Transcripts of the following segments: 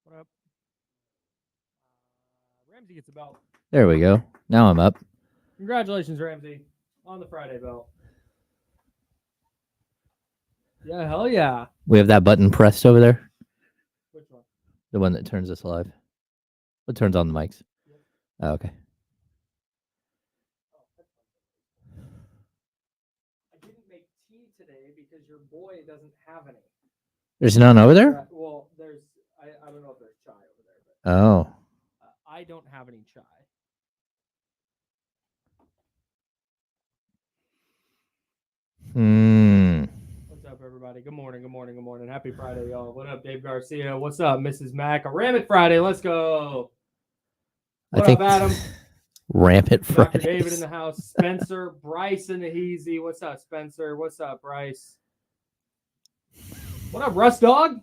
What up? Ramsey gets a belt. There we go. Now I'm up. Congratulations, Ramsey, on the Friday belt. Yeah, hell yeah. We have that button pressed over there. Which one? The one that turns us live. What turns on the mics? Yep. Oh, okay. I didn't make tea today because your boy doesn't have any. There's none over there? Well, there's, I don't know if there's chai over there, but Oh. I don't have any chai. What's up, everybody? Good morning, good morning, good morning. Happy Friday, y'all. What up, Dave Garcia? What's up, Mrs. Mack? A Ram It Friday. Let's go. What up, Adam? Rampant Fridays. Dr. David in the house. Spencer, Bryce in the Heezy. What's up, Spencer? What's up, Bryce? What up, Russ Dog?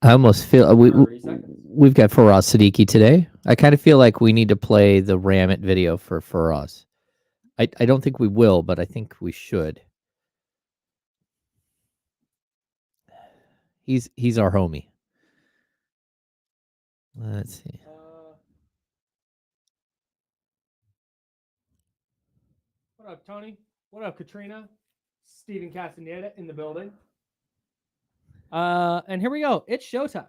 I almost feel we've got Faraz Siddiqui today. I kind of feel like we need to play the Ram It video for Faraz. I don't think we will, but I think we should. He's our homie. Let's see. What up, Tony? What up, Katrina? Steven Castaneda in the building. And here we go. It's showtime.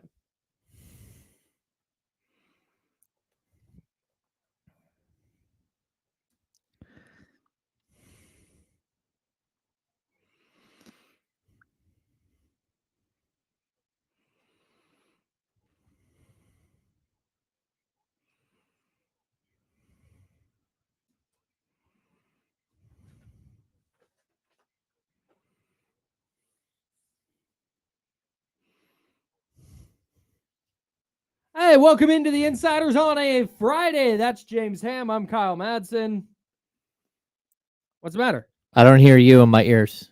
Hey, welcome into the Insiders on a Friday. That's James Ham. I'm Kyle Madsen. What's the matter? I don't hear you in my ears.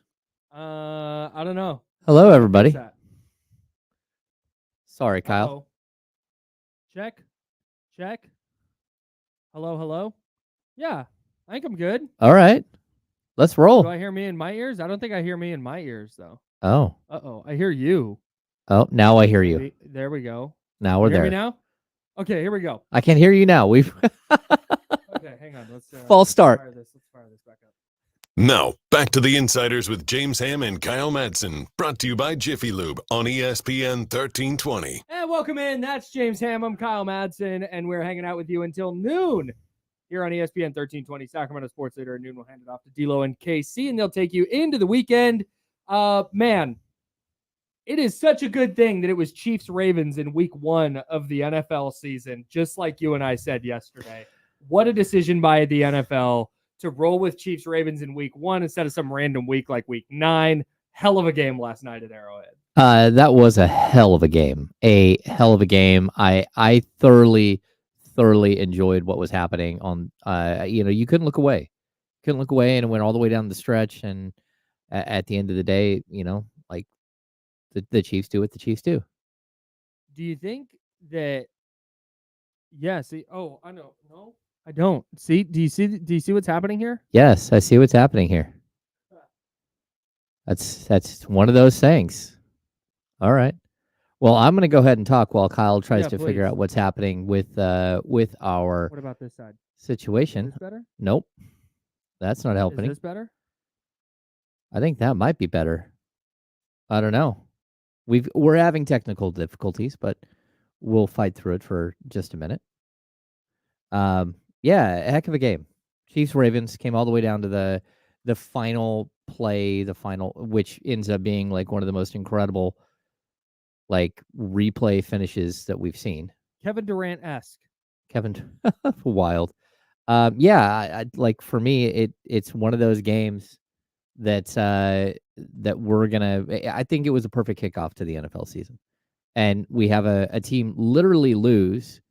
I don't know. Hello, everybody. Sorry, Kyle. Uh-oh. Check. Hello. Yeah, I think I'm good. All right. Let's roll. Do I hear me in my ears? I don't think I hear me in my ears, though. Oh. Uh-oh. I hear you. Oh, now I hear you. There we go. Now we're there. Hear me now? Okay, here we go. I can hear you now. We've Okay, hang on. Let's false start. Let's fire this back up. Now, back to the Insiders with James Ham and Kyle Madsen, brought to you by Jiffy Lube on ESPN 1320. And welcome in. That's James Ham. I'm Kyle Madsen, and we're hanging out with you until noon here on ESPN 1320, Sacramento Sports Leader. At noon, we'll hand it off to D'Lo and KC, and they'll take you into the weekend. Man, it is such a good thing that it was Chiefs-Ravens in week 1 of the NFL season, just like you and I said yesterday. What a decision by the NFL to roll with Chiefs-Ravens in week 1 instead of some random week like week 9. Hell of a game last night at Arrowhead. That was a hell of a game. A hell of a game. I thoroughly enjoyed what was happening on, you couldn't look away. And it went all the way down the stretch. And at the end of the day, like the Chiefs do what the Chiefs do. Do you think that, I know. No, I don't. See, do you see what's happening here? Yes, I see what's happening here. That's one of those things. All right. Well, I'm going to go ahead and talk while Kyle tries to figure out what's happening with our What about this side? situation. Is this better? Nope. That's not helping. Is this better? I think that might be better. I don't know. We're having technical difficulties, but we'll fight through it for just a minute. Yeah, a heck of a game. Chiefs-Ravens came all the way down to the final play, which ends up being like one of the most incredible like replay finishes that we've seen. Kevin Durant-esque. Wild. I like, for me, it's one of those games that we're gonna. I think it was a perfect kickoff to the NFL season, and we have a team literally lose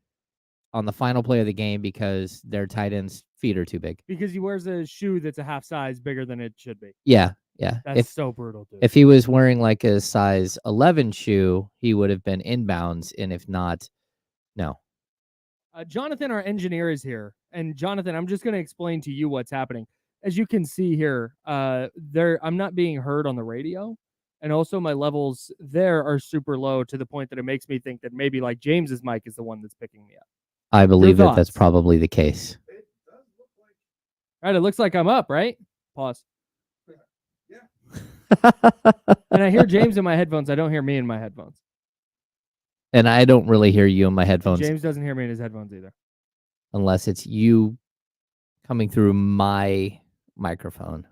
on the final play of the game because their tight end's feet are too big. Because he wears a shoe that's a half size bigger than it should be. Yeah. That's so brutal, dude. If he was wearing like a size 11 shoe, he would have been inbounds, and if not, no. Jonathan, our engineer, is here. And Jonathan, I'm just going to explain to you what's happening. As you can see here, I'm not being heard on the radio, And also my levels there are super low to the point that it makes me think that maybe like James's mic is the one that's picking me up. I believe that that's thoughts? probably the case. All right, it looks like I'm up, right? Pause. And I hear James in my headphones. I don't hear me in my headphones. And I don't really hear you in my headphones. James doesn't hear me in his headphones either. Unless it's you coming through my microphone.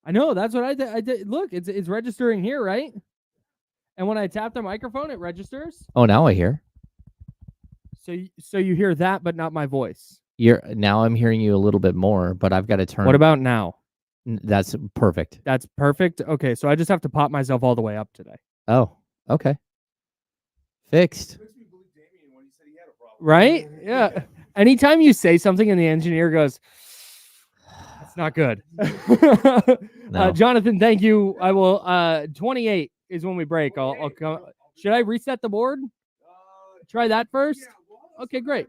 I know, that's what I did. Look, it's registering here, right? And when I tap the microphone, it registers. Oh, now I hear. So you hear that, but not my voice. Now I'm hearing you a little bit more, but I've got to turn. What about now? That's perfect. That's perfect. Okay, so I just have to pop myself all the way up today. Oh, okay. Fixed. Right? Yeah. Anytime you say something and the engineer goes, that's not good. No. Jonathan, thank you. I will 28 is when we break. I'll come. Should I reset the board? Try that first? Okay, great.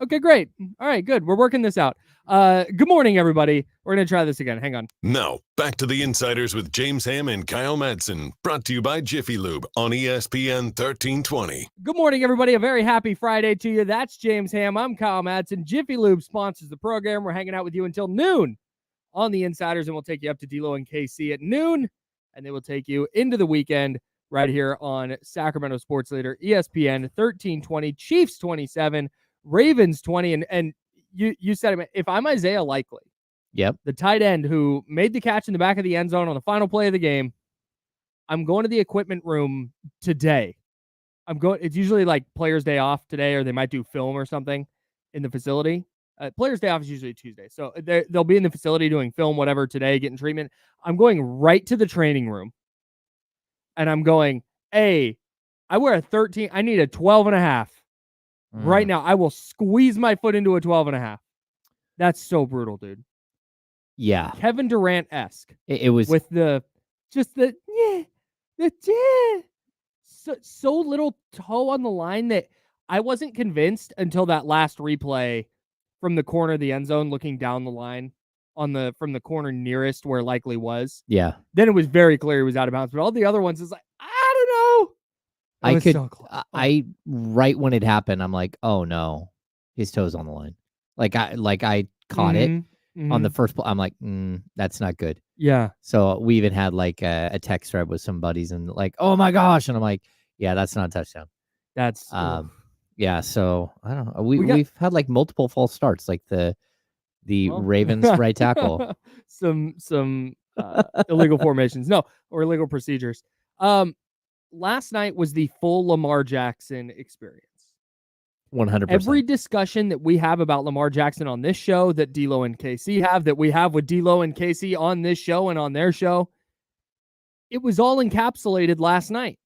Okay, great. All right, good. We're working this out. Good morning, everybody. We're going to try this again. Hang on. Now, back to the Insiders with James Ham and Kyle Madsen, brought to you by Jiffy Lube on ESPN 1320. Good morning, everybody. A very happy Friday to you. That's James Ham. I'm Kyle Madsen. Jiffy Lube sponsors the program. We're hanging out with you until noon on the Insiders, and we'll take you up to D-Lo and KC at noon, and they will take you into the weekend right here on Sacramento Sports Leader, ESPN 1320, Chiefs 27, Ravens 20, and you said it, if I'm Isaiah Likely, yep, the tight end who made the catch in the back of the end zone on the final play of the game, I'm going to the equipment room today. It's usually like players' day off today, or they might do film or something in the facility. Players' day off is usually Tuesday. So they'll be in the facility doing film, whatever, today, getting treatment. I'm going right to the training room. And I'm going, hey, I wear a 13. I need a 12 and a half. Right now, I will squeeze my foot into a 12 and a half. That's so brutal, dude. Yeah. Kevin Durant-esque. It was with so little toe on the line that I wasn't convinced until that last replay from the corner of the end zone, looking down the line from the corner nearest where Likely was. Yeah. Then it was very clear he was out of bounds, but all the other ones is like, I don't know. I right when it happened, I'm like, oh no, his toe's on the line. Like I caught it on the first play. I'm like, that's not good. Yeah. So we even had like a text thread with some buddies and like, oh my gosh, and I'm like, yeah, that's not a touchdown. That's yeah. So I don't know. We've had like multiple false starts, like the Ravens right tackle. some illegal formations, or illegal procedures. Last night was the full Lamar Jackson experience. 100%. Every discussion that we have about Lamar Jackson on this show, that D-Lo and KC have, that we have with D-Lo and KC on this show and on their show, it was all encapsulated last night.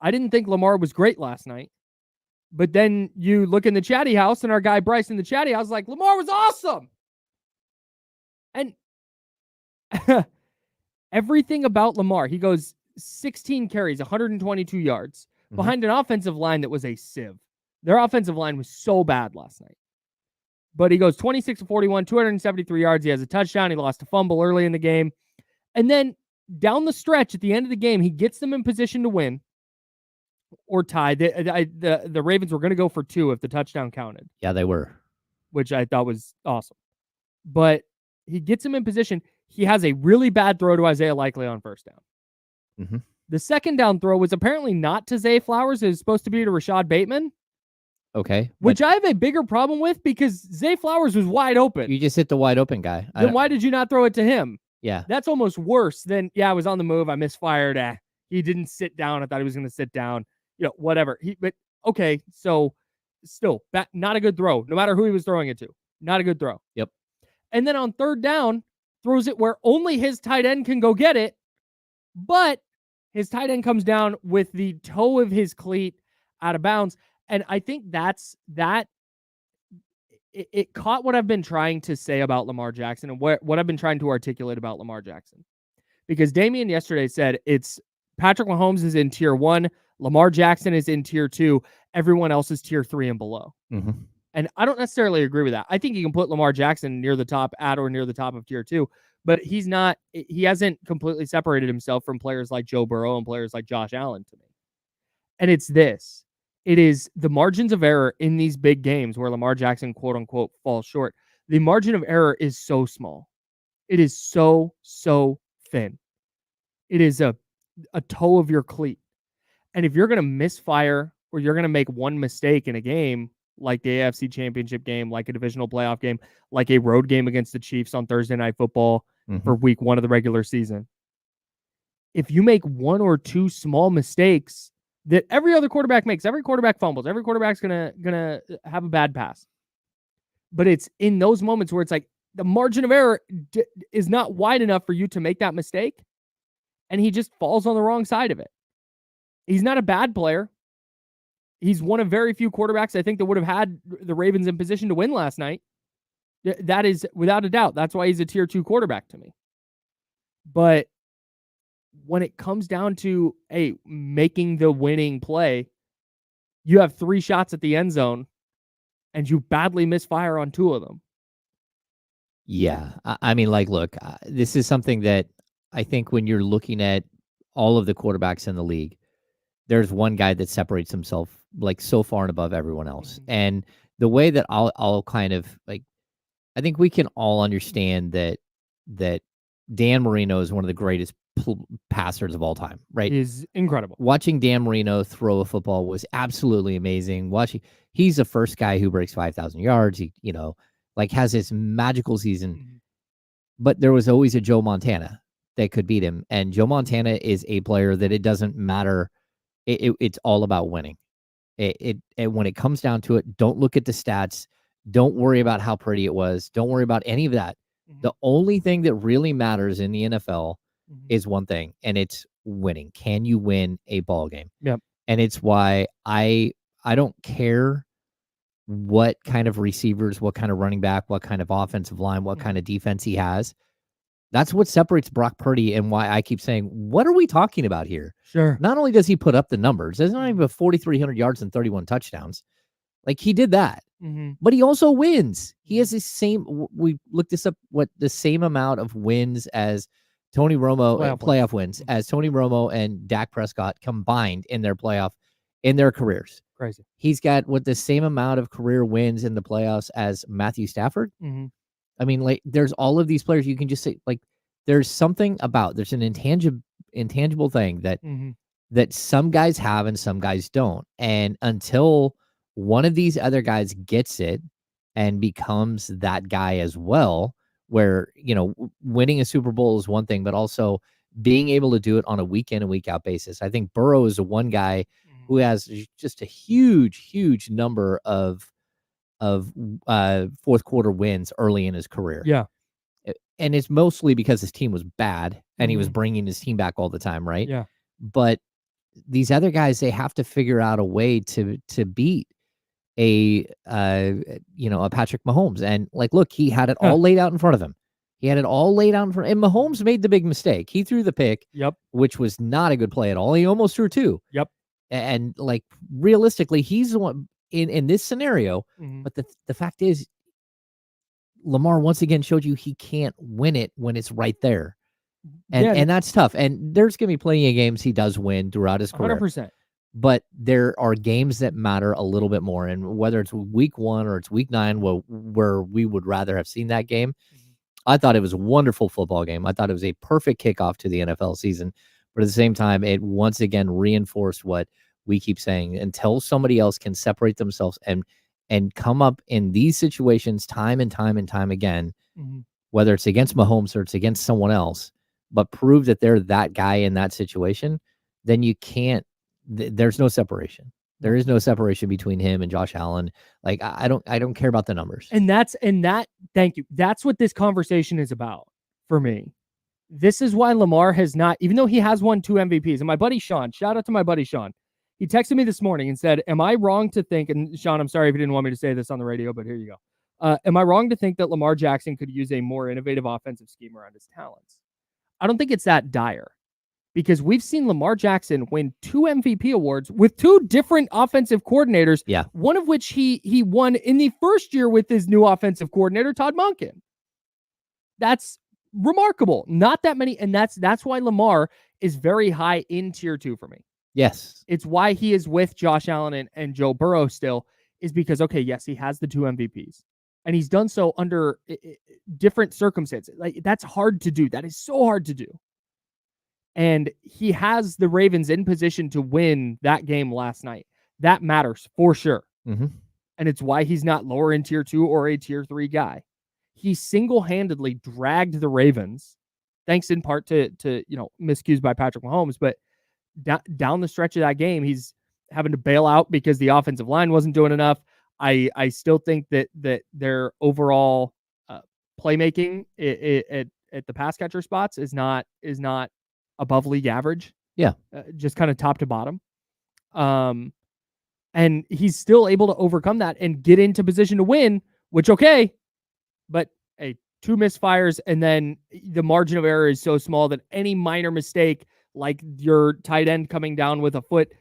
I didn't think Lamar was great last night. But then you look in the chatty house, and our guy Bryce in the chatty house is like, Lamar was awesome. And everything about Lamar, he goes 16 carries, 122 yards, behind an offensive line that was a sieve. Their offensive line was so bad last night. But he goes 26 to 41, 273 yards. He has a touchdown. He lost a fumble early in the game. And then down the stretch at the end of the game, he gets them in position to win or tie. The Ravens were going to go for 2 if the touchdown counted. Yeah, they were. Which I thought was awesome. But he gets him in position. He has a really bad throw to Isaiah Likely on first down. The second down throw was apparently not to Zay Flowers. It was supposed to be to Rashad Bateman. Okay. Which I have a bigger problem with, because Zay Flowers was wide open. You just hit the wide open guy. Then why did you not throw it to him? Yeah. That's almost worse than, I was on the move. I misfired. He didn't sit down. I thought he was going to sit down. Whatever. But okay. So still, not a good throw. No matter who he was throwing it to. Not a good throw. Yep. And then on third down, throws it where only his tight end can go get it. But his tight end comes down with the toe of his cleat out of bounds. And I think it caught what I've been trying to say about Lamar Jackson and what I've been trying to articulate about Lamar Jackson. Because Damian yesterday said it's Patrick Mahomes is in tier 1, Lamar Jackson is in tier 2, everyone else is tier 3 and below. And I don't necessarily agree with that. I think you can put Lamar Jackson near the top or near the top of tier 2. But he hasn't completely separated himself from players like Joe Burrow and players like Josh Allen to me. And it's this. It is the margins of error in these big games where Lamar Jackson, quote unquote, falls short. The margin of error is so small. It is so thin. It is a toe of your cleat. And if you're going to misfire or you're going to make one mistake in a game, like the AFC Championship game, like a divisional playoff game, like a road game against the Chiefs on Thursday Night Football for week 1 of the regular season, if you make one or two small mistakes that every other quarterback makes, every quarterback fumbles, every quarterback's gonna have a bad pass. But it's in those moments where it's like the margin of error is not wide enough for you to make that mistake, and he just falls on the wrong side of it. He's not a bad player. He's one of very few quarterbacks I think that would have had the Ravens in position to win last night. That is without a doubt. That's why he's a tier 2 quarterback to me. But when it comes down to making the winning play, you have 3 shots at the end zone and you badly misfire on 2 of them. Yeah. I mean, like, look, this is something that I think when you're looking at all of the quarterbacks in the league, there's one guy that separates himself like so far and above everyone else. And the way that I'll kind of like, I think we can all understand that Dan Marino is one of the greatest passers of all time, right? Is incredible. Watching Dan Marino throw a football was absolutely amazing. He's the first guy who breaks 5,000 yards. He, has this magical season. But there was always a Joe Montana that could beat him. And Joe Montana is a player that it doesn't matter. It's all about winning. When it comes down to it, don't look at the stats. Don't worry about how pretty it was. Don't worry about any of that. The only thing that really matters in the NFL is one thing, and it's winning. Can you win a ball game? Yep. And it's why I don't care what kind of receivers, what kind of running back, what kind of offensive line, what kind of defense he has. That's what separates Brock Purdy, and why I keep saying, what are we talking about here? Sure. Not only does he put up the numbers, there's not even 4,300 yards and 31 touchdowns. Like, he did that. But he also wins. He has the same, we looked this up, the same amount of wins as Tony Romo, playoff wins, as Tony Romo and Dak Prescott combined in their careers. Crazy. He's got the same amount of career wins in the playoffs as Matthew Stafford. I mean, like, there's all of these players you can just say, like, there's something about, there's an intangible thing that some guys have and some guys don't. And until one of these other guys gets it and becomes that guy as well, where, winning a Super Bowl is one thing, but also being able to do it on a week in and week out basis. I think Burrow is the one guy who has just a huge number of fourth quarter wins early in his career. Yeah. And it's mostly because his team was bad and he was bringing his team back all the time. Right. Yeah. But these other guys, they have to figure out a way to beat a Patrick Mahomes. And like, look, he had it all laid out in front of him. And Mahomes made the big mistake. He threw the pick, which was not a good play at all. He almost threw 2. And like, realistically, he's the one in this scenario. But the fact is, Lamar once again showed you he can't win it when it's right there. And that's tough. And there's going to be plenty of games he does win throughout his career. 100%. But there are games that matter a little bit more. And whether it's week 1 or it's week 9, where we would rather have seen that game, I thought it was a wonderful football game. I thought it was a perfect kickoff to the NFL season. But at the same time, it once again reinforced what we keep saying. Until somebody else can separate themselves and come up in these situations time and time again, whether it's against Mahomes or it's against someone else, but prove that they're that guy in that situation, then you can't, there's no separation. There is no separation between him and Josh Allen. Like, I don't care about the numbers. Thank you. That's what this conversation is about for me. This is why Lamar has not, even though he has won 2 MVPs, and my buddy Sean, shout out to my buddy Sean. He texted me this morning and said, am I wrong to think, and Sean, I'm sorry if you didn't want me to say this on the radio, but here you go. Am I wrong to think that Lamar Jackson could use a more innovative offensive scheme around his talents? I don't think it's that dire, because we've seen Lamar Jackson win 2 MVP awards with 2 different offensive coordinators. Yeah. One of which he won in the first year with his new offensive coordinator, Todd Monken. That's remarkable. Not that many, and that's why Lamar is very high in tier 2 for me. Yes. It's why he is with Josh Allen and Joe Burrow still, is because, okay, yes, he has the 2 MVPs. And he's done so under different circumstances. Like, that's hard to do. That is so hard to do. And he has the Ravens in position to win that game last night. That matters for sure. Mm-hmm. And it's why he's not lower in tier 2 or a tier 3 guy. He single-handedly dragged the Ravens, thanks in part to miscues by Patrick Mahomes, but down the stretch of that game, he's having to bail out because the offensive line wasn't doing enough. I still think that their overall playmaking at the pass catcher spots is not above league average. Yeah, just kind of top to bottom. And he's still able to overcome that and get into position to win, which, okay, but hey, 2 misfires, and then the margin of error is so small that any minor mistake, like your tight end coming down with a foot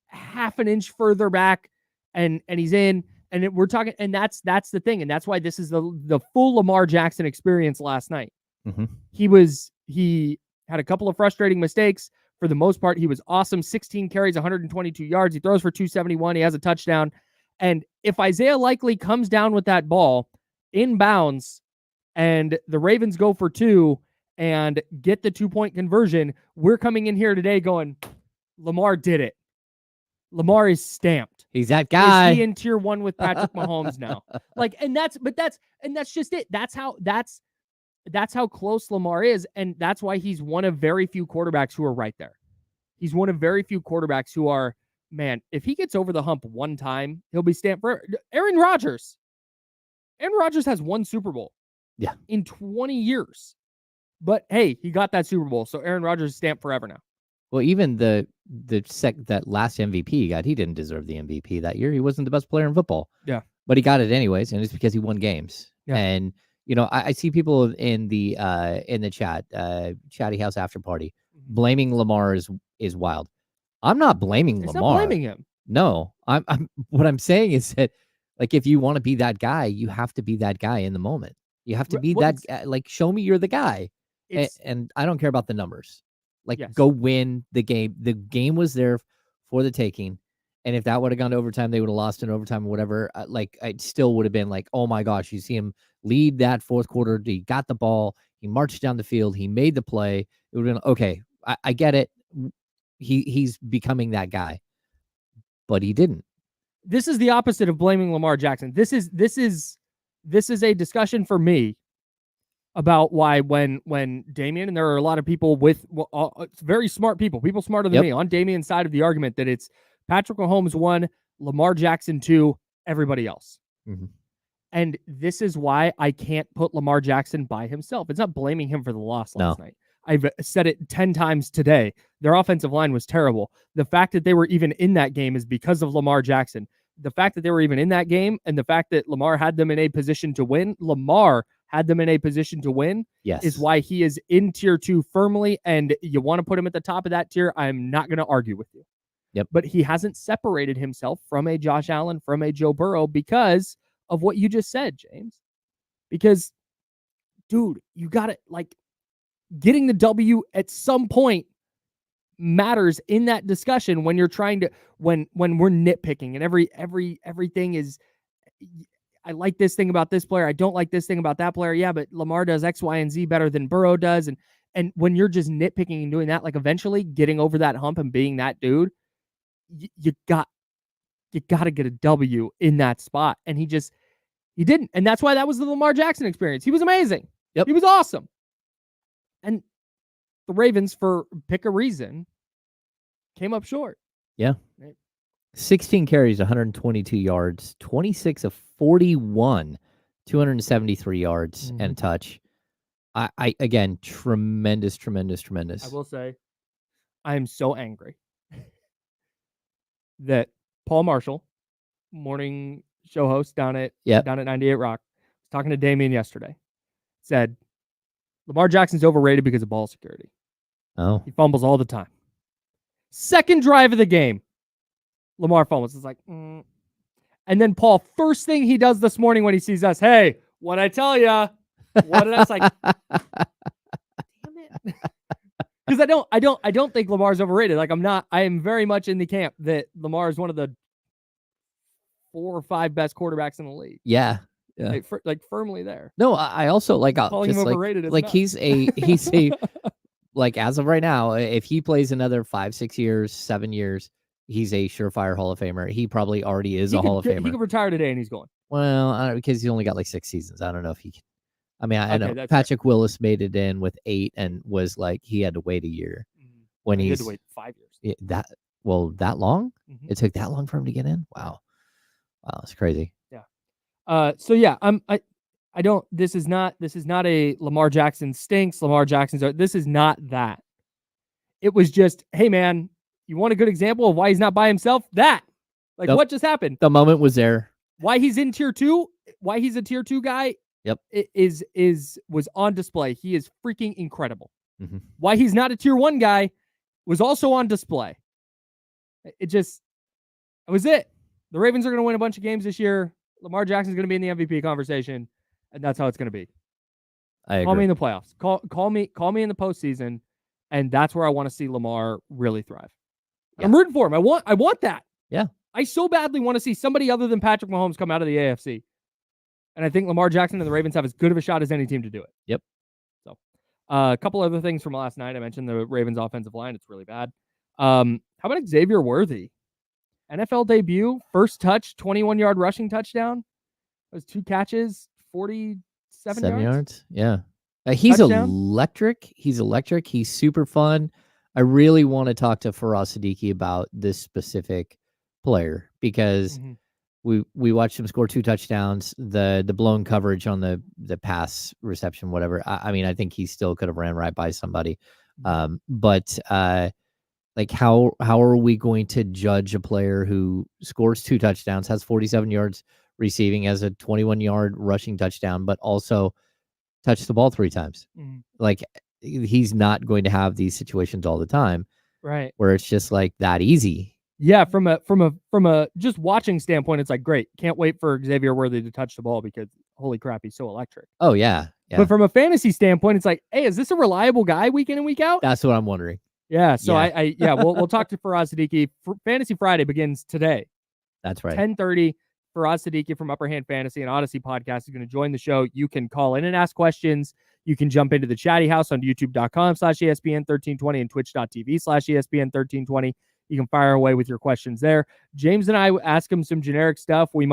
half an inch further back, and he's in, and we're talking, and that's the thing, and that's why this is the full Lamar Jackson experience last night. Mm-hmm. He had a couple of frustrating mistakes. For the most part, he was awesome. 16 carries, 122 yards. He throws for 271. He has a touchdown. And if Isaiah Likely comes down with that ball inbounds and the Ravens go for 2 and get the 2-point conversion, we're coming in here today going, Lamar did it. Lamar is stamped. He's that guy. Is he in tier 1 with Patrick Mahomes now? Like, and that's just it. That's how close Lamar is, and that's why he's one of very few quarterbacks who are right there. He's one of very few quarterbacks who are, man, if he gets over the hump one time, he'll be stamped forever. Aaron Rodgers has 1 Super Bowl in 20 years. But hey, he got that Super Bowl, so Aaron Rodgers is stamped forever now. Well, even that last MVP he got, he didn't deserve the MVP that year. He wasn't the best player in football. Yeah. But he got it anyways, and it's because he won games. Yeah. And I see people in the chat, Chatty House After Party, blaming Lamar is wild. I'm not blaming Lamar. Not blaming him. No, I'm. What I'm saying is that, like, if you want to be that guy, you have to be that guy in the moment. You have to be like, show me you're the guy. And I don't care about the numbers. Like, go win the game. The game was there for the taking. And if that would have gone to overtime, they would have lost in overtime or whatever. I still would have been like, oh my gosh, you see him lead that fourth quarter. He got the ball. He marched down the field. He made the play. It would have been, okay, I get it. He's becoming that guy. But he didn't. This is the opposite of blaming Lamar Jackson. This is a discussion for me about why when Damian, and there are a lot of people with very smart people smarter than me on Damian's side of the argument, that it's Patrick Mahomes 1, Lamar Jackson 2, everybody else. Mm-hmm. And this is why I can't put Lamar Jackson by himself. It's not blaming him for the loss last night. I've said it 10 times today. Their offensive line was terrible. The fact that they were even in that game is because of Lamar Jackson. The fact that they were even in that game, and the fact that Lamar had them in a position to win, is why he is in tier 2 firmly. And you want to put him at the top of that tier, I'm not going to argue with you. Yep. But he hasn't separated himself from a Josh Allen, from a Joe Burrow, because of what you just said, James. Because, dude, you got it. Like, getting the W at some point matters in that discussion when you're trying to, when we're nitpicking and everything is, I like this thing about this player, I don't like this thing about that player. Yeah, but Lamar does X, Y, and Z better than Burrow does. And when you're just nitpicking and doing that, like, eventually getting over that hump and being that dude, you got to get a W in that spot. And he didn't. And that's why that was the Lamar Jackson experience. He was amazing. Yep. He was awesome. And the Ravens, for pick a reason, came up short. Yeah. 16 carries, 122 yards, 26 of 41, 273 yards and a touch. I again, tremendous. I will say, I am so angry that Paul Marshall, morning show host down at 98 Rock, was talking to Damian yesterday, said Lamar Jackson's overrated because of ball security. Oh. He fumbles all the time. Second drive of the game, Lamar fumbles. It's like, And then Paul, first thing he does this morning when he sees us, hey, what'd I tell ya? What did I was like? Damn it. Because I don't think Lamar's overrated. Like I am very much in the camp that Lamar is one of the 4 or 5 best quarterbacks in the league. Yeah. Like firmly there. No, I also like Calling just him overrated is like nuts. he's a like as of right now, if he plays another 5, 6 years, 7 years, he's a surefire Hall of Famer. He probably already is a Hall of Famer. He could retire today and he's going. Well, I don't, because he's only got like 6 seasons. I don't know if he can. I mean, I know that's Patrick Willis made it in with 8 and was like he had to wait a year when he had to wait 5 years. That long? Mm-hmm. It took that long for him to get in? Wow, it's crazy. Yeah. So yeah, I don't. This is not a Lamar Jackson stinks. Lamar Jackson's. This is not that. It was just, hey man, you want a good example of why he's not by himself? What just happened? The moment was there. Why he's in tier 2? Why he's a tier 2 guy? Yep. Was on display. He is freaking incredible. Mm-hmm. Why he's not a tier 1 guy was also on display. It was it. The Ravens are going to win a bunch of games this year. Lamar Jackson's going to be in the MVP conversation, and that's how it's going to be. I agree. Call me in the playoffs. Call me in the postseason, and that's where I want to see Lamar really thrive. Yeah. I'm rooting for him. I want that. Yeah. I so badly want to see somebody other than Patrick Mahomes come out of the AFC. And I think Lamar Jackson and the Ravens have as good of a shot as any team to do it. Yep. So, a couple other things from last night. I mentioned the Ravens offensive line. It's really bad. How about Xavier Worthy? NFL debut, first touch, 21-yard rushing touchdown. Those 2 catches, 47 yards. Yeah. He's touchdown. Electric. He's electric. He's super fun. I really want to talk to Faraz Siddiqui about this specific player because we watched him score 2 touchdowns. The blown coverage on the pass reception, whatever. I mean, I think he still could have ran right by somebody. But like how are we going to judge a player who scores 2 touchdowns, has 47 yards receiving, has a 21-yard rushing touchdown, but also touched the ball 3 times? Like he's not going to have these situations all the time, right? Where it's just like that easy. Yeah, from a just watching standpoint, it's like great. Can't wait for Xavier Worthy to touch the ball because holy crap, he's so electric. Oh yeah. But from a fantasy standpoint, it's like, hey, is this a reliable guy week in and week out? That's what I'm wondering. Yeah. So we'll talk to Faraz Siddiqui. Fantasy Friday begins today. That's right. 10:30. Faraz Siddiqui from Upper Hand Fantasy and Odyssey Podcast is going to join the show. You can call in and ask questions. You can jump into the chatty house on youtube.com/ESPN1320 and twitch.tv/ESPN1320. You can fire away with your questions there. James and I ask him some generic stuff. We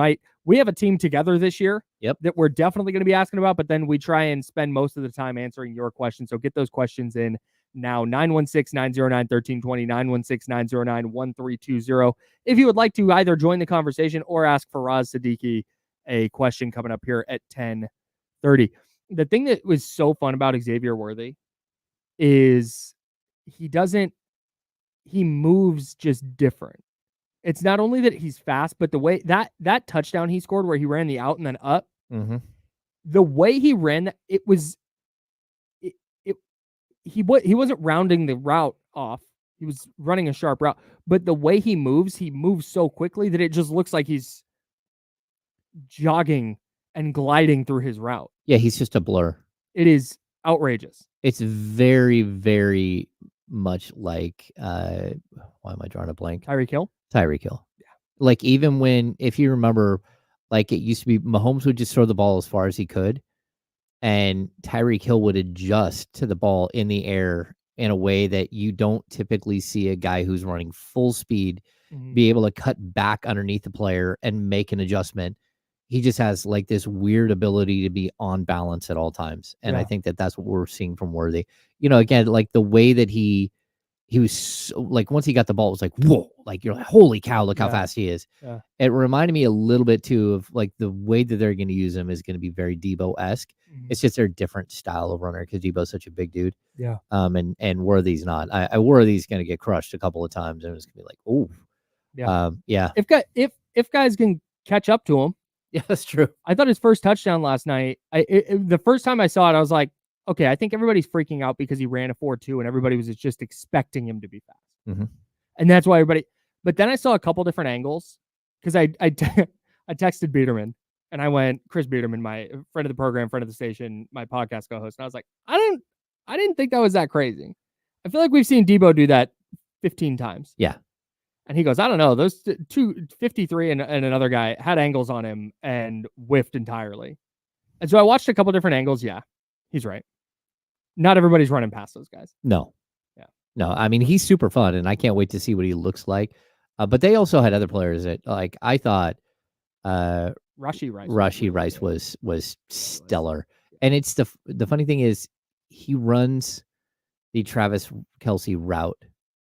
have a team together this year that we're definitely going to be asking about, but then we try and spend most of the time answering your questions. So get those questions in now. 916-909-1320, 916-909-1320. If you would like to either join the conversation or ask Faraz Siddiqui a question coming up here at 10:30. The thing that was so fun about Xavier Worthy is he moves just different. It's not only that he's fast, but the way that touchdown he scored where he ran the out and then up, the way he ran, he wasn't rounding the route off. He was running a sharp route, but the way he moves so quickly that it just looks like he's jogging and gliding through his route. Yeah, he's just a blur. It is outrageous. It's very, very much like why am I drawing a blank? Tyreek Hill. Yeah. Like even if you remember, like it used to be Mahomes would just throw the ball as far as he could, and Tyreek Hill would adjust to the ball in the air in a way that you don't typically see a guy who's running full speed be able to cut back underneath the player and make an adjustment. He just has like this weird ability to be on balance at all times. And I think that's what we're seeing from Worthy. You know, again, like the way that he was so, like, once he got the ball, it was like, whoa, like you're like, holy cow, look how fast he is. Yeah. It reminded me a little bit too of like the way that they're going to use him is going to be very Debo-esque. It's just their different style of runner because Debo's such a big dude. Yeah. And Worthy's not. Worthy's going to get crushed a couple of times and it's going to be like, oh, yeah. If guys can catch up to him. Yeah, that's true. I thought his first touchdown last night, the first time I saw it, I was like, okay, I think everybody's freaking out because he ran a 4.2 and everybody was just expecting him to be fast. And that's why but then I saw a couple different angles because I texted Biederman And I went, Chris Biederman, my friend of the program, friend of the station, my podcast co-host. And I was like, I didn't think that was that crazy. I feel like we've seen Debo do that 15 times. Yeah. And he goes, I don't know. Those 253 and another guy had angles on him and whiffed entirely. And so I watched a couple different angles. Yeah, he's right. Not everybody's running past those guys. No. Yeah. No, I mean, he's super fun, and I can't wait to see what he looks like. But they also had other players that, like, I thought Rashee Rice. Rashee Rice was stellar. And it's the funny thing is he runs the Travis Kelce route.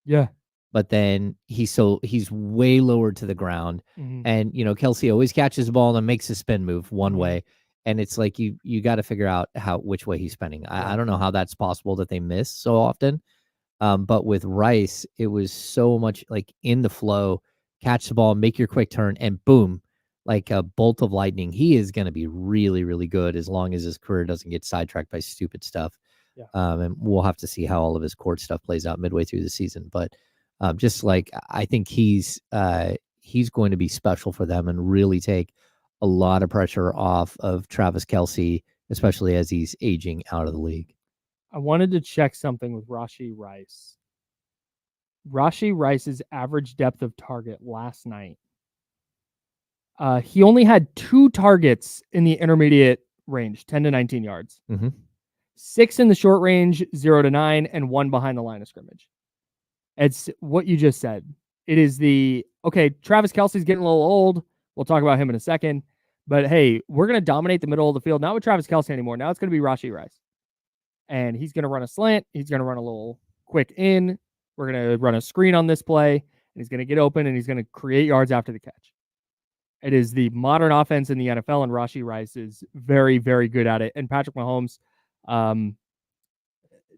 Yeah. But then he's way lower to the ground. Mm-hmm. And, Kelce always catches the ball and makes a spin move one way. And it's like you got to figure out which way he's spinning. I don't know how that's possible that they miss so often. But with Rice, it was so much like in the flow, catch the ball, make your quick turn, and boom, like a bolt of lightning. He is going to be really, really good as long as his career doesn't get sidetracked by stupid stuff. Yeah. And we'll have to see how all of his court stuff plays out midway through the season. But just like I think he's going to be special for them and really take a lot of pressure off of Travis Kelce, especially as he's aging out of the league. I wanted to check something with Rashee Rice. Rashee Rice's average depth of target last night. He only had 2 targets in the intermediate range, 10 to 19 yards. Mm-hmm. 6 in the short range, 0 to 9, and 1 behind the line of scrimmage. It's what you just said. It is Travis Kelce's getting a little old. We'll talk about him in a second. But hey, we're going to dominate the middle of the field. Not with Travis Kelce anymore. Now it's going to be Rashee Rice. And he's going to run a slant. He's going to run a little quick in. We're going to run a screen on this play. And he's going to get open and he's going to create yards after the catch. It is the modern offense in the NFL, and Rashee Rice is very, very good at it. And Patrick Mahomes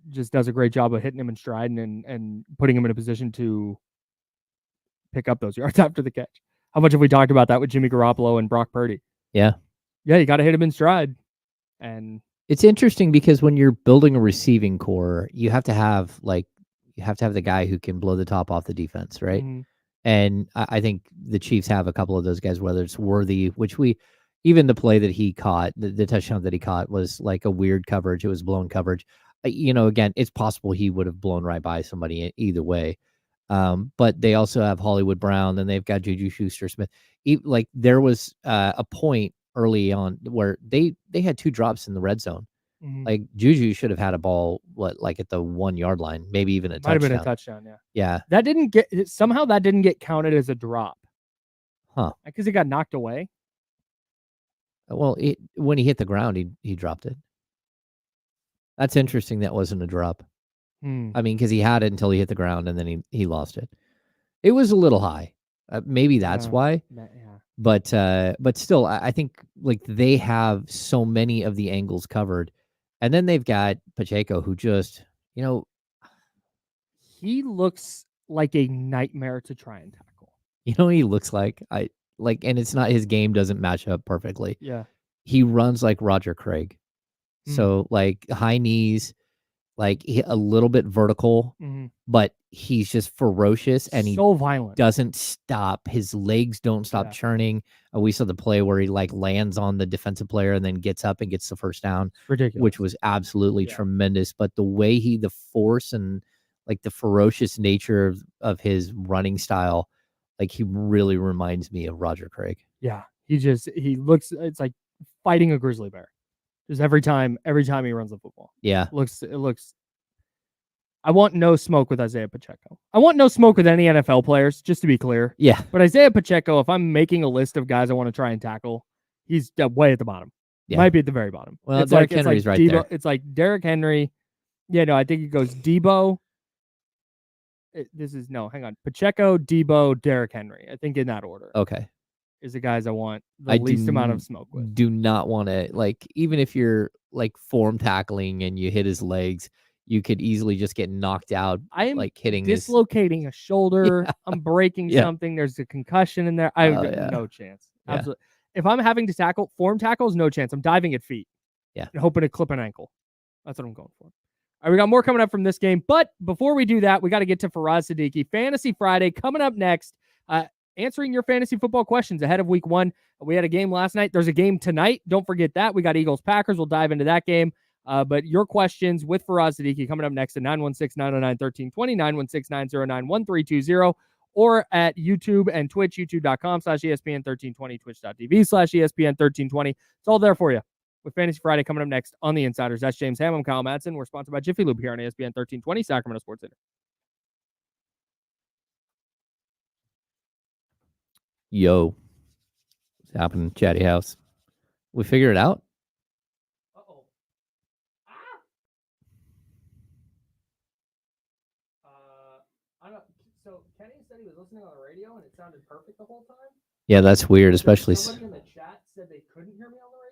just does a great job of hitting him in stride and putting him in a position to pick up those yards after the catch. How much have we talked about that with Jimmy Garoppolo and Brock Purdy? Yeah. Yeah, you got to hit him in stride. And it's interesting because when you're building a receiving core, you have to have the guy who can blow the top off the defense, right? Mm-hmm. And I think the Chiefs have a couple of those guys, whether it's Worthy, which even the play that he caught, the touchdown that he caught was like a weird coverage. It was blown coverage. Again, it's possible he would have blown right by somebody either way. But they also have Hollywood Brown, and they've got Juju Schuster-Smith. Like there was a point early on where they had 2 drops in the red zone. Mm-hmm. Like Juju should have had a ball, at the 1 yard line, maybe even a touchdown. Might have been a touchdown, yeah. Yeah. That didn't get counted as a drop. Huh. Because it got knocked away. Well, when he hit the ground, he dropped it. That's interesting. That wasn't a drop. I mean, because he had it until he hit the ground, and then he lost it. It was a little high. Maybe that's why. Yeah. But still, I think like they have so many of the angles covered, and then they've got Pacheco, who just he looks like a nightmare to try and tackle. He looks like and it's not, his game doesn't match up perfectly. Yeah, he runs like Roger Craig, so like high knees, like a little bit vertical, but he's just ferocious and so violent. Doesn't stop. His legs don't stop churning. We saw the play where he like lands on the defensive player and then gets up and gets the first down, ridiculous, which was absolutely tremendous. But the way the force and like the ferocious nature of his running style, like he really reminds me of Roger Craig. Yeah, he looks, it's like fighting a grizzly bear. Just every time he runs the football. Yeah. It looks. I want no smoke with Isaiah Pacheco. I want no smoke with any NFL players, just to be clear. Yeah. But Isaiah Pacheco, if I'm making a list of guys I want to try and tackle, he's way at the bottom. Yeah. Might be at the very bottom. Well, Derrick Henry's right Debo, there. It's like Derrick Henry. Yeah, no, I think it goes Debo. Hang on. Pacheco, Debo, Derrick Henry. I think in that order. Okay. Is the guys I want the least amount of smoke with. Do not want to, like, even if you're like form tackling and you hit his legs, you could easily just get knocked out. I am like hitting dislocating a shoulder. I'm breaking something. There's a concussion in there. I have no chance. Yeah. Absolutely. If I'm having to tackle form tackles, no chance. I'm diving at feet. Yeah. And hoping to clip an ankle. That's what I'm going for. All right, we got more coming up from this game. But before we do that, we got to get to Faraz Siddiqui. Fantasy Friday coming up next. answering your fantasy football questions ahead of week 1. We had a game last night. There's a game tonight. Don't forget that. We got Eagles-Packers. We'll dive into that game. But your questions with Faraz Siddiqui coming up next at 916-909-1320, 916-909-1320, or at YouTube and Twitch, youtube.com/ESPN1320, twitch.tv/ESPN1320. It's all there for you. With Fantasy Friday coming up next on The Insiders. That's James Ham. I'm Kyle Madsen. We're sponsored by Jiffy Lube here on ESPN 1320, Sacramento Sports Center. Yo. What's happening, Chatty House? We figured it out? Uh-oh. I don't. So Kenny said he was listening on the radio and it sounded perfect the whole time. Yeah, that's weird, especially. Somebody in the chat said they couldn't hear me on the radio.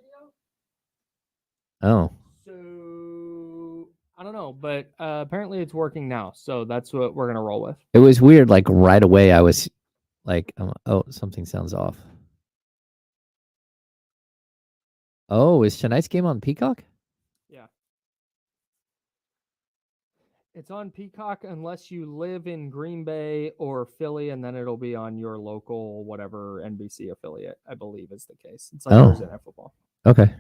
Oh. So I don't know, but apparently it's working now. So that's what we're gonna roll with. It was weird. Like right away, I was like, "Oh, something sounds off." Oh, is tonight's game on Peacock? Yeah. It's on Peacock unless you live in Green Bay or Philly, and then it'll be on your local whatever NBC affiliate, I believe is the case. It's like Thursday Night Football. Okay.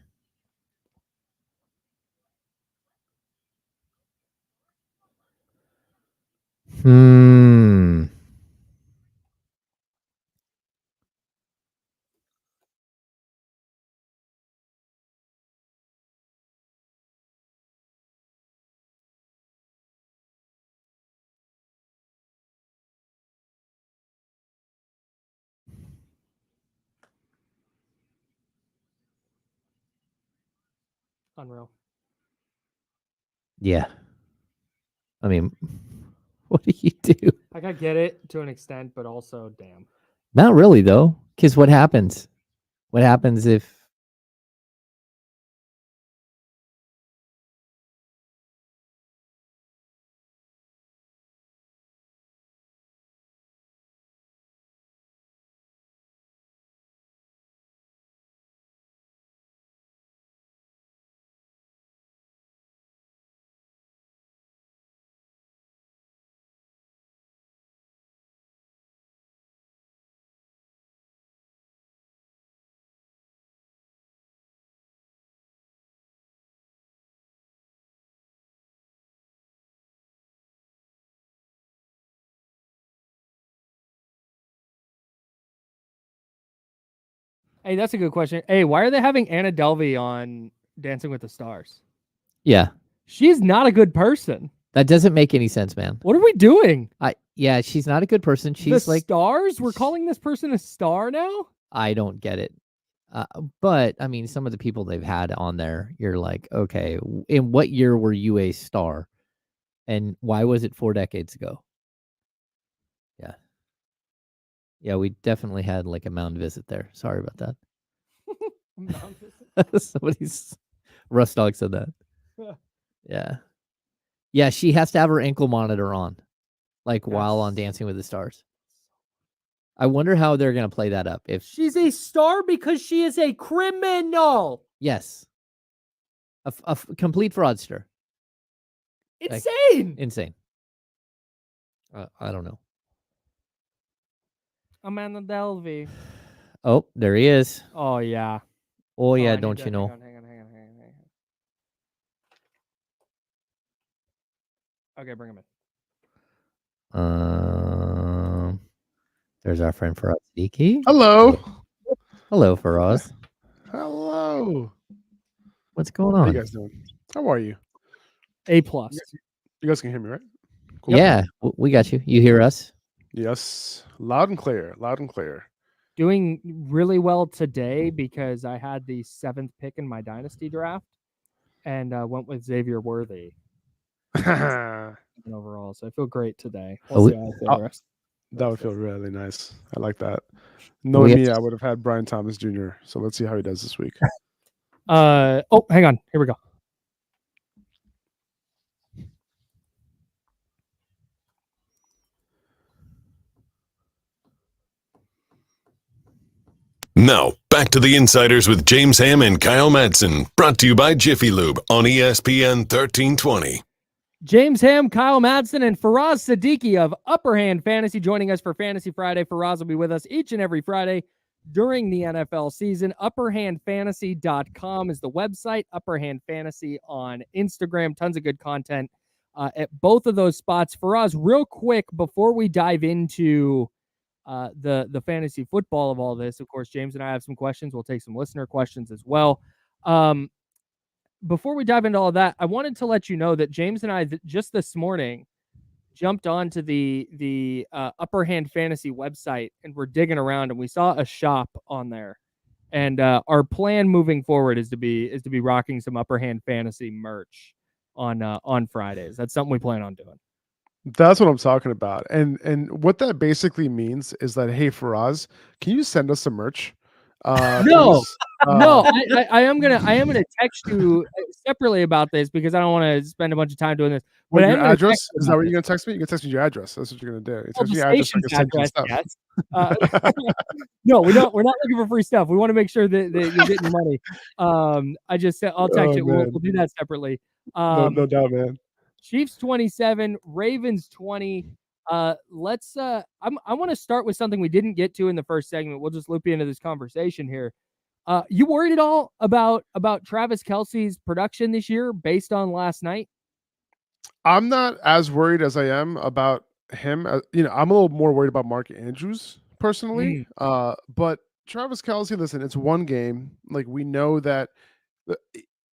Unreal. Yeah. I mean, what do you do? Like I get it to an extent, but also damn. Not really though, because what happens? What happens if? Hey, that's a good question. Hey, why are they having Anna Delvey on Dancing with the Stars? Yeah, She's not a good person. that doesn't make any sense, man. What are we doing? Yeah, she's not a good person. She's the like stars. We're calling this person a star now. I don't get it. But I mean, some of the people they've had on there, you're like, okay, in what year were you a star? And why was it 4 decades ago? Yeah. Yeah, we definitely had like a mound visit there. Sorry about that. Somebody's Russ Dog said that. Yeah. Yeah, she has to have her ankle monitor on, like while on Dancing with the Stars. I wonder how they're gonna play that up. If she's a star because she is a criminal. Yes. A complete fraudster. Insane. Like, insane. I don't know. Amanda Delvey. Oh, there he is. Oh yeah. Oh yeah, don't you know? Hang on. Okay, bring him in. There's our friend Faraz Siddiqui. Hello. Hello, Faraz. Hello. What's going How on? you guys doing? How are you? A+. You guys can hear me, right? Cool. Yeah, we got you. You hear us? Yes. Loud and clear. Loud and clear. Doing really well today because I had the 7th pick in my dynasty draft and went with Xavier Worthy overall. So I feel great today. We'll see how I feel the rest. That would feel really nice. I like that. Knowing me, I would have had Brian Thomas Jr. So let's see how he does this week. Hang on. Here we go. Now, back to the Insiders with James Ham and Kyle Madsen, brought to you by Jiffy Lube on ESPN 1320. James Ham, Kyle Madsen, and Faraz Siddiqui of Upper Hand Fantasy joining us for Fantasy Friday. Faraz will be with us each and every Friday during the NFL season. Upperhandfantasy.com is the website. Upper Hand Fantasy on Instagram. Tons of good content at both of those spots. Faraz, real quick, before we dive into the fantasy football of all this, of course, James and I have some questions. We'll take some listener questions as well. Before we dive into all of that, I wanted to let you know that James and I just this morning jumped onto the Upper Hand Fantasy website, and we're digging around, and we saw a shop on there. And our plan moving forward is to be rocking some Upper Hand Fantasy merch on Fridays. That's something we plan on doing. That's what I'm talking about. And what that basically means is that, hey, Faraz, can you send us some merch? No, please? no, I am gonna text you separately about this because I don't want to spend a bunch of time doing this. What, But your address? Is that what you're gonna text me? You can text me your address. That's what you're gonna do. You text me your address, so I can send you stuff. Yes. No, we don't. We're not looking for free stuff. We want to make sure that you're getting your money. I just said I'll text you. We'll do that separately. No doubt, man. Chiefs 27, Ravens 20. Let's I want to start with something we didn't get to in the first segment. We'll just loop you into this conversation here. You worried at all about Travis Kelce's production this year based on last night? I'm not as worried as I am about him. I'm a little more worried about Mark Andrews personally. But Travis Kelce, listen, it's one game. Like, we know that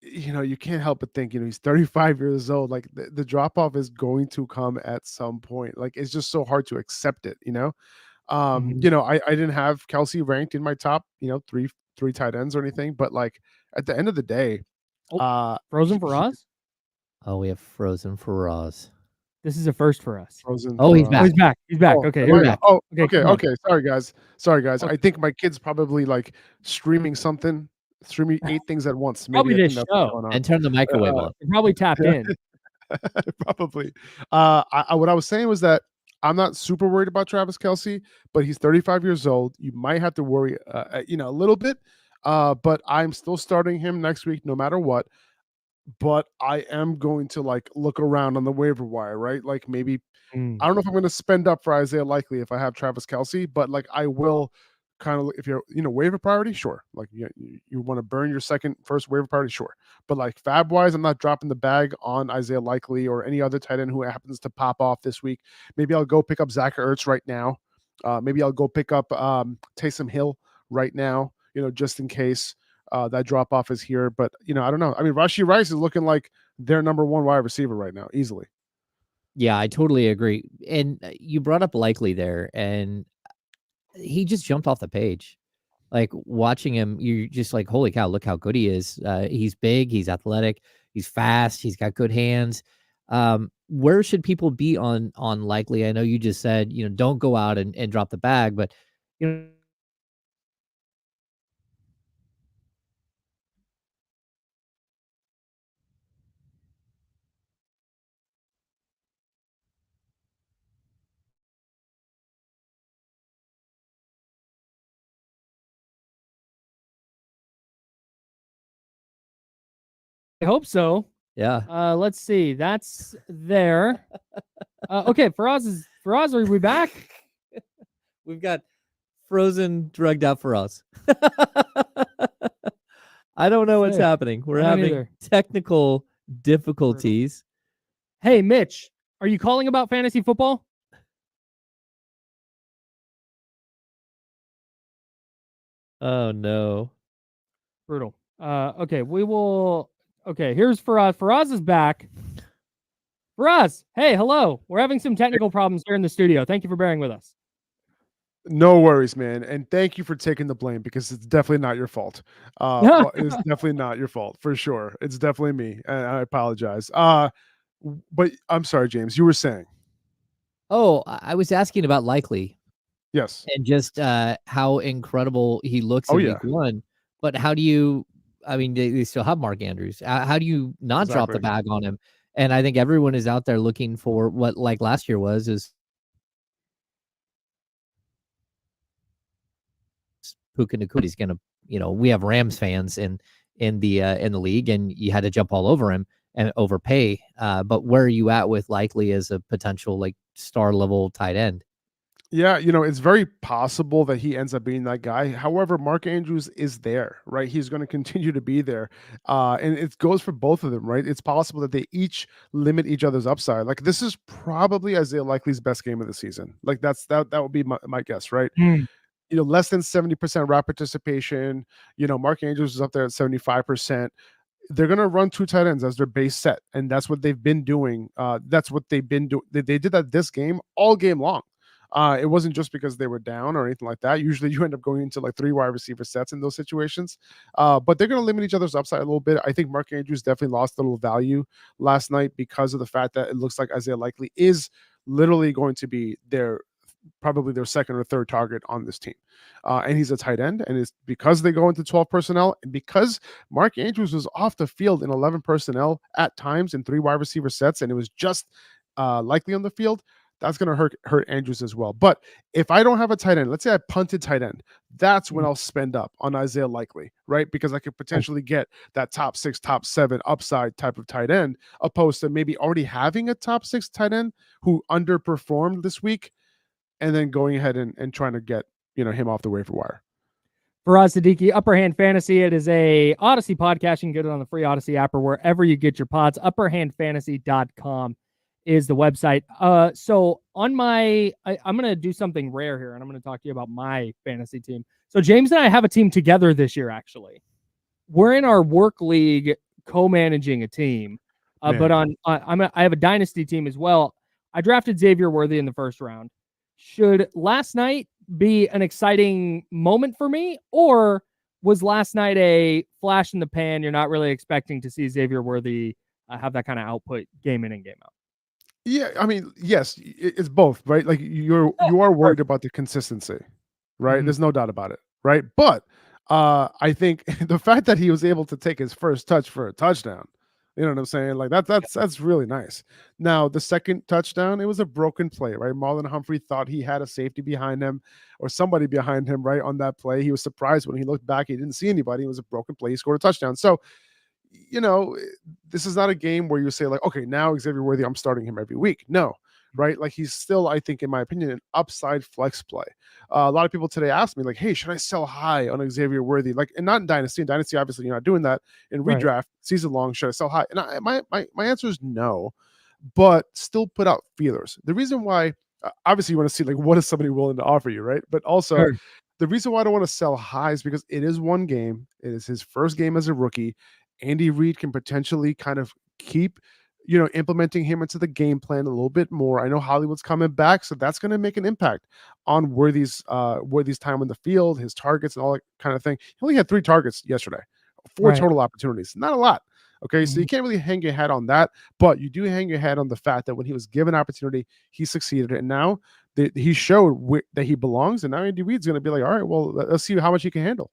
you can't help but think, he's 35 years old. Like, the drop off is going to come at some point. Like, it's just so hard to accept it. I didn't have Kelce ranked in my top, three tight ends or anything. But like, at the end of the day, Frozen for us. Oh, we have Frozen for Roz. This is a first for us. Frozen. Oh, he's back. He's back. He's back. Okay, here we go. Oh, Okay. Okay. Sorry, guys. Okay. I think my kid's probably like streaming 8 things at once. Probably Maybe I this think that's what's show. going on. And turn the microwave off. You're probably tapped in. Probably. What I was saying was that I'm not super worried about Travis Kelce, but he's 35 years old. You might have to worry, a little bit. But I'm still starting him next week, no matter what. But I am going to look around on the waiver wire, right? Like, maybe I don't know if I'm going to spend up for Isaiah Likely if I have Travis Kelce, but I will kind of, if you're waiver priority, sure. Like, you want to burn your first waiver priority, sure. But fab wise, I'm not dropping the bag on Isaiah Likely or any other tight end who happens to pop off this week. Maybe I'll go pick up Zach Ertz right now. Maybe I'll go pick up Taysom Hill right now, just in case that drop off is here. But I don't know. I mean, Rashee Rice is looking like their number one wide receiver right now, easily. Yeah, I totally agree. And you brought up Likely there, and he just jumped off the page. Like, watching him, you're just like, holy cow, look how good he is. He's big, he's athletic, he's fast, he's got good hands. Where should people be on Likely? I know you just said, don't go out and drop the bag, but I hope so. Yeah. Let's see. That's there. Okay, Faraz, are we back? We've got Frozen drugged out for us. I don't know what's happening. We're having technical difficulties. Hey, Mitch, are you calling about fantasy football? Oh, no. Brutal. Okay, we will. Okay, here's Faraz. Faraz is back. Faraz, hey, hello. We're having some technical problems here in the studio. Thank you for bearing with us. No worries, man. And thank you for taking the blame, because it's definitely not your fault. It's definitely not your fault, for sure. It's definitely me. And I apologize. But I'm sorry, James, you were saying. Oh, I was asking about Likely. Yes. And just how incredible he looks in week one. But how do you, I mean, they still have Mark Andrews. How do you not drop the bag on him? And I think everyone is out there looking for what, like last year is Puka Nakuma's going to, we have Rams fans in the league, and you had to jump all over him. and overpay. But where are you at with Likely as a potential like star level tight end? Yeah, you know, it's very possible that he ends up being that guy. However, Mark Andrews is there, right? He's going to continue to be there. And it goes for both of them, right? It's possible that they each limit each other's upside. Like this is probably Isaiah Likely's best game of the season. Like that would be my guess, right? You know, less than 70% route participation. You know, Mark Andrews is up there at 75%. They're going to run two tight ends as their base set. And that's what they've been doing. That's what they've been doing. They did that this game all game long. It wasn't just because they were down or anything like that. Usually you end up going into like 3 wide receiver sets in those situations. But they're going to limit each other's upside a little bit. I think Mark Andrews definitely lost a little value last night because of the fact that it looks like Isaiah Likely is literally going to be probably their second or third target on this team. And he's a tight end. And it's because they go into 12 personnel and because Mark Andrews was off the field in 11 personnel at times in 3 wide receiver sets. And it was just Likely on the field. That's going to hurt Andrews as well. But if I don't have a tight end, let's say I punted tight end, that's when I'll spend up on Isaiah Likely, right? Because I could potentially get that top 6, top 7 upside type of tight end, opposed to maybe already having a top 6 tight end who underperformed this week and then going ahead and trying to get, you know, him off the waiver wire. Faraz Siddiqui, Upper Hand Fantasy. It is a Odyssey podcast. You can get it on the free Odyssey app or wherever you get your pods. Upperhandfantasy.com is the website. So on I'm going to do something rare here, and I'm going to talk to you about my fantasy team. So James and I have a team together this year, actually. We're in our work league co-managing a team, but I have a dynasty team as well. I drafted Xavier Worthy in the first round. Should last night be an exciting moment for me, or was last night a flash in the pan? You're not really expecting to see Xavier Worthy have that kind of output game in and game out. Yeah, I mean, yes, it's both, right? Like you are worried about the consistency, right? There's no doubt about it, right? But I think the fact that he was able to take his first touch for a touchdown, you know what I'm saying? Like that's really nice. Now the second touchdown, it was a broken play, right? Marlon Humphrey thought he had a safety behind him or somebody behind him, right? On that play, he was surprised when he looked back, he didn't see anybody. It was a broken play. He scored a touchdown. So, you know, this is not a game where you say like, okay, now Xavier Worthy, I'm starting him every week. No, right? Like he's still, I think, in my opinion, an upside flex play. A lot of people today asked me like, hey, should I sell high on Xavier Worthy? Like, and not in Dynasty. In Dynasty, obviously, you're not doing that. In redraft, season long, should I sell high? And my answer is no, but still put out feelers. The reason why, obviously, you want to see like what is somebody willing to offer you, right? But also, the reason why I don't want to sell high is because it is one game. It is his first game as a rookie. Andy Reid can potentially kind of keep, you know, implementing him into the game plan a little bit more. I know Hollywood's coming back, so that's going to make an impact on Worthy's time on the field, his targets and all that kind of thing. He only had 3 targets yesterday, 4 total opportunities. Not a lot. Okay, so you can't really hang your hat on that, but you do hang your hat on the fact that when he was given opportunity, he succeeded. And now he showed that he belongs, and now Andy Reid's going to be like, all right, well, let's see how much he can handle.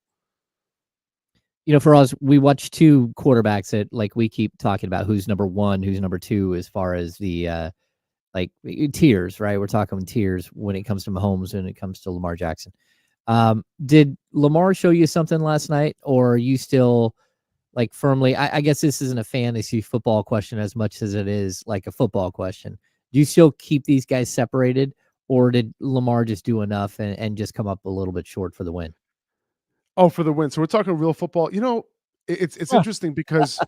You know, for us, we watch 2 quarterbacks that like we keep talking about who's number 1, who's number 2 as far as the like tiers, right? We're talking tiers when it comes to Mahomes and it comes to Lamar Jackson. Did Lamar show you something last night, or are you still like firmly? I guess this isn't a fantasy football question as much as it is like a football question. Do you still keep these guys separated, or did Lamar just do enough and just come up a little bit short for the win? Oh, for the win. So we're talking real football. You know, it's interesting because,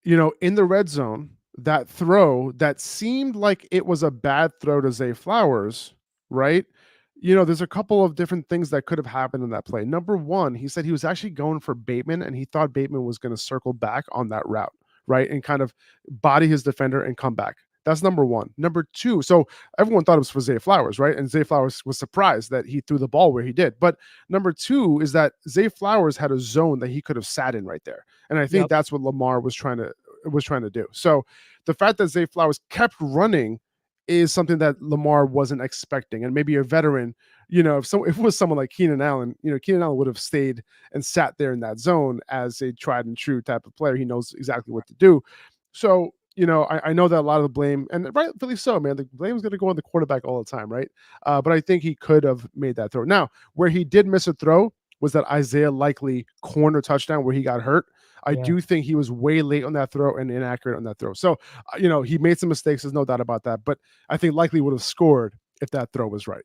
you know, in the red zone, that throw that seemed like it was a bad throw to Zay Flowers, right? You know, there's a couple of different things that could have happened in that play. Number one, he said he was actually going for Bateman, and he thought Bateman was going to circle back on that route, right? And kind of body his defender and come back. That's number one. Number two, so everyone thought it was for Zay Flowers, right? And Zay Flowers was surprised that he threw the ball where he did. But number two is that Zay Flowers had a zone that he could have sat in right there. And I think that's what Lamar was trying to do. So the fact that Zay Flowers kept running is something that Lamar wasn't expecting. And maybe a veteran, you know, if it was someone like Keenan Allen, you know, Keenan Allen would have stayed and sat there in that zone as a tried and true type of player. He knows exactly what to do. So, you know, I know that a lot of the blame, and rightfully so, man, the blame is going to go on the quarterback all the time, right? But I think he could have made that throw. Now, where he did miss a throw was that Isaiah Likely corner touchdown where he got hurt. I Yeah. do think he was way late on that throw and inaccurate on that throw. So, he made some mistakes. There's no doubt about that. But I think likely would have scored if that throw was right.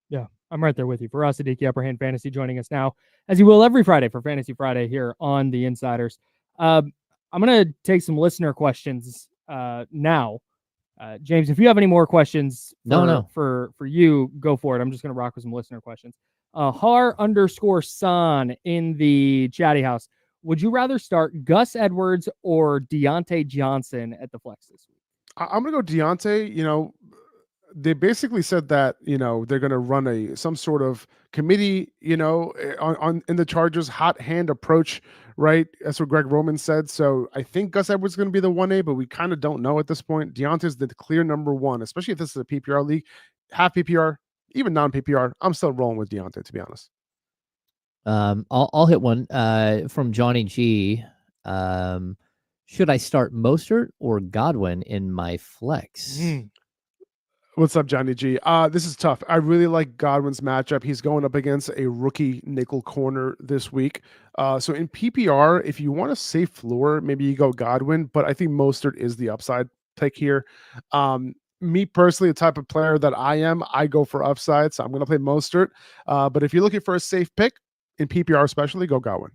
Yeah, I'm right there with you. Faraz Siddiqui, Upper Hand Fantasy, joining us now, as he will every Friday for Fantasy Friday here on the Insiders. I'm going to take some listener questions now. James, if you have any more questions for you, go for it. I'm just going to rock with some listener questions. Har_San in the chatty house. Would you rather start Gus Edwards or Deontay Johnson at the flex this week? I'm going to go Deontay. They basically said that they're going to run some sort of committee on in the Chargers hot hand approach, right? That's what Greg Roman said. So I think Gus Edwards is going to be the 1A, but we kind of don't know at this point. Deontay's the clear number 1, especially if this is a PPR league, half PPR, even non PPR. I'm still rolling with Deontay, to be honest. I'll hit one from Johnny G. Should I start Mostert or Godwin in my flex? What's up, Johnny G? This is tough. I really like Godwin's matchup. He's going up against a rookie nickel corner this week. So in PPR, if you want a safe floor, maybe you go Godwin, but I think Mostert is the upside pick here. Me personally, the type of player that I am, I go for upside, so I'm going to play Mostert. But if you're looking for a safe pick, in PPR especially, go Godwin.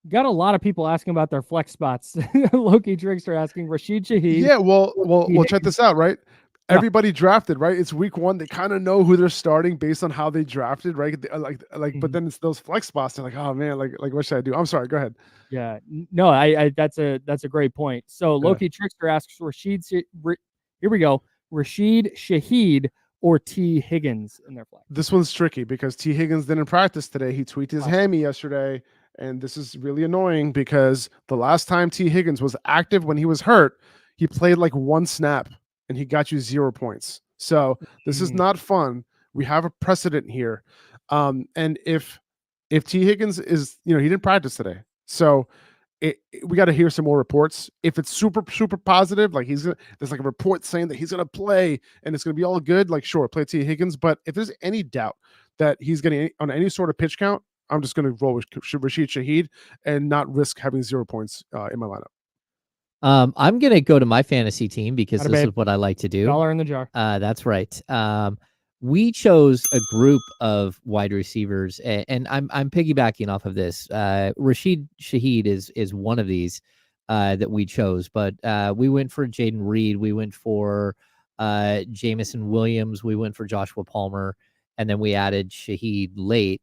Got a lot of people asking about their flex spots. Loki Trickster asking Rashid Shaheed. Yeah, well, check this out, right? Everybody drafted, right? It's week 1. They kind of know who they're starting based on how they drafted, right? But then it's those flex spots. They're like, oh man, like what should I do? I'm sorry. Go ahead. Yeah, no, I that's a great point. So Loki Trickster asks here we go. Rashid Shaheed or T Higgins in their flex. This one's tricky because T Higgins didn't practice today. He tweaked his hammy yesterday, and this is really annoying because the last time T Higgins was active when he was hurt, he played like 1 snap. And he got you 0 points. So this is not fun. We have a precedent here. And if T Higgins is, he didn't practice today. So we got to hear some more reports. If it's super, super positive, like there's like a report saying that he's going to play and it's going to be all good, like sure, play T Higgins. But if there's any doubt that he's getting on any sort of pitch count, I'm just going to roll with Rashid Shaheed and not risk having 0 points in my lineup. I'm going to go to my fantasy team because this is what I like to do. $1 in the jar. That's right. We chose a group of wide receivers, and I'm piggybacking off of this. Rashid Shaheed is one of these that we chose, but we went for Jaden Reed. We went for Jamison Williams. We went for Joshua Palmer, and then we added Shaheed late.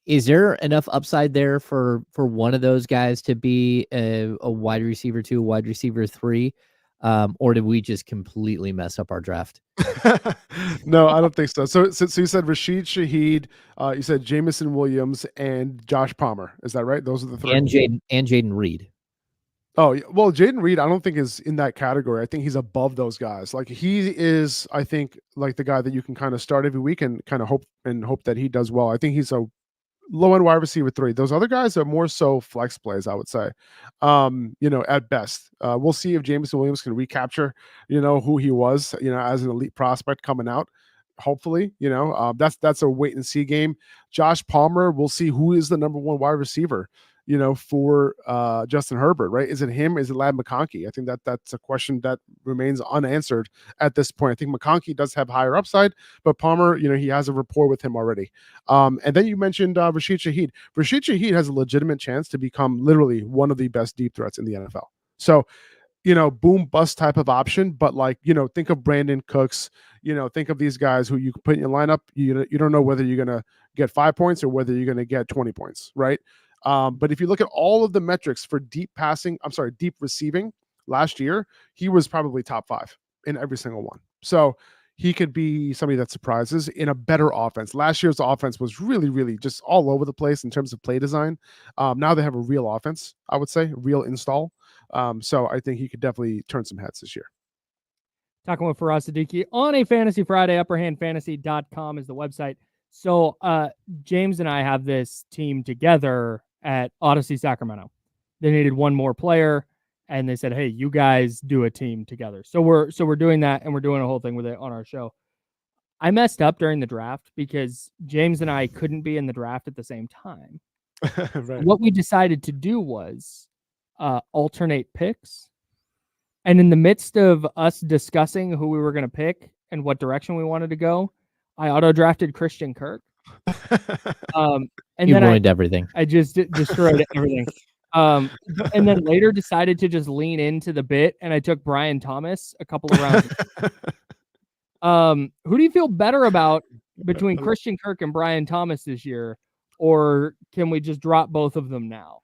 Is there enough upside there for one of those guys to be a wide receiver 2, wide receiver 3? Or did we just completely mess up our draft? No, I don't think so. So you said Rashid Shaheed, you said Jamison Williams and Josh Palmer. Is that right? Those are the 3. And Jaden Reed. Oh, well, Jaden Reed, I don't think is in that category. I think he's above those guys. Like he is, I think, like the guy that you can kind of start every week and kind of hope that he does well. I think he's a low-end wide receiver 3. Those other guys are more so flex plays, I would say, at best. We'll see if Jamison Williams can recapture, who he was, as an elite prospect coming out. Hopefully, that's a wait and see game. Josh Palmer, we'll see who is the number 1 wide receiver, for Justin Herbert, right? Is it him? Is it Ladd McConkey? I think that's a question that remains unanswered at this point. I think McConkey does have higher upside, but Palmer, he has a rapport with him already. And then you mentioned Rashid Shaheed. Rashid Shaheed has a legitimate chance to become literally one of the best deep threats in the NFL. So, boom bust type of option, but think of Brandon Cooks, think of these guys who you can put in your lineup. You don't know whether you're going to get 5 points or whether you're going to get 20 points, right? But if you look at all of the metrics for deep receiving last year, he was probably top 5 in every single one. So he could be somebody that surprises in a better offense. Last year's offense was really, really just all over the place in terms of play design. Now they have a real offense, I would say, real install. So I think he could definitely turn some heads this year. Talking with Faraz Siddiqui on a Fantasy Friday. Upperhandfantasy.com is the website. So James and I have this team together at Odyssey Sacramento. They needed one more player, and they said, hey, you guys do a team together. So we're doing that, and we're doing a whole thing with it on our show. I messed up during the draft because James and I couldn't be in the draft at the same time. Right. What we decided to do was alternate picks. And in the midst of us discussing who we were going to pick and what direction we wanted to go, I auto-drafted Christian Kirk. And You then ruined everything. I just destroyed everything. And then later decided to just lean into the bit, and I took Brian Thomas a couple of rounds. Who do you feel better about between Christian Kirk and Brian Thomas this year, or can we just drop both of them now?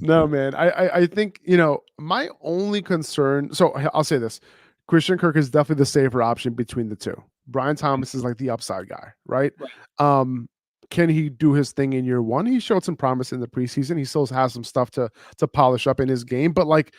No, man. I think, my only concern. So I'll say this: Christian Kirk is definitely the safer option between the two. Brian Thomas is like the upside guy, right? Can he do his thing in year one? He showed some promise in the preseason. He still has some stuff to polish up in his game, but like,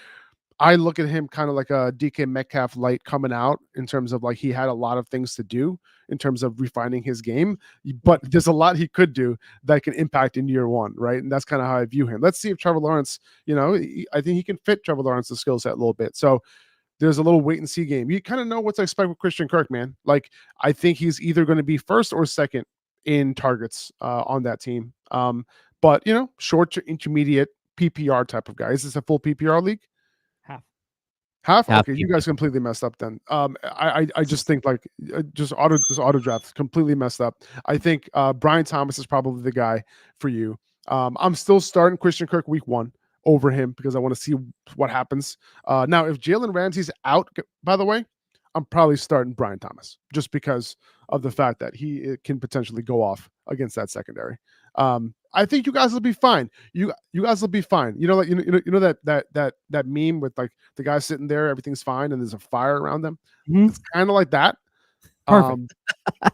I look at him kind of like a DK Metcalf light coming out in terms of like he had a lot of things to do in terms of refining his game, but there's a lot he could do that can impact in year one, right? And that's kind of how I view him. Let's see if Trevor Lawrence, I think he can fit Trevor Lawrence's skill set a little bit. So there's a little wait and see game. You kind of know what to expect with Christian Kirk, man. Like, I think he's either going to be first or second in targets on that team. But short to intermediate PPR type of guy. Is this a full PPR league? Half? Okay, you guys completely messed up then. I just think like this auto draft completely messed up. I think Brian Thomas is probably the guy for you. I'm still starting Christian Kirk week 1 over him because I want to see what happens. Now, if Jalen Ramsey's out, by the way, I'm probably starting Brian Thomas just because of the fact that he can potentially go off against that secondary. I think you guys will be fine. You guys will be fine. Like that meme with like the guy sitting there, everything's fine, and there's a fire around them. Mm-hmm. It's kind of like that. Perfect.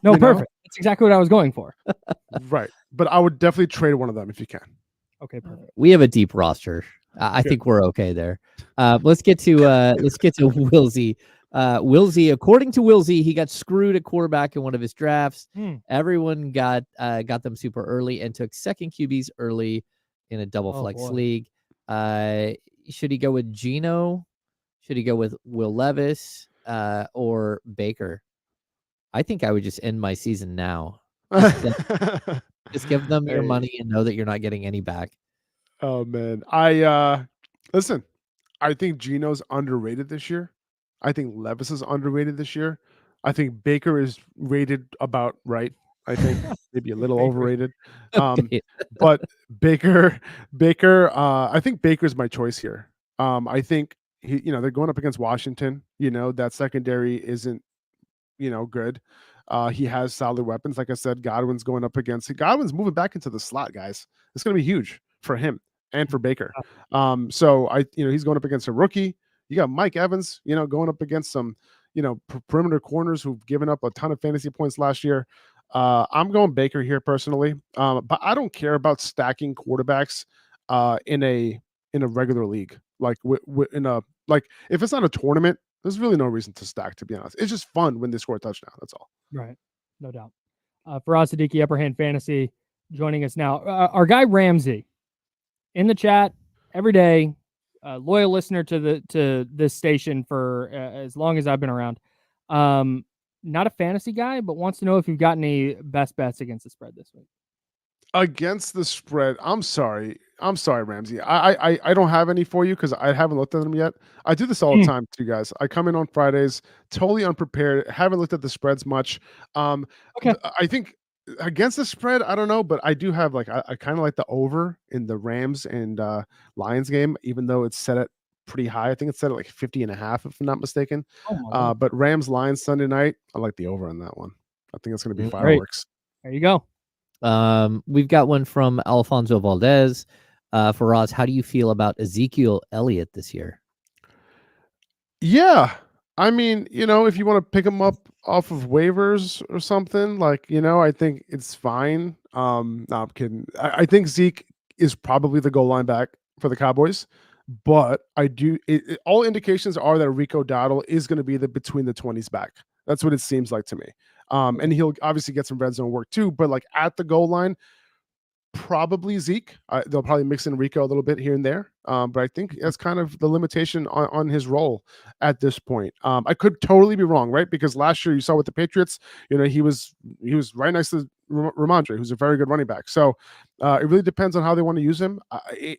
No, perfect. That's exactly what I was going for. Right, but I would definitely trade one of them if you can. Okay, perfect. We have a deep roster. I think we're okay there. Let's get to Wilsey. Wilsey, according to Wilsey, he got screwed at quarterback in one of his drafts. Everyone got them super early and took second QBs early in a double flex league. Should he go with Geno? Should he go with Will Levis or Baker? I think I would just end my season now. Just give them your money and know that you're not getting any back. Oh man, listen. I think Geno's underrated this year. I think Levis is underrated this year. I think Baker is rated about right. I think maybe a little overrated. But Baker, I think Baker's my choice here. I think they're going up against Washington. That secondary isn't, good. He has solid weapons. Like I said, Godwin's going up against. Godwin's moving back into the slot, guys. It's going to be huge for him and for Baker. So he's going up against a rookie. You got Mike Evans, going up against some, perimeter corners who've given up a ton of fantasy points last year. I'm going Baker here personally, but I don't care about stacking quarterbacks in a regular league. Like if it's not a tournament, there's really no reason to stack. To be honest, it's just fun when they score a touchdown. That's all. Right, no doubt. Faraz Siddiqui, Upper Hand Fantasy, joining us now. Our guy Ramsey in the chat every day. Loyal listener to this station for as long as I've been around. Not a fantasy guy, but wants to know if you've got any best bets against the spread this week. Against the spread, I'm sorry, Ramsey. I don't have any for you because I haven't looked at them yet. I do this all the time to you guys. I come in on Fridays, totally unprepared. Haven't looked at the spreads much. Okay, I think against the spread, I don't know, but I do have I kind of like the over in the Rams and Lions game, even though it's set at pretty high. I think it's set at 50.5, if I'm not mistaken. But Rams Lions Sunday night, I like the over on that one. I think it's going to be fireworks. There you go. We've got one from Alfonso Valdez. For Roz, how do you feel about Ezekiel Elliott this year? Yeah. I mean, if you want to pick him up off of waivers or something, I think it's fine. No, I'm kidding. I think Zeke is probably the goal line back for the Cowboys, but all indications are that Rico Dowdle is going to be the between the 20s back. That's what it seems like to me. And he'll obviously get some red zone work too, but at the goal line, probably Zeke. They'll probably mix in Rico a little bit here and there. But I think that's kind of the limitation on his role at this point. I could totally be wrong, right? Because last year you saw with the Patriots, he was right next to Ramondre, who's a very good running back. So it really depends on how they want to use him.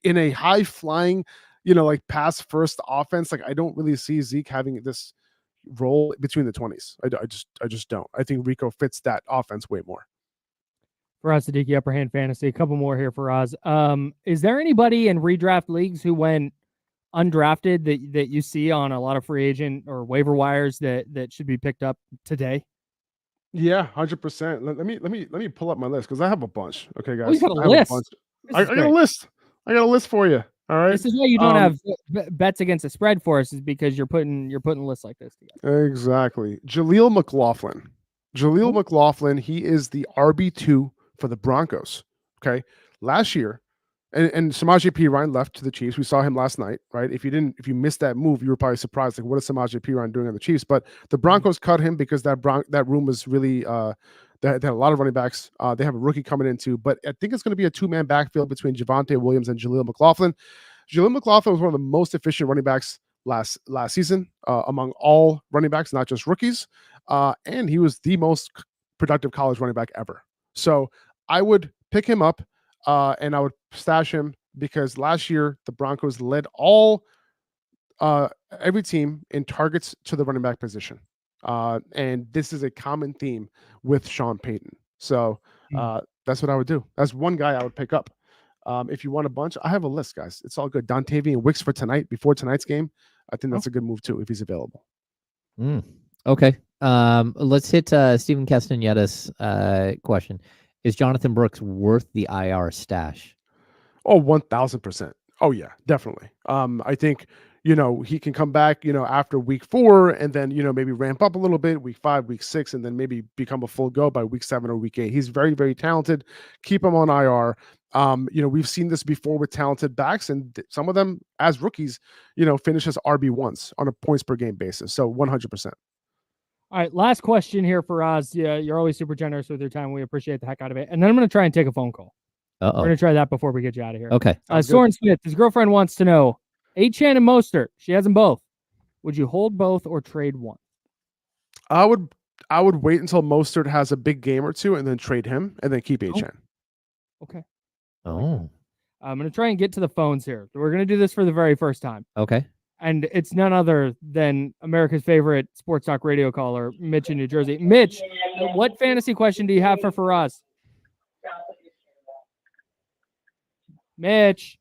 In a high flying, like pass first offense, like I don't really see Zeke having this role between the 20s. I just don't. I think Rico fits that offense way more. Faraz Siddiqui, Upper Hand Fantasy. A couple more here for Oz. Is there anybody in redraft leagues who went undrafted that you see on a lot of free agent or waiver wires that should be picked up today? Yeah, 100%. Let me pull up my list because I have a bunch. Okay, guys. Oh, you got a I have list. a bunch. I got a list. I got a list for you. All right. This is why you don't have bets against the spread for us, is because you're putting lists like this together. Exactly. Jaleel McLaughlin. McLaughlin, he is the RB2 for the Broncos. Okay. Last year, and Samaje Perine left to the Chiefs. We saw him last night, right? If you missed that move, you were probably surprised. Like, what is Samaje Perine doing on the Chiefs? But the Broncos cut him because that room was really they had a lot of running backs. They have a rookie coming in too, but I think it's going to be a two-man backfield between Javonte Williams and Jaleel McLaughlin. Jaleel McLaughlin was one of the most efficient running backs last season among all running backs, not just rookies. And he was the most productive college running back ever. So I would pick him up and I would stash him because last year the Broncos led every team in targets to the running back position. And this is a common theme with Sean Payton. So that's what I would do. That's one guy I would pick up. If you want a bunch, I have a list, guys. It's all good. Dontavian Wicks for tonight, before tonight's game. I think that's a good move too, if he's available. Okay. Let's hit Stephen Castaneda's question. Is Jonathan Brooks worth the IR stash? Oh, 1,000%. Oh yeah, definitely. I think, he can come back, after week 4 and then, maybe ramp up a little bit, week 5, week 6, and then maybe become a full go by week 7 or week 8. He's very, very talented. Keep him on IR. We've seen this before with talented backs, and some of them as rookies, finish as RB1s on a points per game basis. So 100%. All right, last question here for Oz. Yeah, you're always super generous with your time. We appreciate the heck out of it. And then I'm going to try and take a phone call. We're going to try that before we get you out of here. Okay. Soren Smith, his girlfriend wants to know, Achane and Mostert, she has them both. Would you hold both or trade one? I would wait until Mostert has a big game or two and then trade him and then keep Achane. Okay. Oh. I'm going to try and get to the phones here. We're going to do this for the very first time. Okay. And it's none other than America's favorite sports talk radio caller, Mitch in New Jersey. Mitch, what fantasy question do you have for Faraz? Mitch.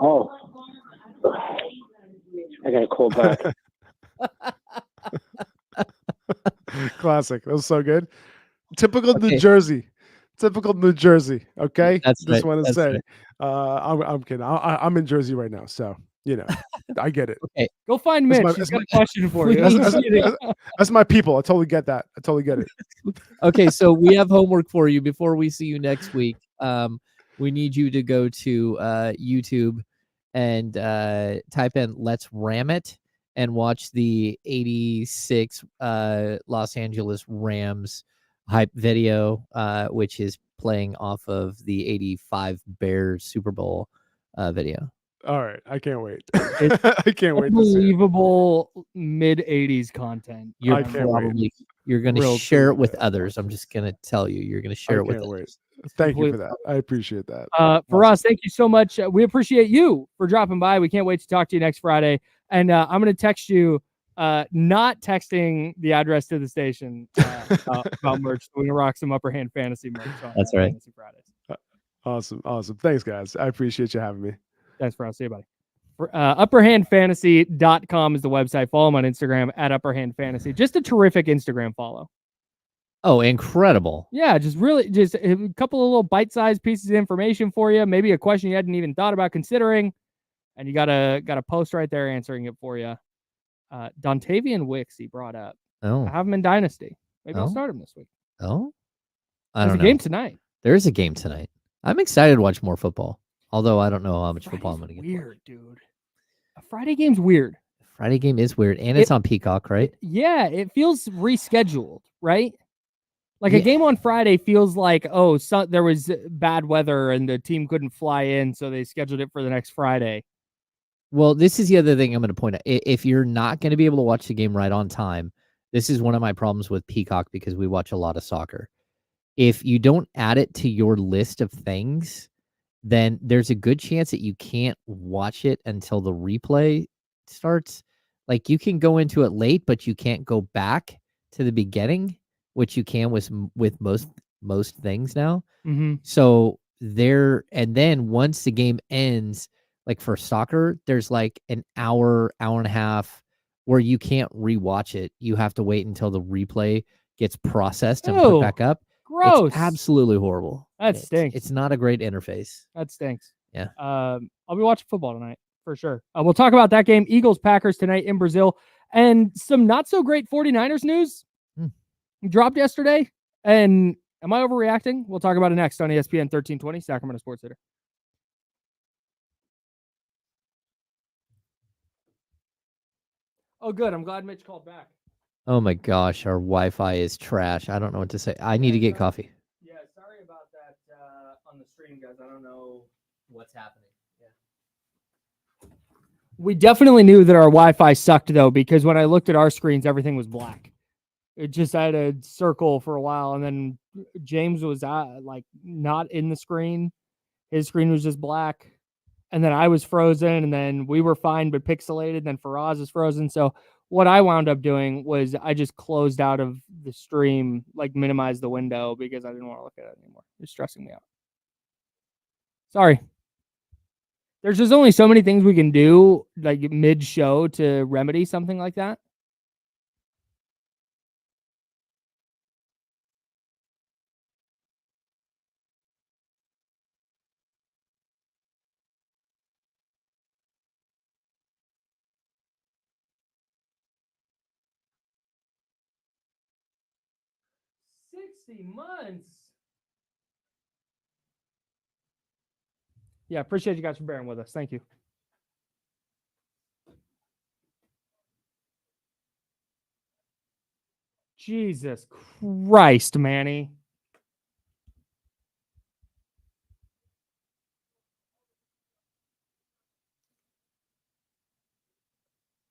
Oh, I got a cold back. Classic. That was so good. Typical New Jersey. Okay. That's just right. want to say, right. I'm kidding. I'm in Jersey right now, so I get it. Okay. Go find Mitch. He's got a question for you. That's my people. I totally get that. I totally get it. Okay, so we have homework for you before we see you next week. We need you to go to YouTube and type in "Let's Ram It" and watch the 86 Los Angeles Rams hype video, which is playing off of the 85 Bears Super Bowl video. All right, I can't wait. I can't wait. Unbelievable mid-80s content. You're going to share it with others. I'm just going to tell you, you're going to share it with others. Thank you for that. I appreciate that. Faraz, thank you so much. We appreciate you for dropping by. We can't wait to talk to you next Friday. And I'm going to text you, not texting the address to the station about merch. We're going to rock some Upper Hand Fantasy merch. That's right. Fantasy Fridays. Awesome. Thanks, guys. I appreciate you having me. Thanks, Faraz. See you, buddy. Upperhandfantasy.com is the website. Follow him on Instagram at upperhandfantasy. Just a terrific Instagram follow. Oh, incredible. Yeah, just a couple of little bite-sized pieces of information for you. Maybe a question you hadn't even thought about considering. And you got a post right there answering it for you. Dontavian Wicks, he brought up. Oh. I have him in Dynasty. Maybe I'll start him this week. Oh? There's a game tonight. There is a game tonight. I'm excited to watch more football. Although I don't know how much football I'm going to get. Weird, dude. A Friday game's weird. Friday game is weird. And it's on Peacock, right? Yeah, it feels rescheduled, right? Like a game on Friday feels like, there was bad weather and the team couldn't fly in, so they scheduled it for the next Friday. Well, this is the other thing I'm going to point out. If you're not going to be able to watch the game right on time, this is one of my problems with Peacock because we watch a lot of soccer. If you don't add it to your list of things, then there's a good chance that you can't watch it until the replay starts. Like you can go into it late, but you can't go back to the beginning, which you can with most things now. Mm-hmm. So and then once the game ends, like for soccer, there's like an hour and a half where you can't rewatch it. You have to wait until the replay gets processed and put back up. Gross. It's absolutely horrible. That stinks. It's not a great interface. That stinks. Yeah. I'll be watching football tonight for sure. We'll talk about that game. Eagles-Packers tonight in Brazil. And some not so great 49ers news dropped yesterday. And am I overreacting? We'll talk about it next on ESPN 1320, Sacramento Sports Center. Oh, good. I'm glad Mitch called back. Oh my gosh, our Wi-Fi is trash. I don't know what to say. I need to get coffee. Yeah, sorry about that on the stream, guys. I don't know what's happening. Yeah. We definitely knew that our Wi-Fi sucked, though, because when I looked at our screens, everything was black. It just had a circle for a while, and then James was not in the screen. His screen was just black. And then I was frozen, and then we were fine but pixelated. Then Faraz is frozen. So what I wound up doing was I just closed out of the stream, like minimized the window because I didn't want to look at it anymore. It was stressing me out. Sorry. There's just only so many things we can do like mid-show to remedy something like that. Months. Yeah, appreciate you guys for bearing with us. Thank you. Jesus Christ, Manny.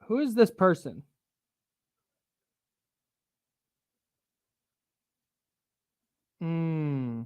Who is this person? Hmm.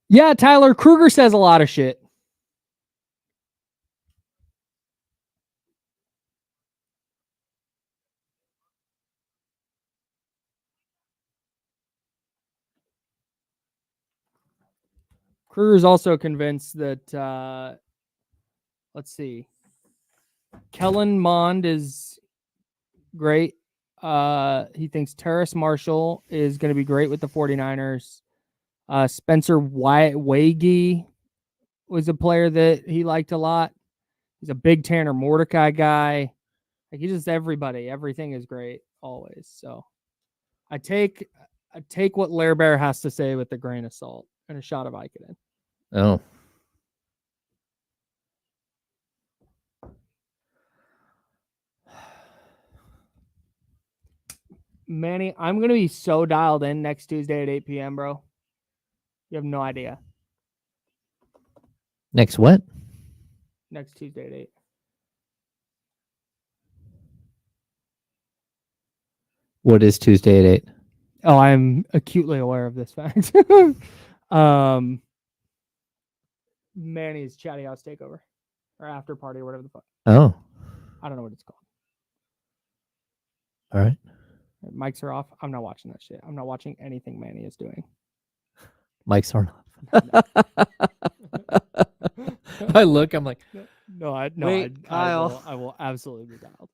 Yeah, Tyler Kruger says a lot of shit. Kruger's also convinced that, let's see, Kellen Mond is great. He thinks Terrace Marshall is going to be great with the 49ers. Spencer Waege was a player that he liked a lot. He's a big Tanner Mordecai guy. Like he's just everybody. Everything is great always. So I take what Lair Bear has to say with a grain of salt and a shot of Vicodin. Oh. Manny, I'm going to be so dialed in next Tuesday at 8 p.m., bro. You have no idea. Next what? Next Tuesday at 8. What is Tuesday at 8? Oh, I'm acutely aware of this fact. Manny's Chatty House Takeover or After Party or whatever the fuck. Oh. I don't know what it's called. All right. Mics are off. I'm not watching that shit. I'm not watching anything Manny is doing. Mics aren't off. I look, I'm like, Wait, Kyle. I will absolutely be dialed.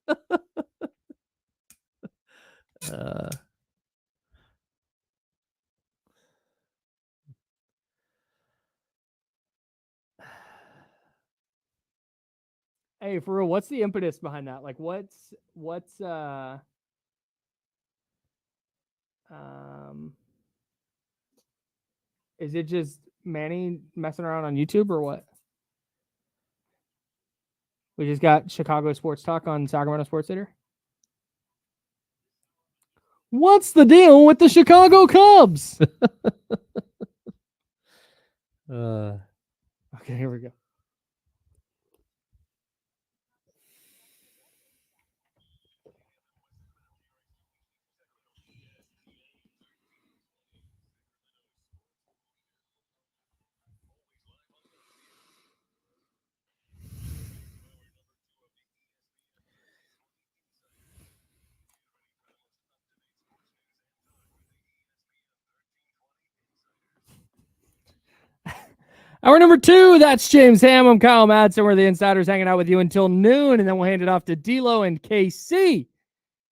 Hey, for real, what's the impetus behind that? Like, what's is it just Manny messing around on YouTube or what? We just got Chicago Sports Talk on Sacramento Sports Theater. What's the deal with the Chicago Cubs? Okay, here we go. Hour number 2, that's James Ham. I'm Kyle Madsen. We're the Insiders hanging out with you until noon, and then we'll hand it off to D'Lo and KC.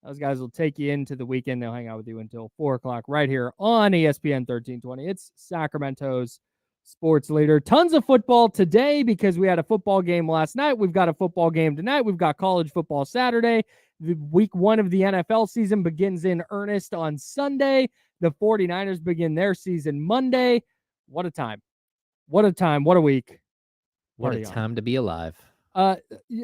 Those guys will take you into the weekend. They'll hang out with you until 4 o'clock right here on ESPN 1320. It's Sacramento's sports leader. Tons of football today because we had a football game last night. We've got a football game tonight. We've got college football Saturday. The week 1 of the NFL season begins in earnest on Sunday. The 49ers begin their season Monday. What a time. What a time. What a week. What a time to be alive.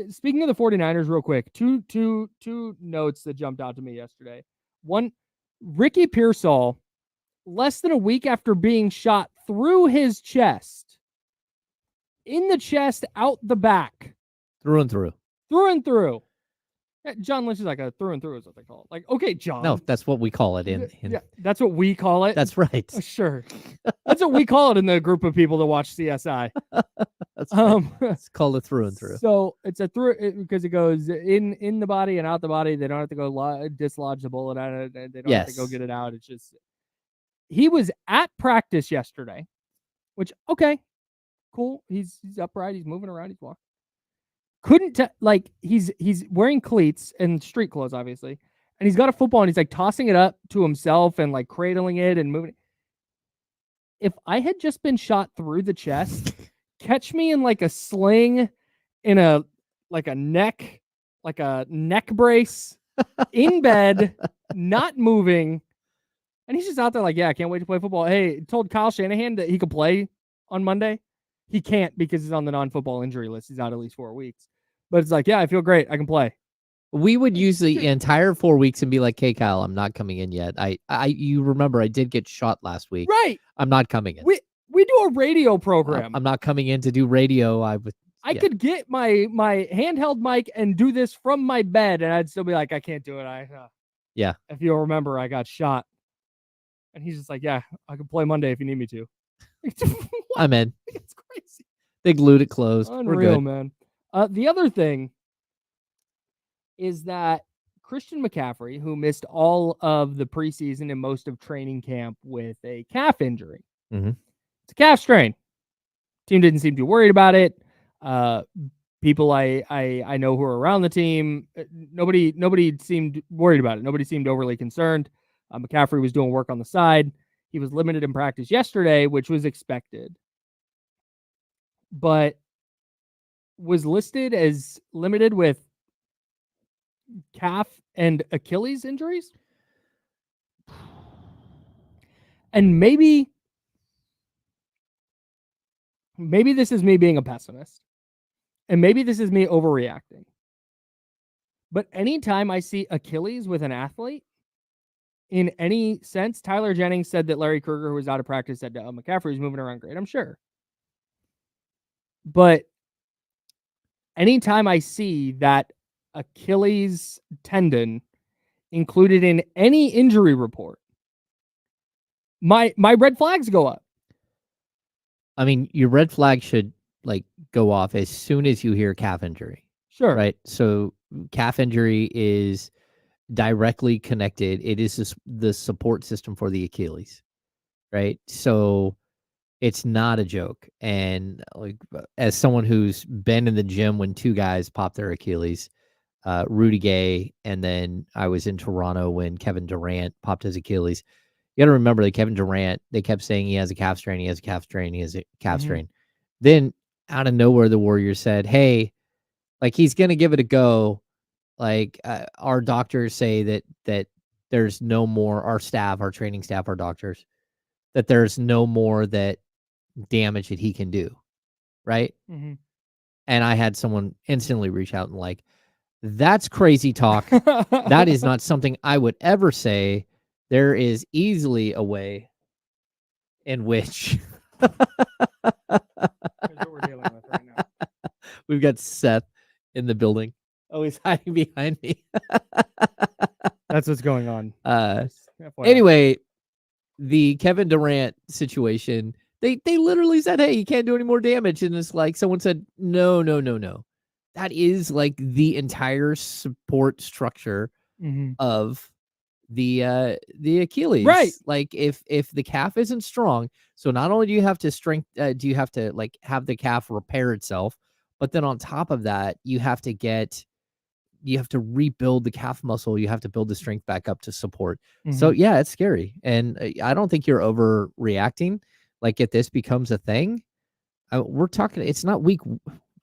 Speaking of the 49ers real quick, two notes that jumped out to me yesterday. One, Ricky Pearsall, less than a week after being shot through his chest, in the chest, out the back. Through and through. Through and through. John Lynch is like a through and through is what they call it. Like, okay, John. No, that's what we call it in Yeah, that's what we call it. That's right. Sure. That's what we call it in the group of people that watch CSI. That's right. It's called a through and through. So it's a through because it goes in the body and out the body. They don't have to go dislodge the bullet out of it. They don't have to go get it out. It's just he was at practice yesterday, which okay, cool. He's upright. He's moving around. He's walking. Couldn't like he's wearing cleats and street clothes, obviously, and he's got a football and he's like tossing it up to himself and like cradling it and moving it. If I had just been shot through the chest, catch me in like a sling, in a neck brace, in bed, not moving, and he's just out there like, yeah, I can't wait to play football. Hey, told Kyle Shanahan that he could play on Monday. He can't because he's on the non-football injury list. He's out at least 4 weeks. But it's like, yeah, I feel great. I can play. We would use the entire 4 weeks and be like, hey, Kyle, I'm not coming in yet. You remember I did get shot last week. Right. I'm not coming in. We do a radio program. I'm not coming in to do radio. I could get my handheld mic and do this from my bed, and I'd still be like, I can't do it. Yeah. If you'll remember, I got shot. And he's just like, yeah, I can play Monday if you need me to. I'm in. It's crazy. They glued it closed. Unreal, we're good, man. The other thing is that Christian McCaffrey, who missed all of the preseason and most of training camp with a calf injury, it's a calf strain. Team didn't seem too worried about it. People I know who are around the team, nobody seemed worried about it. Nobody seemed overly concerned. McCaffrey was doing work on the side. He was limited in practice yesterday, which was expected, but was listed as limited with calf and Achilles injuries. And maybe this is me being a pessimist, and maybe this is me overreacting. But anytime I see Achilles with an athlete, in any sense, Tyler Jennings said that Larry Krueger, who was out of practice, said McCaffrey's moving around great. I'm sure. But anytime I see that Achilles tendon included in any injury report, my red flags go up. I mean, your red flag should go off as soon as you hear calf injury. Sure. Right. So calf injury is directly connected. It is the support system for the Achilles. Right. So it's not a joke. And like as someone who's been in the gym when two guys popped their Achilles, Rudy Gay, and then I was in Toronto when Kevin Durant popped his Achilles. You got to remember that Kevin Durant, they kept saying he has a calf strain, he has a calf strain, he has a calf strain. Then out of nowhere, the Warriors said, hey, like he's going to give it a go. Like our doctors say that there's no more, our staff, our training staff, our doctors, that there's no more that damage that he can do. Right. Mm-hmm. And I had someone instantly reach out and like, that's crazy talk. That is not something I would ever say. There is easily a way in which Here's what we're dealing with right now. we've got Seth in the building. Oh, he's hiding behind me. That's what's going on. Just FYI. Anyway, the Kevin Durant situation, they literally said, hey, you can't do any more damage. And it's like someone said, no. That is like the entire support structure of the Achilles. Right. Like if the calf isn't strong, so not only do you have to like have the calf repair itself, but then on top of that, you have to rebuild the calf muscle. You have to build the strength back up to support. So yeah, it's scary. And I don't think you're overreacting. Like if this becomes a thing, we're talking, it's not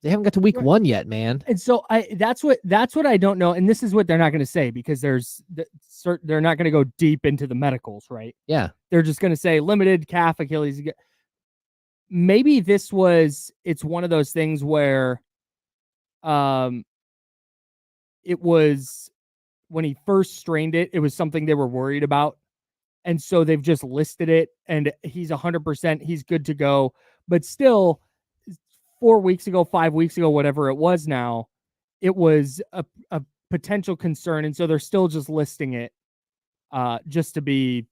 they haven't got to week 1 yet, man. And so that's what I don't know. And this is what they're not going to say because they're not going to go deep into the medicals, right? Yeah. They're just going to say limited calf Achilles. Maybe it's one of those things where it was when he first strained it, it was something they were worried about. And so they've just listed it and he's 100%, he's good to go. But still, 4 weeks ago, 5 weeks ago, whatever it was now, it was a potential concern. And so they're still just listing it just to be,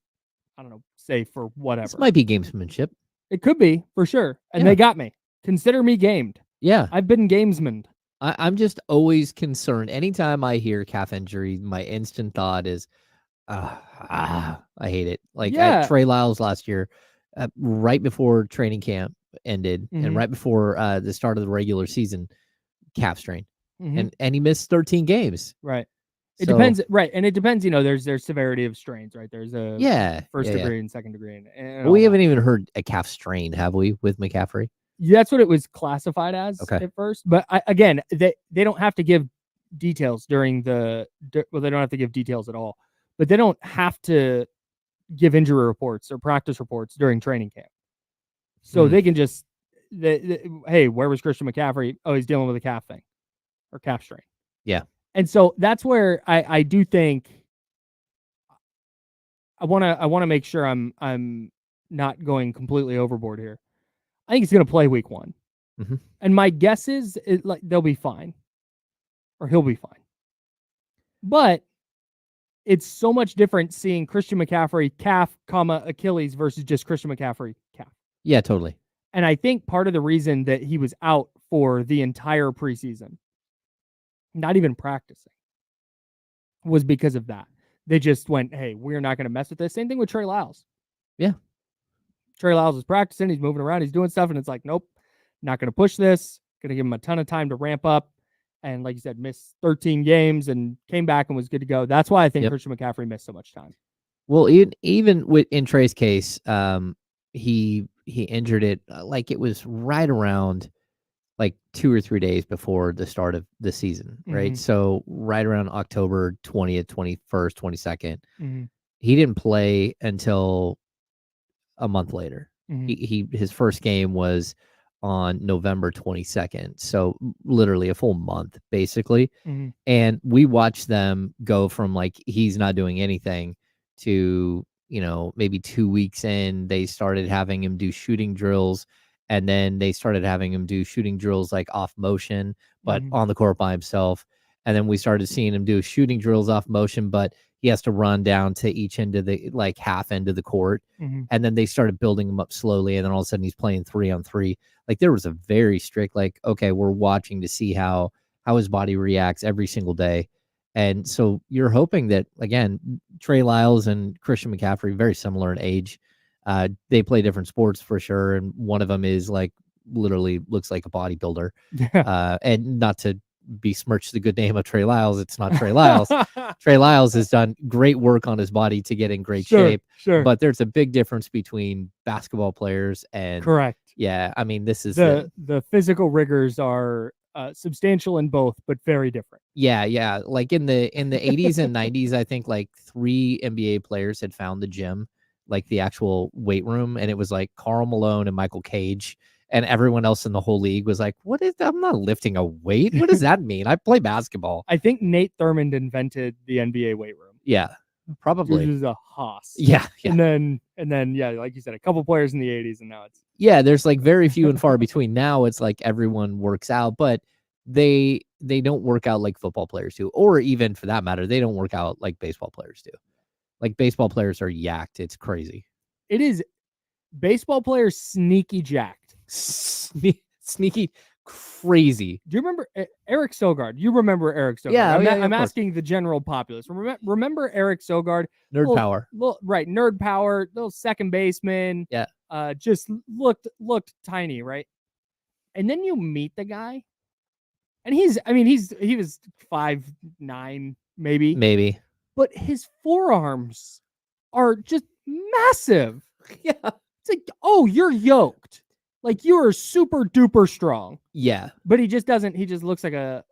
I don't know, safe or whatever. This might be gamesmanship. It could be, for sure. And they got me. Consider me gamed. Yeah. I've been gamesmaned. I'm just always concerned. Anytime I hear calf injury, my instant thought is, I hate it. Like Trey Lyles last year, right before training camp ended and right before the start of the regular season, calf strain. And he missed 13 games. Right. It depends. Right. And it depends, there's severity of strains, right? There's a first degree and second degree. And we haven't even heard a calf strain, have we, with McCaffrey? That's what it was classified as at first. But again, they don't have to give details during they don't have to give details at all. But they don't have to give injury reports or practice reports during training camp. So they can just, hey, where was Christian McCaffrey? Oh, he's dealing with a calf thing or calf strain. Yeah. And so that's where I do think I want to make sure I'm not going completely overboard here. I think he's going to play week 1. And my guess is they'll be fine or he'll be fine. But it's so much different seeing Christian McCaffrey calf, Achilles versus just Christian McCaffrey calf. Yeah, totally. And I think part of the reason that he was out for the entire preseason, not even practicing, was because of that. They just went, hey, we're not going to mess with this. Same thing with Trey Lyles. Yeah. Trey Lyles is practicing. He's moving around. He's doing stuff. And it's like, nope, not going to push this. Going to give him a ton of time to ramp up. And like you said, missed 13 games and came back and was good to go. That's why I think Christian McCaffrey missed so much time. Well, even in Trey's case, he injured it like it was right around like 2 or 3 days before the start of the season, right? So right around October 20th, 21st, 22nd, he didn't play until a month later. His first game was on November 22nd. So literally a full month, basically. And we watched them go from like, he's not doing anything to, maybe 2 weeks in, they started having him do shooting drills. And then they started having him do shooting drills like off motion, but on the court by himself. And then we started seeing him do shooting drills off motion, but he has to run down to each end of the like half end of the court. And then they started building him up slowly. And then all of a sudden he's playing 3-on-3. Like there was a very strict, like, okay, we're watching to see how his body reacts every single day. And so you're hoping that, again, Trey Lyles and Christian McCaffrey, very similar in age. They play different sports for sure, and one of them is like literally looks like a bodybuilder. And not to besmirch the good name of Trey Lyles, it's not Trey Lyles. Trey Lyles has done great work on his body to get in great shape. Sure. But there's a big difference between basketball players and Correct. yeah. I mean, this is The physical rigors are substantial in both, but very different. yeah. Like in the 80s and 90s, I think like 3 NBA players had found the gym, like the actual weight room, and it was like Karl Malone and Michael Cage. And everyone else in the whole league was like, "What is that? I'm not lifting a weight. What does that mean? I play basketball." I think Nate Thurmond invented the NBA weight room. Yeah, probably. Which is a hoss. Yeah. And then, yeah, like you said, a couple players in the 80s, and now it's There's like very few and far between. Now it's like everyone works out, but they don't work out like football players do, or even for that matter, they don't work out like baseball players do. Like baseball players are yacked. It's crazy. It is baseball players sneaky jacked. Sneaky crazy. Do you remember Eric Sogard? You remember Eric Sogard? Yeah, I'm asking the general populace. Remember Eric Sogard? Nerd power. Right, nerd power. Little second baseman. Yeah. Just looked tiny, right? And then you meet the guy, and he was 5'9", maybe, but his forearms are just massive. Yeah, it's like, oh, you're yoked. Like you are super duper strong. Yeah. But he just doesn't. He just looks like a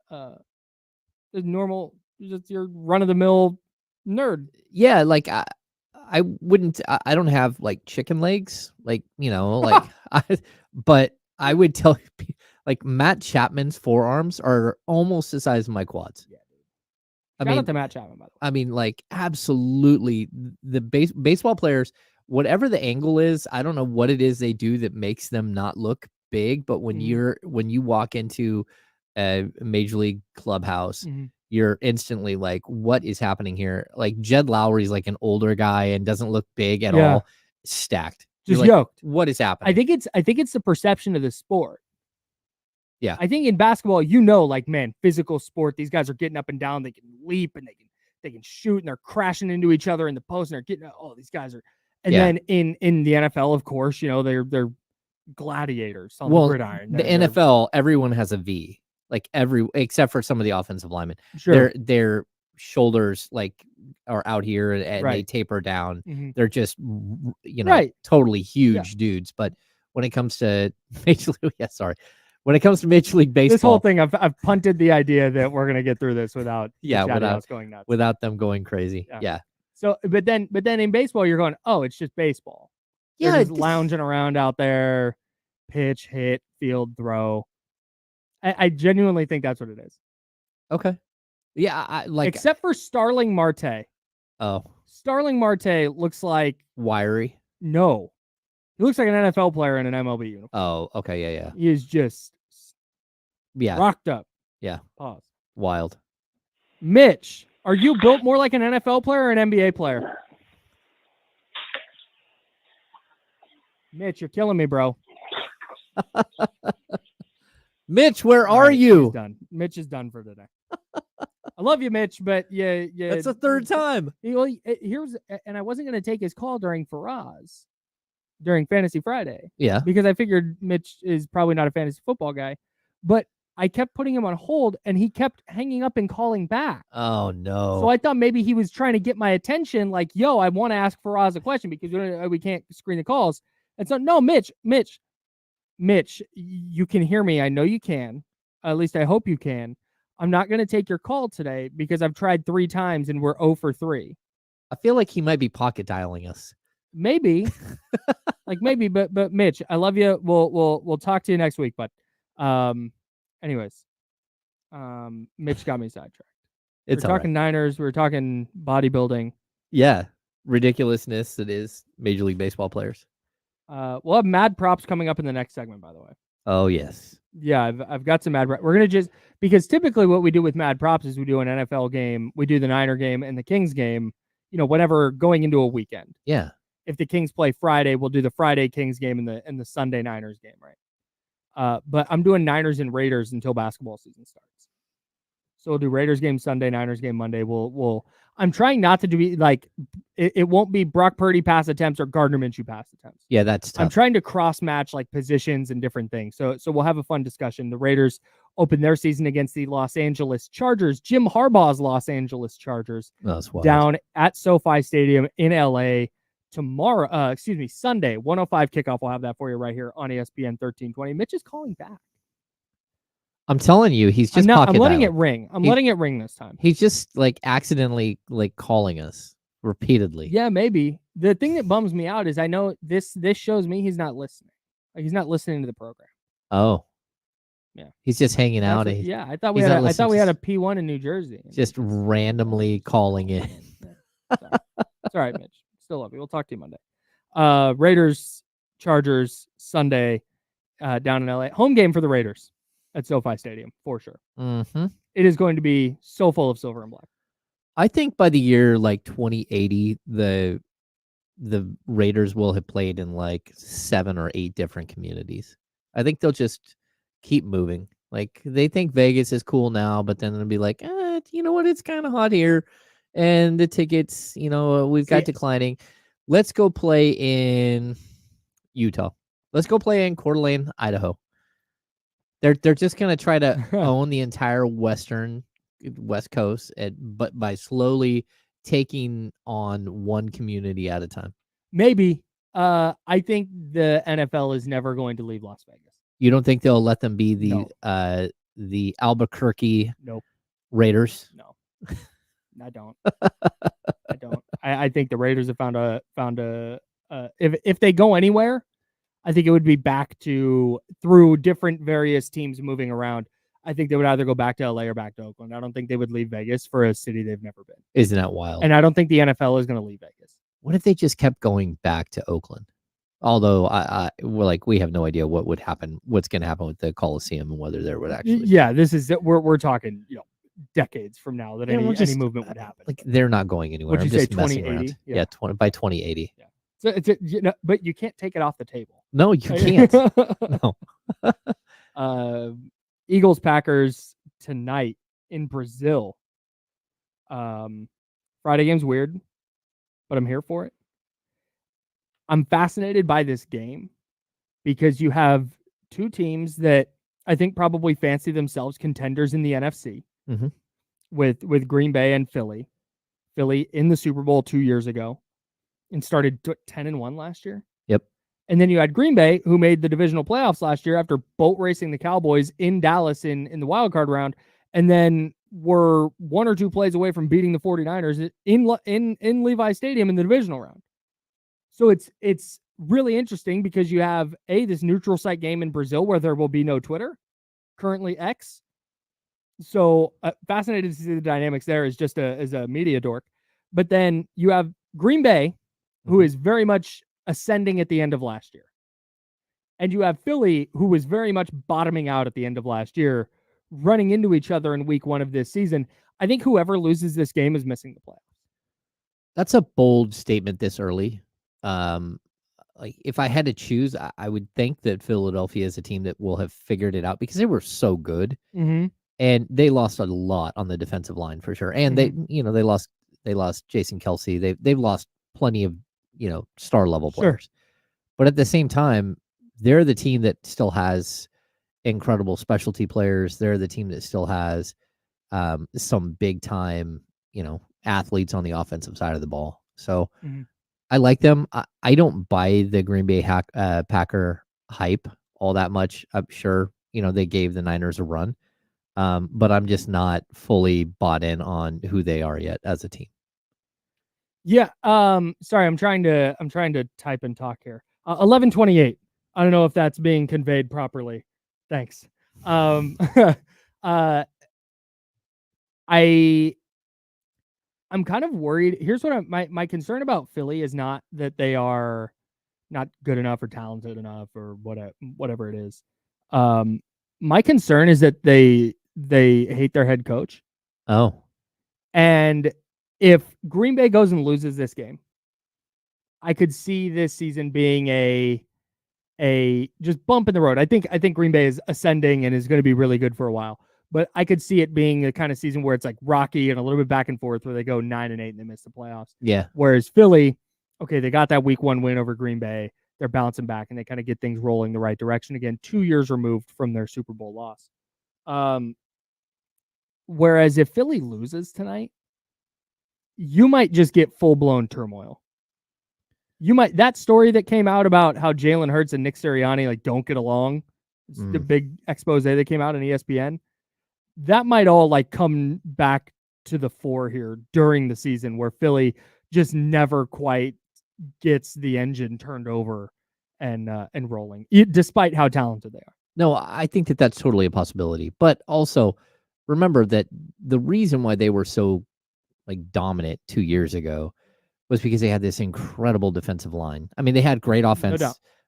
normal, just your run of the mill nerd. Yeah, like I wouldn't. I don't have like chicken legs, like like. But I would tell you, like Matt Chapman's forearms are almost the size of my quads. Yeah, dude. Shout out to Matt Chapman, by the way. I mean, like absolutely, the baseball players, whatever the angle is, I don't know what it is they do that makes them not look big. But when you walk into a major league clubhouse, you're instantly like, what is happening here? Like Jed Lowry's like an older guy and doesn't look big at all. Stacked. Just like, yoked. What is happening? I think it's the perception of the sport. Yeah. I think in basketball, like, man, physical sport, these guys are getting up and down, they can leap and they can shoot, and they're crashing into each other in the post, and they're getting, these guys are. And then in the NFL, of course, they're gladiators on the gridiron. The NFL, everyone has a V, like except for some of the offensive linemen. Sure. Their shoulders like are out here and they taper down. They're just totally huge dudes. But when it comes to when it comes to Major League Baseball, this whole thing, I've punted the idea that we're gonna get through this without going nuts, without them going crazy. Yeah. So, but then in baseball, you're going, oh, it's just baseball. Yeah, they're just lounging around out there, pitch, hit, field, throw. I genuinely think that's what it is. Okay. Yeah, I like except for Starling Marte. Oh, Starling Marte looks like wiry. No, he looks like an NFL player in an MLB uniform. Oh, okay, yeah. He is just rocked up. Yeah. Pause. Wild. Mitch, are you built more like an NFL player or an NBA player? Mitch, you're killing me, bro. Mitch, where are you? He's done. Mitch is done for today. I love you, Mitch, but yeah. That's the third time. And I wasn't going to take his call during Fantasy Friday. Yeah. Because I figured Mitch is probably not a fantasy football guy, but I kept putting him on hold, and he kept hanging up and calling back. Oh, no. So I thought maybe he was trying to get my attention, like, yo, I want to ask Faraz a question because we can't screen the calls. And so, no, Mitch, you can hear me. I know you can. At least I hope you can. I'm not going to take your call today because I've tried 3 times and we're 0 for 3. I feel like he might be pocket dialing us. Maybe. maybe, but Mitch, I love you. We'll talk to you next week, but anyways, Mitch got me sidetracked. We're talking Niners. We're talking bodybuilding. Yeah, ridiculousness that is Major League Baseball players. We'll have mad props coming up in the next segment, by the way. Oh yes. Yeah, I've got some mad. We're gonna because typically what we do with mad props is we do an NFL game, we do the Niner game and the Kings game. Whatever going into a weekend. Yeah. If the Kings play Friday, we'll do the Friday Kings game and the Sunday Niners game, right? But I'm doing Niners and Raiders until basketball season starts. So we'll do Raiders game Sunday, Niners game Monday. I'm trying not to be like it won't be Brock Purdy pass attempts or Gardner Minshew pass attempts. Yeah, that's tough. I'm trying to cross match like positions and different things. So we'll have a fun discussion. The Raiders open their season against the Los Angeles Chargers, Jim Harbaugh's Los Angeles Chargers, down at SoFi Stadium in LA tomorrow. Sunday, 1:05 kickoff. We'll have that for you right here on ESPN 1320. Mitch is calling back. I'm telling you, he's just I'm letting it ring. Letting it ring this time. He's just like accidentally like calling us repeatedly. Yeah, maybe. The thing that bums me out is I know this shows me he's not listening. Like he's not listening to the program. Oh. Yeah. He's just hanging out. I thought we had a P1 in New Jersey. Just randomly calling in. It's all right, Mitch. Still love you. We'll talk to you Monday. Raiders, Chargers, Sunday down in LA. Home game for the Raiders at SoFi Stadium, for sure. Mm-hmm. It is going to be so full of silver and black. I think by the year like 2080, the Raiders will have played in like 7 or 8 different communities. I think they'll just keep moving. Like they think Vegas is cool now, but then they'll be like, you know what? It's kind of hot here. And the tickets, we've got declining. Let's go play in Utah. Let's go play in Coeur d'Alene, Idaho. They're just going to try to own the entire West Coast, but by slowly taking on one community at a time. Maybe. I think the NFL is never going to leave Las Vegas. You don't think they'll let them be the Albuquerque Raiders? No, I don't. I don't. I think the Raiders have found a if they go anywhere, I think it would be back to through different various teams moving around. I think they would either go back to LA or back to Oakland. I don't think they would leave Vegas for a city they've never been. Isn't that wild? And I don't think the NFL is going to leave Vegas. What if they just kept going back to Oakland? Although we have no idea what would happen, what's going to happen with the Coliseum and whether there would actually. Yeah, we're talking decades from now that any movement would happen. Like they're not going anywhere. Would you say 2080? Yeah, by 2080. Yeah. So but you can't take it off the table. No, you can't. No. Eagles Packers tonight in Brazil. Friday game's weird, but I'm here for it. I'm fascinated by this game because you have two teams that I think probably fancy themselves contenders in the NFC with Green Bay and Philly. Philly in the Super Bowl 2 years ago and started 10-1 last year. Yep. And then you had Green Bay, who made the divisional playoffs last year after boat racing the Cowboys in Dallas in the wild card round, and then were 1 or 2 plays away from beating the 49ers in Levi Stadium in the divisional round. So it's really interesting because you have this neutral site game in Brazil where there will be no Twitter, currently X. So fascinated to see the dynamics there as a media dork. But then you have Green Bay, who is very much ascending at the end of last year. And you have Philly, who was very much bottoming out at the end of last year, running into each other in week 1 of this season. I think whoever loses this game is missing the playoffs. That's a bold statement this early. Like if I had to choose, I would think that Philadelphia is a team that will have figured it out because they were so good, and they lost a lot on the defensive line for sure. And they lost Jason Kelsey. They've lost plenty of star level players, but at the same time, they're the team that still has incredible specialty players. They're the team that still has some big time athletes on the offensive side of the ball. So. I like them. I don't buy the Green Bay Packer hype all that much. I'm sure, they gave the Niners a run, but I'm just not fully bought in on who they are yet as a team. Yeah. Sorry, I'm trying to type and talk here. 11:28. I don't know if that's being conveyed properly. Thanks. I'm kind of worried. Here's what my concern about Philly is not that they are not good enough or talented enough or whatever it is. My concern is that they hate their head coach. Oh. And if Green Bay goes and loses this game, I could see this season being a just bump in the road. I think Green Bay is ascending and is going to be really good for a while. But I could see it being the kind of season where it's like rocky and a little bit back and forth, where they go 9-8 and they miss the playoffs. Yeah. Whereas Philly, okay, they got that week 1 win over Green Bay. They're bouncing back and they kind of get things rolling the right direction again. 2 years removed from their Super Bowl loss. Whereas if Philly loses tonight, you might just get full-blown turmoil. You might, that story that came out about how Jalen Hurts and Nick Sirianni like don't get along, it's the big expose that came out on ESPN. That might all like come back to the fore here during the season, where Philly just never quite gets the engine turned over and rolling, despite how talented they are. No, I think that that's totally a possibility. But also, remember that the reason why they were so like dominant 2 years ago was because they had this incredible defensive line. I mean, they had great offense,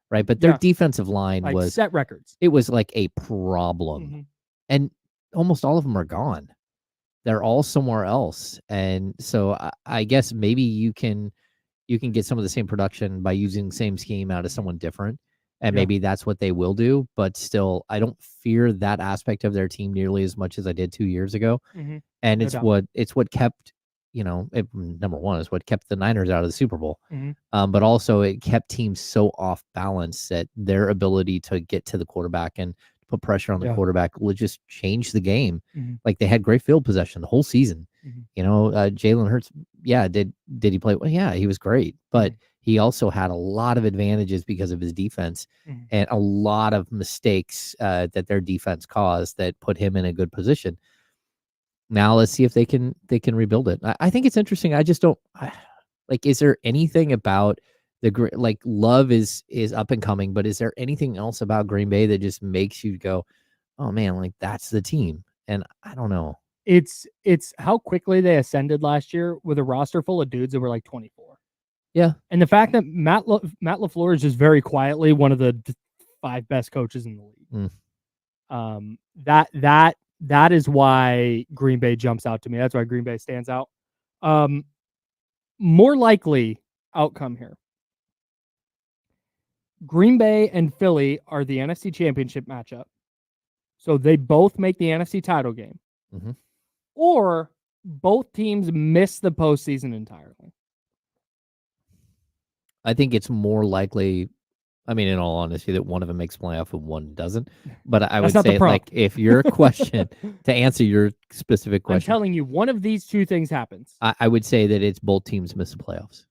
right? But their defensive line like was set records. It was like a problem, and almost all of them are gone. They're all somewhere else, and so I guess maybe you can get some of the same production by using the same scheme out of someone different. And maybe that's what they will do. But still, I don't fear that aspect of their team nearly as much as I did 2 years ago. And it's what kept, number one, is what kept the Niners out of the Super Bowl. But also it kept teams so off balance that their ability to get to the quarterback and put pressure on the quarterback will just change the game. Like they had great field possession the whole season. Jalen Hurts, did he play? Well, yeah, he was great. But he also had a lot of advantages because of his defense and a lot of mistakes that their defense caused that put him in a good position. Now let's see if they can rebuild it. I think it's interesting. I just don't like. Is there anything about Love is up and coming, but is there anything else about Green Bay that just makes you go, oh man, like that's the team? And I don't know. It's how quickly they ascended last year with a roster full of dudes that were like 24. Yeah. And the fact that Matt LaFleur is just very quietly one of the 5 best coaches in the league. That is why Green Bay jumps out to me. That's why Green Bay stands out. More likely outcome here. Green Bay and Philly are the NFC Championship matchup. So they both make the NFC title game. Or both teams miss the postseason entirely. I think it's more likely, I mean, in all honesty, that one of them makes playoff and one doesn't. But I would say, like, if your question, to answer your specific question, I'm telling you, one of these two things happens. I would say that it's both teams miss the playoffs.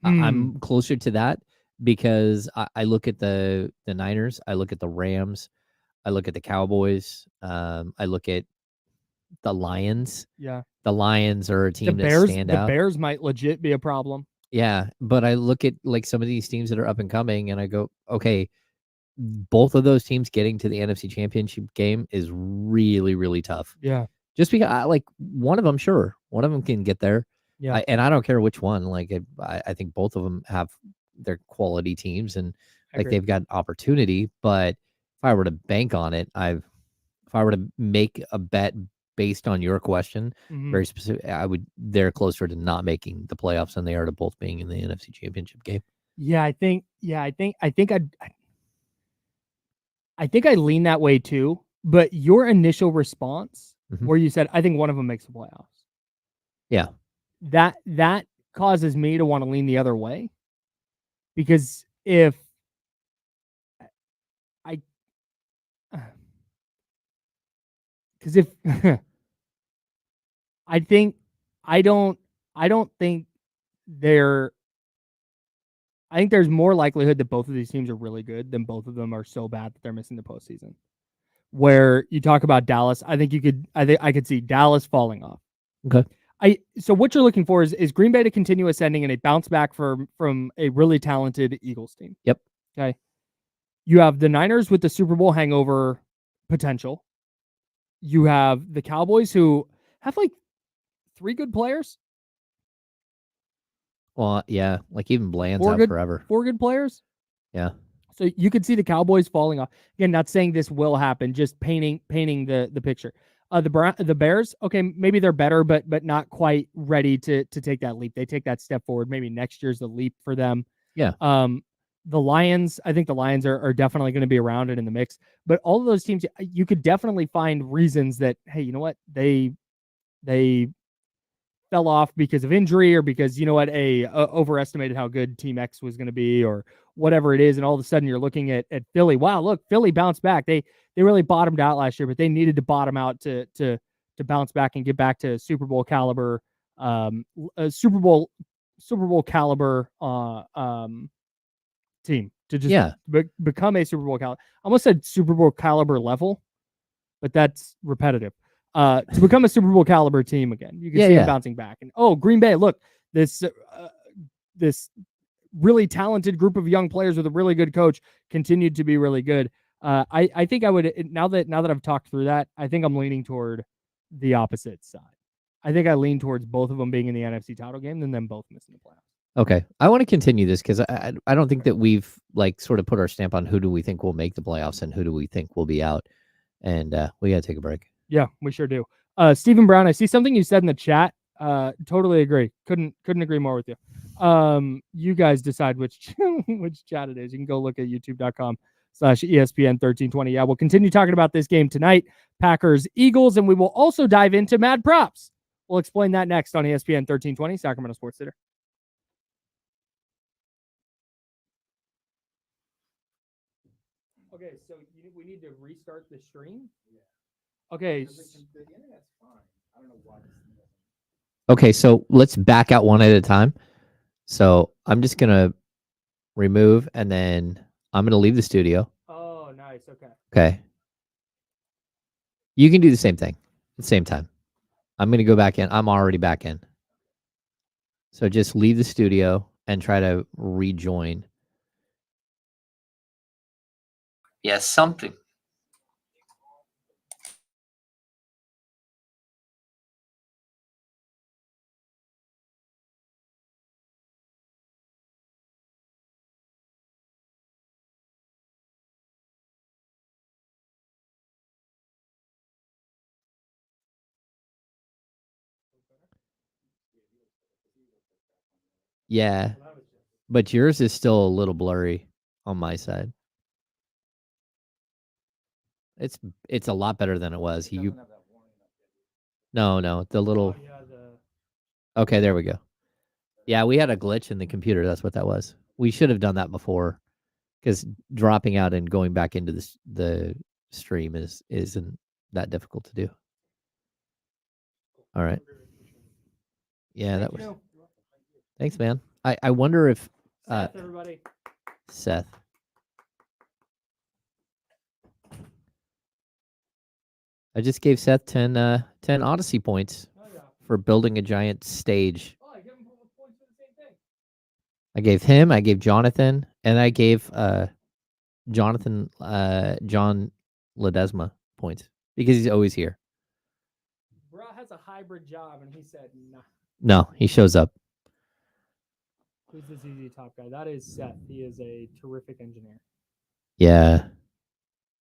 I'm closer to that because I look at the Niners, I look at the Rams, I look at the Cowboys, I look at the Lions. Yeah. The Lions are a team that stand out. The Bears might legit be a problem. Yeah, but I look at like some of these teams that are up and coming and I go, okay, both of those teams getting to the NFC Championship game is really, really tough. Yeah. Just because like one of them, sure, one of them can get there. Yeah. And I don't care which one. Like I think both of them have their quality teams and like they've got opportunity. But if I were to bank on it, if I were to make a bet based on your question, very specific, they're closer to not making the playoffs than they are to both being in the NFC Championship game. Yeah, I think I lean that way too. But your initial response, where you said, I think one of them makes the playoffs. Yeah. That causes me to want to lean the other way. Because if I think there's more likelihood that both of these teams are really good than both of them are so bad that they're missing the postseason. Where you talk about Dallas, I could see Dallas falling off. Okay. So what you're looking for is Green Bay to continue ascending and a bounce back from a really talented Eagles team. Yep. Okay. You have the Niners with the Super Bowl hangover potential. You have the Cowboys who have like 3 good players. Well, yeah, like even Bland's out forever. 4 good players. Yeah. So you could see the Cowboys falling off. Again, not saying this will happen, just painting the picture. The Bears, okay, maybe they're better, but not quite ready to take that leap. They take that step forward. Maybe next year's the leap for them. Yeah. the Lions, I think the Lions are definitely going to be around and in the mix. But all of those teams, you could definitely find reasons that, hey, you know what, they fell off because of injury or because, you know what, overestimated how good Team X was going to be or whatever it is. And all of a sudden you're looking at Philly. Wow, look, Philly bounced back. They really bottomed out last year, but they needed to bottom out to bounce back and get back to Super Bowl caliber, Super Bowl caliber team to just become a Super Bowl caliber. I almost said Super Bowl caliber level, but that's repetitive. To become a Super Bowl caliber team again, you can see them bouncing back. And Green Bay, look, this really talented group of young players with a really good coach continued to be really good. I think I would now that I've talked through that, I think I'm leaning toward the opposite side. I think I lean towards both of them being in the NFC title game and them both missing the playoffs. Okay, I want to continue this because I don't think that we've like sort of put our stamp on who do we think will make the playoffs and who do we think will be out, and we got to take a break. Yeah, we sure do. Stephen Brown, I see something you said in the chat. Totally agree. Couldn't agree more with you. You guys decide which which chat it is. You can go look at youtube.com/ESPN 1320. Yeah, we'll continue talking about this game tonight. Packers, Eagles, and we will also dive into Mad Props. We'll explain that next on ESPN 1320, Sacramento Sports Center. Okay, so we need to restart the stream? Yeah. Okay. The internet's fine. I don't know why. Okay, so let's back out one at a time. So I'm just going to remove, and then I'm going to leave the studio. Oh, nice. Okay. Okay. You can do the same thing at the same time. I'm going to go back in. I'm already back in. So just leave the studio and try to rejoin. Yeah, something. Yeah, but yours is still a little blurry on my side. It's a lot better than it was. No, the little. Okay, there we go. Yeah, we had a glitch in the computer. That's what that was. We should have done that before, because dropping out and going back into the stream isn't that difficult to do. All right. Yeah, that was. Thanks, man. I wonder if Seth, everybody. Seth. I just gave Seth 10 Odyssey points for building a giant stage. Oh, I gave him points for the same thing. I gave him, I gave Jonathan, and I gave John Ledesma points because he's always here. Bro has a hybrid job, and he said, nah. No, he shows up. Who's the ZZ Top guy? That is Seth. He is a terrific engineer. Yeah.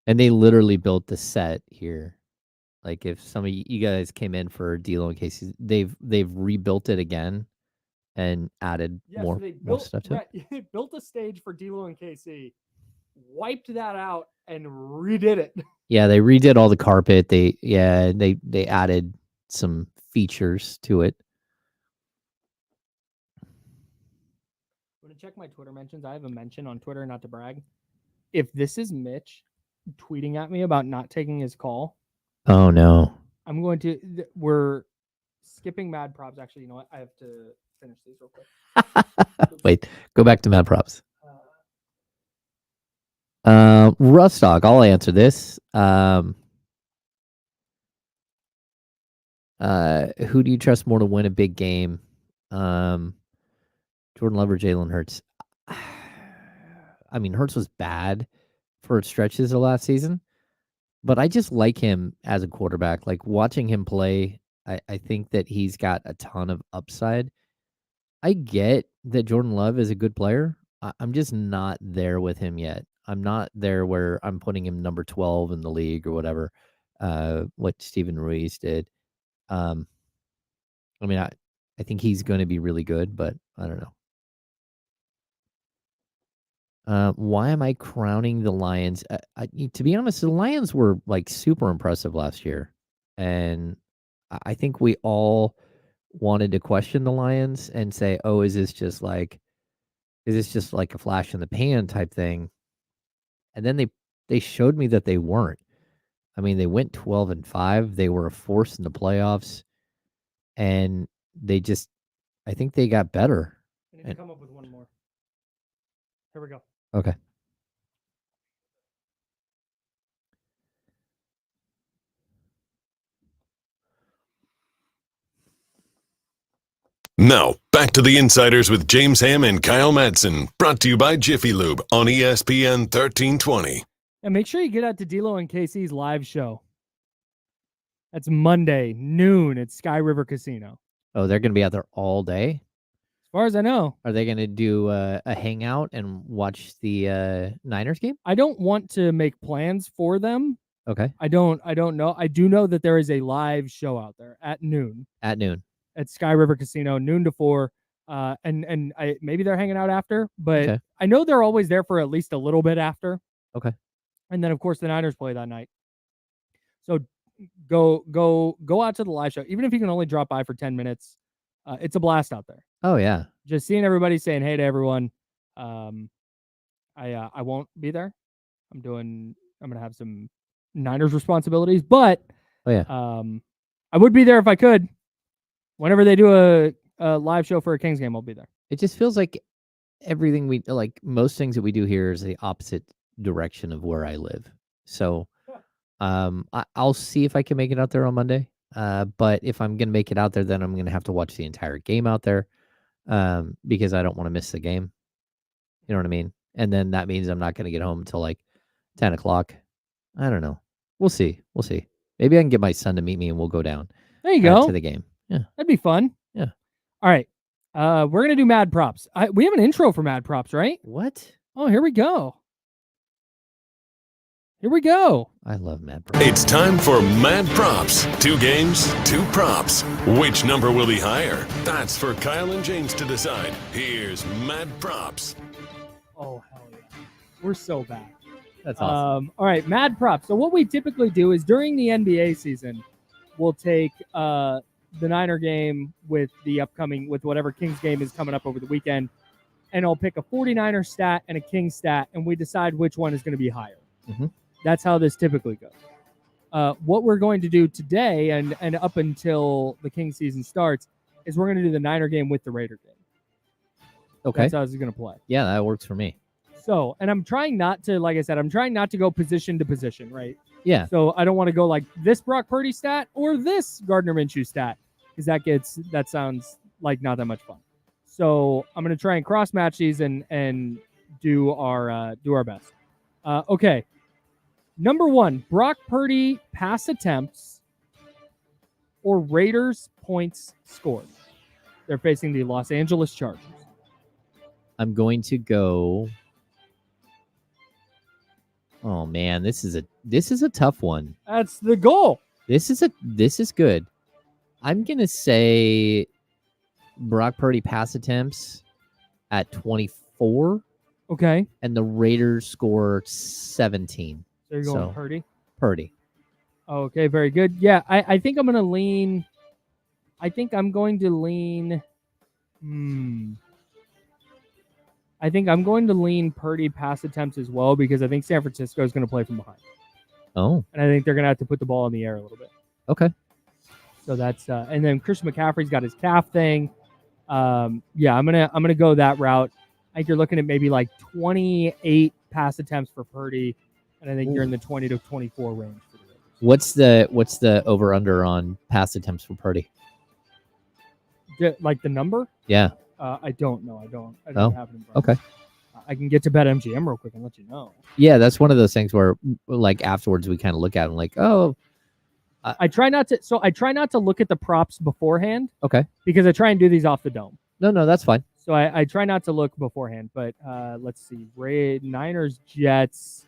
And they literally built the set here. Like if some of you guys came in for D'Lo and Casey, they've rebuilt it again and added more stuff to it. They built a stage for D'Lo and KC, wiped that out, and redid it. Yeah, they redid all the carpet. They added some features to it. I'm gonna check my Twitter mentions. I have a mention on Twitter, not to brag. If this is Mitch tweeting at me about not taking his call, oh no, I'm going to. We're skipping Mad Props. Actually, you know what? I have to finish these real quick. Wait, go back to Mad Props. Rustock, I'll answer this. Who do you trust more to win a big game? Jordan Love or Jalen Hurts? I mean, Hurts was bad for stretches of last season, but I just like him as a quarterback. Like watching him play, I think that he's got a ton of upside. I get that Jordan Love is a good player. I'm just not there with him yet. I'm not there where I'm putting him number 12 in the league or whatever, what Steven Ruiz did. I mean, I think he's going to be really good, but I don't know. Why am I crowning the Lions? To be honest, the Lions were like super impressive last year, and I think we all wanted to question the Lions and say, "Oh, is this just like a flash in the pan type thing?" And then they showed me that they weren't. I mean, they went 12-5. They were a force in the playoffs, and I think they got better. I need to come up with one more. Here we go. Okay. Now, back to the Insiders with James Ham and Kyle Madsen, brought to you by Jiffy Lube on ESPN 1320. And make sure you get out to D'Lo and KC's live show. That's Monday, noon at Sky River Casino. Oh, they're going to be out there all day? As far as I know. Are they going to do a hangout and watch the Niners game? I don't want to make plans for them. Okay. I don't know. I do know that there is a live show out there at noon. At noon. At Sky River Casino, noon to 4. And maybe they're hanging out after, but Okay. I know they're always there for at least a little bit after. Okay. And then of course the Niners play that night. So go out to the live show, even if you can only drop by for 10 minutes. It's a blast out there. Oh yeah. Just seeing everybody saying hey to everyone. I won't be there. I'm gonna have some Niners responsibilities, but Oh yeah. I would be there if I could. Whenever they do a live show for a Kings game, I'll be there. It just feels like everything most things that we do here is the opposite direction of where I live. So I'll see if I can make it out there on Monday. But if I'm going to make it out there, then I'm going to have to watch the entire game out there because I don't want to miss the game. You know what I mean? And then that means I'm not going to get home until like 10 o'clock. I don't know. We'll see. Maybe I can get my son to meet me and we'll go down There you go. to the game. Yeah. That'd be fun. Yeah. All right. We're going to do Mad Props. We have an intro for Mad Props, right? What? Oh, here we go. Here we go. I love Mad Props. It's time for Mad Props. 2 games, 2 props. Which number will be higher? That's for Kyle and James to decide. Here's Mad Props. Oh, hell yeah. We're so back. That's awesome. All right, Mad Props. So what we typically do is during the NBA season, we'll take the Niner game with whatever Kings game is coming up over the weekend, and I'll pick a 49er stat and a Kings stat, and we decide which one is going to be higher. Mhm. That's how this typically goes. What we're going to do today and up until the Kings season starts is we're going to do the Niner game with the Raider game. Okay. That's how this is going to play. Yeah, that works for me. So, and I'm trying not to, like I said, go position to position, right? Yeah. So I don't want to go like this Brock Purdy stat or this Gardner Minshew stat, because that sounds like not that much fun. So I'm going to try and cross match these and do our best. Okay. Number 1, Brock Purdy pass attempts or Raiders points scored. They're facing the Los Angeles Chargers. I'm going to go. Oh man, this is a tough one. That's the goal. This is good. I'm gonna say Brock Purdy pass attempts at 24. Okay. And the Raiders score 17. So you're going Purdy? Purdy. Okay, very good. Yeah, I think I'm going to lean. I think I'm going to lean Purdy pass attempts as well, because I think San Francisco is going to play from behind. Oh. And I think they're going to have to put the ball in the air a little bit. Okay. So that's and then Christian McCaffrey's got his calf thing. Yeah, I'm gonna go that route. I think you're looking at maybe like 28 pass attempts for Purdy, and I think you're in the 20 to 24 range for the Raiders. What's the over under on pass attempts for Purdy? Like the number? Yeah. I don't know. I don't have it in front of Okay. me. I can get to BetMGM real quick and let you know. Yeah, that's one of those things where like afterwards we kind of look at it and like, oh. I try not to look at the props beforehand. Okay. Because I try and do these off the dome. No, that's fine. So I try not to look beforehand, but let's see. Niners, Jets,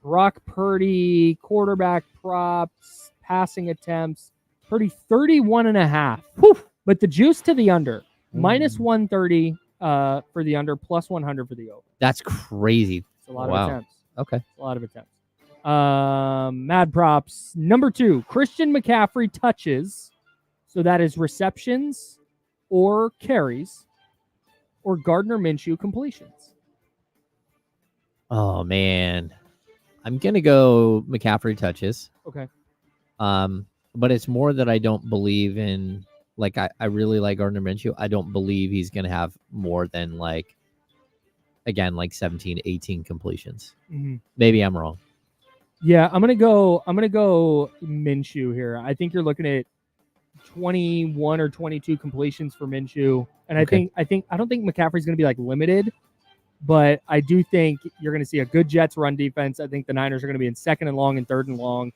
Brock Purdy, quarterback props, passing attempts, Purdy 31.5. Whew. But the juice to the under, minus 130 for the under, plus 100 for the over. That's crazy. It's a lot Wow. of attempts. Okay. A lot of attempts. Mad props. Number 2, Christian McCaffrey touches. So that is receptions or carries, or Gardner Minshew completions. Oh man, I'm gonna go McCaffrey touches. Okay. But it's more that I don't believe in. Like I really like Gardner Minshew. I don't believe he's gonna have more than like 17, 18 completions. Mm-hmm. Maybe I'm wrong. Yeah, I'm gonna go Minshew here. I think you're looking at 21 or 22 completions for Minshew, and Okay. I don't think McCaffrey's gonna be like limited, but I do think you're gonna see a good Jets run defense. I think the Niners are gonna be in second and long and third and long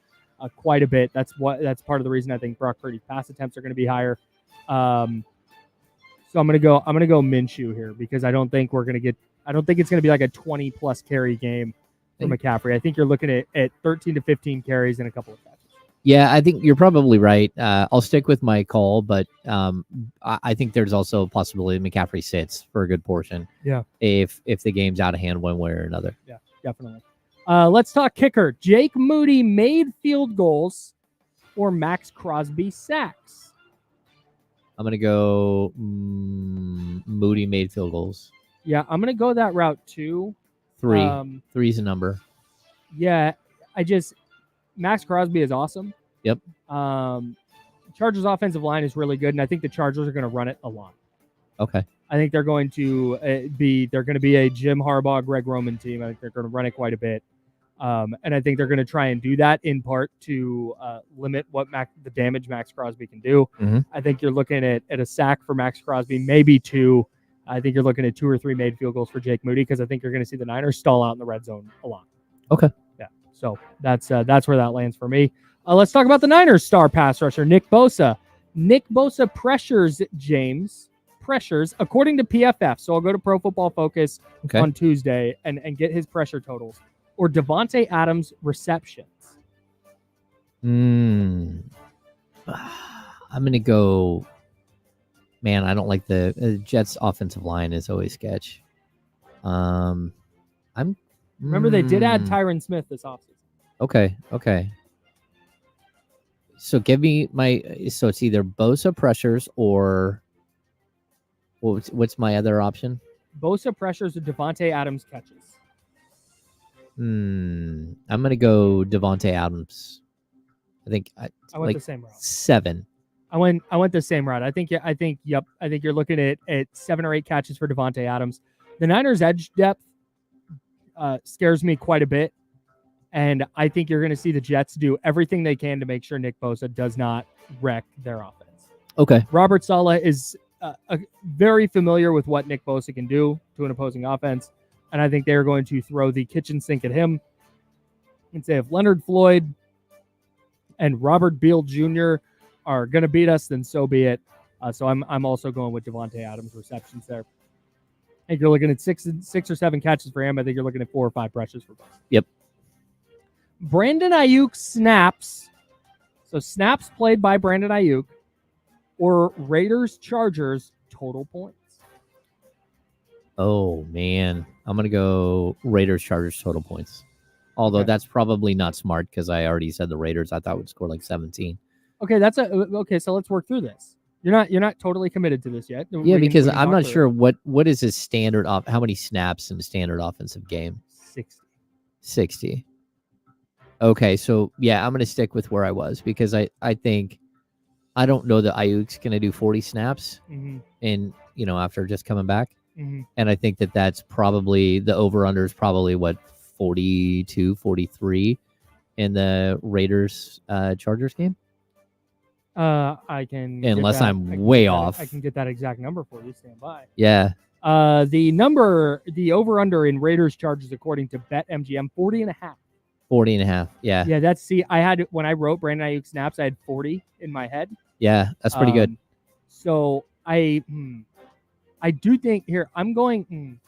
quite a bit. That's part of the reason I think Brock Purdy's pass attempts are gonna be higher. So I'm gonna go Minshew here because I don't think it's gonna be like a 20 plus carry game for McCaffrey. I think you're looking at 13 to 15 carries and a couple of catches. Yeah, I think you're probably right. I'll stick with my call, but I think there's also a possibility McCaffrey sits for a good portion. Yeah. If the game's out of hand one way or another. Yeah, definitely. Let's talk kicker. Jake Moody made field goals or Max Crosby sacks. I'm gonna go Moody made field goals. Yeah, I'm gonna go that route too. 3. 3's a number. Yeah, Max Crosby is awesome. Yep. Chargers offensive line is really good, and I think the Chargers are going to run it a lot. Okay. I think they're going to be a Jim Harbaugh, Greg Roman team. I think they're going to run it quite a bit. And I think they're going to try and do that in part to limit the damage Max Crosby can do. Mm-hmm. I think you're looking at a sack for Max Crosby, maybe 2. I think you're looking at 2 or 3 made field goals for Jake Moody because I think you're going to see the Niners stall out in the red zone a lot. Okay. Yeah. So that's where that lands for me. Let's talk about the Niners star pass rusher, Nick Bosa. Nick Bosa pressures according to PFF. So I'll go to Pro Football Focus on Tuesday and get his pressure totals. Or Devontae Adams receptions. I'm going to go. Man, I don't like the Jets' offensive line is always sketch. Remember, they did add Tyron Smith this offseason. Okay. So give me so it's either Bosa pressures or what's my other option? Bosa pressures or Devontae Adams catches. I'm gonna go Devontae Adams. I think I went the same route. 7. I went the same route. I think you're looking at 7 or 8 catches for Devontae Adams. The Niners' edge depth scares me quite a bit, and I think you're going to see the Jets do everything they can to make sure Nick Bosa does not wreck their offense. Okay. Robert Saleh is very familiar with what Nick Bosa can do to an opposing offense, and I think they're going to throw the kitchen sink at him and say if Leonard Floyd and Robert Beal Jr. are going to beat us, then so be it. So I'm also going with Devontae Adams receptions there. I think you're looking at 6 or 7 catches for him. I think you're looking at 4 or 5 pressures for both. Yep. Brandon Ayuk snaps. So snaps played by Brandon Ayuk or Raiders Chargers total points. Oh man, I'm gonna go Raiders Chargers total points. Although that's probably not smart because I already said the Raiders I thought would score like 17. Okay. So let's work through this. You're not totally committed to this yet. Yeah, because I'm not sure what is his standard how many snaps in a standard offensive game. 60. Okay, so yeah, I'm gonna stick with where I was because I think I don't know that Ayuk's gonna do 40 snaps in after just coming back. And I think that's probably the over-under is probably 42, 43 in the Raiders Chargers game. I can unless I'm way off. I can get that exact number for you. Stand by. Yeah. The over-under in Raiders Chargers according to BetMGM 40.5. 40.5. Yeah. Yeah, I had when I wrote Brandon Ayuk snaps, I had 40 in my head. Yeah, that's pretty good. So I do think here I'm going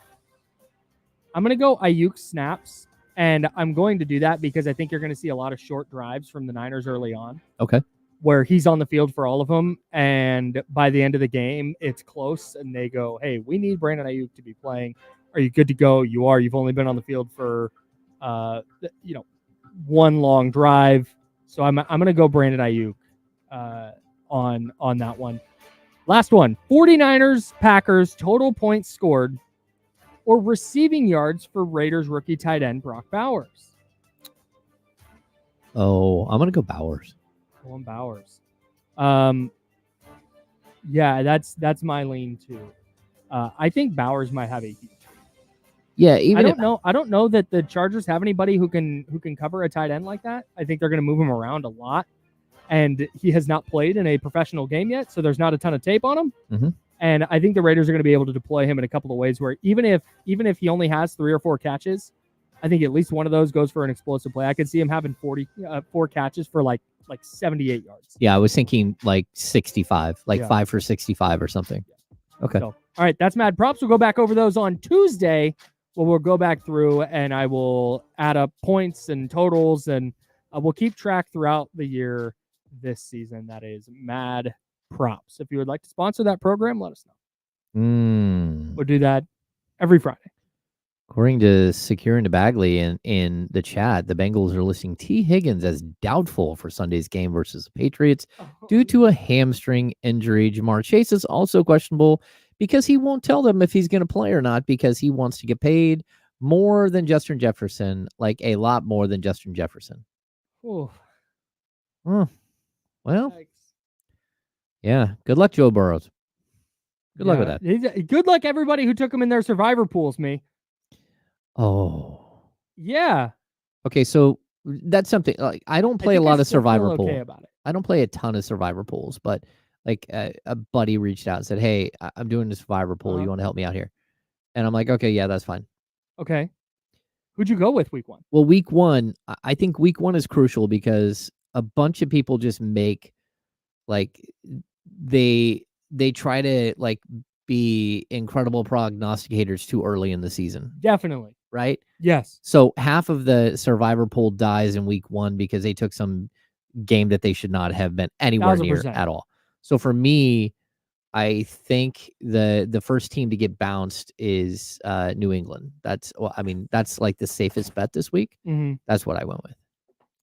to go Ayuk snaps, and I'm going to do that because I think you're going to see a lot of short drives from the Niners early on. Okay. where he's on the field for all of them, and by the end of the game, it's close, and they go, "Hey, we need Brandon Ayuk to be playing. Are you good to go? You are. You've only been on the field for, one long drive, so I'm gonna go Brandon Ayuk on that one. Last one: 49ers, Packers total points scored or receiving yards for Raiders rookie tight end Brock Bowers. Oh, I'm gonna go Bowers. Going Bowers. Yeah, that's my lean too. I think Bowers might have a huge. Yeah, even I don't know that the Chargers have anybody who can cover a tight end like that. I think they're going to move him around a lot, and he has not played in a professional game yet, so there's not a ton of tape on him. Mhm. And I think the Raiders are going to be able to deploy him in a couple of ways where even if he only has 3 or 4 catches, I think at least one of those goes for an explosive play. I could see him having 4 catches for like 78 yards. Yeah, I was thinking like 65, like 5 for 65 or something. Okay. So, all right, that's Mad Props. We'll go back over those on Tuesday. Well, we'll go back through and I will add up points and totals, and we'll keep track throughout the year this season. That is Mad Props. If you would like to sponsor that program, let us know. We'll do that every Friday. According to Secure and Bagley in the chat, the Bengals are listing T. Higgins as doubtful for Sunday's game versus the Patriots due to a hamstring injury. Jamar Chase is also questionable because he won't tell them if he's going to play or not because he wants to get paid more than Justin Jefferson, like a lot more than Justin Jefferson. Ooh. Well, Yikes. yeah. Good luck, Joe Burrows. Good luck with that. Good luck, everybody who took him in their survivor pools, me. Oh. Yeah. Okay, so that's something like I don't play a lot of survivor pool. Okay about it. I don't play a ton of survivor pools, but like a buddy reached out and said, "Hey, I'm doing a survivor pool. You want to help me out here?" And I'm like, "Okay, yeah, that's fine." Okay. Who'd you go with week 1? Well, week 1, I think week 1 is crucial because a bunch of people just make like they try to like be incredible prognosticators too early in the season. Definitely. Right? Yes. So half of the survivor pool dies in week 1 because they took some game that they should not have been anywhere near 1000%. at all. So for me, I think the first team to get bounced is New England. That's like the safest bet this week. Mm-hmm. That's what I went with.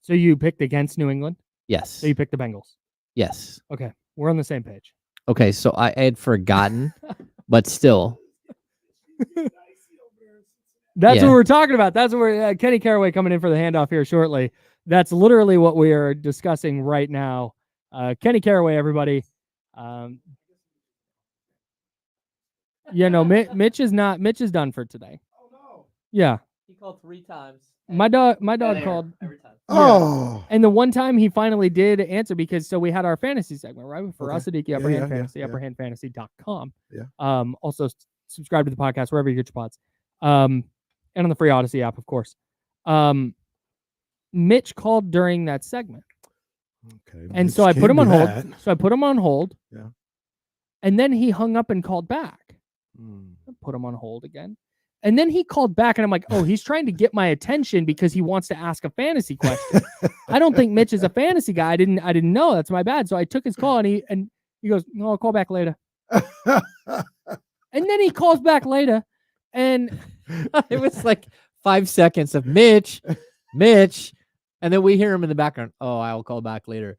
So you picked against New England? Yes. So you picked the Bengals? Yes. Okay. We're on the same page. Okay, so I had forgotten, but still. That's what we're talking about. That's what we're Kenny Caraway coming in for the handoff here shortly. That's literally what we are discussing right now. Kenny Caraway, everybody. Mitch is not. Mitch is done for today. Oh no. Yeah. He called 3 times. My dog called every time. Oh. And the one time he finally did answer because we had our fantasy segment, right? For us, Adiki, Upper Hand Fantasy, upperhandfantasy.com. Yeah. Also subscribe to the podcast wherever you get your pods. And on the free Odyssey app, of course. Mitch called during that segment. Okay. And so I put him on hold. Yeah. And then he hung up and called back. I put him on hold again. And then he called back and I'm like, oh, he's trying to get my attention because he wants to ask a fantasy question. I don't think Mitch is a fantasy guy. I didn't know. That's my bad. So I took his call and he goes, no, I'll call back later. And then he calls back later and it was like 5 seconds of Mitch. And then we hear him in the background. Oh, I'll call back later.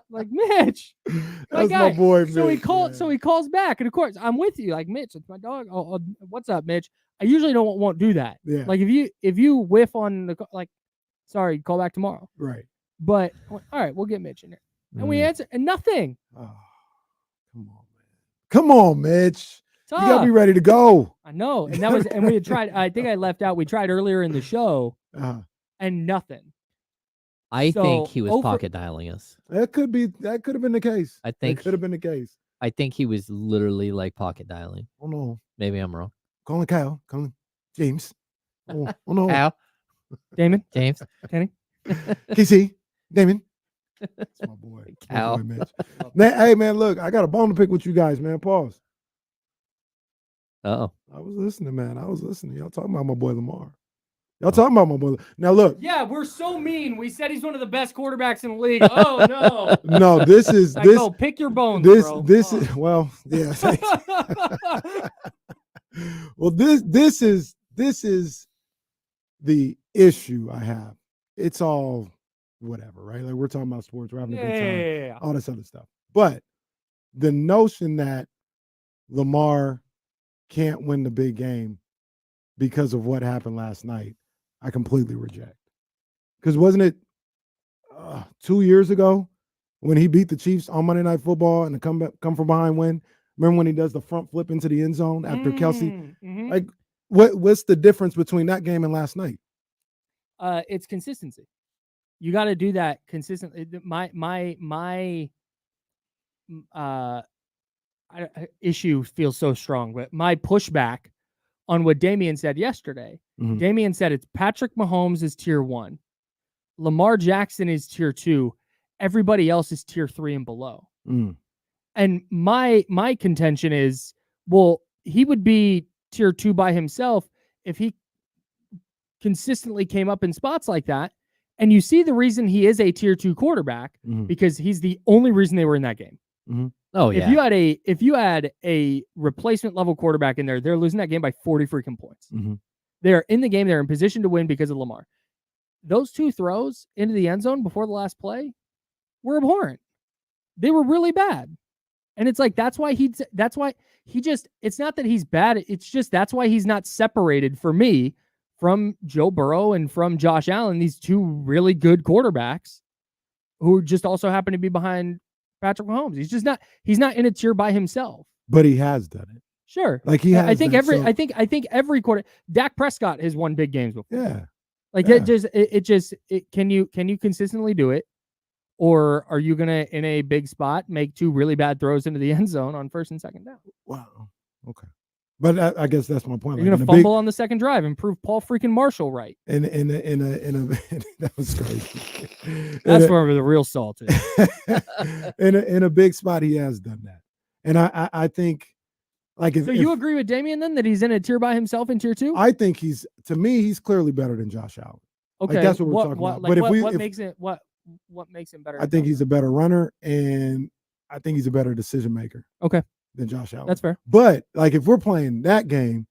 Like Mitch, that's my boy. Mitch, so he calls back, and of course I'm with you. Like Mitch, it's my dog. Oh, what's up, Mitch? I usually won't do that. Yeah. Like if you whiff on the sorry, call back tomorrow. Right. But all right, we'll get Mitch in there, and we answer and nothing. Oh, come on, Mitch. You gotta be ready to go. I know, and we had tried. I think I left out. We tried earlier in the show, and nothing. I think he was pocket dialing us. That could have been the case. I think it could have been the case. I think he was literally like pocket dialing. Oh no. Maybe I'm wrong. Calling Kyle. Calling James. Oh no. Kyle. Damon. James. Kenny. KC. Damon. That's my boy. Kyle. My boy, Mitch. Man, hey man, look, I got a bone to pick with you guys, man. Pause. Uh-oh. I was listening, man. Y'all talking about my boy Lamar. Y'all talking about my brother. Now look. Yeah, we're so mean. We said he's one of the best quarterbacks in the league. Oh no. No, this is Like, oh, pick your bones, bro. This is well, yeah. Well, this is the issue I have. It's all whatever, right? Like we're talking about sports, we're having a good time, Yeah. all this other stuff. But the notion that Lamar can't win the big game because of what happened last night, I completely reject. Because wasn't it 2 years ago when he beat the Chiefs on Monday Night Football and the come from behind win? Remember when he does the front flip into the end zone after Kelsey? Mm-hmm. Like, what's the difference between that game and last night? It's consistency. You got to do that consistently. My issue feels so strong, but my pushback on what Damian said yesterday. Mhm. Damian said it's Patrick Mahomes is tier 1, Lamar Jackson is tier 2, everybody else is tier 3 and below. Mm. And my contention is, well, he would be tier 2 by himself if he consistently came up in spots like that. And you see the reason he is a tier 2 quarterback because he's the only reason they were in that game. Mm-hmm. Oh yeah. If you had a replacement level quarterback in there, they're losing that game by 40 freaking points. Mm-hmm. They're in the game. They're in position to win because of Lamar. Those 2 throws into the end zone before the last play were abhorrent. They were really bad. And it's like, it's not that he's bad. It's just, that's why he's not separated for me from Joe Burrow and from Josh Allen, these 2 really good quarterbacks who just also happen to be behind Patrick Mahomes. He's not in a tier by himself. But he has done it. Sure. Like he has. I think that, every quarter, Dak Prescott has won big games before. Yeah. Like can you consistently do it? Or are you gonna, in a big spot, make 2 really bad throws into the end zone on 1st and 2nd down? Wow. Okay. But I guess that's my point. You're gonna fumble on the 2nd drive and prove Paul freaking Marshall right. In a that was crazy. That's where the real salt is. in a big spot, he has done that, and I think, like, so you agree with Damian then that he's in a tier by himself in tier 2? I think he's clearly better than Josh Allen. Okay, like, that's what we're talking about. Like, but what makes him better? I think he's a better runner, and I think he's a better decision maker. Okay. Than Josh Allen. That's fair. But like, if we're playing that game,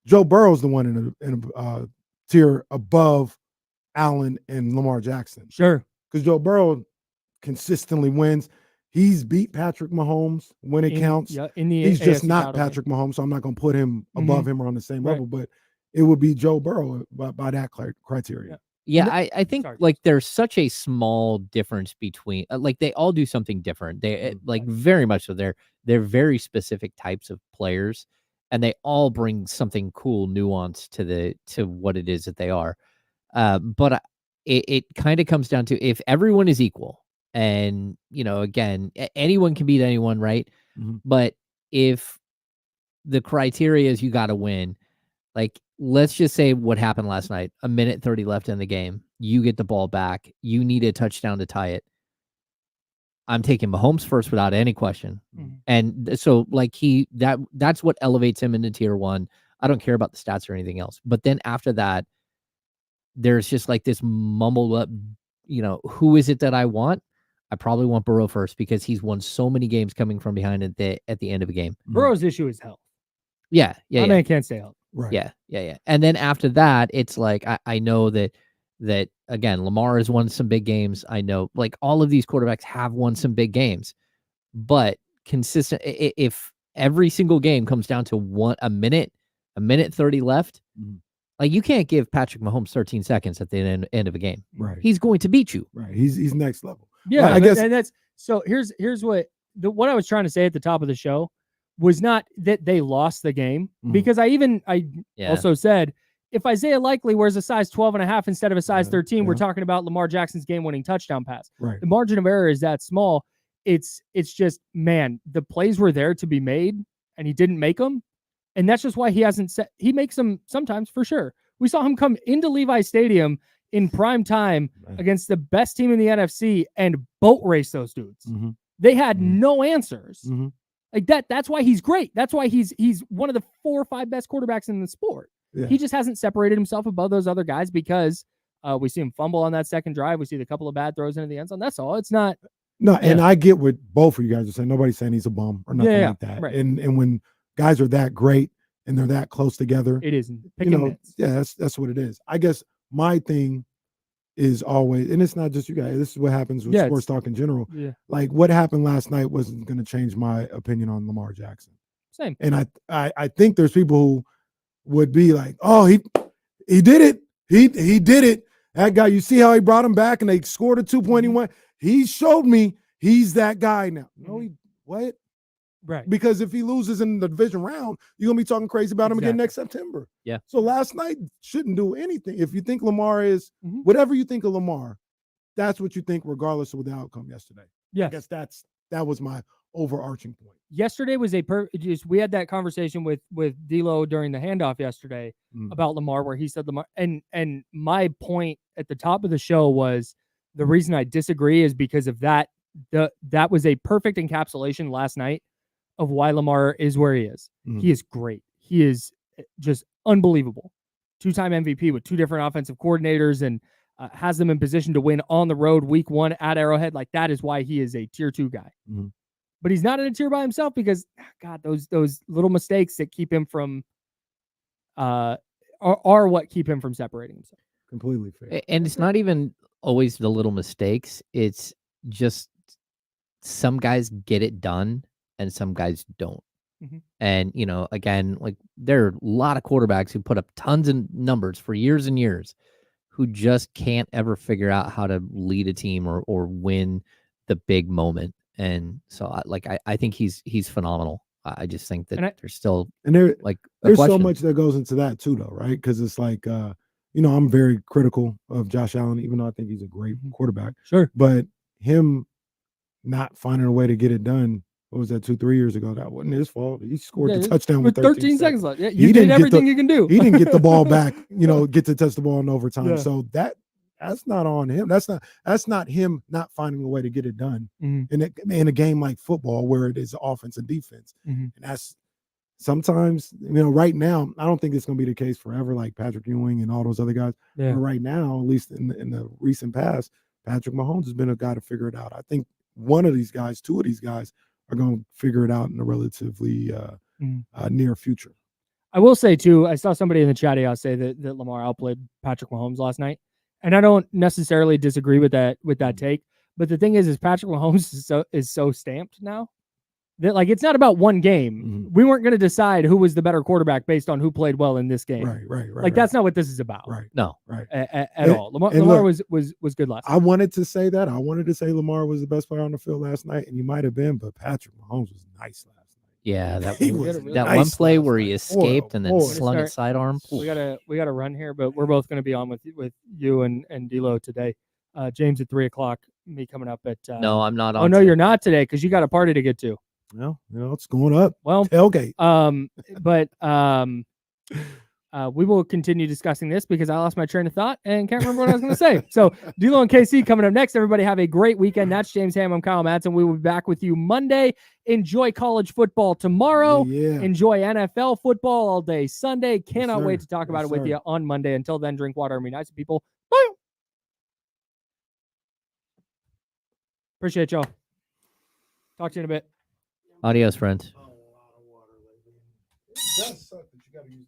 Joe Burrow's the one in a tier above Allen and Lamar Jackson. Sure. Because Joe Burrow consistently wins. He's beat Patrick Mahomes when it counts. Yeah, he's just AFC not Patrick Mahomes, so I'm not going to put him above him or on the same level. But it would be Joe Burrow by that criteria. Yeah, I think like there's such a small difference between like they all do something different. They like very much so they're very specific types of players, and they all bring something cool, nuance to what it is that they are. But it kind of comes down to if everyone is equal, and again, anyone can beat anyone, right? Mm-hmm. But if the criteria is you got to win, like let's just say what happened last night, 1:30 left in the game. You get the ball back. You need a touchdown to tie it. I'm taking Mahomes first without any question. Mm-hmm. And so like that's what elevates him into tier 1. I don't care about the stats or anything else. But then after that, there's just like this mumbled up, who is it that I want? I probably want Burrow first because he's won so many games coming from behind at the end of a game. Burrow's issue is health. Yeah. My man can't stay healthy. Right. Yeah. And then after that, it's like I know that again, Lamar has won some big games. I know like all of these quarterbacks have won some big games, but consistent. If every single game comes down to a minute 30 left, like you can't give Patrick Mahomes 13 seconds at the end of a game. Right. He's going to beat you. Right. He's next level. Yeah. I guess. And that's so. Here's what I was trying to say at the top of the show was not that they lost the game because I also said if Isaiah Likely wears a size 12.5 instead of a size 13, we're talking about Lamar Jackson's game-winning touchdown pass. Right. The margin of error is that small. It's just, man, the plays were there to be made and he didn't make them. And that's just why he makes them sometimes for sure. We saw him come into Levi Stadium in prime time against the best team in the NFC and boat race those dudes. Mm-hmm. They had no answers. Mm-hmm. Like that's why he's great. That's why he's one of the 4 or 5 best quarterbacks in the sport. Yeah. He just hasn't separated himself above those other guys because we see him fumble on that second drive. We see the couple of bad throws into the end zone. That's all. It's not. No, and I get what both of you guys are saying. Nobody's saying he's a bum or nothing like that. Right. And when guys are that great and they're that close together, It is. That's what it is. I guess my thing is always, and it's not just you guys. This is what happens with sports talk in general. Yeah. Like what happened last night wasn't going to change my opinion on Lamar Jackson. Same. And I think there's people who would be like, oh, he did it. He did it. That guy, you see how he brought him back and they scored a 2-point. He showed me he's that guy now. No, what? Right. Because if he loses in the division round, you're going to be talking crazy about him again next September. Yeah. So last night shouldn't do anything. If you think Lamar is, whatever you think of Lamar, that's what you think regardless of the outcome yesterday. Yeah. I guess that was my overarching point. Yesterday was we had that conversation with D'Lo during the handoff yesterday about Lamar, where he said Lamar, and my point at the top of the show was the reason I disagree is because of that. That was a perfect encapsulation last night of why Lamar is where he is. He is great. He is just unbelievable. 2-time MVP with 2 different offensive coordinators and has them in position to win on the road week 1 at Arrowhead. Like that is why he is a tier 2 guy. But he's not in a tier by himself because God, those little mistakes that keep him from are what keep him from separating himself. Completely fair. And it's not even always the little mistakes. It's just some guys get it done and some guys don't. And, again, like there are a lot of quarterbacks who put up tons of numbers for years and years who just can't ever figure out how to lead a team or win the big moment. And so I think he's phenomenal. I just think that there's still there's question. So much that goes into that too, though, right? Because it's like, I'm very critical of Josh Allen, even though I think he's a great quarterback. Sure. But him not finding a way to get it done, what was that, 2-3 years ago? That wasn't his fault. He scored the touchdown with 13 seconds left. Yeah, you did everything you can do. He didn't get the ball back, get to touch the ball in overtime. So that's not on him. That's not him not finding a way to get it done in a game like football where it is offense and defense. And that's sometimes, right now, I don't think it's going to be the case forever, like Patrick Ewing and all those other guys. Yeah. But right now, at least in the recent past, Patrick Mahomes has been a guy to figure it out. I think one of these guys, 2 of these guys, are going to figure it out in a relatively near future. I will say too, I saw somebody in the chat say that Lamar outplayed Patrick Mahomes last night, and I don't necessarily disagree with that take. But the thing is Patrick Mahomes is so stamped now that like it's not about one game. We weren't going to decide who was the better quarterback based on who played well in this game. Right. That's not what this is about. Right. No. Right. At all. Lamar was good last night. I wanted to say that. I wanted to say Lamar was the best player on the field last night, and you might have been, but Patrick Mahomes was nice last night. Yeah, that nice one play where he night. escaped and then slung it sidearm. We gotta run here, but we're both gonna be on with you and D'Lo today. James at 3:00. Me coming up at No, I'm not on. Oh no, today. you're not today because you got a party to get to. Well, it's going up. Well, tailgate. We will continue discussing this because I lost my train of thought and can't remember what I was going to say. So, D'Lo and KC coming up next. Everybody have a great weekend. That's James Ham. I'm Kyle Madsen. We will be back with you Monday. Enjoy college football tomorrow. Yeah. Enjoy NFL football all day Sunday. Cannot sir. wait to talk about Yes, it with sir. you on Monday. Until then, drink water and be nice to people. Bye. Appreciate y'all. Talk to you in a bit. Adios, friends. A lot of water lately. It does suck that you got to use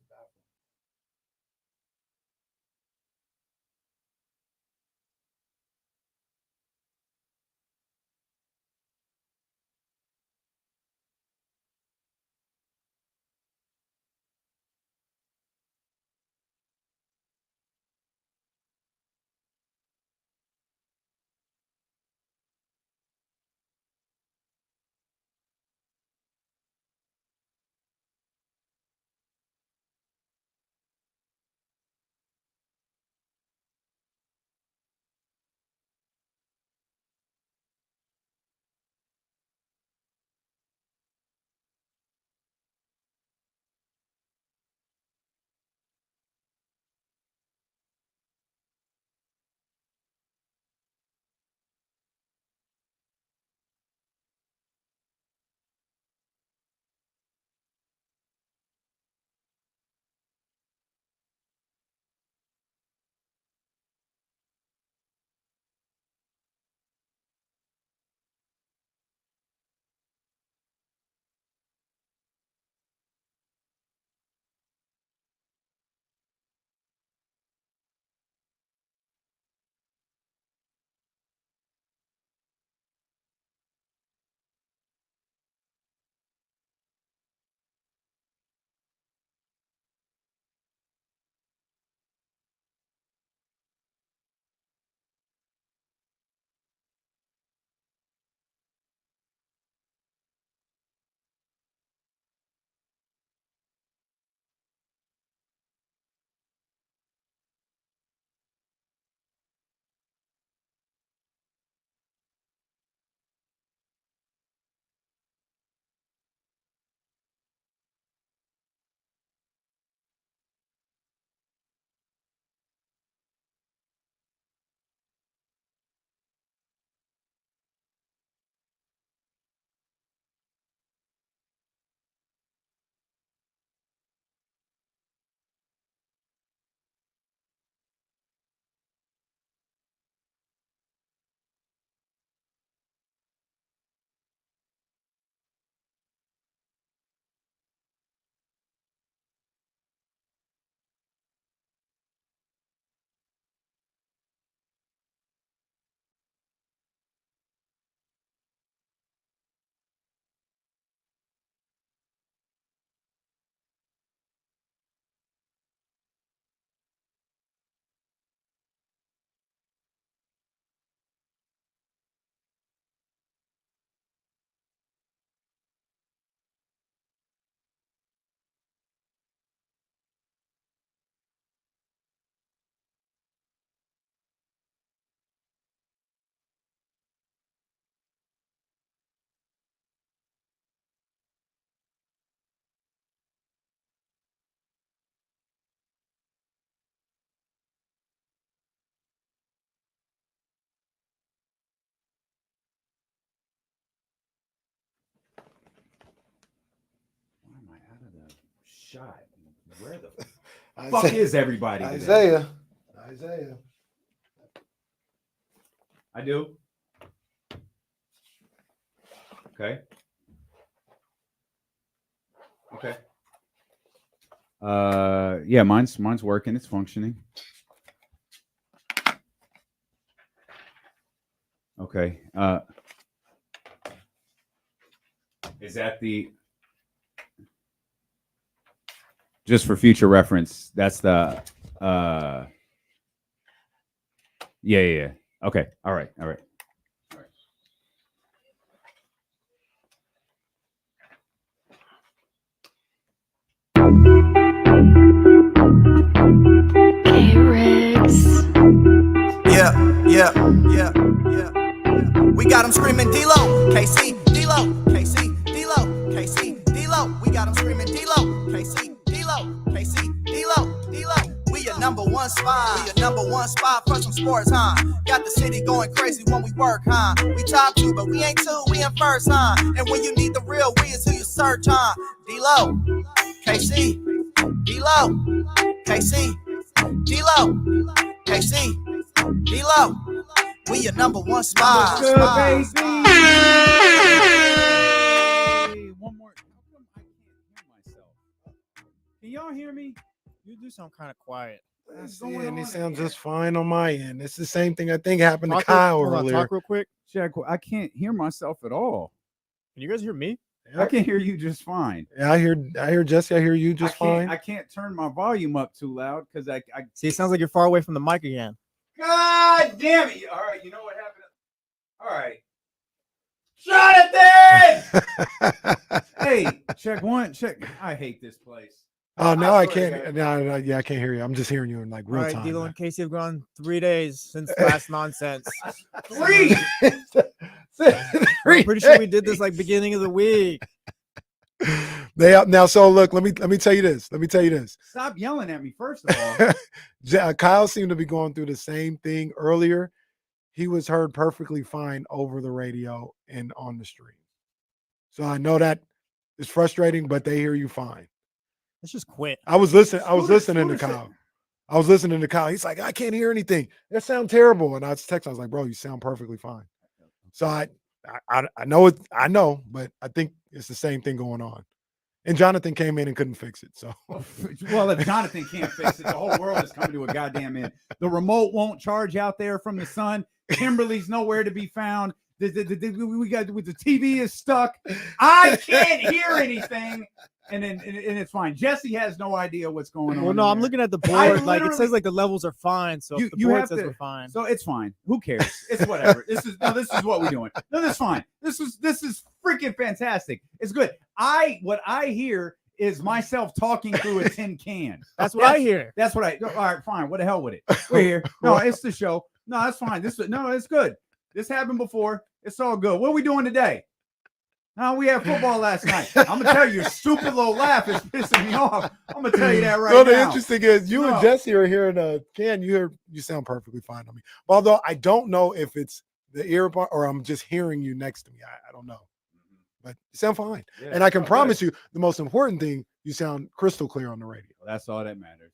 shot. Where the fuck is everybody today? Isaiah. I do. Okay. Yeah, mine's working. It's functioning. Okay. Is that the, just for future reference, that's the yeah. Okay. All right. Hey, Riggs. Yeah. We got them screaming D-Lo, KC, D-Lo, KC, D-Lo, KC, D-Lo. We got them screaming D-Lo, KC, D-Lo, KC, D-Lo, D-Lo. We your number one spot. We your number one spot for some sports, huh? Got the city going crazy when we work, huh? We top 2, but we ain't 2, we in first, huh? And when you need the real, we is who you search, huh? D-Lo, KC, D-Lo, KC, D-Lo, KC, D-Lo. We your number one spot. Good, baby. One more. How come I can't hear myself? Can y'all hear me? You do sound kind of quiet. And it sounds just fine on my end. It's the same thing I think happened to Kyle earlier. Talk real quick. Check. I can't hear myself at all. Can you guys hear me? I can hear you just fine. Yeah, I hear Jesse. I hear you just fine. I can't turn my volume up too loud because I See, it sounds like you're far away from the mic again. God damn it. All right, you know what happened? All right. Jonathan! Hey, check one. I hate this place. Oh, no, I can't. No, yeah, I can't hear you. I'm just hearing you in like real All right, time. D-Lo and Casey have gone 3 days since last nonsense. 3! I'm pretty sure we did this like beginning of the week. Now, so look, let me tell you this. Stop yelling at me, first of all. Kyle seemed to be going through the same thing earlier. He was heard perfectly fine over the radio and on the stream. So I know that is frustrating, but they hear you fine. Let's just quit. I was listening to Kyle. He's like, I can't hear anything. That sounds terrible. And I was like, bro, you sound perfectly fine. So I know it. I know, but I think it's the same thing going on. And Jonathan came in and couldn't fix it. So, well, if Jonathan can't fix it, the whole world is coming to a goddamn end. The remote won't charge out there from the sun. Kimberly's nowhere to be found. The TV is stuck. I can't hear anything. And it's fine. Jesse has no idea what's going on. Well, no, I'm looking at the board. Like it says, like the levels are fine. So the board says we're fine. So it's fine. Who cares? It's whatever. This is what we're doing. No, that's fine. This is freaking fantastic. It's good. What I hear is myself talking through a tin can. That's what I hear. All right, fine. What the hell with it? We're here. No, it's the show. No, that's fine. It's good. This happened before. It's all good. What are we doing today? No, we had football last night. I'm gonna tell you, your stupid little laugh is pissing me off. I'm gonna tell you that right now. The interesting is you and Jesse are hearing you sound perfectly fine to me. Although I don't know if it's the earbud or I'm just hearing you next to me. I don't know. But you sound fine. Yeah, and I can promise you the most important thing, you sound crystal clear on the radio. That's all that matters.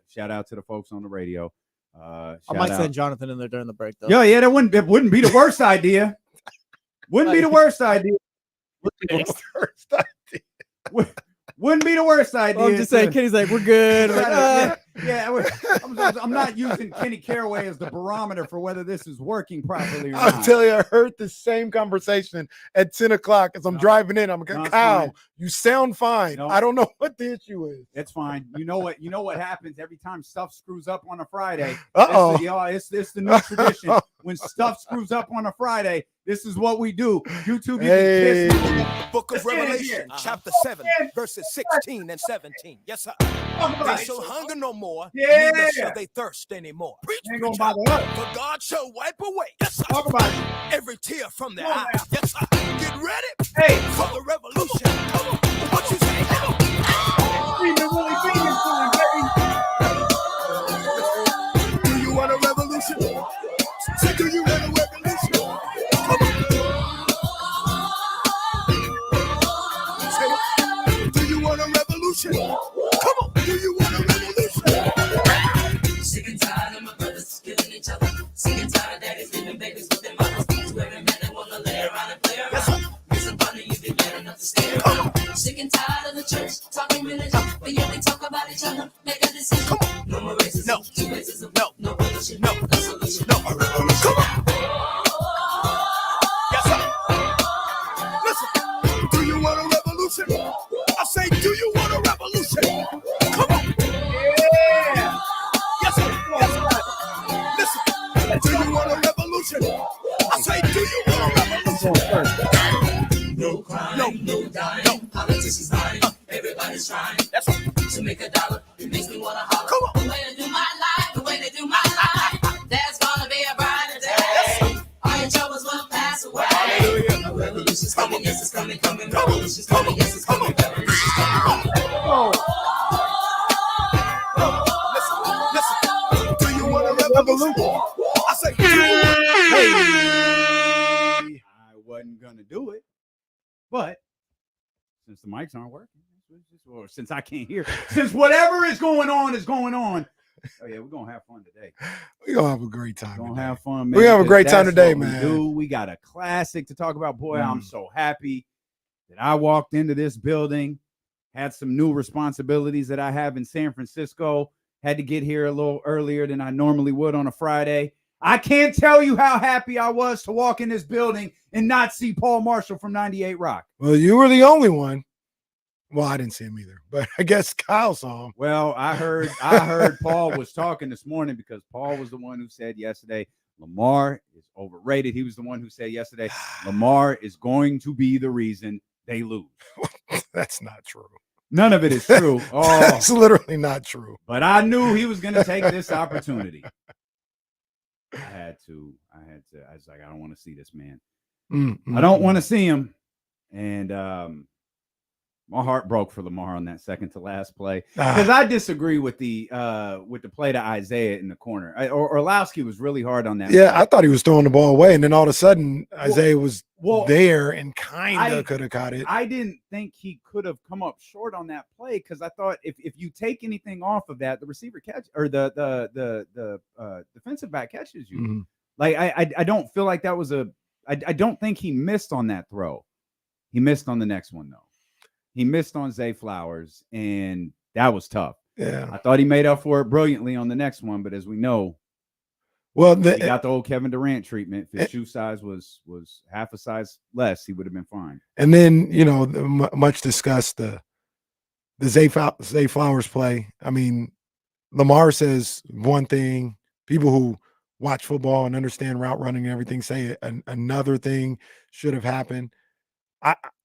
Shout out to the folks on the radio. I might send Jonathan in there during the break though. Yeah, that wouldn't be the worst idea. Wouldn't be the worst idea. Wouldn't be the worst idea. Well, I'm just saying, Kenny's like, we're good. I'm not using Kenny Caraway as the barometer for whether this is working properly or I'll not. tell you, I heard the same conversation at 10 o'clock as I'm driving in. I'm like, Kyle, you sound fine. I don't know what the issue is. It's fine. You know what happens every time stuff screws up on a Friday. It's the new tradition. When stuff screws up on a Friday, this is what we do. YouTube, you can kiss me. Book of Revelation, chapter 7, verses 16 and 17. Yes, sir. They shall hunger no more, neither shall they thirst anymore. Preach, for God shall wipe away, yes, sir, every tear from their eyes. Yes, sir. Get ready for the revolution. Come on. What you say? Come on. Do you want a revolution? Say, do you want a revolution? Do you want a revolution? competition's hard. Everybody's trying. That's right. To make $1, it makes me wanna holler. Come on. The way to do my life, the way to do my life. There's gonna be a brighter day. All your troubles will pass away. Hallelujah. A revolution's coming, yes, it's coming. Revolution's coming, yes, it's coming. Revolution's coming. Listen. Do you want a revolution? I say, I wasn't gonna do it, but since the mics aren't working, or since I can't hear, since whatever is going on, oh yeah, we're gonna have fun today. We're gonna have a great time. We're gonna today. have fun, man. We're gonna have a great time That's today, what we man. do. We got a classic to talk about. Boy, I'm so happy that I walked into this building, had some new responsibilities that I have in San Francisco, had to get here a little earlier than I normally would on a Friday. I can't tell you how happy I was to walk in this building and not see Paul Marshall from 98 Rock. Well, you were the only one. Well, I didn't see him either, but I guess Kyle saw him. Well, I heard Paul was talking this morning because Paul was the one who said yesterday Lamar is overrated. He was the one who said yesterday Lamar is going to be the reason they lose. That's not true. None of it is true. Oh, that's literally not true. But I knew he was going to take this opportunity. I had to. I was like, I don't want to see this man. I don't want to see him. And my heart broke for Lamar on that second to last play because I disagree with the play to Isaiah in the corner. Orlowski was really hard on that. Yeah, play. I thought he was throwing the ball away, and then all of a sudden Isaiah was there and kind of could have caught it. I didn't think he could have come up short on that play because I thought if you take anything off of that, the receiver catch or the defensive back catches you. Mm-hmm. Like I don't feel like that was I don't think he missed on that throw. He missed on the next one though. He missed on Zay Flowers, and that was tough. Yeah, I thought he made up for it brilliantly on the next one, but as we know, well, he got the old Kevin Durant treatment. If his shoe size was half a size less, he would have been fine. And then much discussed the Zay Flowers play. I mean, Lamar says one thing. People who watch football and understand route running and everything say another thing should have happened.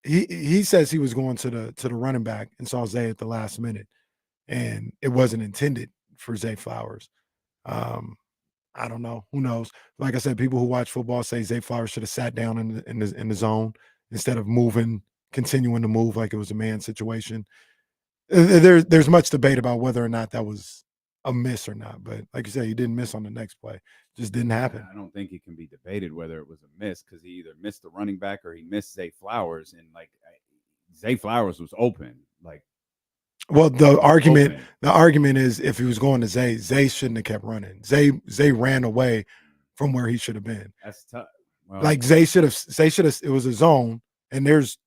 He says he was going to the running back and saw Zay at the last minute, and it wasn't intended for Zay Flowers. I don't know. Who knows? Like I said, people who watch football say Zay Flowers should have sat down in the zone instead of continuing to move like it was a man situation. There's much debate about whether or not that was a miss or not, but like you said, he didn't miss on the next play. Just didn't happen. I don't think it can be debated whether it was a miss because he either missed the running back or he missed Zay Flowers, and Zay Flowers was open. Well, the argument is if he was going to Zay shouldn't have kept running. Zay ran away from where he should have been. That's tough. Well, Zay should have. It was a zone, and there's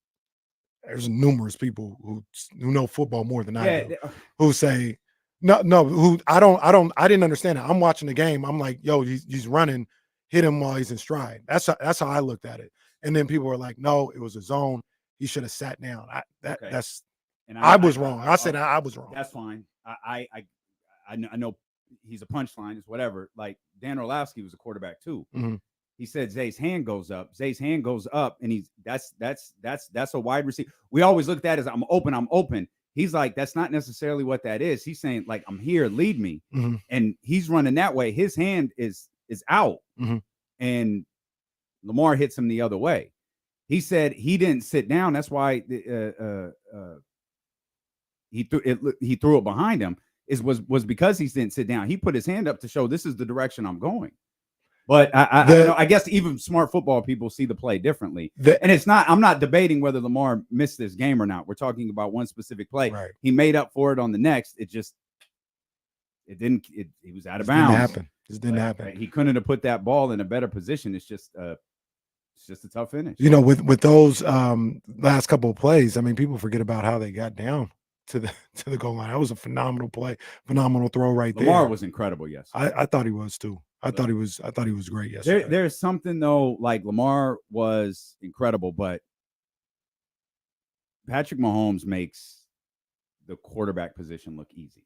numerous people who know football more than I do who say. No. I didn't understand it. I'm watching the game. I'm like, yo, he's running, hit him while he's in stride. That's how I looked at it. And then people were like, no, it was a zone. He should have sat down. I was wrong. I said I was wrong. That's fine. I know he's a punchline. It's whatever. Like Dan Orlowski was a quarterback too. Mm-hmm. He said Zay's hand goes up. Zay's hand goes up, and that's a wide receiver. We always looked at it as I'm open. He's like, that's not necessarily what that is. He's saying, like, I'm here, lead me. Mm-hmm. And he's running that way. His hand is out. Mm-hmm. And Lamar hits him the other way. He said he didn't sit down. That's why he threw it behind him. Was because he didn't sit down. He put his hand up to show this is the direction I'm going. But I guess even smart football people see the play differently. And I'm not debating whether Lamar missed this game or not. We're talking about one specific play. Right. He made up for it on the next. It was out of bounds. It didn't happen. He couldn't have put that ball in a better position. It's just a tough finish. With those last couple of plays, I mean, people forget about how they got down to the goal line. That was a phenomenal play, phenomenal throw right there. Lamar was incredible, yes. I thought he was too. I thought he was great yesterday. There's something though, like Lamar was incredible, but Patrick Mahomes makes the quarterback position look easy.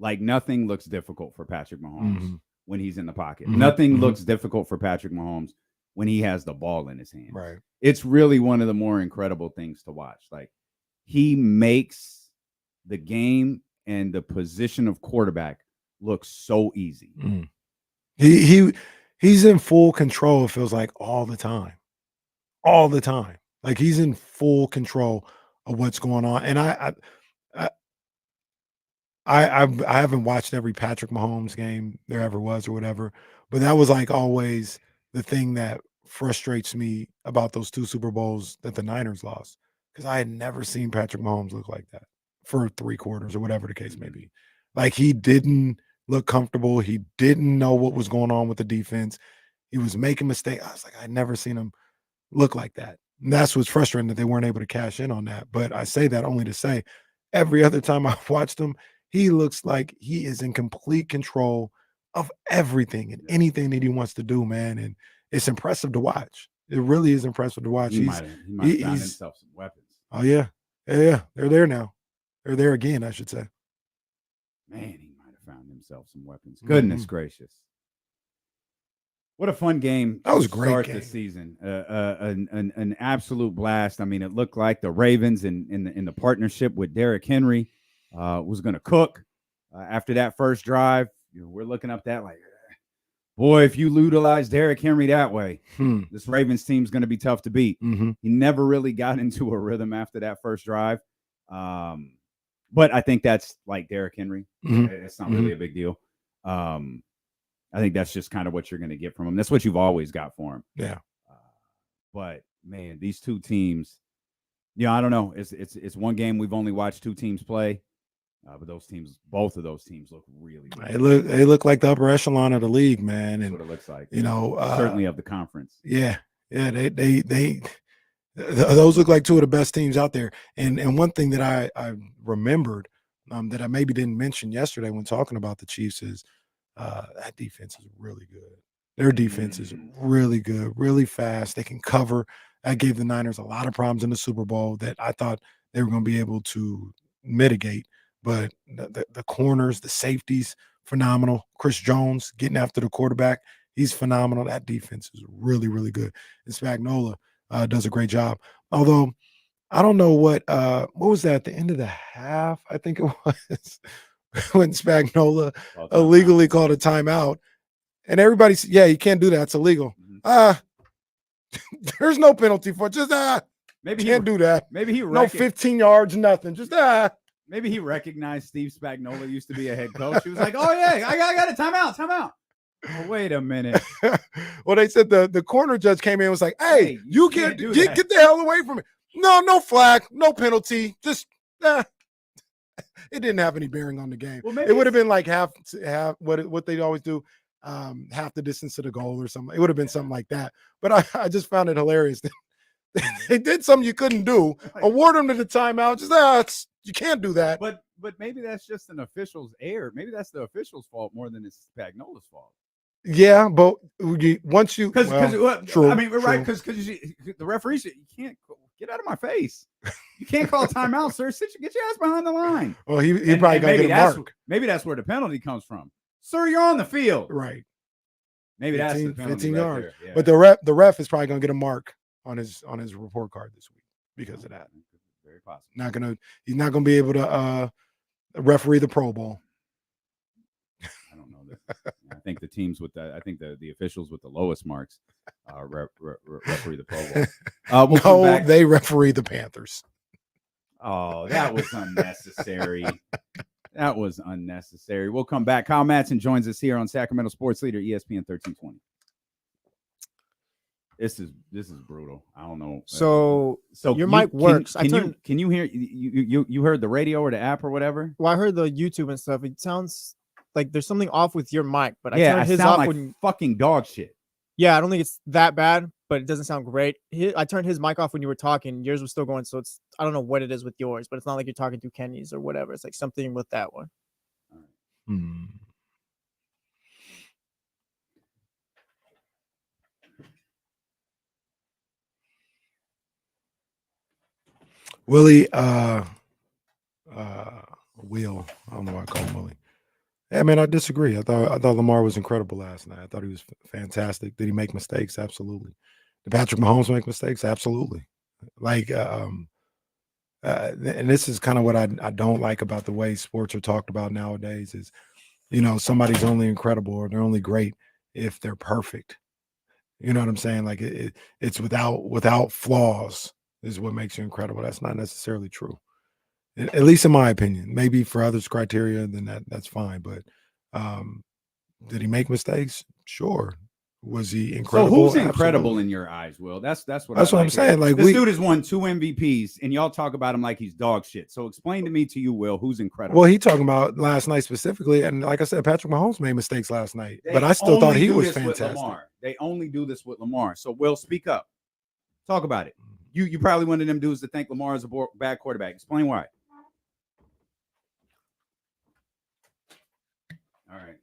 Like nothing looks difficult for Patrick Mahomes when he's in the pocket. Mm-hmm. Nothing looks difficult for Patrick Mahomes when he has the ball in his hand. Right. It's really one of the more incredible things to watch. Like he makes the game and the position of quarterback look so easy. He's in full control, it feels like, all the time. All the time. Like, he's in full control of what's going on. And I haven't watched every Patrick Mahomes game there ever was or whatever, but that was like always the thing that frustrates me about those 2 Super Bowls that the Niners lost, because I had never seen Patrick Mahomes look like that for 3 quarters or whatever the case may be. Like, he didn't look comfortable. He didn't know what was going on with the defense. He was making mistakes. I was like, I'd never seen him look like that. And that's what's frustrating, that they weren't able to cash in on that. But I say that only to say, every other time I've watched him, he looks like he is in complete control of everything and anything that he wants to do, man. And it's impressive to watch. It really is impressive to watch. He might have found himself some weapons. Oh, yeah. Yeah. They're there now. They're there again, I should say. Man, he might have found himself some weapons. Goodness gracious. What a fun game. That was a to great start game. the season. An absolute blast. I mean, it looked like the Ravens in the partnership with Derrick Henry was going to cook after that first drive. We're looking up that like, boy, if you utilize Derrick Henry that way, this Ravens team's going to be tough to beat. He never really got into a rhythm after that first drive. But I think that's like Derrick Henry. It's not really a big deal. I think that's just kind of what you're going to get from him. That's what you've always got for him. Yeah. But man, these 2 teams, I don't know. It's one game we've only watched 2 teams play. But both of those teams look really good. They look like the upper echelon of the league, man. That's And what it looks like. certainly of the conference. Yeah. Those look like 2 of the best teams out there. And one thing that I remembered that I maybe didn't mention yesterday when talking about the Chiefs is that defense is really good. Their defense is really good, really fast. They can cover. That gave the Niners a lot of problems in the Super Bowl that I thought they were going to be able to mitigate. But the corners, the safeties, phenomenal. Chris Jones getting after the quarterback, he's phenomenal. That defense is really, really good. And Spagnuolo does a great job. Although I don't know what was that at the end of the half? I think it was when Spagnuolo illegally called a timeout, and everybody said, "Yeah, you can't do that. It's illegal." There's no penalty for it. Just maybe can't do that. Maybe he no 15 yards, nothing. Just Maybe he recognized Steve Spagnuolo used to be a head coach. He was like, "Oh yeah, I got it. Timeout. Oh, wait a minute." Well, they said the corner judge came in and was like, "Hey, you can't get the hell away from it. No flag, no penalty. Just it didn't have any bearing on the game. Well, it would have been like half what they always do, half the distance to the goal or something. It would have been something like that. But I just found it hilarious. They did something you couldn't do. Award them to the timeout. Just you can't do that. But maybe that's just an official's error. Maybe that's the official's fault more than it's Spagnuolo's fault. Yeah, but once you because true, I mean, right? Because the referee said, "You can't get out of my face. You can't call a timeout, sir. Get your ass behind the line." Well, he probably got to get a mark. Maybe that's where the penalty comes from, sir. You're on the field, right? Maybe 15, that's the penalty 15 right yards. There. Yeah. But the ref is probably going to get a mark on his report card this week because of that. Very possible. He's not going to be able to referee the Pro Bowl. I don't know. I think the teams with I think the officials with the lowest marks referee the Pro Bowl. They referee the Panthers. Oh, that was unnecessary. That was unnecessary. We'll come back. Kyle Madsen joins us here on Sacramento Sports Leader, ESPN 1320. This is brutal. I don't know. So your mic works. Can you hear? You heard the radio or the app or whatever? Well, I heard the YouTube and stuff. It sounds like there's something off with your mic, but I turned his sound off like when fucking dog shit. Yeah, I don't think it's that bad, but it doesn't sound great. I turned his mic off when you were talking. Yours was still going, so I don't know what it is with yours, but it's not like you're talking to Kenny's or whatever. It's like something with that one. Willie, Will. I don't know why I call him Willie. Yeah, man, I disagree. I thought Lamar was incredible last night. I thought he was fantastic. Did he make mistakes? Absolutely. Did Patrick Mahomes make mistakes? Absolutely. Like, and this is kind of what I don't like about the way sports are talked about nowadays is, somebody's only incredible or they're only great if they're perfect. You know what I'm saying? Like it's without flaws is what makes you incredible. That's not necessarily true. At least in my opinion. Maybe for others' criteria, then that's fine. But did he make mistakes? Sure. Was he incredible? So who's incredible Absolutely. in your eyes, Will? That's what I'm saying. Like this dude has won 2 MVPs, and y'all talk about him like he's dog shit. So explain to me, to you, Will, who's incredible? Well, he talking about last night specifically, and like I said, Patrick Mahomes made mistakes last night, but I still thought he was fantastic. They only do this with Lamar. So Will, speak up. Talk about it. You probably one of them dudes that think Lamar is a bad quarterback. Explain why. All right.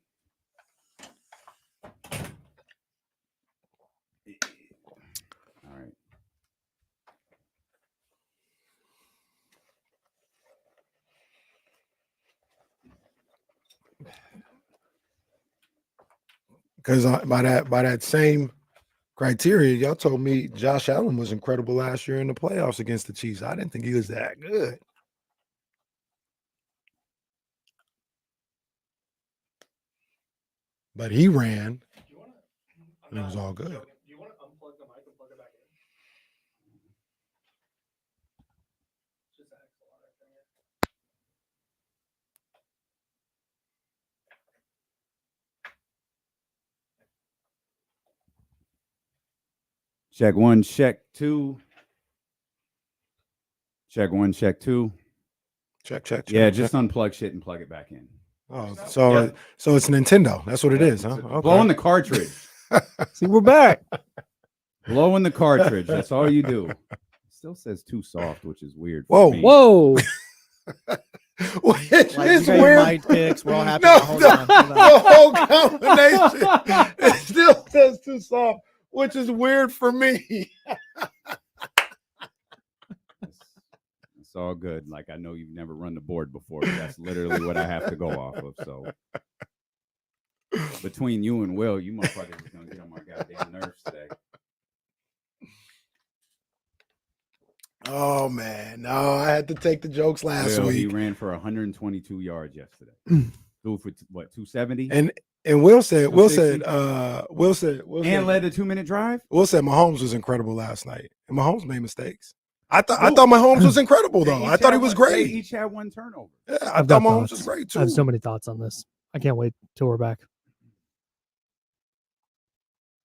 All right. Because by that same criteria, y'all told me Josh Allen was incredible last year in the playoffs against the Chiefs. I didn't think he was that good. But he ran, and it was all good. Do you want to unplug the mic and plug it back in? Just that extra right there. Check 1, check 2. Check 1, check 2. Check. Yeah, just unplug shit and plug it back in. Oh, so it's Nintendo. That's what it is, huh? Okay. Blowing the cartridge. See, we're back. Blowing the cartridge. That's all you do. It still says too soft, which is weird. Whoa. Whoa. Which Like, is you got your weird. mic picks. We're all happy. No, Hold on. the whole combination. It still says too soft, which is weird for me. It's all good. Like, I know you've never run the board before, but that's literally what I have to go off of. So between you and Will, you motherfuckers are gonna get on my goddamn nerves today. Oh man, no, I had to take the jokes last Will, week. he ran for 122 yards yesterday. Threw for what, 270? And Will said, and led a 2-minute drive. Will said Mahomes was incredible last night, and Mahomes made mistakes. I thought Mahomes was incredible though. I thought he was great. They each had 1 turnover. Yeah, I thought Mahomes was great too. I have so many thoughts on this. I can't wait till we're back.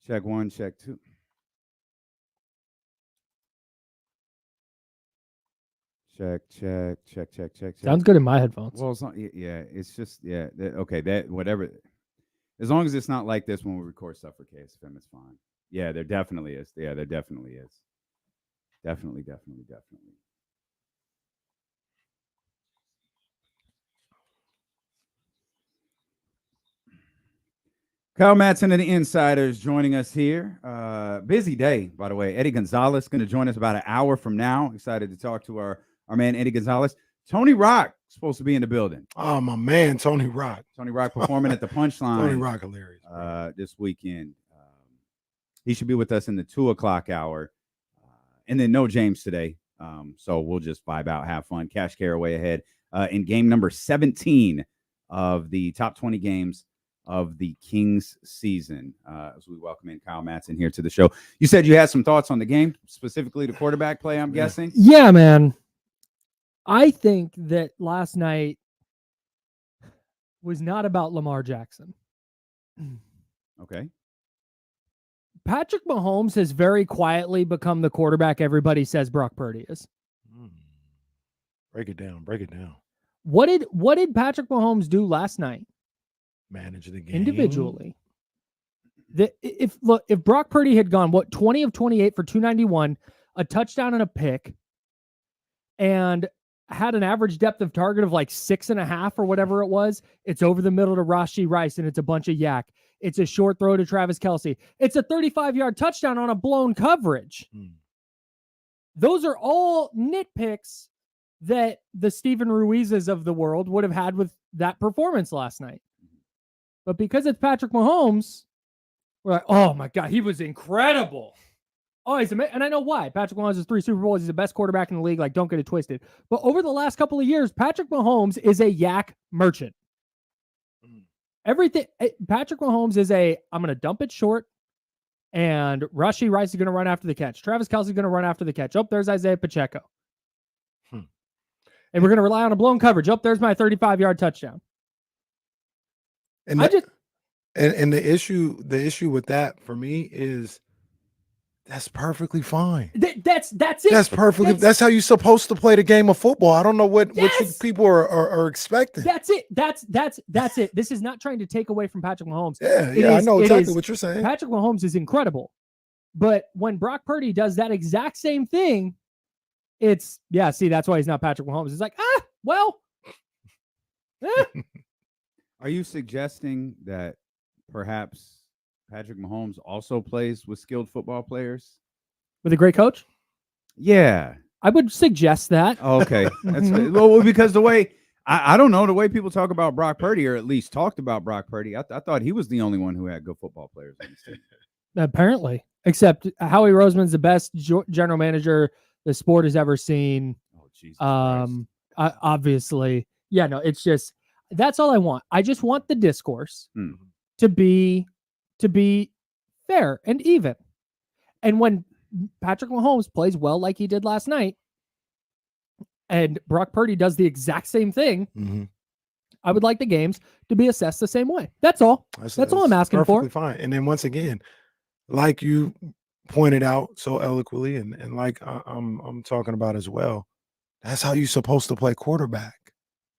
Check 1, check 2. Check. Sounds good in my headphones. Well, it's not, yeah, it's just, okay, that, whatever. As long as it's not like this when we record stuff for KSFM, it's fine. Yeah, there definitely is. Yeah, there definitely is. Definitely. Kyle Madsen of the Insiders joining us here. Busy day, by the way. Eddie Gonzalez going to join us about an hour from now. Excited to talk to our man, Eddie Gonzalez. Tony Rock supposed to be in the building. Oh, my man, Tony Rock. Tony Rock performing at the Punchline. Tony Rock, hilarious. This weekend. He should be with us in the 2:00 hour. And then no James today. So we'll just vibe out, have fun. Cash Caraway ahead in game number 17 of the top 20 games of the Kings season. As we welcome in Kyle Madsen here to the show. You said you had some thoughts on the game, specifically the quarterback play, I'm guessing? Yeah, man. I think that last night was not about Lamar Jackson. Okay. Patrick Mahomes has very quietly become the quarterback everybody says Brock Purdy is. Break it down. What did Patrick Mahomes do last night? Manage the game individually. If Brock Purdy had gone 20 of 28 for 291, a touchdown and a pick, and had an average depth of target of like 6.5 or whatever it was, it's over the middle to Rashee Rice and it's a bunch of yak. It's a short throw to Travis Kelce. It's a 35-yard touchdown on a blown coverage. Those are all nitpicks that the Steven Ruizes of the world would have had with that performance last night. But because it's Patrick Mahomes, we're like, oh my God, he was incredible. Oh, he's amazing. And I know why. Patrick Mahomes has 3 Super Bowls. He's the best quarterback in the league. Like, don't get it twisted. But over the last couple of years, Patrick Mahomes is a yak merchant. Everything. Patrick Mahomes is I'm going to dump it short. And Rashee Rice is going to run after the catch. Travis Kelce is going to run after the catch. Oh, there's Isaiah Pacheco. And we're going to rely on a blown coverage. Oh, there's my 35-yard touchdown. And and the issue with that for me is that's perfectly fine. That's it. That's perfectly. That's how you're supposed to play the game of football. I don't know what people are expecting. That's it. That's it. This is not trying to take away from Patrick Mahomes. I know exactly what you're saying. Patrick Mahomes is incredible, but when Brock Purdy does that exact same thing, it's See, that's why he's not Patrick Mahomes. It's like Are you suggesting that perhaps Patrick Mahomes also plays with skilled football players? With a great coach? Yeah. I would suggest that. Oh, okay. That's well, because the way I don't know, the way people talk about Brock Purdy, or at least talked about Brock Purdy, I thought he was the only one who had good football players on his team. Apparently. Except Howie Roseman's the best general manager the sport has ever seen. Oh, Jesus Christ. Obviously. Yeah, no, it's just that's all I want. I just want the discourse to be fair and even. And when Patrick Mahomes plays well like he did last night, and Brock Purdy does the exact same thing, I would like the games to be assessed the same way. That's all. That's all I'm asking for. Fine. And then once again, like you pointed out so eloquently, and like I'm talking about as well, that's how you're supposed to play quarterback.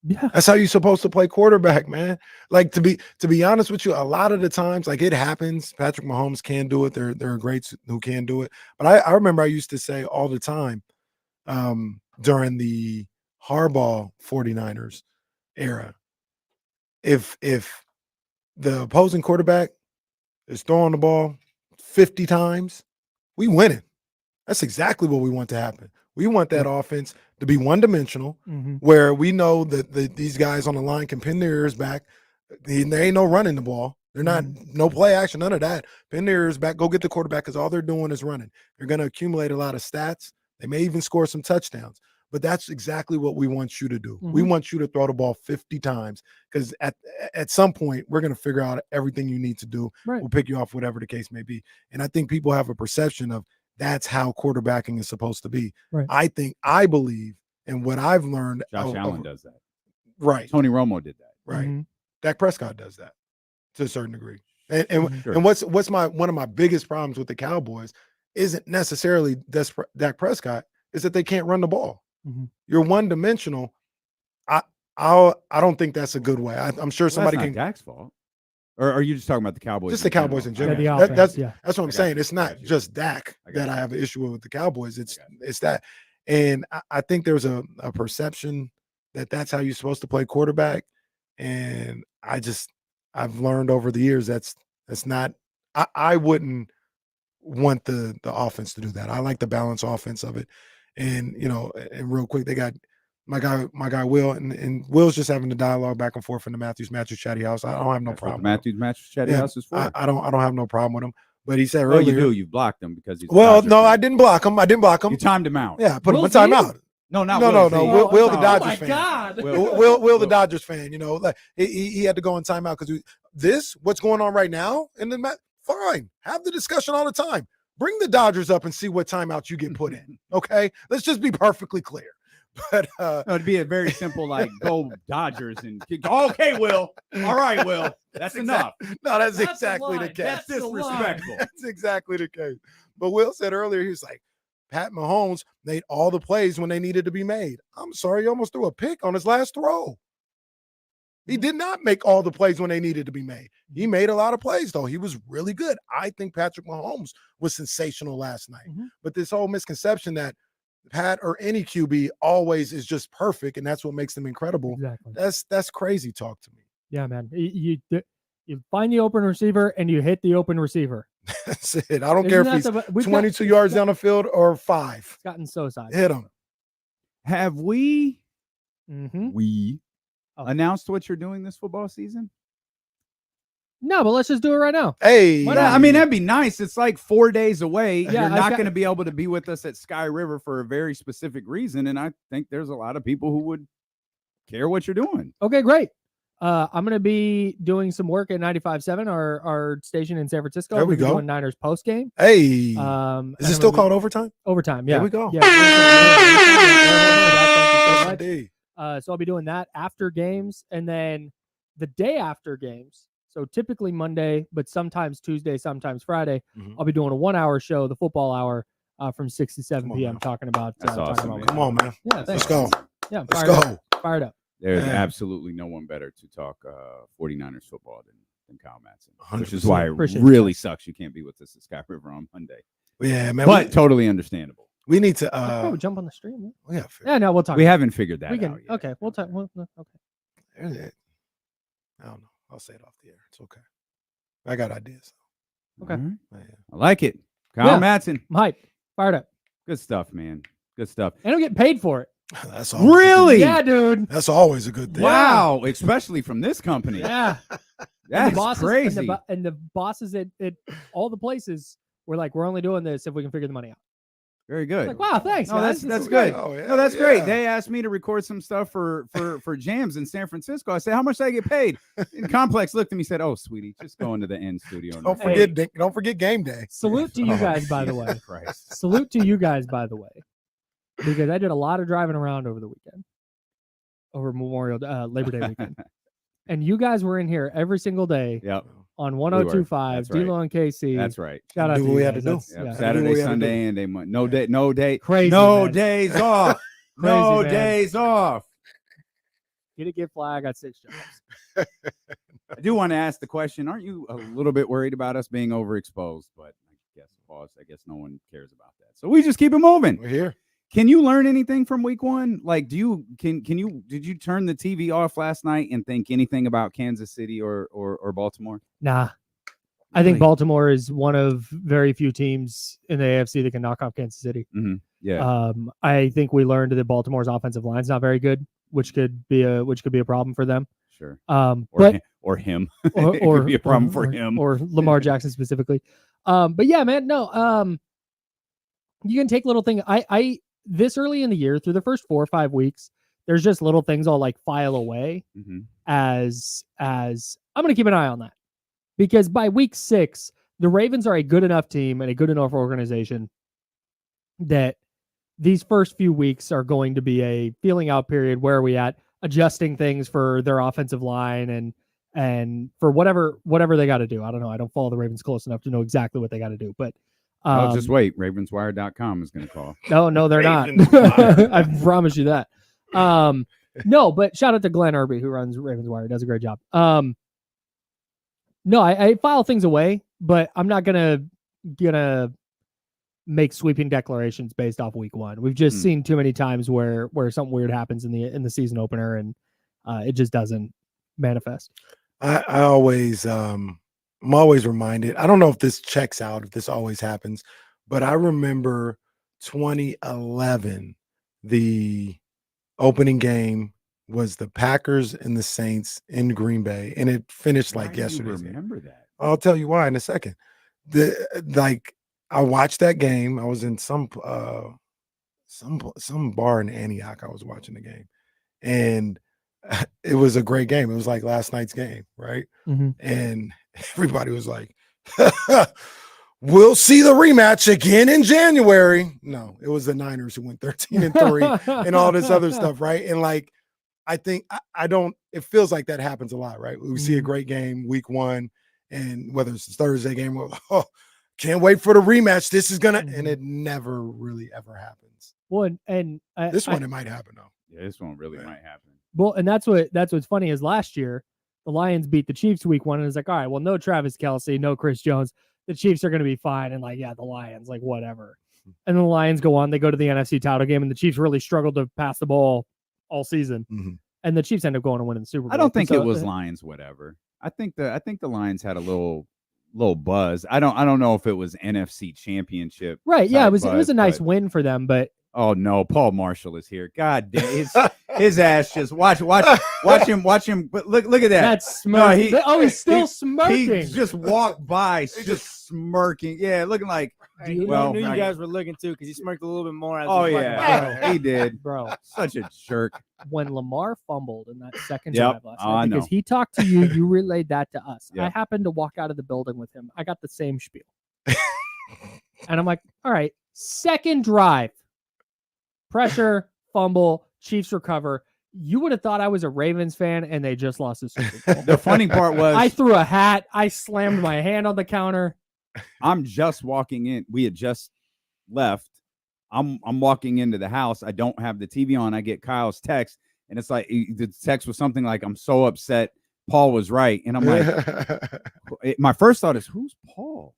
Yeah, that's how you're supposed to play quarterback, man. Like to be honest with you, a lot of the times, like it happens. Patrick Mahomes can do it. There are greats who can do it. But I remember I used to say all the time during the Harbaugh 49ers era, if the opposing quarterback is throwing the ball 50 times, we winning. That's exactly what we want to happen. We want that offense to be one-dimensional, where we know that these guys on the line can pin their ears back. There ain't no running the ball. They're not no play action, none of that. Pin their ears back, go get the quarterback, because all they're doing is running. They're going to accumulate a lot of stats. They may even score some touchdowns. But that's exactly what we want you to do. We want you to throw the ball 50 times, because at some point, we're going to figure out everything you need to do. Right. We'll pick you off, whatever the case may be. And I think people have a perception of that's how quarterbacking is supposed to be. Right. I believe, and what I've learned. Josh Allen does that. Right. Tony Romo did that. Right. Dak Prescott does that to a certain degree. And what's one of my biggest problems with the Cowboys isn't necessarily Dak Prescott, is that they can't run the ball. You're one-dimensional. I don't think that's a good way. I'm sure somebody that's can. Dak's fault. Or are you just talking about the Cowboys? Just the Cowboys in general. Yeah, that's what I'm saying. It's not just Dak that I have an issue with the Cowboys. It's that. And I think there's a perception that that's how you're supposed to play quarterback. And I've learned over the years that's not. I wouldn't want the offense to do that. I like the balance offense of it. And and real quick, they got my guy Will, and Will's just having the dialogue back and forth in the Matthews Chatty House. I don't have no problem. Matthews Chatty House is for. I don't have no problem with him. But he said Well, earlier, you do. You blocked him because he's. I didn't block him. You timed him out. Yeah, put him on timeout. No, not no. Will the Dodgers my fan. God. Will the Dodgers fan. Like he had to go on timeout because what's going on right now in the match. Fine, have the discussion all the time. Bring the Dodgers up and see what timeouts you get put in. Okay, let's just be perfectly clear. But it'd be a very simple go Dodgers and okay, Will. All right, Will. That's enough. No, that's exactly the case. That's disrespectful. That's exactly the case. But Will said earlier, he was like, Pat Mahomes made all the plays when they needed to be made. I'm sorry, he almost threw a pick on his last throw. He did not make all the plays when they needed to be made. He made a lot of plays, though. He was really good. I think Patrick Mahomes was sensational last night. But this whole misconception that Pat or any QB always is just perfect, and that's what makes them incredible. Exactly. That's crazy talk to me. Yeah, man. You find the open receiver and you hit the open receiver. That's it. I don't care if he's 22 yards down the field or 5. It's gotten so side. Hit him. Have we announced what you're doing this football season? No, but let's just do it right now. Hey, Why Yeah, not? I mean, that'd be nice. It's like 4 days away. Yeah, You're I've not got- going to be able to be with us at Sky River for a very specific reason. And I think there's a lot of people who would care what you're doing. Okay, great. I'm going to be doing some work at 95.7, our station in San Francisco. There we We'll be go. doing Niners post game. Hey, is and it I'm still gonna be- called overtime? overtime? Yeah, There we go. Yeah. Yes, indeed. So I'll be doing that after games, and then the day after games. So typically Monday, but sometimes Tuesday, sometimes Friday. Mhm. I'll be doing a 1 hour show, the football hour, from 6 to 7 Come on, p.m. man. talking about. That's awesome, talking about man. Come on, man. Yeah, Let's thanks. go. Yeah, Let's fired go. up. Fired up. There's Man. absolutely no one better to talk 49ers football than Kyle Matson, which is 100%. why it Appreciate it, really sucks you can't be with us at Sky River on Monday. Yeah, man. But totally understandable. we need to. I'll probably jump on the stream. Man. We got Yeah, no, we'll talk. We about haven't figured that it. We can. out yet. Okay, we'll talk. Well, no, okay. I don't know. I'll say it off the air. It's okay. I got ideas. Okay. All right. Yeah. I like it. Kyle Yeah. Matson. I'm hyped. Fired up. Good stuff, man. Good stuff. And I'm getting paid for it. That's always Really? Yeah, dude. That's always a good thing. Wow. Especially from this company. Yeah. That's bosses, crazy. And the bosses at all the places were like, we're only doing this if we can figure the money out. Very good. Like, wow, thanks. No, guys. that's This is good. great. Oh, yeah, No, that's great. yeah. They asked me to record some stuff for jams in San Francisco. I said, how much did I get paid? And Complex looked at me and said, oh, sweetie, just go into the end studio. Don't Hey. forget game day. Salute to you Oh, guys, by the way. Christ. Salute to you guys, by the way, because I did a lot of driving around over the weekend, over Labor Day weekend, and you guys were in here every single day Yep. on were. 102.5, That's right. D-Lo and KC. That's right. Shout out Do to what you we had guys. to do. That's- Yep. yeah. Do Saturday, what we had to Sunday, and they no day. Crazy, No man. days off. Crazy, no man. days off. Get a gift flag. I got 6 jobs. I do want to ask the question: aren't you a little bit worried about us being overexposed? But I guess no one cares about that. So we just keep it moving. We're here. Can you learn anything from week one? Like, did you turn the TV off last night and think anything about Kansas City or Baltimore? Nah. I think Really? Baltimore is one of very few teams in the AFC that can knock off Kansas City. Yeah. I think we learned that Baltimore's offensive line's not very good, which could be a problem for them. Sure. But Or him. or It could be a problem for or- him. or Lamar Jackson specifically. But yeah, man, no. You can take little things. I this early in the year, through the first 4 or 5 weeks, there's just little things I'll like file away as I'm gonna keep an eye on that. Because by week 6, the Ravens are a good enough team and a good enough organization that these first few weeks are going to be a feeling out period. Where are we at? Adjusting things for their offensive line and for whatever they got to do. I don't know. I don't follow the Ravens close enough to know exactly what they got to do. But Just wait. Ravenswire.com is going to call. no, they're not. Ravenswire. I promise you that. No, but shout out to Glenn Irby, who runs Ravenswire. Does a great job. No, I file things away, but I'm not gonna make sweeping declarations based off week 1. We've just seen too many times where something weird happens in the season opener, and it just doesn't manifest. I always I'm always reminded. I don't know if this checks out, if this always happens, but I remember 2011, the opening game was the Packers and the Saints in Green Bay, and it finished like yesterday. Remember that? I'll tell you why in a second. I watched that game. I was in some bar in Antioch. I was watching the game, and it was a great game. It was like last night's game, right? And everybody was like, "We'll see the rematch again in January." No, it was the Niners who went 13-3 and all this other stuff, right? And like, I think I don't. It feels like that happens a lot, right? We see a great game week 1, and whether it's the Thursday game, we're like, oh, can't wait for the rematch. This is gonna, and it never really ever happens. Well, and This one it might happen though. Yeah, this one really might happen. Well, and that's what's funny is last year the Lions beat the Chiefs week 1, and it's like, all right, well, no Travis Kelce, no Chris Jones. The Chiefs are going to be fine, and like, yeah, the Lions, like whatever. And the Lions go on, they go to the NFC title game, and the Chiefs really struggled to pass the ball all season. And the Chiefs end up going and winning the Super Bowl. I don't think So, it was Lions, whatever. I think the Lions had a little buzz. I don't know if it was NFC Championship. right. Yeah, type it was buzz, a nice but win for them, but Oh no, Paul Marshall is here. God damn, his ass just watch him. But look at that. That's smirking. He's still smirking. He just walked by, just smirking. Yeah, looking like. I knew you guys were looking too because he smirked a little bit more. As Oh he was yeah, walking he did, bro. Such a jerk. When Lamar fumbled in that second Yep. drive last night, because he talked to you, you relayed that to us. Yep. I happened to walk out of the building with him. I got the same spiel, and I'm like, all right, second drive. Pressure, fumble, Chiefs recover. You would have thought I was a Ravens fan and they just lost the Super Bowl. The funny part was I threw a hat. I slammed my hand on the counter. I'm just walking in. We had just left. I'm walking into the house. I don't have the TV on. I get Kyle's text, and it's like the text was something like, "I'm so upset. Paul was right." And I'm like, my first thought is, "Who's Paul?"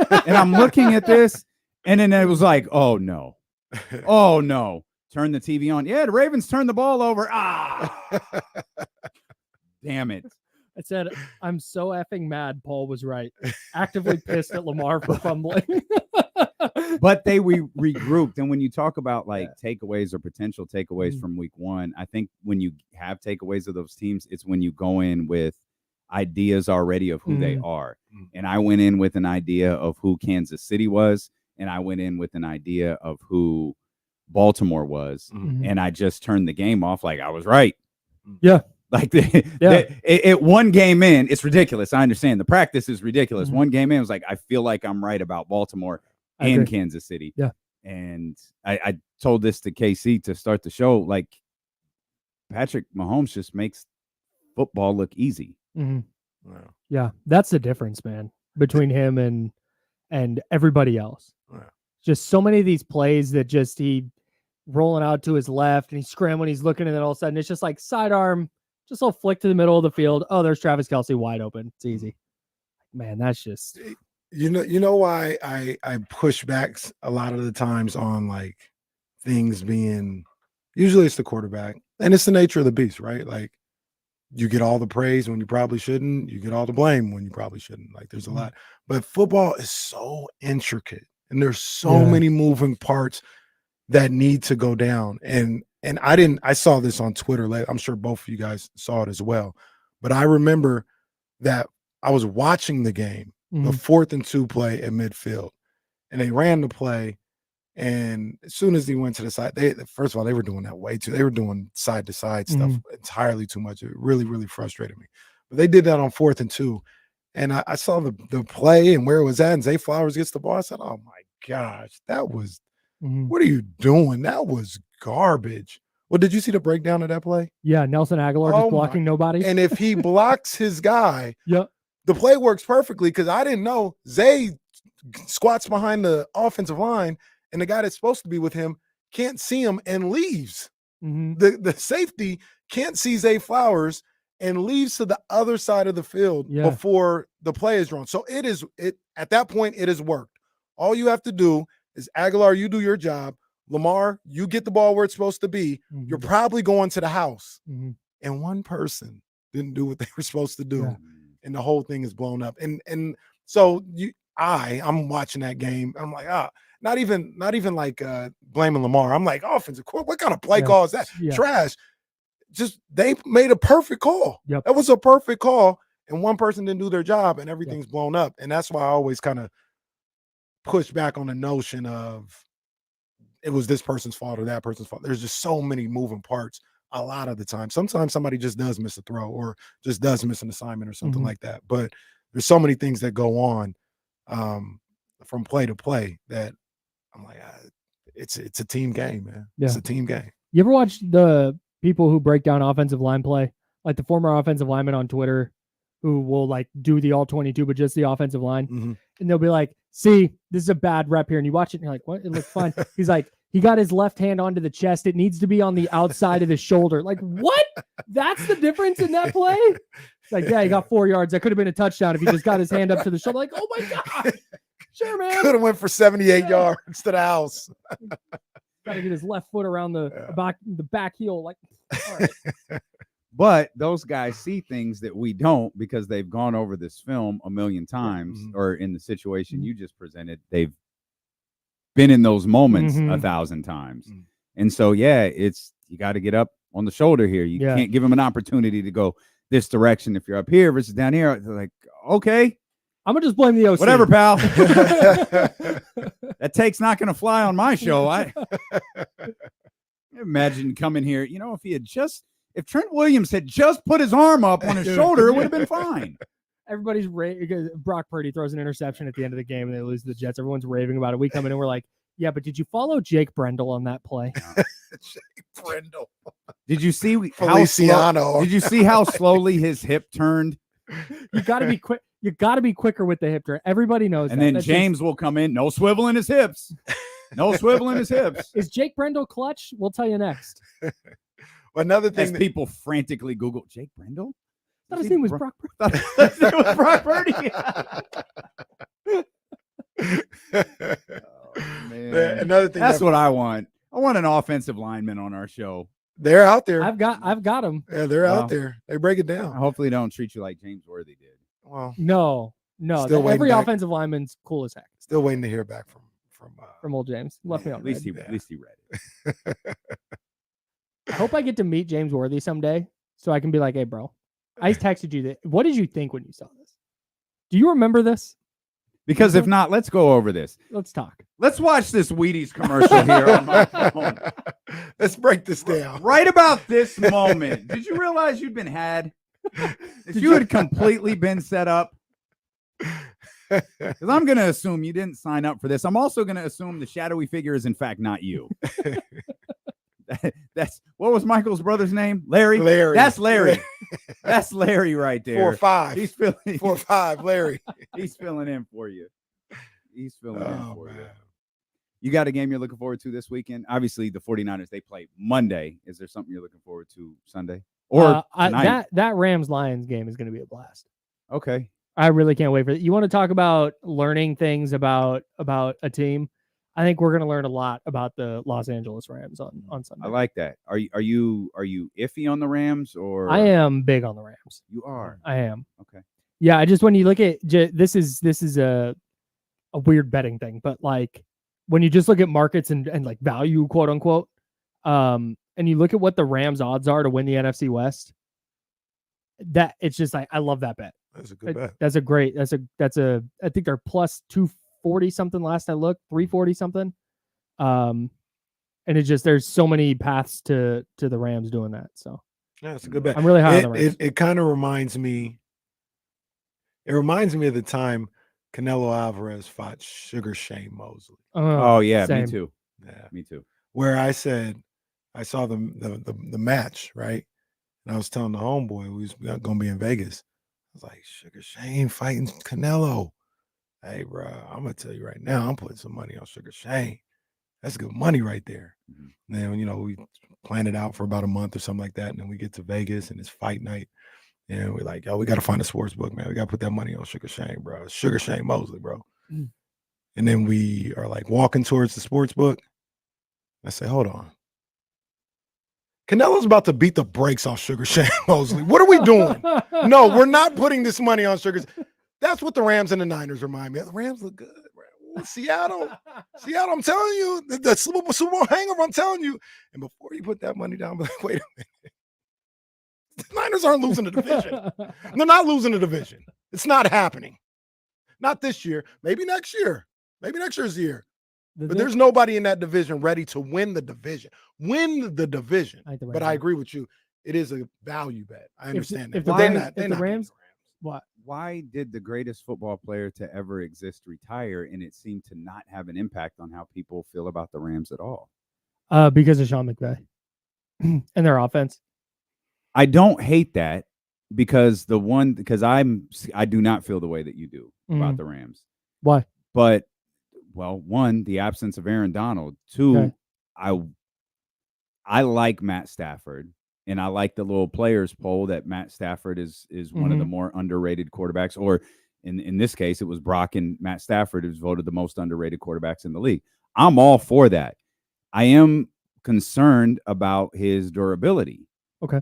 And I'm looking at this, and then it was like, "Oh no." Oh no. Turn the TV on. Yeah, the Ravens turned the ball over. Damn it. I said, I'm so effing mad Paul was right. Actively pissed at Lamar for fumbling. But they regrouped. And when you talk about like takeaways or potential takeaways from week one, I think when you have takeaways of those teams, it's when you go in with ideas already of who they are. And I went in with an idea of who Kansas City was. And I went in with an idea of who Baltimore was, and I just turned the game off like I was right. Yeah. Like it one game in, it's ridiculous. I understand the practice is ridiculous. One game in, I was like, I feel like I'm right about Baltimore and Kansas City. Yeah. And I told this to KC to start the show. Like Patrick Mahomes just makes football look easy. Wow. Yeah, that's the difference, man, between him and everybody else. Wow. Just so many of these plays that just he rolling out to his left and he's scrambling, he's looking, and then all of a sudden it's just like sidearm, just a little flick to the middle of the field. Oh, there's Travis Kelce wide open. It's easy. Man, that's just you know why I push back a lot of the times on like things being usually it's the quarterback, and it's the nature of the beast, right? Like you get all the praise when you probably shouldn't, you get all the blame when you probably shouldn't. Like there's a lot, but football is so intricate. And there's so many moving parts that need to go down. And I saw this on Twitter. I'm sure both of you guys saw it as well. But I remember that I was watching the game, the 4th and 2 play at midfield. And they ran the play. And as soon as he went to the side, first of all, they were doing that way too. They were doing side to side stuff entirely too much. It really, really frustrated me. But they did that on 4th and 2. And I saw the play and where it was at, and Zay Flowers gets the ball. I said, oh, my gosh, that was what are you doing? That was garbage. Well, did you see the breakdown of that play? Yeah, Nelson Aguilar just blocking nobody. And if he blocks his guy, the play works perfectly because I didn't know. Zay squats behind the offensive line, and the guy that's supposed to be with him can't see him and leaves. The safety can't see Zay Flowers and leaves to the other side of the field before the play is drawn. So it at that point, it has worked. All you have to do is Aguilar, you do your job. Lamar, you get the ball where it's supposed to be. You're probably going to the house. And one person didn't do what they were supposed to do. And the whole thing is blown up. And so I'm watching that game. I'm like, not even like blaming Lamar. I'm like, offensive court, what kind of play call is that? Trash. Just they made a perfect call. That was a perfect call, and one person didn't do their job, and everything's blown up. And that's why I always kind of push back on the notion of it was this person's fault or that person's fault. There's just so many moving parts a lot of the time. Sometimes somebody just does miss a throw or just does miss an assignment or something like that. But there's so many things that go on from play to play that I'm like, it's a team game, man. It's a team game. You ever watch the people who break down offensive line play, like the former offensive lineman on Twitter who will like do the all 22, but just the offensive line. And they'll be like, see, this is a bad rep here. And you watch it and you're like, what? It looks fine. He's like, he got his left hand onto the chest. It needs to be on the outside of the shoulder. Like, what? That's the difference in that play? It's like, yeah, he got 4 yards. That could have been a touchdown if he just got his hand up to the shoulder. Like, oh my God. Sure, man. Could have went for 78 yards to the house. Got to get his left foot around the back heel. Like, all right. But those guys see things that we don't because they've gone over this film a million times, or in the situation you just presented, they've been in those moments Mhm. 1,000 times. And so, yeah, you got to get up on the shoulder here. You can't give him an opportunity to go this direction if you're up here versus down here. They're like, okay, I'm gonna just blame the OC. whatever, pal. That take's not going to fly on my show. I imagine coming here. You know, if Trent Williams had just put his arm up on his shoulder, it would have been fine. Everybody's because Brock Purdy throws an interception at the end of the game and they lose to the Jets. Everyone's raving about it. We come in and we're like, yeah, but did you follow Jake Brendel on that play? Jake Brendel. Did you see Feliciano. Did you see how slowly his hip turned? You got to be quick. You got to be quicker with the hip turn. Everybody knows. And that. then That's James will come in. No swivel in his hips. No swivel in his hips. Is Jake Brendel clutch? We'll tell you next. Another thing As people frantically Google Jake Brendel. I thought his name was Brock Purdy. It was Brock Purdy. Man. Another thing. That's what I want. I want an offensive lineman on our show. They're out there. I've got him. Yeah, they're out there. They break it down. Hopefully, they don't treat you like James Worthy did. Well, No. Still waiting Every back. offensive lineman's cool as heck. still waiting to hear back from Old James. Left me on At least red. he read it. I hope I get to meet James Worthy someday so I can be like, hey, bro, I texted you that. What did you think when you saw this? Do you remember this? Because if not, let's go over this. Let's talk. Let's watch this Wheaties commercial here on my phone. Let's break this down. Right about this moment, did you realize you'd been had? That you had completely been set up? Because I'm going to assume you didn't sign up for this. I'm also going to assume the shadowy figure is in fact not you. That's what was Michael's brother's name? Larry. That's Larry. That's Larry right there. 4 or 5. He's filling 4 or 5. Larry. He's filling in for you. He's filling in for man. you. You got a game you're looking forward to this weekend? Obviously, the 49ers, they play Monday. Is there something you're looking forward to Sunday? Or tonight? That Rams-Lions game is going to be a blast. Okay. I really can't wait for it. You want to talk about learning things about a team? I think we're going to learn a lot about the Los Angeles Rams on Sunday. I like that. Are you iffy on the Rams or? I am big on the Rams. You are. I am. Okay. Yeah, I just when you look at this is a weird betting thing, but like when you just look at markets and like value, quote unquote, and you look at what the Rams odds are to win the NFC West, that it's just like I love that bet. That's a good bet. That's a I think they're plus 240 something last I looked, 340 something. And it just there's so many paths to the Rams doing that. So yeah, it's a good bet. I'm really high on the Rams. It kind of reminds me. It reminds me of the time Canelo Alvarez fought Sugar Shane Mosley. Oh yeah, same. me too. Yeah, me too. Where I said I saw the match, right? And I was telling the homeboy we was going to be in Vegas. I was like, Sugar Shane fighting Canelo. Hey, bro, I'm going to tell you right now, I'm putting some money on Sugar Shane. That's good money right there. Mm-hmm. And then, we planned it out for about a month or something like that. And then we get to Vegas and it's fight night. And we're like, yo, we got to find a sports book, man. We got to put that money on Sugar Shane, bro. It's Sugar Shane Mosley, bro. Mm. And then we are like walking towards the sports book. I say, hold on. Canelo's about to beat the brakes off Sugar Shane Mosley. What are we doing? No, we're not putting this money on Sugar. That's what the Rams and the Niners remind me of. The Rams look good. Seattle, I'm telling you, the Super Bowl hangover, I'm telling you. And before you put that money down, be like, wait a minute. The Niners aren't losing the division. They're not losing the division. It's not happening. Not this year. Maybe next year. Maybe next year's the year. But there's nobody in that division ready to win the division. Win the division. But I agree with you. It is a value bet. I understand that. If the Rams, what? Why did the greatest football player to ever exist retire, and it seemed to not have an impact on how people feel about the Rams at all? Because of Sean McVay and their offense. I don't hate that because I do not feel the way that you do about the Rams. Why? But well, one, the absence of Aaron Donald. Two, okay. I like Matt Stafford, and I like the little players poll that Matt Stafford is one of the more underrated quarterbacks. Or in this case, it was Brock and Matt Stafford who's voted the most underrated quarterbacks in the league. I'm all for that. I am concerned about his durability. Okay.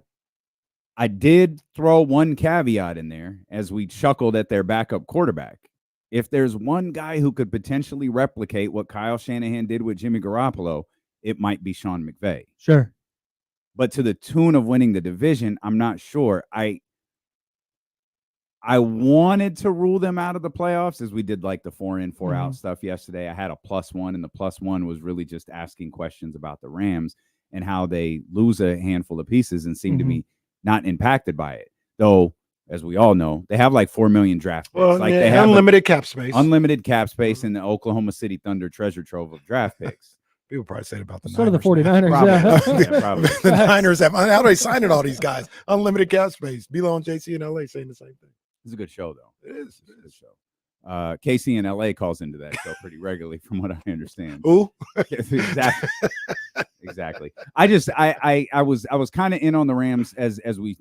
I did throw one caveat in there as we chuckled at their backup quarterback. if there's one guy who could potentially replicate what Kyle Shanahan did with Jimmy Garoppolo, it might be Sean McVay. Sure. But to the tune of winning the division, I'm not sure. I wanted to rule them out of the playoffs as we did like the 4-in, 4-out stuff yesterday. I had a +1, and the +1 was really just asking questions about the Rams and how they lose a handful of pieces and seem to be not impacted by it. Though, as we all know, they have like 4 million draft picks. Well, Like yeah, they have unlimited cap space. Unlimited cap space in the Oklahoma City Thunder treasure trove of draft picks. People probably say it about the So do Niners. the 49ers. Probably. Yeah. Yeah, probably. The Niners have. How are they signing all these guys? Unlimited cap space. Below and JC in LA saying the same thing. It's a good show, though. It is. It's a good show. Casey in LA calls into that show pretty regularly, from what I understand. Who? Exactly. Exactly. I was kind of in on the Rams as we,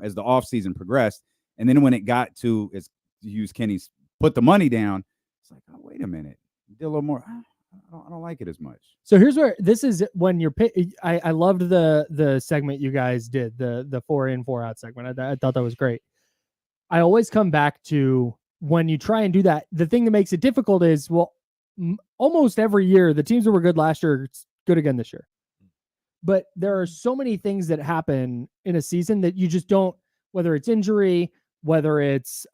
as the offseason progressed, and then when it got to, as to use Kenny's, put the money down, it's like, oh, wait a minute, did a little more. I don't like it as much. So here's where this is when you're. I loved the segment you guys did, the 4-in, 4-out segment. I thought that was great. I always come back to when you try and do that. The thing that makes it difficult is, well, almost every year the teams that were good last year, it's good again this year. But there are so many things that happen in a season that you just don't. Whether it's injury, whether it's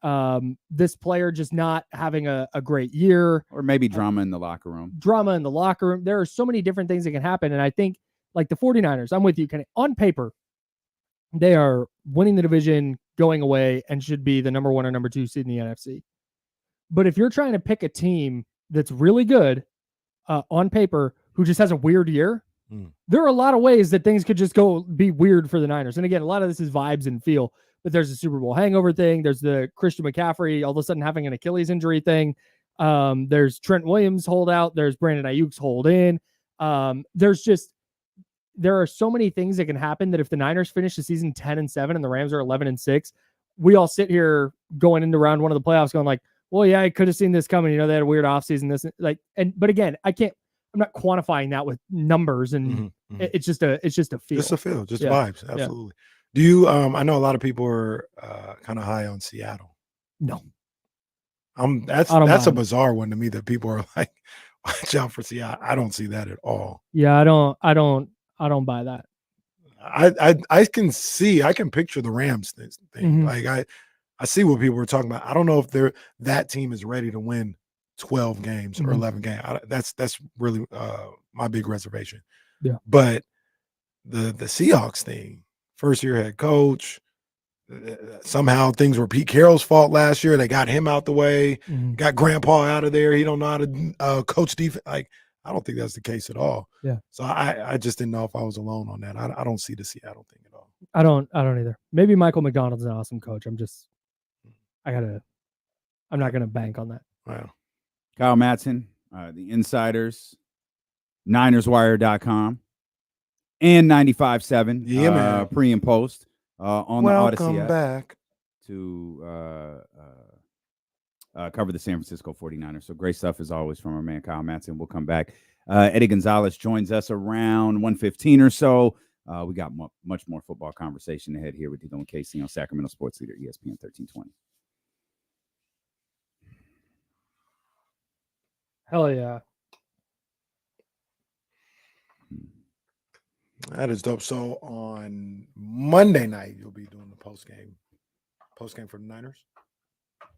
this player just not having a great year, or maybe drama in the locker room. There are so many different things that can happen. And I think like the 49ers, I'm with you. On paper, they are winning the division, going away, and should be the number 1 or number 2 seed in the NFC. But if you're trying to pick a team that's really good on paper, who just has a weird year, there are a lot of ways that things could just go be weird for the Niners. And again, a lot of this is vibes and feel. But there's a Super Bowl hangover thing. There's the Christian McCaffrey all of a sudden having an Achilles injury thing. There's Trent Williams holdout. There's Brandon Ayuk's hold in. There are so many things that can happen that if the Niners finish the season 10-7 and the Rams are 11-6, we all sit here going into round 1 of the playoffs going like, well, yeah, I could have seen this coming. They had a weird offseason. But again, I'm not quantifying that with numbers, and it's just a feel. Just a feel, just vibes. Absolutely. Do you? I know a lot of people are kind of high on Seattle. No, that's a bizarre one to me that people are like, watch out for Seattle. I don't see that at all. Yeah, I don't buy that. I can picture the Rams thing. Like I see what people were talking about. I don't know if that team is ready to win 12 games or 11 games. That's really my big reservation. Yeah. But the Seahawks thing, first year head coach, somehow things were Pete Carroll's fault last year. They got him out the way, got Grandpa out of there. He don't know how to coach defense. Like, I don't think that's the case at all. Yeah. So I just didn't know if I was alone on that. I don't see the Seattle thing at all. I don't either. Maybe Michael McDonald's an awesome coach. I'm not gonna bank on that. Wow. Kyle Madsen, the Insiders, NinersWire.com, and 95.7 pre and post on the Odyssey app. Welcome back to cover the San Francisco 49ers. So great stuff as always from our man Kyle Madsen. We'll come back. Eddie Gonzalez joins us around 1:15 or so. We got much more football conversation ahead here with Dylan Casey on Sacramento Sports Leader, ESPN 1320. Hell yeah. That is dope. So on Monday night, you'll be doing the post game for the Niners.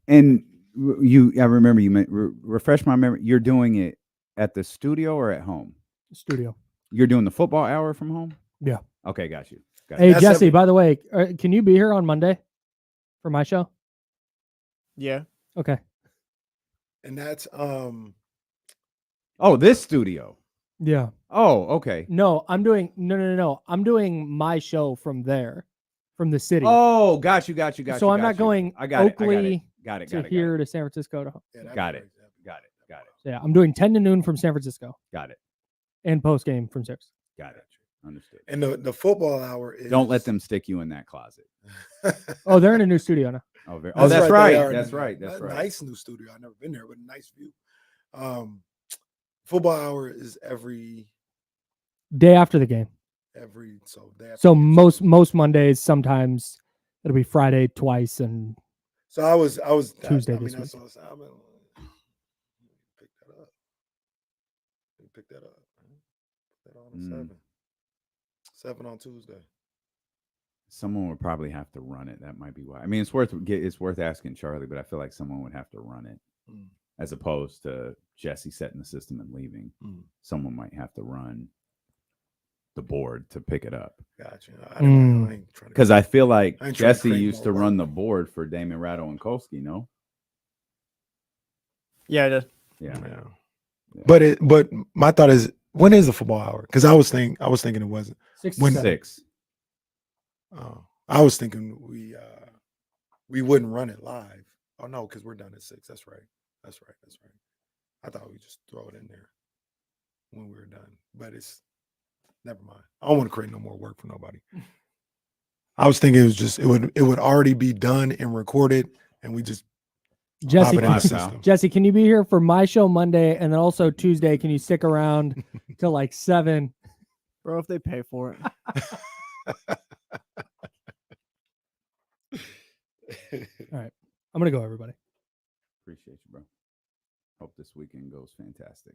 And I remember you refresh my memory. You're doing it at the studio or at home? Studio. You're doing the football hour from home? Yeah. Okay, got you. Hey, Jesse, by the way, can you be here on Monday for my show? Yeah. Okay. And that's this studio. Yeah. Oh, okay. No, I'm doing no. I'm doing my show from there, from the city. Oh, got you. So I'm not going Oakley got it. to San Francisco to home. Yeah, got it. Yeah, I'm doing 10 to noon from San Francisco. Got it. And post game from 6. Got it. Understood. And the football hour is. Don't let them stick you in that closet. Oh, they're in a new studio now. That's right. That's right. Nice new studio. I've never been there, but a nice view. Football hour is every day after the game. So most Mondays, sometimes it'll be Friday twice, and so I was Tuesday. pick that up. Put that on at 7. 7 on Tuesday. Someone would probably have to run it. That might be why. I mean, it's worth asking Charlie, but I feel like someone would have to run it as opposed to Jesse setting the system and leaving. Someone might have to run the board to pick it up. Gotcha. Because I feel like Jesse used to run the board for Damon Ratto and Kolsky, no? Yeah, I did. Yeah. But my thought is, when is the football hour? Because I was thinking it wasn't 6 to when 7. 6. I was thinking we wouldn't run it live. Oh no, because we're done at 6. That's right. I thought we just throw it in there when we were done. But it's never mind. I don't want to create no more work for nobody. I was thinking it would already be done and recorded, and we just Jesse, pop it in the system. Jesse, can you be here for my show Monday and then also Tuesday? Can you stick around till like 7? Bro, if they pay for it. All right. I'm going to go, everybody. Appreciate you, bro. Hope this weekend goes fantastic.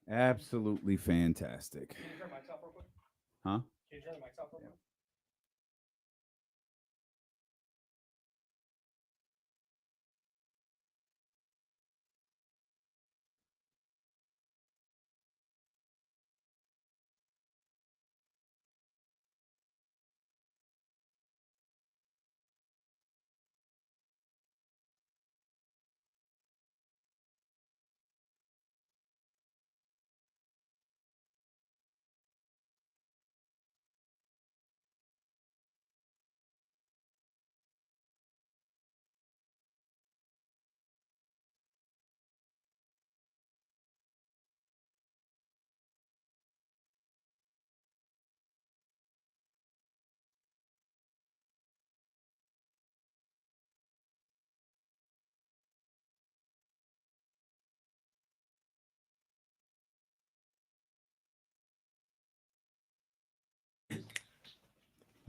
Absolutely fantastic. Can you turn my off real quick? Huh? Can you turn the mics off real quick?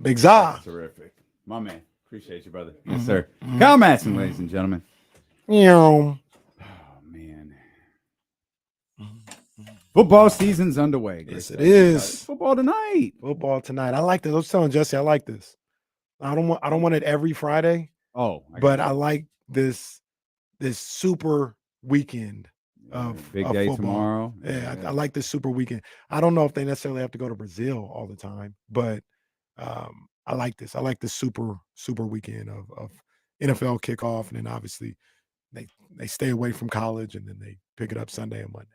Big Za. Terrific. My man. Appreciate you, brother. Yes, sir. Kyle Madsen, ladies and gentlemen. Yeah. Oh, man. Football season's underway. Yes, it is. Football tonight. I like this. I was telling Jesse, I like this. I don't want it every Friday. Oh, but I like this super weekend of big of day football. tomorrow. Yeah, I like this super weekend. I don't know if they necessarily have to go to Brazil all the time, but I like this. I like this super weekend of NFL kickoff, and then obviously they stay away from college, and then they pick it up Sunday and Monday.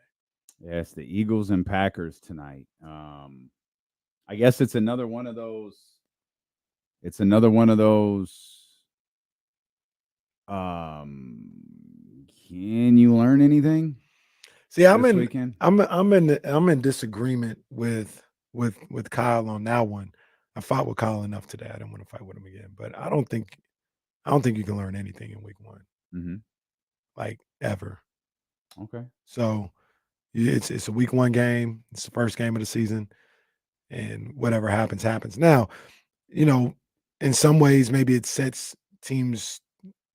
Yes, the Eagles and Packers tonight. I guess it's another one of those. Can you learn anything? See, I'm this in weekend? I'm in disagreement with Kyle on that one. I fought with Kyle enough today. I don't want to fight with him again. But I don't think you can learn anything in week 1. Mm-hmm. Like ever. Okay. So it's a week 1 game. It's the first game of the season, and whatever happens. Now, in some ways, maybe it sets teams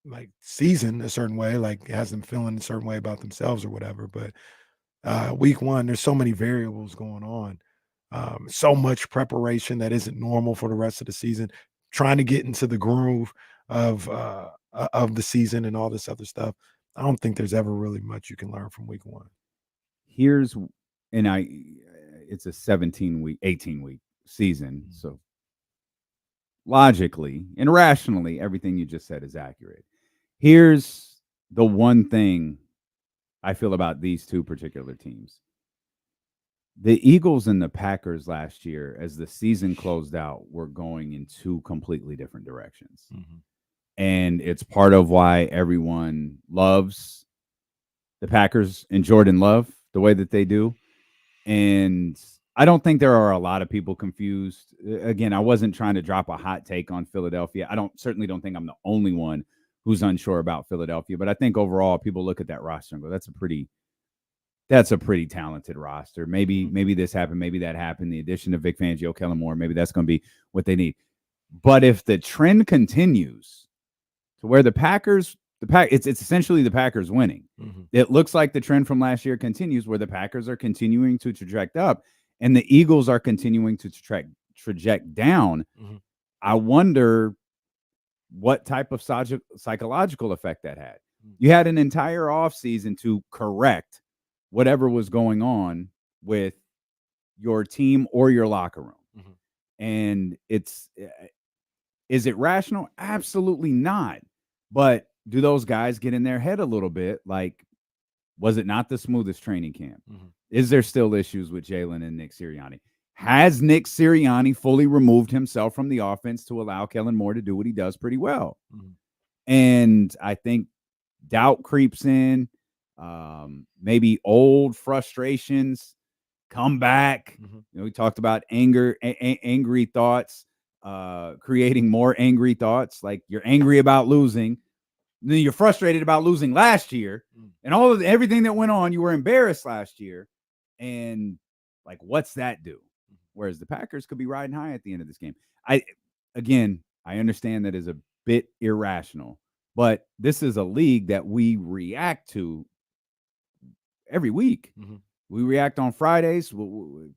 like season a certain way, like it has them feeling a certain way about themselves or whatever. But week 1, there's so many variables going on. So much preparation that isn't normal for the rest of the season, trying to get into the groove of the season and all this other stuff. I don't think there's ever really much you can learn from week 1. It's a 18-week season. So logically and rationally, everything you just said is accurate. Here's the one thing I feel about these two particular teams. The Eagles and the Packers last year, as the season closed out, were going in 2 completely different directions. Mm-hmm. And it's part of why everyone loves the Packers and Jordan Love the way that they do. And I don't think there are a lot of people confused. Again, I wasn't trying to drop a hot take on Philadelphia. Certainly don't think I'm the only one who's unsure about Philadelphia. But I think overall, people look at that roster and go, that's a pretty talented roster. Maybe this happened. Maybe that happened. The addition of Vic Fangio, Kellen Moore, maybe that's going to be what they need. But if the trend continues to where the Packers it's essentially the Packers winning. Mhm. It looks like the trend from last year continues, where the Packers are continuing to traject up, and the Eagles are continuing to traject down. Mhm. I wonder what type of psychological effect that had. You had an entire offseason to correct whatever was going on with your team or your locker room. Mhm. And is it rational? Absolutely not. But do those guys get in their head a little bit? Like, was it not the smoothest training camp? Mhm. Is there still issues with Jalen and Nick Sirianni? Has Nick Sirianni fully removed himself from the offense to allow Kellen Moore to do what he does pretty well? Mhm. And I think doubt creeps in. Maybe old frustrations come back. Mhm. We talked about anger, angry thoughts, creating more angry thoughts. Like, you're angry about losing, then you're frustrated about losing last year, and everything that went on. You were embarrassed last year, and like, what's that do? Whereas the Packers could be riding high at the end of this game. I understand that is a bit irrational, but this is a league that we react to every week. Mhm. We react on Fridays.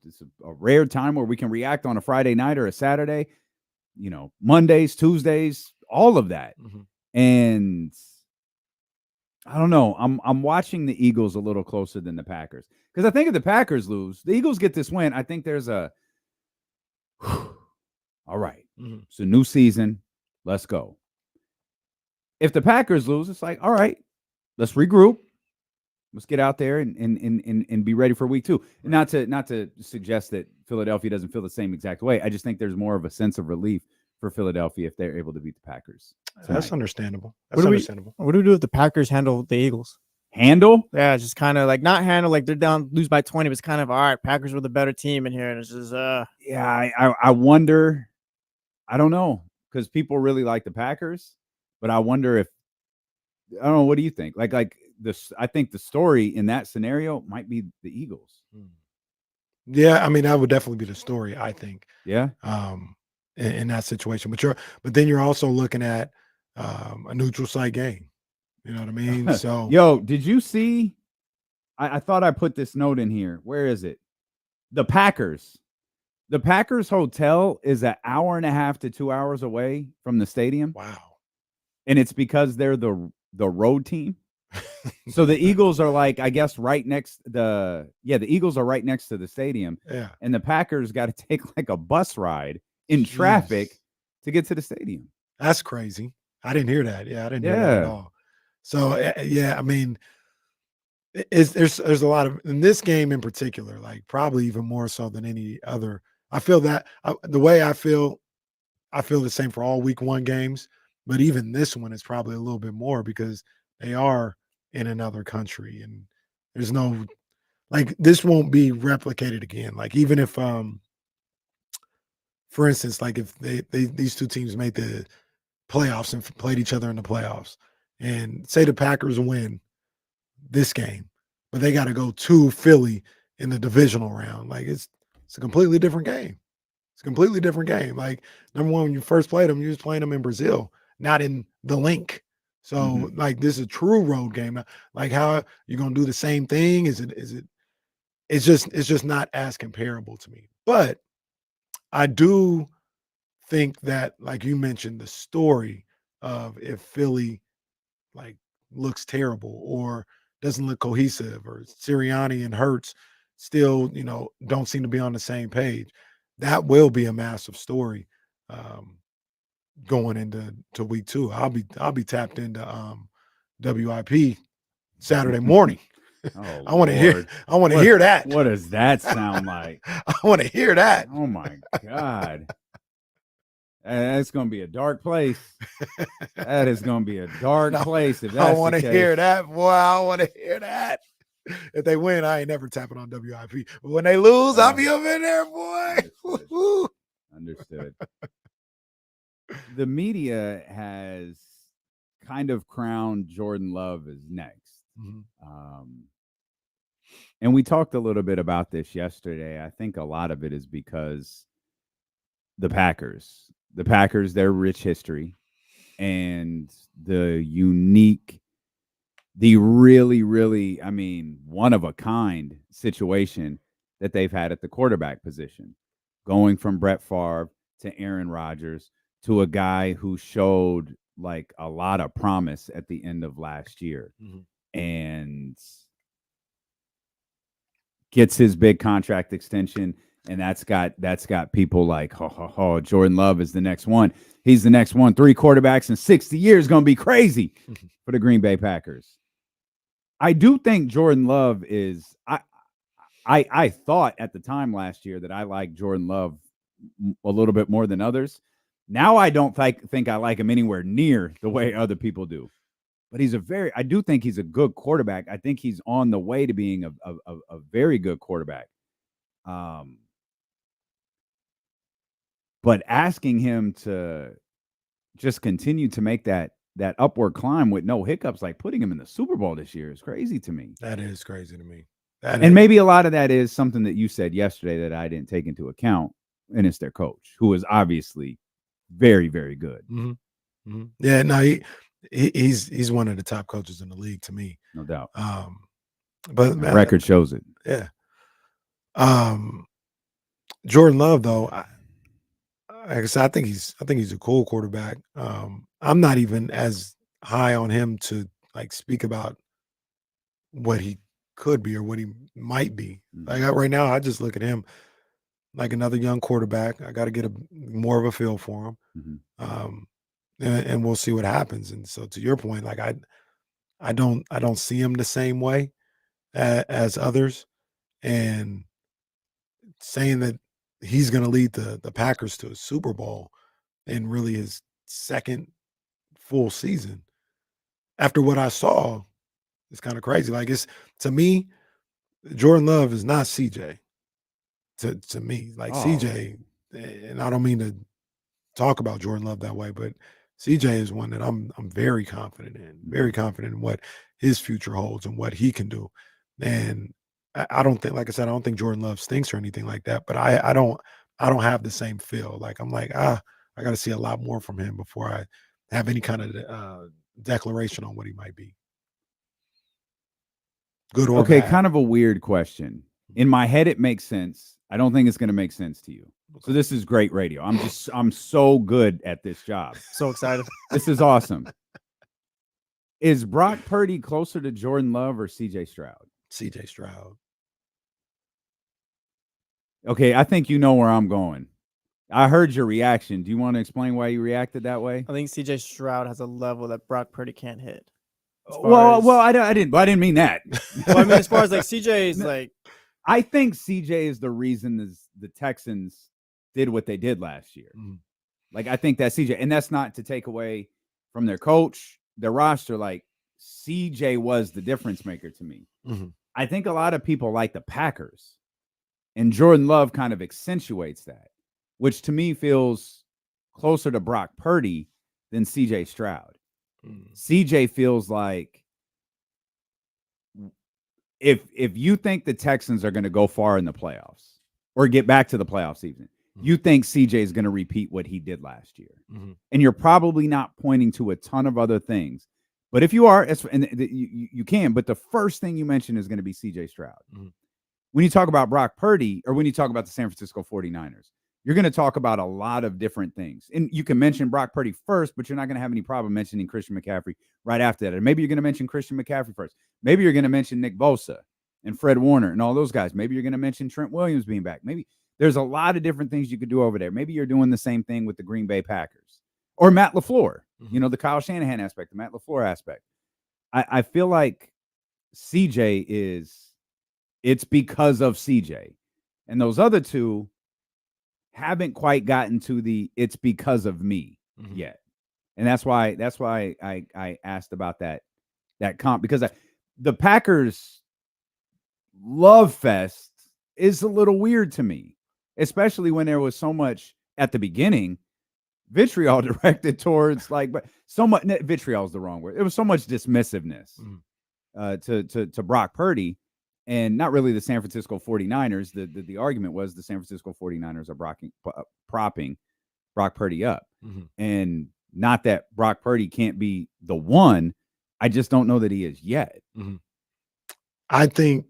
It's a rare time where we can react on a Friday night or a Saturday, Mondays, Tuesdays, all of that. Mhm. And I don't know. I'm watching the Eagles a little closer than the Packers, because I think if the Packers lose, the Eagles get this win, I think there's all right. Mhm. It's a new season. Let's go. If the Packers lose, it's like, all right, let's regroup. Let's get out there and be ready for week 2. And not to suggest that Philadelphia doesn't feel the same exact way. I just think there's more of a sense of relief for Philadelphia if they're able to beat the Packers tonight. That's understandable. What do we do if the Packers handle the Eagles? Handle? Yeah, just kind of like not handle, like they're down, lose by 20, but it's kind of all right. Packers were the better team in here, and it's just Yeah, I wonder. I don't know, because people really like the Packers, but I wonder if, I don't know. What do you think? Like this? I think the story in that scenario might be the Eagles. Yeah, I mean, that would definitely be the story, I think. Yeah. In that situation, but then you're also looking at a neutral site game. You know what I mean? So, yo, did you see? I thought I put this note in here. Where is it? The Packers hotel is an hour and a half to 2 hours away from the stadium. Wow. And it's because they're the road team. So the Eagles are like, I guess, right next the Eagles are right next to the stadium. Yeah. And the Packers got to take like a bus ride in traffic to get to the stadium. That's crazy. I didn't hear that. Yeah, I didn't hear that at all. So yeah, I mean, there's a lot of, in this game in particular, like probably even more so than any other. I feel that the way I feel the same for all week 1 games, but even this one is probably a little bit more because they are in another country, and there's no, like, this won't be replicated again. Like, even if for instance, like if these two teams made the playoffs and played each other in the playoffs, and say the Packers win this game, but they got to go to Philly in the divisional round. Like, it's a completely different game. It's a completely different game. Like, number one, when you first played them, you was playing them in Brazil, not in the link. So like, this is a true road game. Like, how you gonna do the same thing? It's just not as comparable to me. But I do think that, like you mentioned, the story of if Philly like looks terrible or doesn't look cohesive, or Sirianni and Hurts still, don't seem to be on the same page, that will be a massive story going into week 2. I'll be tapped into WIP Saturday morning. Oh, I want to hear that. What does that sound like? I want to hear that. Oh my God. That's going to be a dark place. That is going to be a dark place. If that's I want to the case. hear that, boy. I want to hear that. If they win, I ain't never tapping on WIP. But when they lose, I'll be up in there, boy. Understood. The media has kind of crowned Jordan Love as next. And we talked a little bit about this yesterday. I think a lot of it is because the Packers, their rich history, and the unique, the really, really, I mean, one of a kind situation that they've had at the quarterback position, going from Brett Favre to Aaron Rodgers to a guy who showed like a lot of promise at the end of last year and gets his big contract extension. And that's got people like, Jordan Love is the next one. He's the next one. 3 quarterbacks in 60 years going to be crazy for the Green Bay Packers. I do think Jordan Love is. I thought at the time last year that I liked Jordan Love a little bit more than others. Now I don't think I like him anywhere near the way other people do. But I do think he's a good quarterback. I think he's on the way to being a very good quarterback. But asking him to just continue to make that upward climb with no hiccups, like putting him in the Super Bowl this year, is crazy to me. That is crazy to me. Maybe a lot of that is something that you said yesterday that I didn't take into account, and it's their coach, who is obviously very, very good. Yeah, no, he's one of the top coaches in the league to me, no doubt. But the record shows it. Yeah. Jordan Love, though, like I said, I think he's a cool quarterback. I'm not even as high on him to like speak about what he could be or what he might be. Like right now, I just look at him like another young quarterback. I got to get more of a feel for him, and we'll see what happens. And so, to your point, like I don't see him the same way as others, and saying that he's going to lead the Packers to a Super Bowl in really his second full season after what I saw, it's kind of crazy. Like, it's, to me, Jordan Love is not CJ to me. Like CJ, and I don't mean to talk about Jordan Love that way, but CJ is one that I'm very confident in what his future holds and what he can do. And I don't think, like I said, I don't think Jordan Love stinks or anything like that, but I don't have the same feel. Like, I'm like, I got to see a lot more from him before I have any kind of declaration on what he might be. Good or bad. Kind of a weird question. In my head, it makes sense. I don't think it's going to make sense to you. So this is great radio. I'm so good at this job. So excited. This is awesome. Is Brock Purdy closer to Jordan Love or CJ Stroud? CJ Stroud. Okay, I think you know where I'm going. I heard your reaction. Do you want to explain why you reacted that way? I think CJ Stroud has a level that Brock Purdy can't hit. Well, I didn't mean that. Well, I mean, as far as like CJ is like, I think CJ is the reason the Texans did what they did last year. Like, I think that CJ, and that's not to take away from their coach, their roster. Like, CJ was the difference maker to me. I think a lot of people like the Packers, and Jordan Love kind of accentuates that, which to me feels closer to Brock Purdy than CJ Stroud. CJ feels like if you think the Texans are going to go far in the playoffs or get back to the playoffs even, you think CJ is going to repeat what he did last year. And you're probably not pointing to a ton of other things. But if you are, and you can, but the first thing you mention is going to be CJ Stroud. When you talk about Brock Purdy, or when you talk about the San Francisco 49ers, you're going to talk about a lot of different things. And you can mention Brock Purdy first, but you're not going to have any problem mentioning Christian McCaffrey right after that. And maybe you're going to mention Christian McCaffrey first. Maybe you're going to mention Nick Bosa and Fred Warner and all those guys. Maybe you're going to mention Trent Williams being back. Maybe there's a lot of different things you could do over there. Maybe you're doing the same thing with the Green Bay Packers or Matt LaFleur, the Kyle Shanahan aspect, the Matt LaFleur aspect. I feel like CJ it's because of CJ. And those other two haven't quite gotten to the it's because of me yet. And that's why I asked about that comp, because the Packers love fest is a little weird to me, especially when there was so much at the beginning vitriol directed towards but so much vitriol is the wrong word. It was so much dismissiveness to Brock Purdy, and not really the San Francisco 49ers. The argument was the San Francisco 49ers are propping Brock Purdy up. And Not that Brock Purdy can't be the one. I just don't know that he is yet. Mm-hmm. I think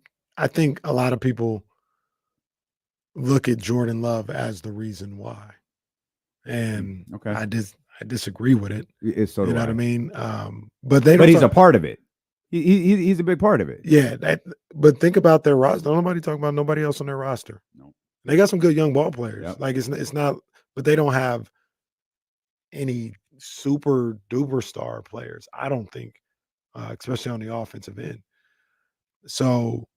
a lot of people look at Jordan Love as the reason why, and I disagree with it. It's you know what I mean. But they don't. But he's a part of it. He's a big part of it. Yeah. But think about their roster. Don't nobody talk about nobody else on their roster. No. They got some good young ball players. Yep. Like it's not, but they don't have any super duper star players. I don't think, especially on the offensive end. So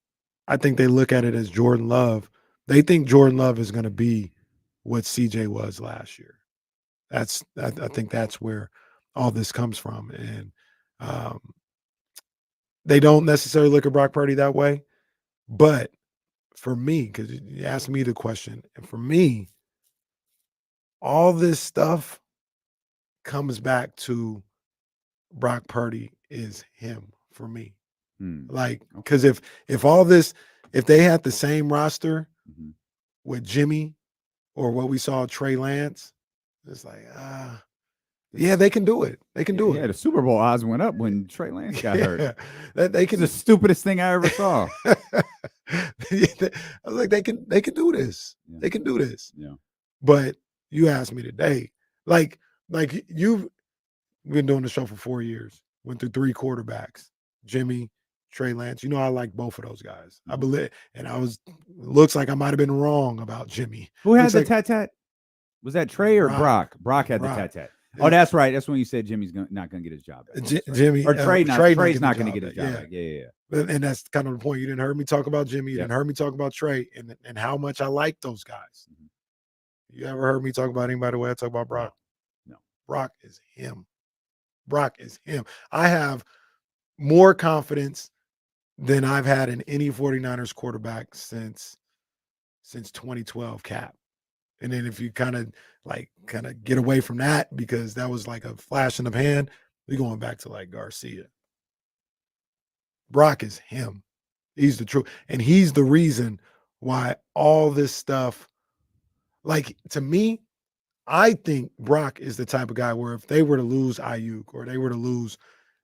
I think they look at it as Jordan Love. They think Jordan Love is going to be what CJ was last year. I think that's where all this comes from. And they don't necessarily look at Brock Purdy that way. But for me, because you asked me the question, and for me, all this stuff comes back to Brock Purdy is him for me. Like, because if they had the same roster with Jimmy or what we saw Trey Lance, it's like, yeah, they can do it. They can do it. Yeah, the Super Bowl odds went up when Trey Lance got hurt. They can. It's the stupidest thing I ever saw. I was like, they can do this. Yeah. They can do this. Yeah. But you asked me today, like you've been doing the show for 4 years, went through 3 quarterbacks, Jimmy, Trey Lance. You know, I like both of those guys. I believe, and looks like I might have been wrong about Jimmy. Who had the tat-tat? Was that Trey or Brock? Brock had the tat-tat. Oh, that's right. That's when you said Jimmy's not going to get his job back. Jimmy or Trey's not going to get his job back. Yeah. And that's kind of the point. You didn't hear me talk about Jimmy. You didn't hear me talk about Trey and how much I like those guys. You ever heard me talk about anybody the way I talk about Brock? No. Brock is him. Brock is him. I have more confidence than I've had in any 49ers quarterback since 2012 Cap. And then if you kind of get away from that, because that was like a flash in the pan, we're going back to like Garcia. Brock is him. He's the truth. And he's the reason why all this stuff, like, to me, I think Brock is the type of guy where if they were to lose Ayuk or they were to lose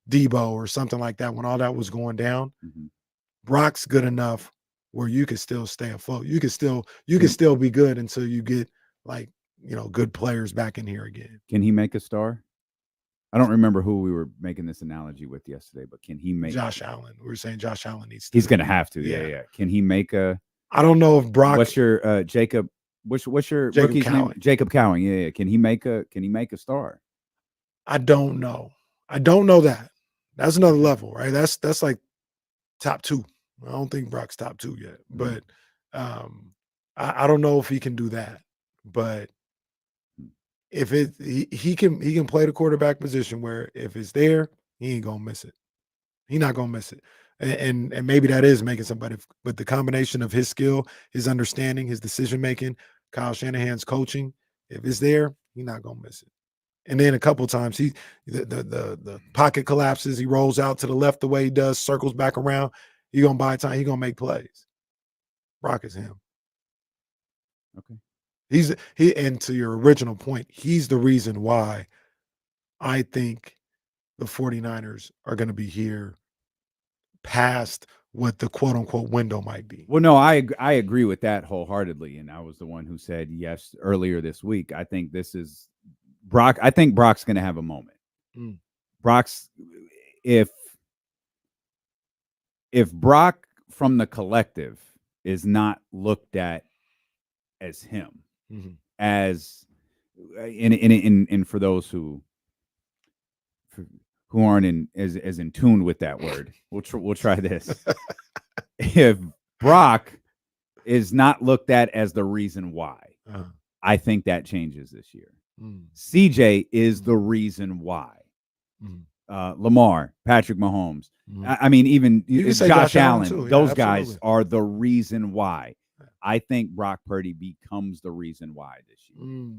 Debo or something like that, when all that was going down, Brock's good enough where you could still stay afloat. You could still be good until you get good players back in here again. Can he make a star? I don't remember who we were making this analogy with yesterday, but can he make Josh Allen? We were saying Josh Allen needs to. He's going to have to. Yeah. Can he make a? I don't know if Brock. What's your Jacob? What's your Jacob rookie's Cowan. name? Jacob Cowan. Yeah. Can he make a star? I don't know. I don't know that. That's another level, right? That's like top 2. I don't think Brock's top 2 yet, but I don't know if he can do that. But if he can play the quarterback position where if it's there, he ain't gonna miss it. He's not gonna miss it. And maybe that is making somebody, but the combination of his skill, his understanding, his decision making, Kyle Shanahan's coaching, if it's there, he's not gonna miss it. And then a couple of times the pocket collapses, he rolls out to the left the way he does, circles back around. He's gonna buy time. He's gonna make plays. Brock is him. Okay. And to your original point, he's the reason why I think the 49ers are going to be here past what the quote unquote window might be. Well, no, I agree with that wholeheartedly. And I was the one who said yes earlier this week. I think this is Brock. I think Brock's going to have a moment. Brock's, if Brock from the collective is not looked at as him, as in for those who aren't as in tune with that word, we'll try this. If Brock is not looked at as the reason why, I think that changes this year. CJ is the reason why. Lamar, Patrick Mahomes. I mean, even Josh Allen. too. Those Yeah, guys absolutely. are the reason why. I think Brock Purdy becomes the reason why this year.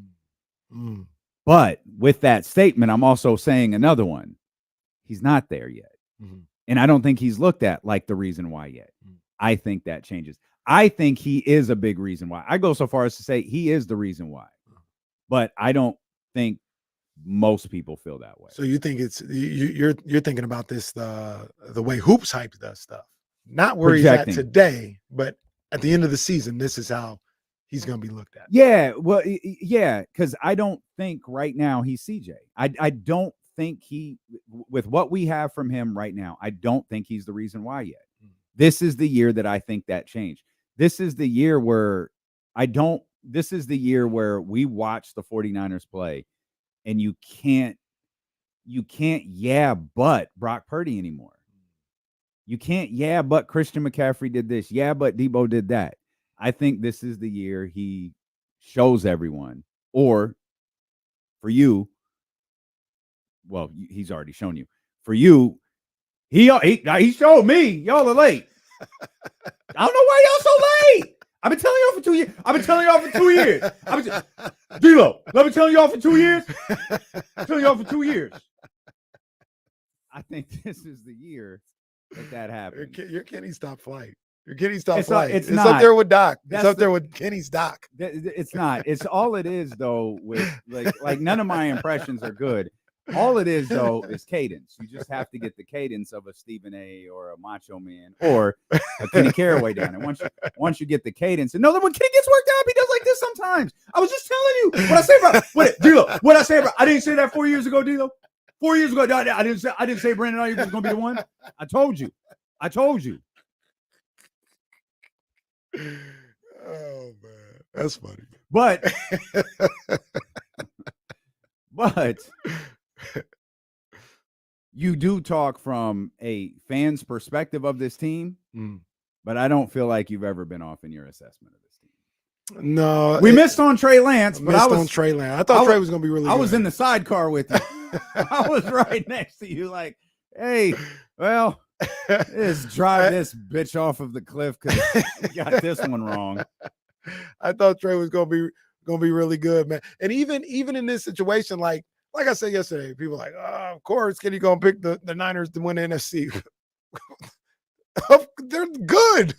But with that statement, I'm also saying another one. He's not there yet. And I don't think he's looked at like the reason why yet. I think that changes. I think he is a big reason why. I go so far as to say he is the reason why. But I don't think most people feel that way. So you think you're thinking about this the way Hoops Hype does stuff, not where Projecting. he's at today, but at the end of the season, this is how he's going to be looked at. Yeah, well, yeah, because I don't think right now he's CJ. I don't think with what we have from him right now, I don't think he's the reason why yet. This is the year that I think that changed. This is the year where this is the year where we watch the 49ers play and you can't but Brock Purdy anymore. You can't but Christian McCaffrey did this. But Debo did that. I think this is the year he shows everyone, or for you, well, he's already shown you. For you, he showed me. Y'all are late. I don't know why y'all so late. I've been telling y'all for 2 years. D-Lo, let me tell y'all for 2 years. I think this is the year that happens. You're Kenny's top flight. You're Kenny's top flight. It's up there with Doc. It's up there with Kenny's Doc. It's not. It's all it is though. With like none of my impressions are good. All it is though is cadence. You just have to get the cadence of a Stephen A. or a Macho Man or a Kenny Caraway down. And once you get the cadence, and know that when Kenny gets worked up, he does like this sometimes. I was just telling you what I say about D-Lo. What I say about I didn't say that 4 years ago, D-Lo. 4 years ago, I didn't say Brandon Ayuk was going to be the one. I told you. Oh man, that's funny. But you do talk from a fan's perspective of this team, but I don't feel like you've ever been off in your assessment of this team. No, we missed on Trey Lance, but I thought Trey was going to be really good. I was in the sidecar with you. I was right next to you like, hey, well, let's drive this bitch off of the cliff because we got this one wrong. I thought Trey was going to be really good, man. And even in this situation, like I said yesterday, people are like, oh, of course, Kenny going to pick the Niners to win the NFC. They're good.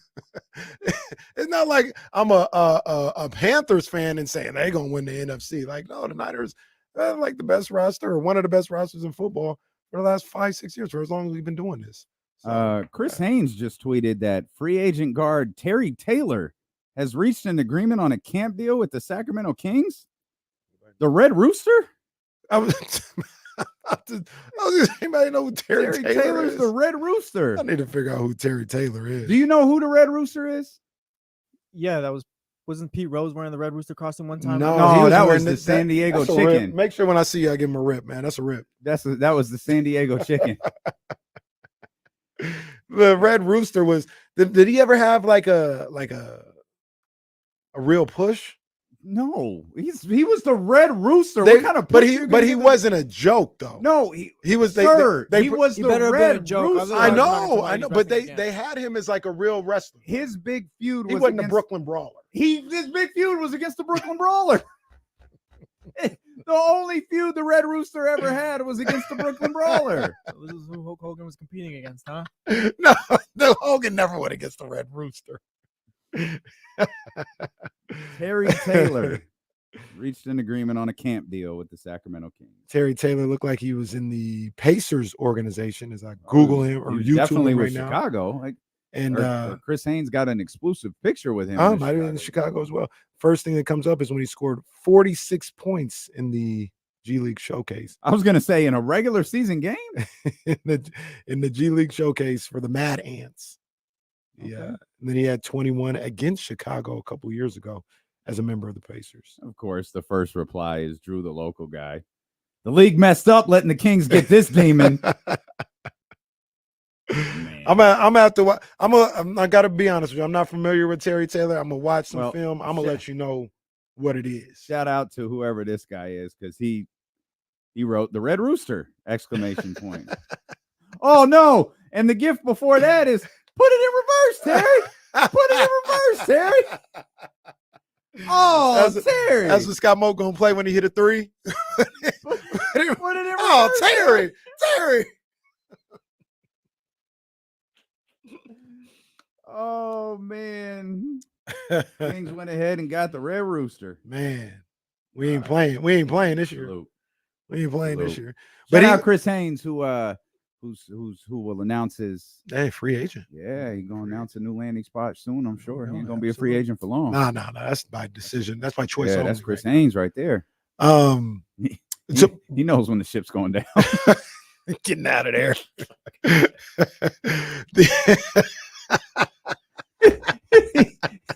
It's not like I'm a Panthers fan and saying they're going to win the NFC. Like, no, the Niners are like the best roster or one of the best rosters in football for the last 5-6 years, for as long as we've been doing this. So, Chris Haynes just tweeted that free agent guard Terry Taylor has reached an agreement on a camp deal with the Sacramento Kings. The Red Rooster? Anybody know who Terry Taylor Taylor's is? the Red Rooster. I need to figure out who Terry Taylor is. Do you know who the Red Rooster is? Yeah, wasn't Pete Rose wearing the Red Rooster costume one time? No, that was the San Diego Chicken. Make sure when I see you, I give him a rip, man. That's a rip. That was the San Diego Chicken. The Red Rooster was. Did he ever have like a real push? No, he was the Red Rooster. What kind of but he wasn't a joke though. No, he was. He was the Red Rooster. I know, but they had him as like a real wrestler. His big feud he wasn't a Brooklyn Brawler. His big feud was against the Brooklyn Brawler. The only feud the Red Rooster ever had was against the Brooklyn Brawler. So this is who Hulk Hogan was competing against, huh? No, Hogan never went against the Red Rooster. Terry Taylor reached an agreement on a camp deal with the Sacramento Kings. Terry Taylor looked like he was in the Pacers organization as I Google him or YouTube definitely him right with now. Chicago. And Chris Haynes got an exclusive picture with him. Might be in Chicago as well. First thing that comes up is when he scored 46 points in the G League Showcase. I was going to say in a regular season game in the G League Showcase for the Mad Ants. Okay. Yeah, and then he had 21 against Chicago a couple years ago as a member of the Pacers. Of course, the first reply is Drew, the local guy. The league messed up letting the Kings get this demon. I gotta be honest with you. I'm not familiar with Terry Taylor. I'm gonna watch some film. I'm gonna let you know what it is. Shout out to whoever this guy is because he wrote the Red Rooster ! Oh no! And the gift before that is put it in reverse, Terry. Put it in reverse, Terry. Oh, Terry. That's what Scott Moe gonna play when he hit a three. Put it in reverse. Oh, Terry. Oh man. Kings went ahead and got the Red Rooster. Man, we ain't playing this year. Salute. We ain't playing this year. But But out Chris Haynes, who will announce his free agent. Yeah, he's gonna announce a new landing spot soon. I'm sure he ain't gonna be a absolutely. free agent for long. No. That's my decision. That's my choice. Yeah, that's only Chris right Haynes right there. He knows when the ship's going down. Getting out of there.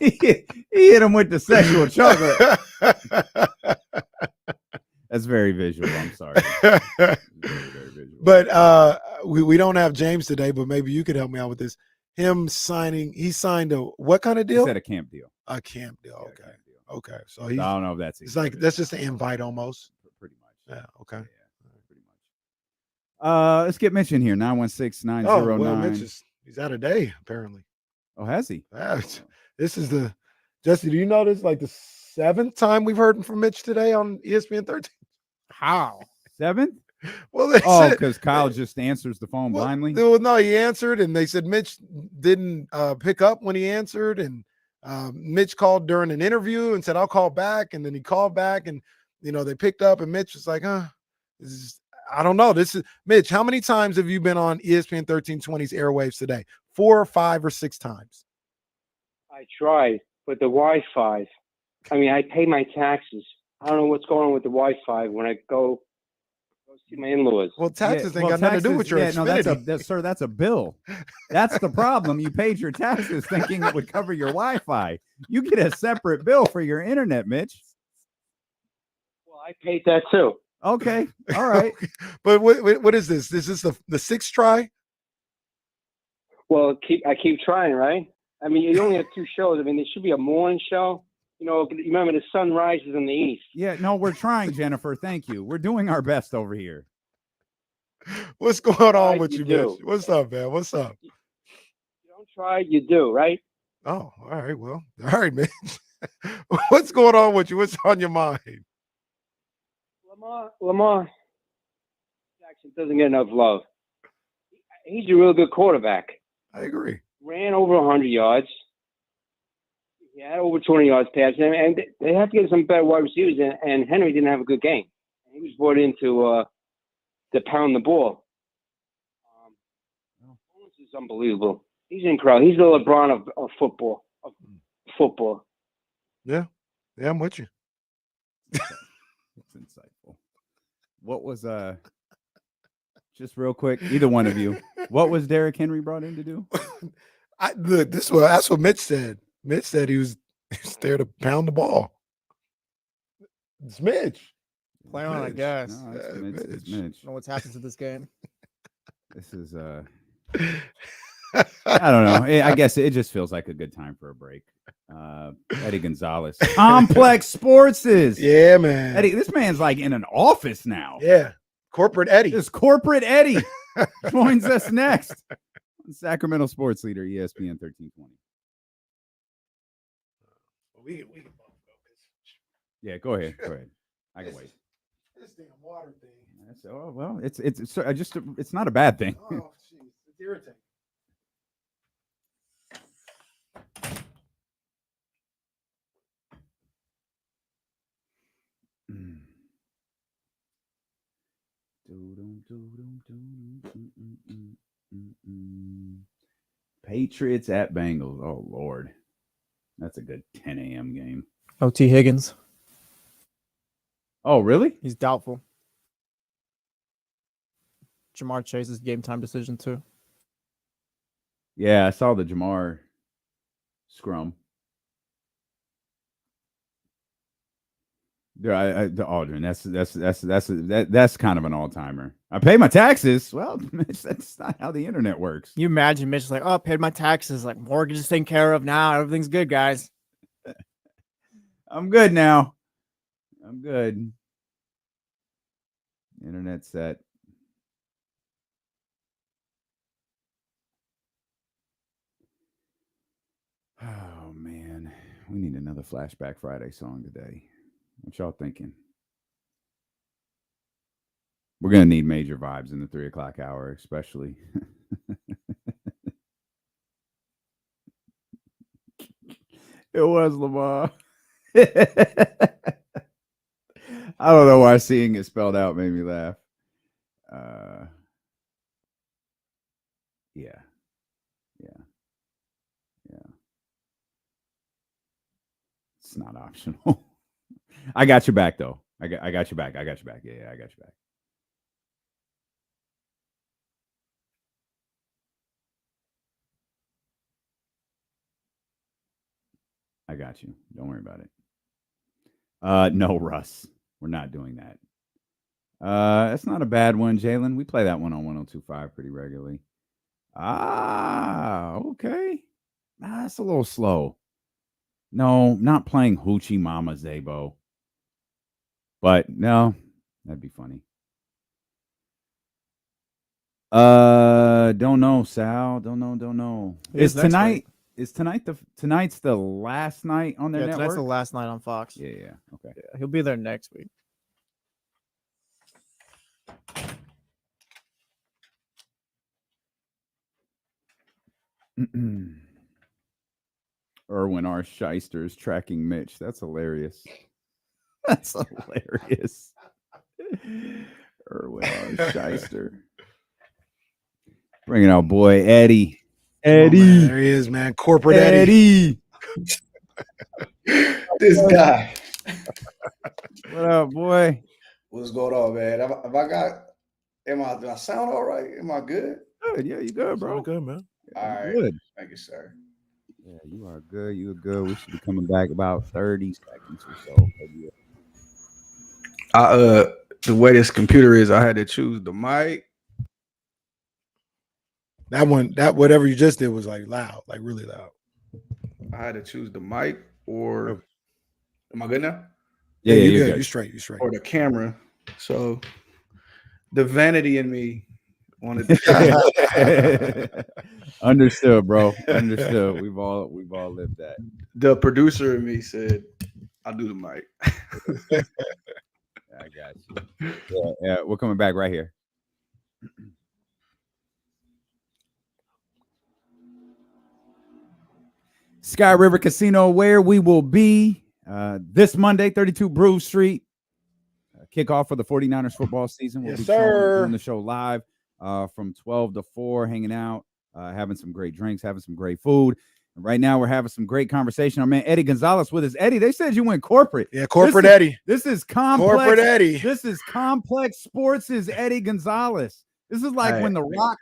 he hit him with the sexual chocolate. That's very visual. I'm sorry. Very, very visual. But we don't have James today, but maybe you could help me out with this. He signed a what kind of deal? He said a camp deal. A camp deal. Yeah, Okay. camp deal. Okay. So I don't know if that's it's like that's just an invite almost. Pretty much. Yeah. Okay. Yeah, pretty much. Let's get Mitch in here. 916-909. Oh, well, Mitch he's out of day, apparently. Oh, has he? This is Jesse, do you know this? Like the 7th time we've heard from Mitch today on ESPN 13. How? 7th? Well, because Kyle just answers the phone blindly. Well, no, he answered, and they said Mitch didn't pick up when he answered, and Mitch called during an interview and said, "I'll call back," and then he called back, and they picked up, and Mitch was like, I don't know. This is Mitch. How many times have you been on ESPN 1320's airwaves today? 4 or 5 or 6 times? I tried, but the Wi-Fi. I mean, I pay my taxes. I don't know what's going on with the Wi-Fi when I go see my in-laws. Well, taxes ain't got nothing to do with your Xfinity. No, that's a bill. That's the problem. You paid your taxes thinking it would cover your Wi-Fi. You get a separate bill for your internet, Mitch. Well, I paid that too. Okay, all right. But what is this? Is this the 6th try? Well, I keep trying, right? I mean, you only have 2 shows. I mean, there should be a morning show. Remember the sun rises in the east. Yeah, no, we're trying, Jennifer. Thank you. We're doing our best over here. What's going on with you, do. Mitch? What's up, man? What's up? You don't try, you do, right? Oh, all right. Well, all right, Mitch. What's going on with you? What's on your mind? Lamar Jackson doesn't get enough love. He's a real good quarterback. I agree. Ran over 100 yards. He had over 20 yards passing, and they have to get some better wide receivers. And Henry didn't have a good game. He was brought in to pound the ball. This is unbelievable. He's incredible. He's the LeBron of football. Yeah, I'm with you. It's insightful. What was just real quick, either one of you, what was Derrick Henry brought in to do? That's what Mitch said. Mitch said he was there to pound the ball. It's Mitch. Play on, I guess. No, it's Mitch. I don't know what's happened to this game. This is I don't know. I guess it just feels like a good time for a break. Eddie Gonzalez, Complex Sports is. Yeah, man. Eddie, this man's like in an office now. Yeah. Corporate Eddie. This Corporate Eddie joins us next. Sacramento sports leader, ESPN 1320. We can both go. Yeah, go ahead. I can wait. This damn water thing. Well, it's not a bad thing. Oh, jeez, it's irritating. Patriots at Bengals. Oh Lord, that's a good 10 a.m. game. OT Higgins. Oh really? He's doubtful. Jamar Chase's game time decision too. Yeah, I saw the Jamar scrum. Aldrin, that's kind of an all-timer. I pay my taxes. Well, Mitch, that's not how the internet works. You imagine Mitch's like, oh, paid my taxes, like mortgage is taken care of now. Everything's good, guys. I'm good now. I'm good. Internet set. Oh man, we need another Flashback Friday song today. What y'all thinking? We're gonna need major vibes in the 3 o'clock hour, especially. It was Lamar. I don't know why seeing it spelled out made me laugh. Yeah. It's not optional. I got your back though. I got your back. Yeah, I got your back. I got you. Don't worry about it. No, Russ. We're not doing that. That's not a bad one, Jalen. We play that one on 102.5 pretty regularly. Okay. That's a little slow. No, not playing Hoochie Mama Zabo. But no, that'd be funny. Don't know, Sal. Don't know. Is tonight? Is tonight's the last night on their network? Tonight's the last night on Fox. Yeah. Okay. Yeah, he'll be there next week. Erwin R. Shyster is tracking Mitch. That's hilarious. That's hilarious. Erwin R. Shyster. Bringing out boy Eddie. Eddie. There he is, man. Corporate Eddie. This guy. What up, boy? What's going on, man? Am I sound all right? Am I good? Good. Yeah, you good, bro. Good, man. All right. Good. Thank you, sir. Yeah, you are good. You are good. We should be coming back about 30 seconds or so. The way this computer is, I had to choose the mic. That whatever you just did was like loud, like really loud. I had to choose the mic or am I good now? Yeah, you're good. You straight. Or the camera. So the vanity in me wanted to Understood, bro. Understood. We've all lived that. The producer in me said, I'll do the mic. I got you. Yeah, we're coming back right here. Sky River Casino, where we will be this Monday, 32 Brew Street. Kickoff for the 49ers football season. We'll be doing the show live from 12 to 4, hanging out, having some great drinks, having some great food. And right now, we're having some great conversation. Our man Eddie Gonzalez with us. Eddie, they said you went corporate. Yeah, corporate Eddie. This is complex. Corporate Eddie. This is complex sports. Is Eddie Gonzalez. This is like when The Rock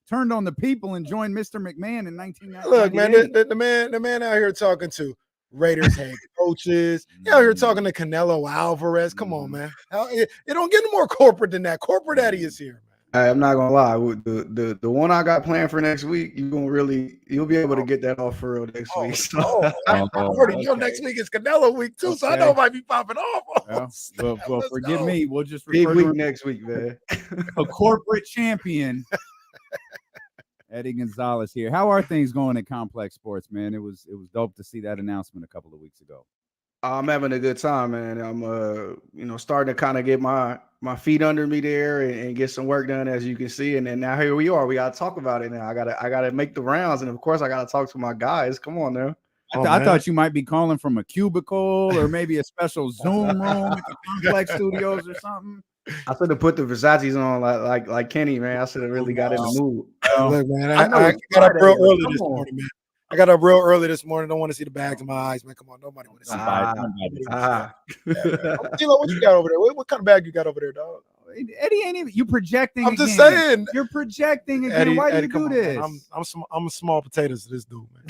turned on the people and joined Mr. McMahon in 1998. Look, man, the man out here talking to Raiders head coaches. You out here talking to Canelo Alvarez. Come on, man. It don't get no more corporate than that. Corporate Eddie is here, man. Hey, I'm not gonna lie. The one I got planned for next week, you'll be able to get that off for real next week. So. I already know next week is Canelo week too, so I know it might be popping off. Well, forgive me. We'll just big refer week to next week, man. A corporate champion. Eddie Gonzalez here. How are things going at Complex Sports, man? It was dope to see that announcement a couple of weeks ago. I'm having a good time, man. I'm starting to kind of get my feet under me there and get some work done, as you can see. And then now here we are. We gotta talk about it now. I gotta make the rounds, and of course I gotta talk to my guys. Come on now. I thought you might be calling from a cubicle or maybe a special Zoom room at the Complex Studios or something. I should have put the Versace's on like Kenny, man. I should have really got in the mood. Look, man, I got up real early this morning, man. I got up real early this morning. Don't want to see the bags in my eyes, man. Come on, nobody want to see Tilo, what you got over there? What kind of bag you got over there, dog? Eddie ain't even. You projecting? I'm just saying. You're projecting again. Eddie, Why do Eddie, you do this? I'm small potatoes to this dude, man.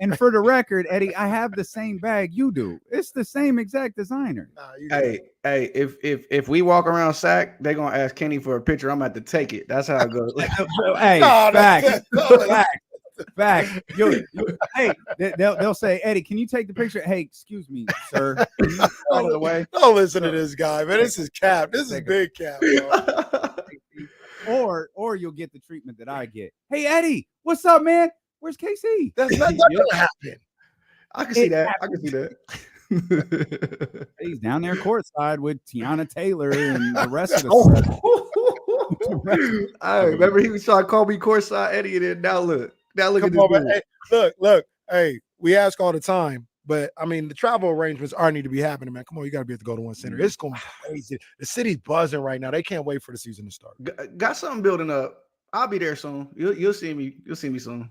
And for the record, Eddie, I have the same bag you do. It's the same exact designer. Hey, if we walk around Sac, they're gonna ask Kenny for a picture. I'm gonna have to take it. That's how it goes. Hey, fact. Hey, they'll say, Eddie, can you take the picture? Hey, excuse me, sir. Can you out of the way? Don't listen to this guy, man. This is cap. This is big cap. Or you'll get the treatment that I get. Hey, Eddie, what's up, man? Where's KC? That's not gonna happen. I can see that. I can see that. He's down there courtside with Tiana Taylor and the rest of the I remember he was trying to call me courtside Eddie, and then now look at this. Hey, look. Hey, we ask all the time, But I mean, the travel arrangements are need to be happening, man. Come on, you got to be able to go to one center. It's going to be crazy. The city's buzzing right now. They can't wait for the season to start. Got something building up. I'll be there soon. You'll see me. You'll see me soon.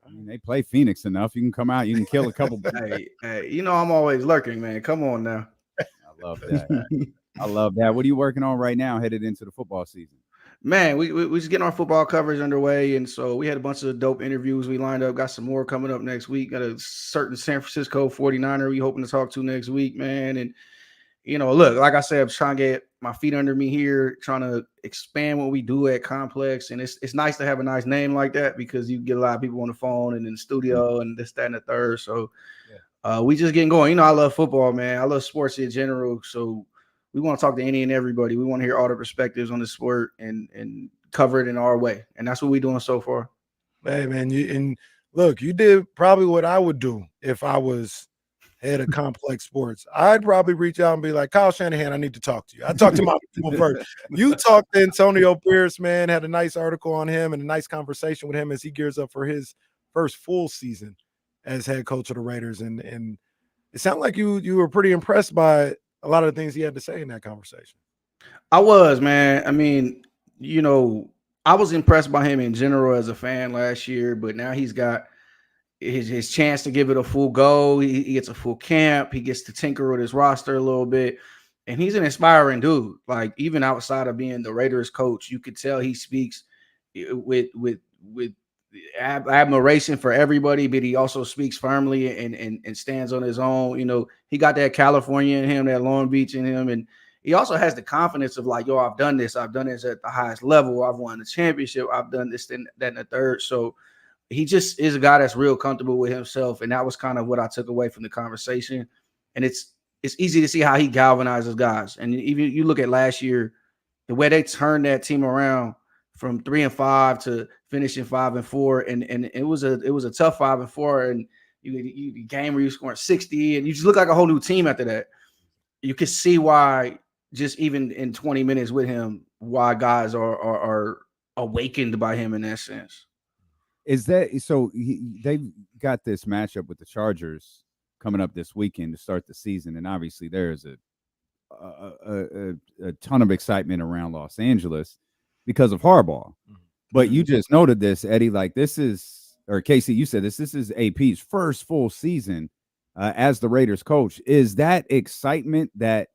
I mean, they play Phoenix enough. You can come out. You can kill a couple. Hey, you know I'm always lurking, man. Come on now. I love that. I love that. What are you working on right now, headed into the football season? Man, we just getting our football coverage underway, and so we had a bunch of dope interviews we lined up. Got some more coming up next week. Got a certain San Francisco 49er we hoping to talk to next week, man. And look, like I said, I'm trying to get my feet under me here, trying to expand what we do at Complex. And it's nice to have a nice name like that because you get a lot of people on the phone and in the studio and this, that, and the third. So we just getting going. I love football, man. I love sports in general. So we want to talk to any and everybody. We want to hear all the perspectives on the sport and cover it in our way. And that's what we're doing so far. Hey, man, you did probably what I would do if I was head of Complex Sports. I'd probably reach out and be like, Kyle Shanahan, I need to talk to you. I talked to my people first. You talked to Antonio Pierce, man, had a nice article on him and a nice conversation with him as he gears up for his first full season as head coach of the Raiders. And it sounded like you were pretty impressed by a lot of the things he had to say in that conversation. I was, man. I mean, I was impressed by him in general as a fan last year, but now he's got his chance to give it a full go. He gets a full camp. He gets to tinker with his roster a little bit. And he's an inspiring dude. Like, even outside of being the Raiders coach, you could tell he speaks with admiration for everybody, but he also speaks firmly and stands on his own. He got that California in him, that Long Beach in him, and he also has the confidence of like, yo, I've done this at the highest level. I've won the championship. I've done this, that, and the third. So he just is a guy that's real comfortable with himself, and that was kind of what I took away from the conversation. And it's easy to see how he galvanizes guys. And even you look at last year, the way they turned that team around from 3-5 to finishing 5-4, and it was a tough 5-4, and you game where you scoring 60, and you just look like a whole new team after that. You could see why, just even in 20 minutes with him, why guys are awakened by him in that sense. Is that so? They've got this matchup with the Chargers coming up this weekend to start the season, and obviously there's a ton of excitement around Los Angeles because of Harbaugh. But you just noted this, Eddie. Like, this is, or Casey, you said this. This is AP's first full season as the Raiders coach. Is that excitement that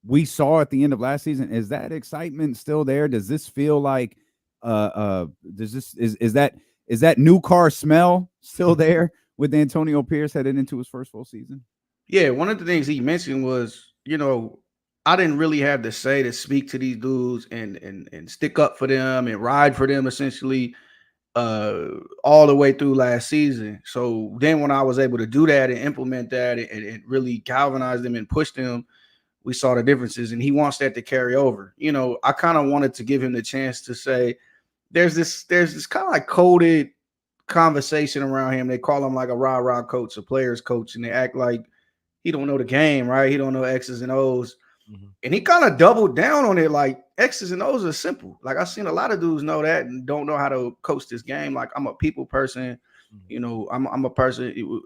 we saw at the end of last season? Is that excitement still there? Does this feel like is that new car smell still there with Antonio Pierce headed into his first full season? Yeah, one of the things he mentioned was, I didn't really have to say to speak to these dudes and stick up for them and ride for them essentially all the way through last season. So then when I was able to do that and implement that and really galvanize them and push them, we saw the differences, and he wants that to carry over. I kind of wanted to give him the chance to say, there's this kind of like coded conversation around him. They call him like a rah-rah coach, a player's coach, and they act like he don't know the game, right? He don't know X's and O's. And he kind of doubled down on it, like X's and O's are simple. Like, I've seen a lot of dudes know that and don't know how to coach this game. Like, I'm a people person, I'm a person.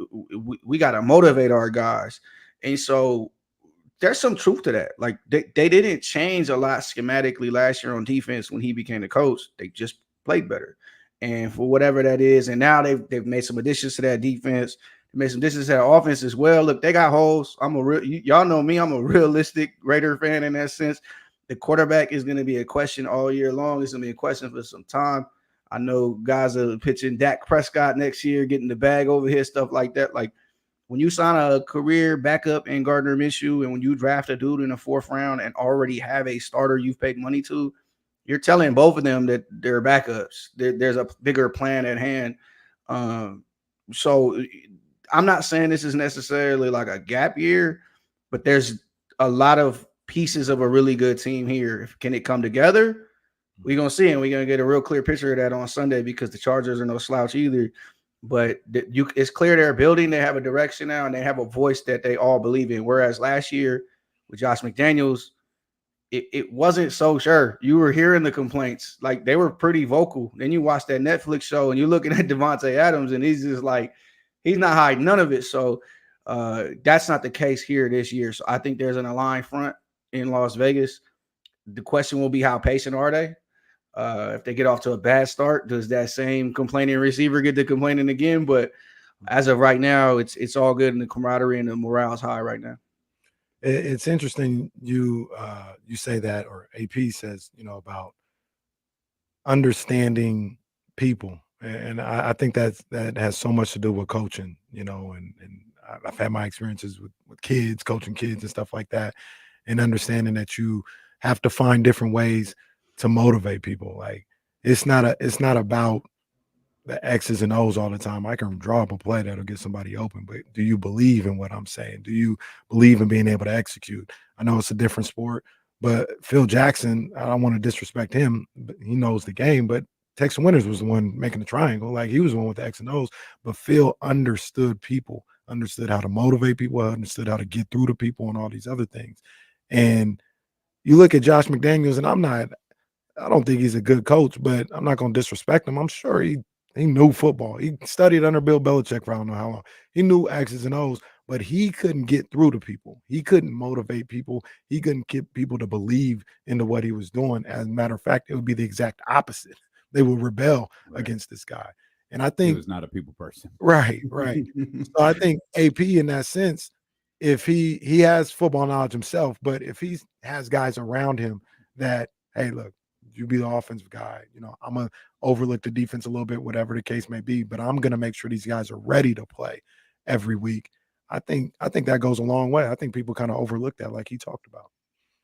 We got to motivate our guys. And so there's some truth to that. Like, they didn't change a lot schematically last year on defense when he became the coach. They just played better. And for whatever that is, and now they've made some additions to that defense. Made some additions to that offense as well. Look, they got holes. Y'all know me. I'm a realistic Raider fan in that sense. The quarterback is going to be a question all year long. It's going to be a question for some time. I know guys are pitching Dak Prescott next year, getting the bag over here, stuff like that. Like, when you sign a career backup in Gardner Minshew, and when you draft a dude in the 4th round and already have a starter you've paid money to, you're telling both of them that they're backups. There's a bigger plan at hand. So I'm not saying this is necessarily like a gap year, but there's a lot of pieces of a really good team here. Can it come together? We're going to see, and we're going to get a real clear picture of that on Sunday, because the Chargers are no slouch either. But it's clear they're building. They have a direction now, and they have a voice that they all believe in. Whereas last year with Josh McDaniels, it wasn't so sure. You were hearing the complaints. Like, they were pretty vocal. Then you watch that Netflix show, and you're looking at Devontae Adams, and he's just like, he's not hiding none of it. So That's not the case here this year. So I think there's an aligned front in Las Vegas. The question will be, how patient are they? If they get off to a bad start, does that same complaining receiver get to complaining again? But as of right now, it's all good, and the camaraderie and the morale is high right now. It's interesting you say that, or AP says, about understanding people, and I think that has so much to do with coaching, and I've had my experiences with kids, coaching kids and stuff like that, and understanding that you have to find different ways to motivate people. Like it's not about the X's and O's all the time. I can draw up a play that'll get somebody open, but do you believe in what I'm saying? Do you believe in being able to execute? I know it's a different sport, but Phil Jackson, I don't want to disrespect him, but he knows the game. But Texas Winters was the one making the triangle. Like he was the one with the X and O's, but Phil understood people, understood how to motivate people, understood how to get through to people and all these other things. And you look at Josh McDaniels, and I don't think he's a good coach, but I'm not going to disrespect him. I'm sure he knew football. He studied under Bill Belichick for I don't know how long. He knew X's and O's, but he couldn't get through to people. He couldn't motivate people. He couldn't get people to believe into what he was doing. As a matter of fact, it would be the exact opposite. They would rebel against this guy. And I think he was not a people person. Right. So I think AP in that sense, if he has football knowledge himself, but if he has guys around him that, hey, look, you be the offensive guy, I'm going to overlook the defense a little bit, whatever the case may be, but I'm going to make sure these guys are ready to play every week. I think that goes a long way. I think people kind of overlook that, like he talked about.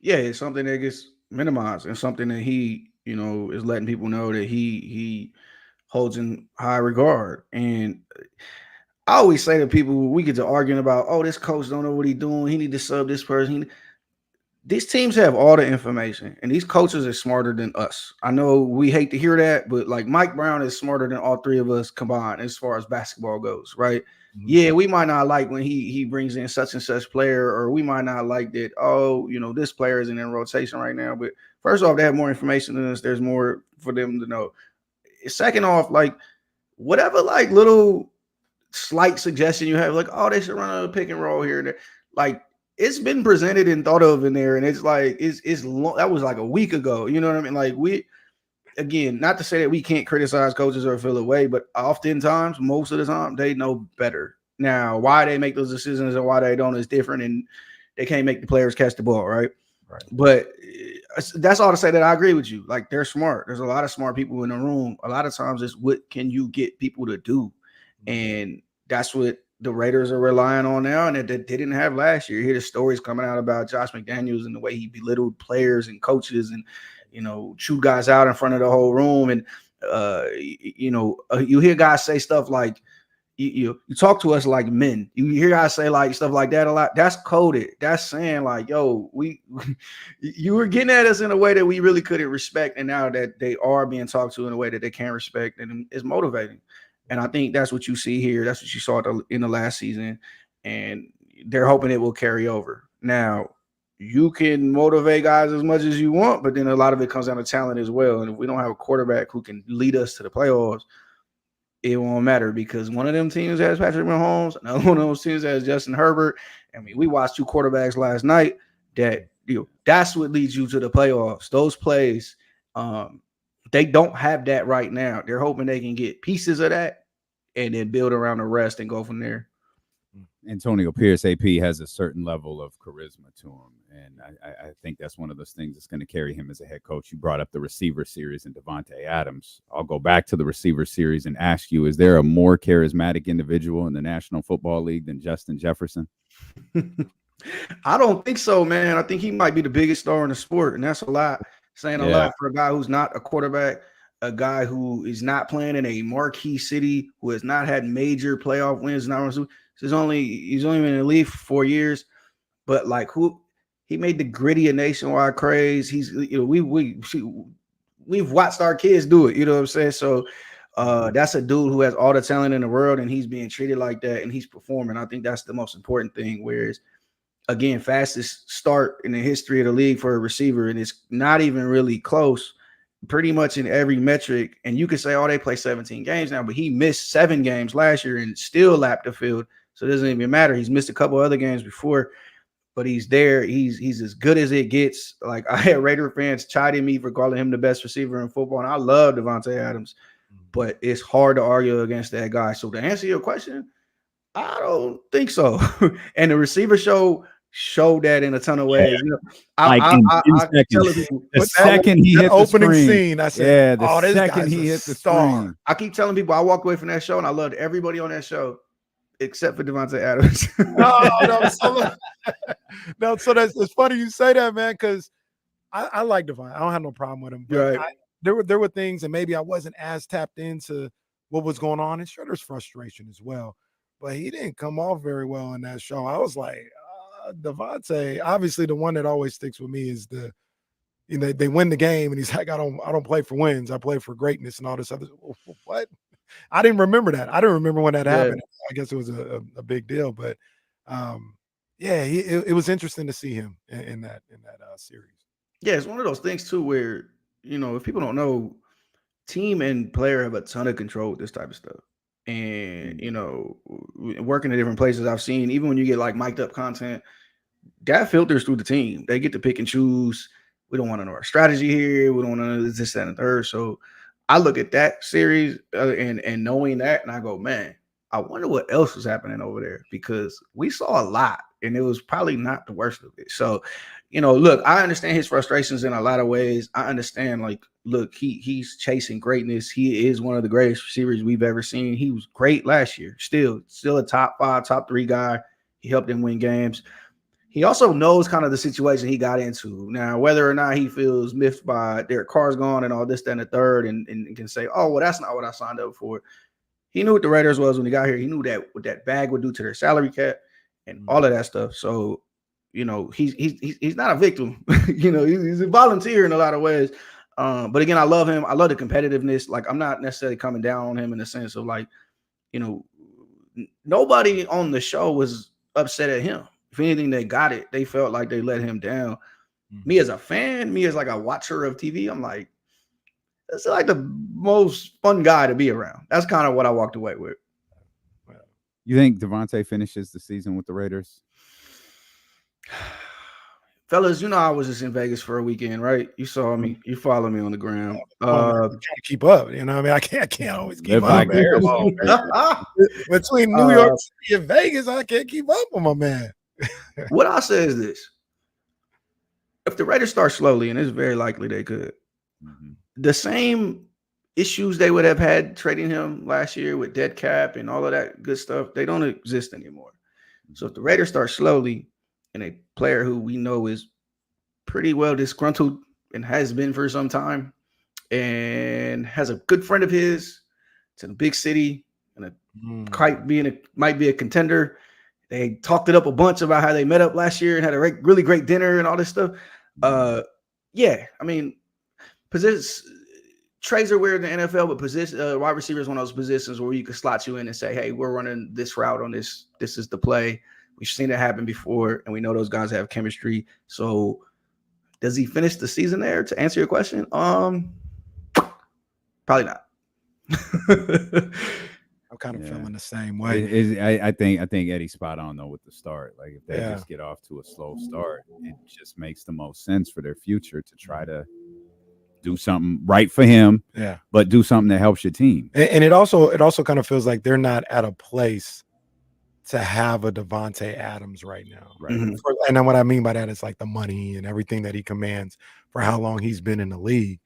Yeah, it's something that gets minimized, and something that he, is letting people know that he holds in high regard. And I always say to people, we get to arguing about, oh, this coach don't know what he's doing. He need to sub this person. These teams have all the information, and these coaches are smarter than us. I know we hate to hear that, but like Mike Brown is smarter than all three of us combined as far as basketball goes, right? Mm-hmm. Yeah, we might not like when he brings in such and such player, or we might not like that, this player isn't in rotation right now. But first off, they have more information than us. There's more for them to know. Second off, like whatever like little slight suggestion you have, like, oh, they should run a pick and roll here and there. Like, it's been presented and thought of in there, and it's like it's long, that was like a week ago. You know what I mean? Like again, not to say that we can't criticize coaches or feel away, but oftentimes, most of the time, they know better. Now, why they make those decisions and why they don't is different, and they can't make the players catch the ball, right? But that's all to say that I agree with you. Like, they're smart. There's a lot of smart people in the room. A lot of times, it's what can you get people to do, and that's what the Raiders are relying on now, and that they didn't have last year. You hear the stories coming out about Josh McDaniels and the way he belittled players and coaches and, chewed guys out in front of the whole room. And, you hear guys say stuff like, you talk to us like men. You hear guys say like stuff like that a lot. That's coded. That's saying like, yo, you were getting at us in a way that we really couldn't respect. And now that they are being talked to in a way that they can't respect, and it's motivating. And I think that's what you see here. That's what you saw in the last season. And they're hoping it will carry over. Now, you can motivate guys as much as you want, but then a lot of it comes down to talent as well. And if we don't have a quarterback who can lead us to the playoffs, it won't matter, because one of them teams has Patrick Mahomes, another one of those teams has Justin Herbert. I mean, we watched two quarterbacks last night that, that's what leads you to the playoffs. Those plays, they don't have that right now. They're hoping they can get pieces of that and then build around the rest and go from there. Antonio Pierce, AP, has a certain level of charisma to him. And I think that's one of those things that's going to carry him as a head coach. You brought up the receiver series and Devontae Adams. I'll go back to the receiver series and ask you, is there a more charismatic individual in the National Football League than Justin Jefferson? I don't think so, man. I think he might be the biggest star in the sport, and that's a lot. Saying a lot for a guy who's not a quarterback, a guy who is not playing in a marquee city, who has not had major playoff wins. He's only been in the league for 4 years, but like he made the gritty a nationwide craze. He's we've watched our kids do it. You know what I'm saying? So that's a dude who has all the talent in the world, and he's being treated like that, and he's performing. I think that's the most important thing. Whereas, again, fastest start in the history of the league for a receiver, and it's not even really close, pretty much in every metric. And you could say, oh, they play 17 games now, but he missed 7 games last year and still lapped the field. So it doesn't even matter. He's missed a couple other games before, but he's there. He's as good as it gets. Like, I had Raider fans chiding me for calling him the best receiver in football, and I love Devontae Adams, but it's hard to argue against that guy. So to answer your question, I don't think so. And the receiver showed that in a ton of ways. You know, Like in 10 telling seconds. people, The second he hit the opening screen. scene, I said, Yeah, the "Oh, this second guy's he a hit the star." screen. I keep telling people I walked away from that show and I loved everybody on that show except for Devontae Adams. No, so it's funny you say that, man, because I like Devon. I don't have no problem with him. But Right. there were things, and maybe I wasn't as tapped into what was going on, and sure, there's frustration as well. But he didn't come off very well in that show. I was like, Devontae, obviously the one that always sticks with me is they win the game, and he's like, I don't play for wins, I play for greatness and all this other. What? I didn't remember that. I didn't remember when that happened. I guess it was a big deal, but yeah, it was interesting to see him in that series. Yeah, it's one of those things too where, if people don't know, team and player have a ton of control with this type of stuff. And, working at different places I've seen, even when you get like mic'd up content, that filters through the team. They get to pick and choose. We don't want to know our strategy here. We don't want to know this, that, and the third. So I look at that series and knowing that, and I go, man, I wonder what else was happening over there, because we saw a lot, and it was probably not the worst of it. So, look, I understand his frustrations in a lot of ways. I understand, like, look, he's chasing greatness. He is one of the greatest receivers we've ever seen. He was great last year. Still a top 5, top 3 guy. He helped them win games. He also knows kind of the situation he got into. Now, whether or not he feels miffed by Derek Carr's gone and all this, that, and the third, and can say, oh, well, that's not what I signed up for. He knew what the Raiders was when he got here. He knew that what that bag would do to their salary cap and all of that stuff. So, he's not a victim. He's a volunteer in a lot of ways. But again, I love him. I love the competitiveness. Like, I'm not necessarily coming down on him in the sense of, like, nobody on the show was upset at him. If anything, they got it. They felt like they let him down. Me as a fan, me as like a watcher of TV, I'm like, this is like the most fun guy to be around. That's kind of what I walked away with. You think Devontae finishes the season with the Raiders? Fellas, I was just in Vegas for a weekend, right? You saw me. You follow me on the ground. Trying to keep up. I mean, I can't always keep up. Between New York City and Vegas, I can't keep up with my man. What I say is this: if the Raiders start slowly, and it's very likely they could, the same issues they would have had trading him last year with dead cap and all of that good stuff, they don't exist anymore. So if the Raiders start slowly, and a player who we know is pretty well disgruntled and has been for some time, and has a good friend of his, it's in a big city, and might be a contender. They talked it up a bunch about how they met up last year and had a really great dinner and all this stuff. Yeah, I mean, trades are weird in the NFL, but wide receiver is one of those positions where you can slot you in and say, hey, we're running this route on this. This is the play. We've seen it happen before, and we know those guys have chemistry. So does he finish the season there, to answer your question? Probably not. I'm kind of feeling the same way. I think Eddie's spot on though with the start. Like, if they just get off to a slow start, it just makes the most sense for their future to try to do something right for him. Yeah, but do something that helps your team. And it also kind of feels like they're not at a place to have a Devontae Adams right now. Right. And then what I mean by that is like the money and everything that he commands for how long he's been in the league.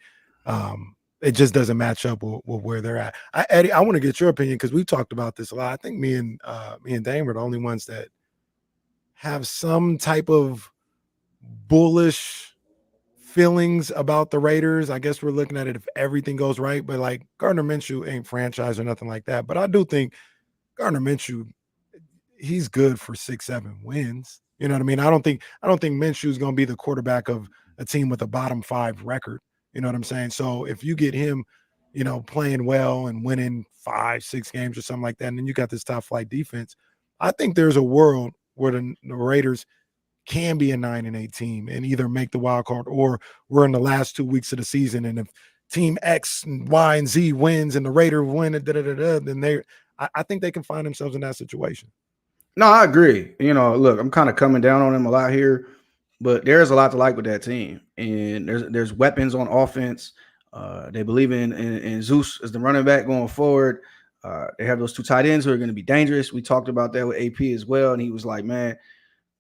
It just doesn't match up with where they're at. Eddie, I want to get your opinion, because we've talked about this a lot. I think me and Dame are the only ones that have some type of bullish feelings about the Raiders. I guess we're looking at it if everything goes right, but like Gardner Minshew ain't franchise or nothing like that. But I do think Gardner Minshew, he's good for 6-7 wins. You know what I mean? I don't think Minshew is going to be the quarterback of a team with a bottom 5 record. You know what I'm saying? So if you get him, playing well and winning 5-6 games or something like that, and then you got this top flight defense, I think there's a world where the Raiders can be a 9-8 team and either make the wild card, or we're in the last 2 weeks of the season, and if team X and Y and Z wins and the Raiders win, then I think they can find themselves in that situation. No, I agree. Look, I'm kind of coming down on him a lot here, but there's a lot to like with that team, and there's weapons on offense. They believe in Zeus as the running back going forward. They have those 2 tight ends who are going to be dangerous. We talked about that with AP as well, and he was like, man,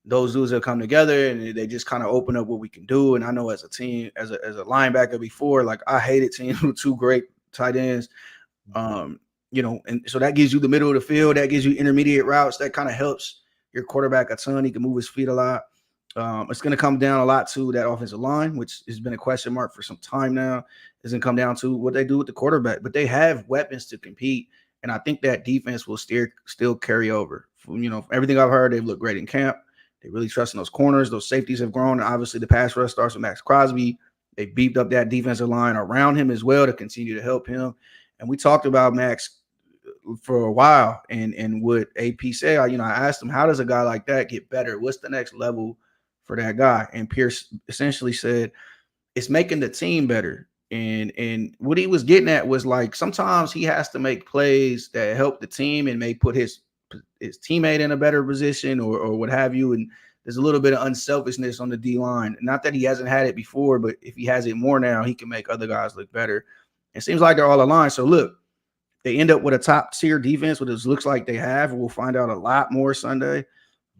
those dudes have come together and they just kind of open up what we can do. And I know as a team, as a linebacker before, like I hated teams with 2 great tight ends. And so that gives you the middle of the field, that gives you intermediate routes, that kind of helps your quarterback a ton. He can move his feet a lot. It's going to come down a lot to that offensive line, which has been a question mark for some time now. It's going to come down to what they do with the quarterback, but they have weapons to compete. And I think that defense will still carry over. From everything I've heard, they've looked great in camp. They really trust in those corners. Those safeties have grown. And obviously, the pass rush starts with Max Crosby. They beefed up that defensive line around him as well to continue to help him. And we talked about Max for a while, and what AP said, I asked him, how does a guy like that get better? What's the next level for that guy? And Pierce essentially said, it's making the team better. And what he was getting at was like, sometimes he has to make plays that help the team and may put his teammate in a better position or what have you. And there's a little bit of unselfishness on the D line. Not that he hasn't had it before, but if he has it more now, he can make other guys look better. It seems like they're all aligned. So look, they end up with a top tier defense, what it looks like they have. We'll find out a lot more Sunday.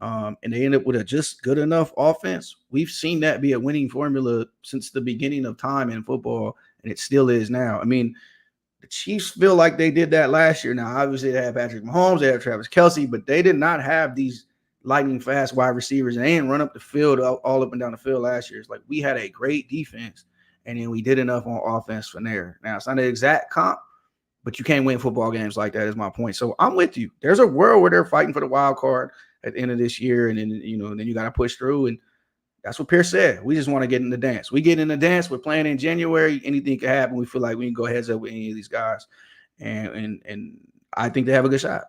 And they end up with a just good enough offense. We've seen that be a winning formula since the beginning of time in football, and it still is now. I mean, the Chiefs feel like they did that last year. Now, obviously, they have Patrick Mahomes, they have Travis Kelce, but they did not have these lightning fast wide receivers, and they didn't run up the field all up and down the field last year. It's like we had a great defense, and then we did enough on offense from there. Now, it's not an exact comp, but you can't win football games like that is my point. So I'm with you. There's a world where they're fighting for the wild card at the end of this year, and then then you got to push through, and that's what Pierce said. We just want to get in the dance. We get in the dance. We're playing in January. Anything can happen. We feel like we can go heads up with any of these guys, and I think they have a good shot.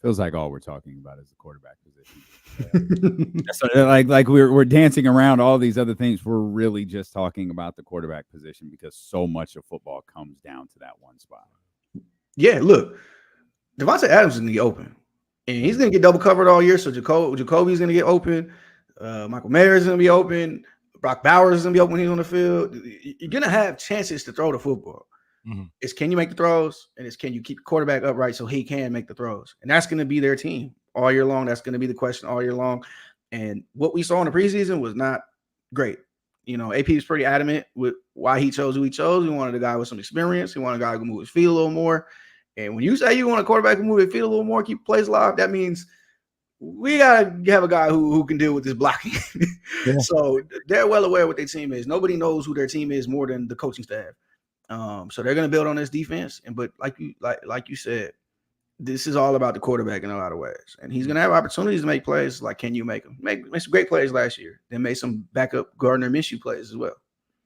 Feels like all we're talking about is the quarterback position. So like we're dancing around all these other things. We're really just talking about the quarterback position because so much of football comes down to that one spot. Yeah, look, Devontae Adams is going to get open, and he's going to get double covered all year. So Jacoby's going to get open. Michael Mayer is going to be open. Brock Bowers is going to be open when he's on the field. You're going to have chances to throw the football. Mm-hmm. It's can you make the throws, and it's can you keep the quarterback upright so he can make the throws. And that's going to be their team all year long. That's going to be the question all year long. And what we saw in the preseason was not great. AP was pretty adamant with why he chose who he chose. He wanted a guy with some experience. He wanted a guy who can move his feet a little more. And when you say you want a quarterback who can move his feet a little more, keep plays alive, that means we got to have a guy who can deal with this blocking. Yeah. So they're well aware what their team is. Nobody knows who their team is more than the coaching staff. So they're going to build on this defense. But like you said, this is all about the quarterback in a lot of ways. And he's going to have opportunities to make plays. Like, can you make them? Make some great plays last year. Then made some backup Gardner Minshew plays as well.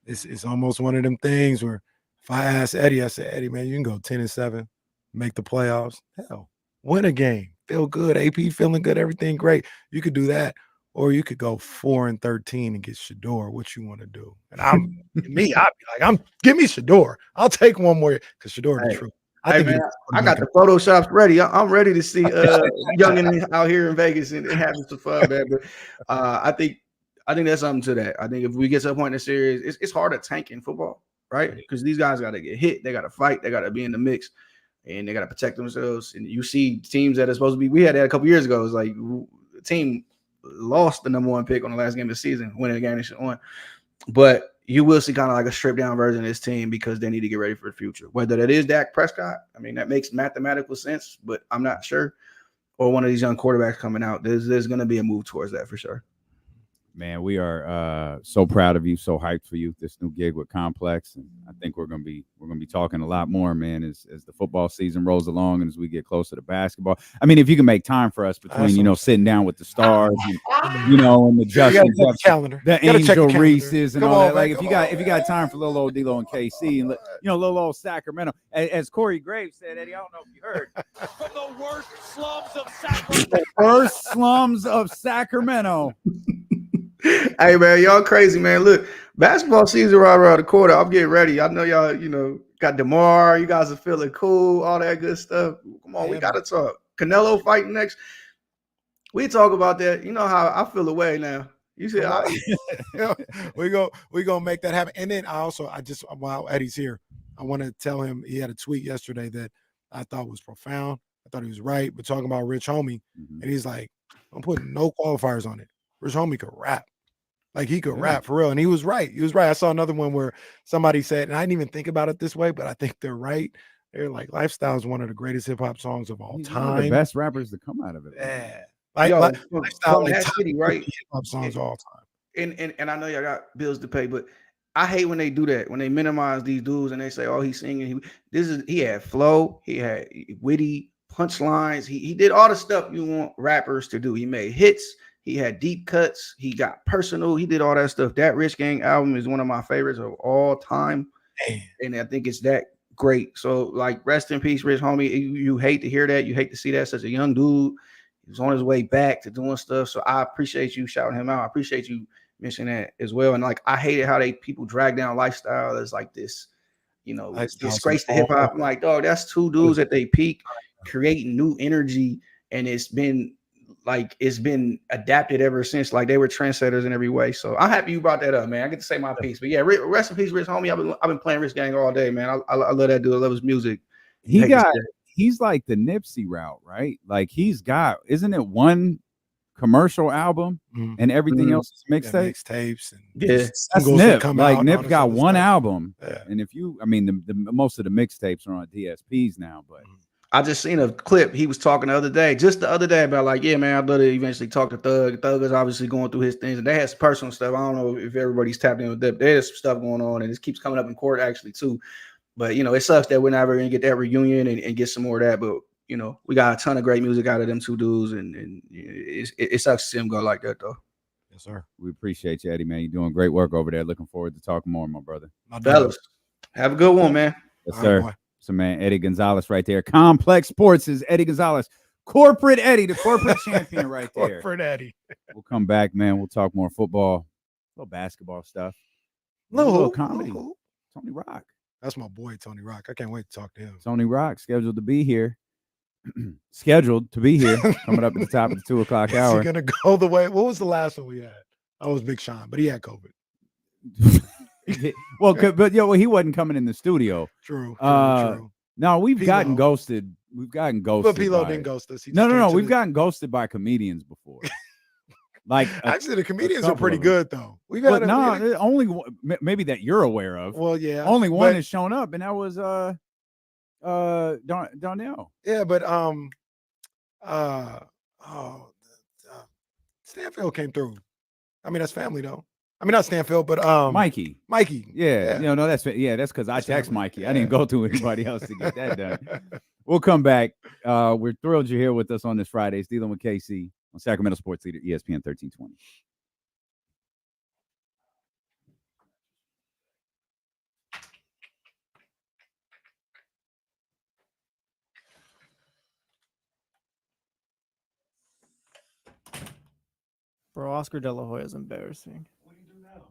It's almost one of them things where if I asked Eddie, I said, Eddie, man, you can go 10-7, make the playoffs. Hell, win a game. Feel good. AP feeling good. Everything great. You could do that. Or you could go 4-13 and get Shador. What you want to do? And I'd be like, give me Shador. I'll take one more because Shador is true. I got the photoshops ready. I'm ready to see youngin out here in Vegas and having some fun, man. But I think there's something to that. I think if we get to a point in the series, it's hard to tank in football, right? Because these guys got to get hit. They got to fight. They got to be in the mix. And they got to protect themselves. And you see teams that are supposed to be – we had that a couple years ago. It's like the team lost the number 1 pick on the last game of the season, winning the game they should have won. But you will see kind of like a stripped-down version of this team because they need to get ready for the future. Whether that is Dak Prescott, I mean, that makes mathematical sense, but I'm not sure. Or one of these young quarterbacks coming out. There's going to be a move towards that for sure. Man, we are so proud of you, so hyped for you, this new gig with Complex. And I think we're gonna be talking a lot more, man, as the football season rolls along and as we get closer to basketball. I mean, if you can make time for us between, sitting down with the stars and, and the Justin calendar, the Angel Reese's and all that. Like if you got time for little old D-Lo and KC and little old Sacramento. As Corey Graves said, Eddie, I don't know if you heard. From the worst slums of Sacramento. The worst slums of Sacramento. Hey, man, y'all crazy, man. Look, basketball season right around the corner. I'm getting ready. I know y'all, got DeMar. You guys are feeling cool, all that good stuff. Come on, we got to talk. Canelo fighting next. We talk about that. You know how I feel away now. You said we gonna make that happen. And then I just while Eddie's here, I want to tell him he had a tweet yesterday that I thought was profound. I thought he was right, but talking about Rich Homie, and he's like, I'm putting no qualifiers on it. Rich Homie could rap. Like he could rap for real. And he was right. He was right. I saw another one where somebody said, and I didn't even think about it this way, but I think they're right. They're like, Lifestyle is one of the greatest hip-hop songs of all He's time. one of the best rappers to come out of it. Yeah. Lifestyle, like that city, right? Hip-hop songs all time. And I know y'all got bills to pay, but I hate when they do that, when they minimize these dudes and they say, oh, he's singing. He had flow, he had witty punchlines, he did all the stuff you want rappers to do. He made hits, he had deep cuts, he got personal, he did all that stuff. That Rich Gang album is one of my favorites of all time. And I think it's that great. So, like, rest in peace, Rich Homie. You hate to hear that, you hate to see that. Such a young dude. He was on his way back to doing stuff. So I appreciate you shouting him out. I appreciate you mentioning that as well. And like, I hated how people drag down Lifestyle as like this, this disgrace to hip hop. I'm like, dog, that's two dudes at they peak creating new energy. And it's been adapted ever since. Like, they were trendsetters in every way. So I'm happy you brought that up, man. I get to say my piece. But yeah, rest in peace, Rich Homie. I've been playing Rich Gang all day, man. I love that dude. I love his music. He's like the Nipsey route, right? Like, isn't it one commercial album and everything else is mixtapes and that's Nip. Like, Nip got one album, and the most of the mixtapes are on DSPs now. But I just seen a clip. He was talking just the other day about like, yeah, man, I'd love to eventually talk to Thug. Thug is obviously going through his things, and they had some personal stuff. I don't know if everybody's tapped in with that. There's some stuff going on, and this keeps coming up in court actually too. But it sucks that we're never gonna get that reunion and get some more of that. But we got a ton of great music out of them two dudes, and it sucks to see them go like that though. Yes, sir. We appreciate you, Eddie, man. You're doing great work over there. Looking forward to talking more, my brother. Fellas, have a good one, man. Yes, sir. So, man, Eddie Gonzalez right there. Complex Sports is Eddie Gonzalez. Corporate Eddie, the corporate champion right there. Corporate Eddie. We'll come back, man. We'll talk more football, a little basketball stuff. A little comedy. Tony Rock. That's my boy, Tony Rock. I can't wait to talk to him. Tony Rock, scheduled to be here. Coming up at the top of the 2 o'clock hour. Is he going to go the way? What was the last one we had? I was Big Sean, but he had COVID. Well, he wasn't coming in the studio. True. No, we've gotten ghosted. But Pilo didn't ghost us. No. We've gotten ghosted by comedians before. Like, actually, the comedians are pretty good though. We've had only one, maybe that you're aware of. Well, yeah, only one has shown up, and that was Darnell. Yeah, but Stanfield came through. I mean, that's family though. I mean, not Stanfield, but Mikey. Yeah. That's because I text Mikey. I didn't go to anybody else to get that done. We'll come back. We're thrilled you're here with us on this Friday. It's dealing with KC on Sacramento Sports Leader, ESPN 1320. Bro, Oscar De La Hoya is embarrassing. What do you do now?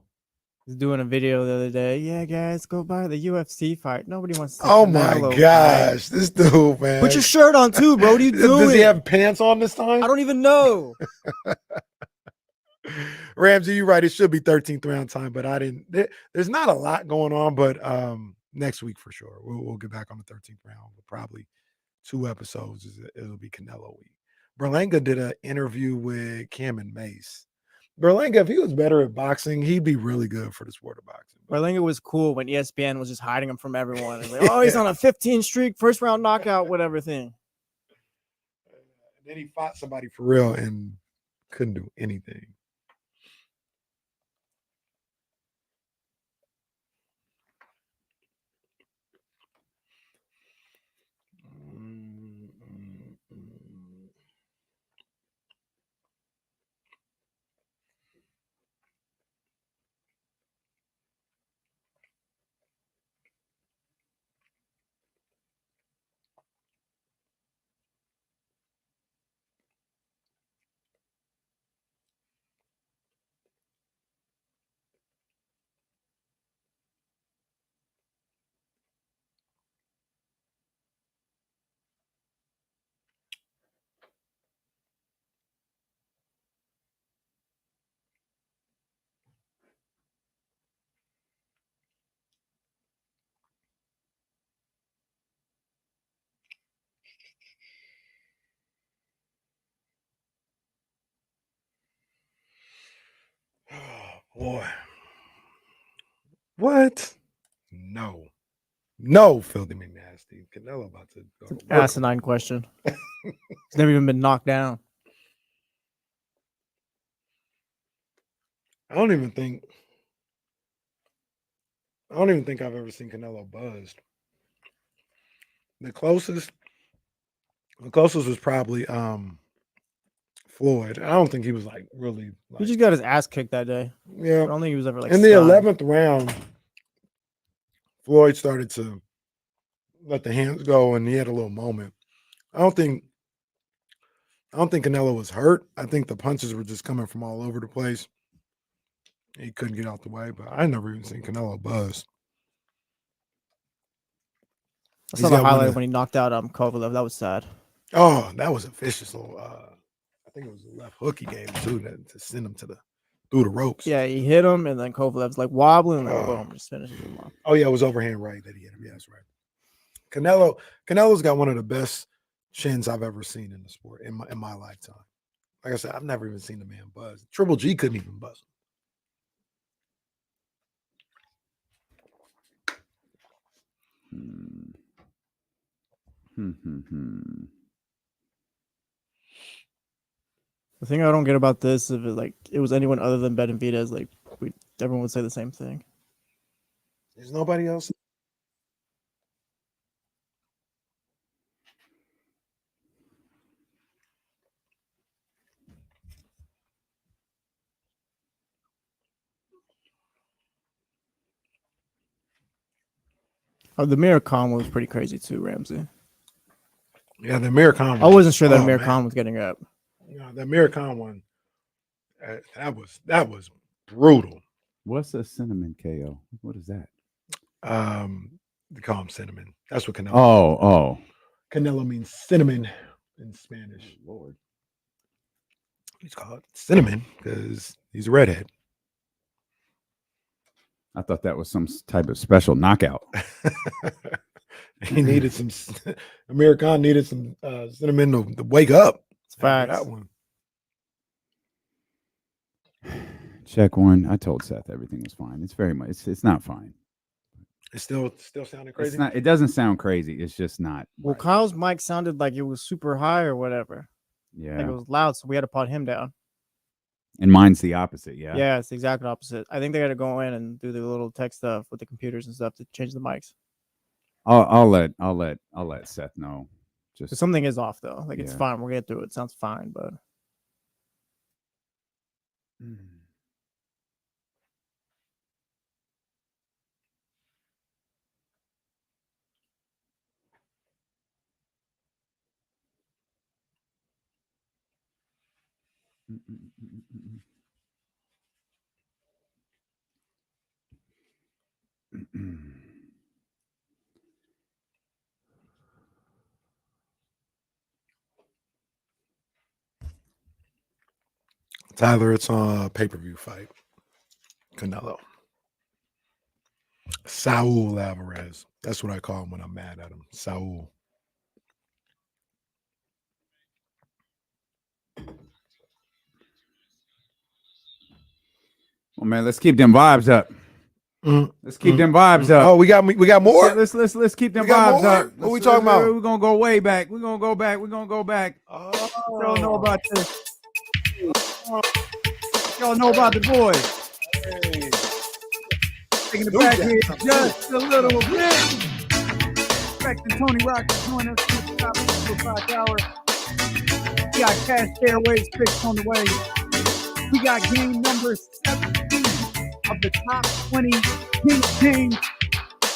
He's doing a video the other day. Yeah, guys, go buy the UFC fight. Nobody wants to. Oh my gosh, this dude, man. Put your shirt on too, bro. What are you doing? Does he have pants on this time? I don't even know. Ramsey, you're right. It should be 13th round time, but I didn't. There's not a lot going on, but next week for sure. We'll get back on the 13th round. But probably 2 episodes. It'll be Canelo week. Berlanga did an interview with Cam and Mace. Berlanga, if he was better at boxing, he'd be really good for the sport of boxing. Berlanga was cool when ESPN was just hiding him from everyone. Like, oh, he's on a 15 streak, first round knockout, whatever thing. Then he fought somebody for real and couldn't do anything. Boy. What? No, Filthy McNasty. Canelo about to go to work. Asinine question. He's never even been knocked down. I don't even think I've ever seen Canelo buzzed. The closest was probably Floyd. I don't think he was like really. He just got his ass kicked that day. Yeah, I don't think he was ever like in the stunned. 11th round. Floyd started to let the hands go, and he had a little moment. I don't think Canelo was hurt. I think the punches were just coming from all over the place. He couldn't get out the way, but I never even seen Canelo buzz. I saw the highlight when he knocked out Kovalev. That was sad. Oh, that was a vicious little. I think it was a left hook he gave him too to send him through the ropes. Yeah, he hit him, and then Kovalev's like wobbling, and then boom, just finishes him off. Oh yeah, it was overhand right that he hit him. Yeah, that's right. Canelo's got one of the best chins I've ever seen in the sport in my lifetime. Like I said, I've never even seen the man buzz. Triple G couldn't even buzz him. The thing I don't get about this, if it was anyone other than Benavidez, everyone would say the same thing. There's nobody else. The Amir Khan was pretty crazy too, Ramsey. Yeah, the Amir Khan. I wasn't sure that Amir Khan was getting up. Yeah, the Amir Khan one. That was brutal. What's a cinnamon KO? What is that? They call him cinnamon. That's what Canelo. Oh. Canelo means cinnamon in Spanish. Oh, Lord. He's called cinnamon because he's a redhead. I thought that was some type of special knockout. He needed some. Amir Khan needed some cinnamon to wake up. It's facts. That one. Check one. I told Seth everything was fine. It's very much. It's not fine. It's still sounding crazy. It's not. It doesn't sound crazy. It's just not. Well, right. Kyle's mic sounded like it was super high or whatever. Yeah. Like it was loud, so we had to pot him down. And mine's the opposite. Yeah. Yeah, it's the exact opposite. I think they got to go in and do the little tech stuff with the computers and stuff to change the mics. I'll let Seth know. Just something is off though. Like it's Yeah. fine. We'll get through it. It sounds fine, but. Tyler, it's on a pay-per-view fight. Canelo. Saul Alvarez. That's what I call him when I'm mad at him. Saul. Well, man, let's keep them vibes up. Let's keep them vibes up. Oh, we got more. Let's keep them vibes up. What we talking about? We're gonna go way back. We're gonna go back. Y'all know about this. Y'all know about the boys. Taking it back here just a little bit. Expecting Tony Rock to join us at the top of the 5 hour. We got Cash Airways picks on the way. We got game number 17 of the top 20 games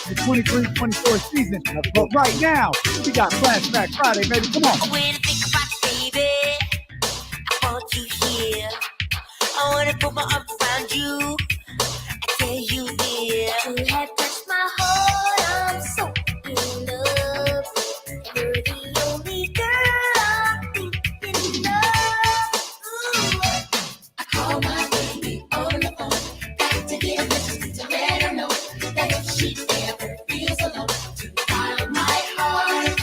the 23-24 season. But right now, we got Flashback Friday, baby. Come on. When I think about you, baby, I want you here. I want to put my arms around you. I tell you, dear, you have touched my heart. I'm so in love. You're the only girl I'm thinking of. Ooh. I call my baby on the phone. Got to get a message to let her know that if she ever feels alone, to dial my heart.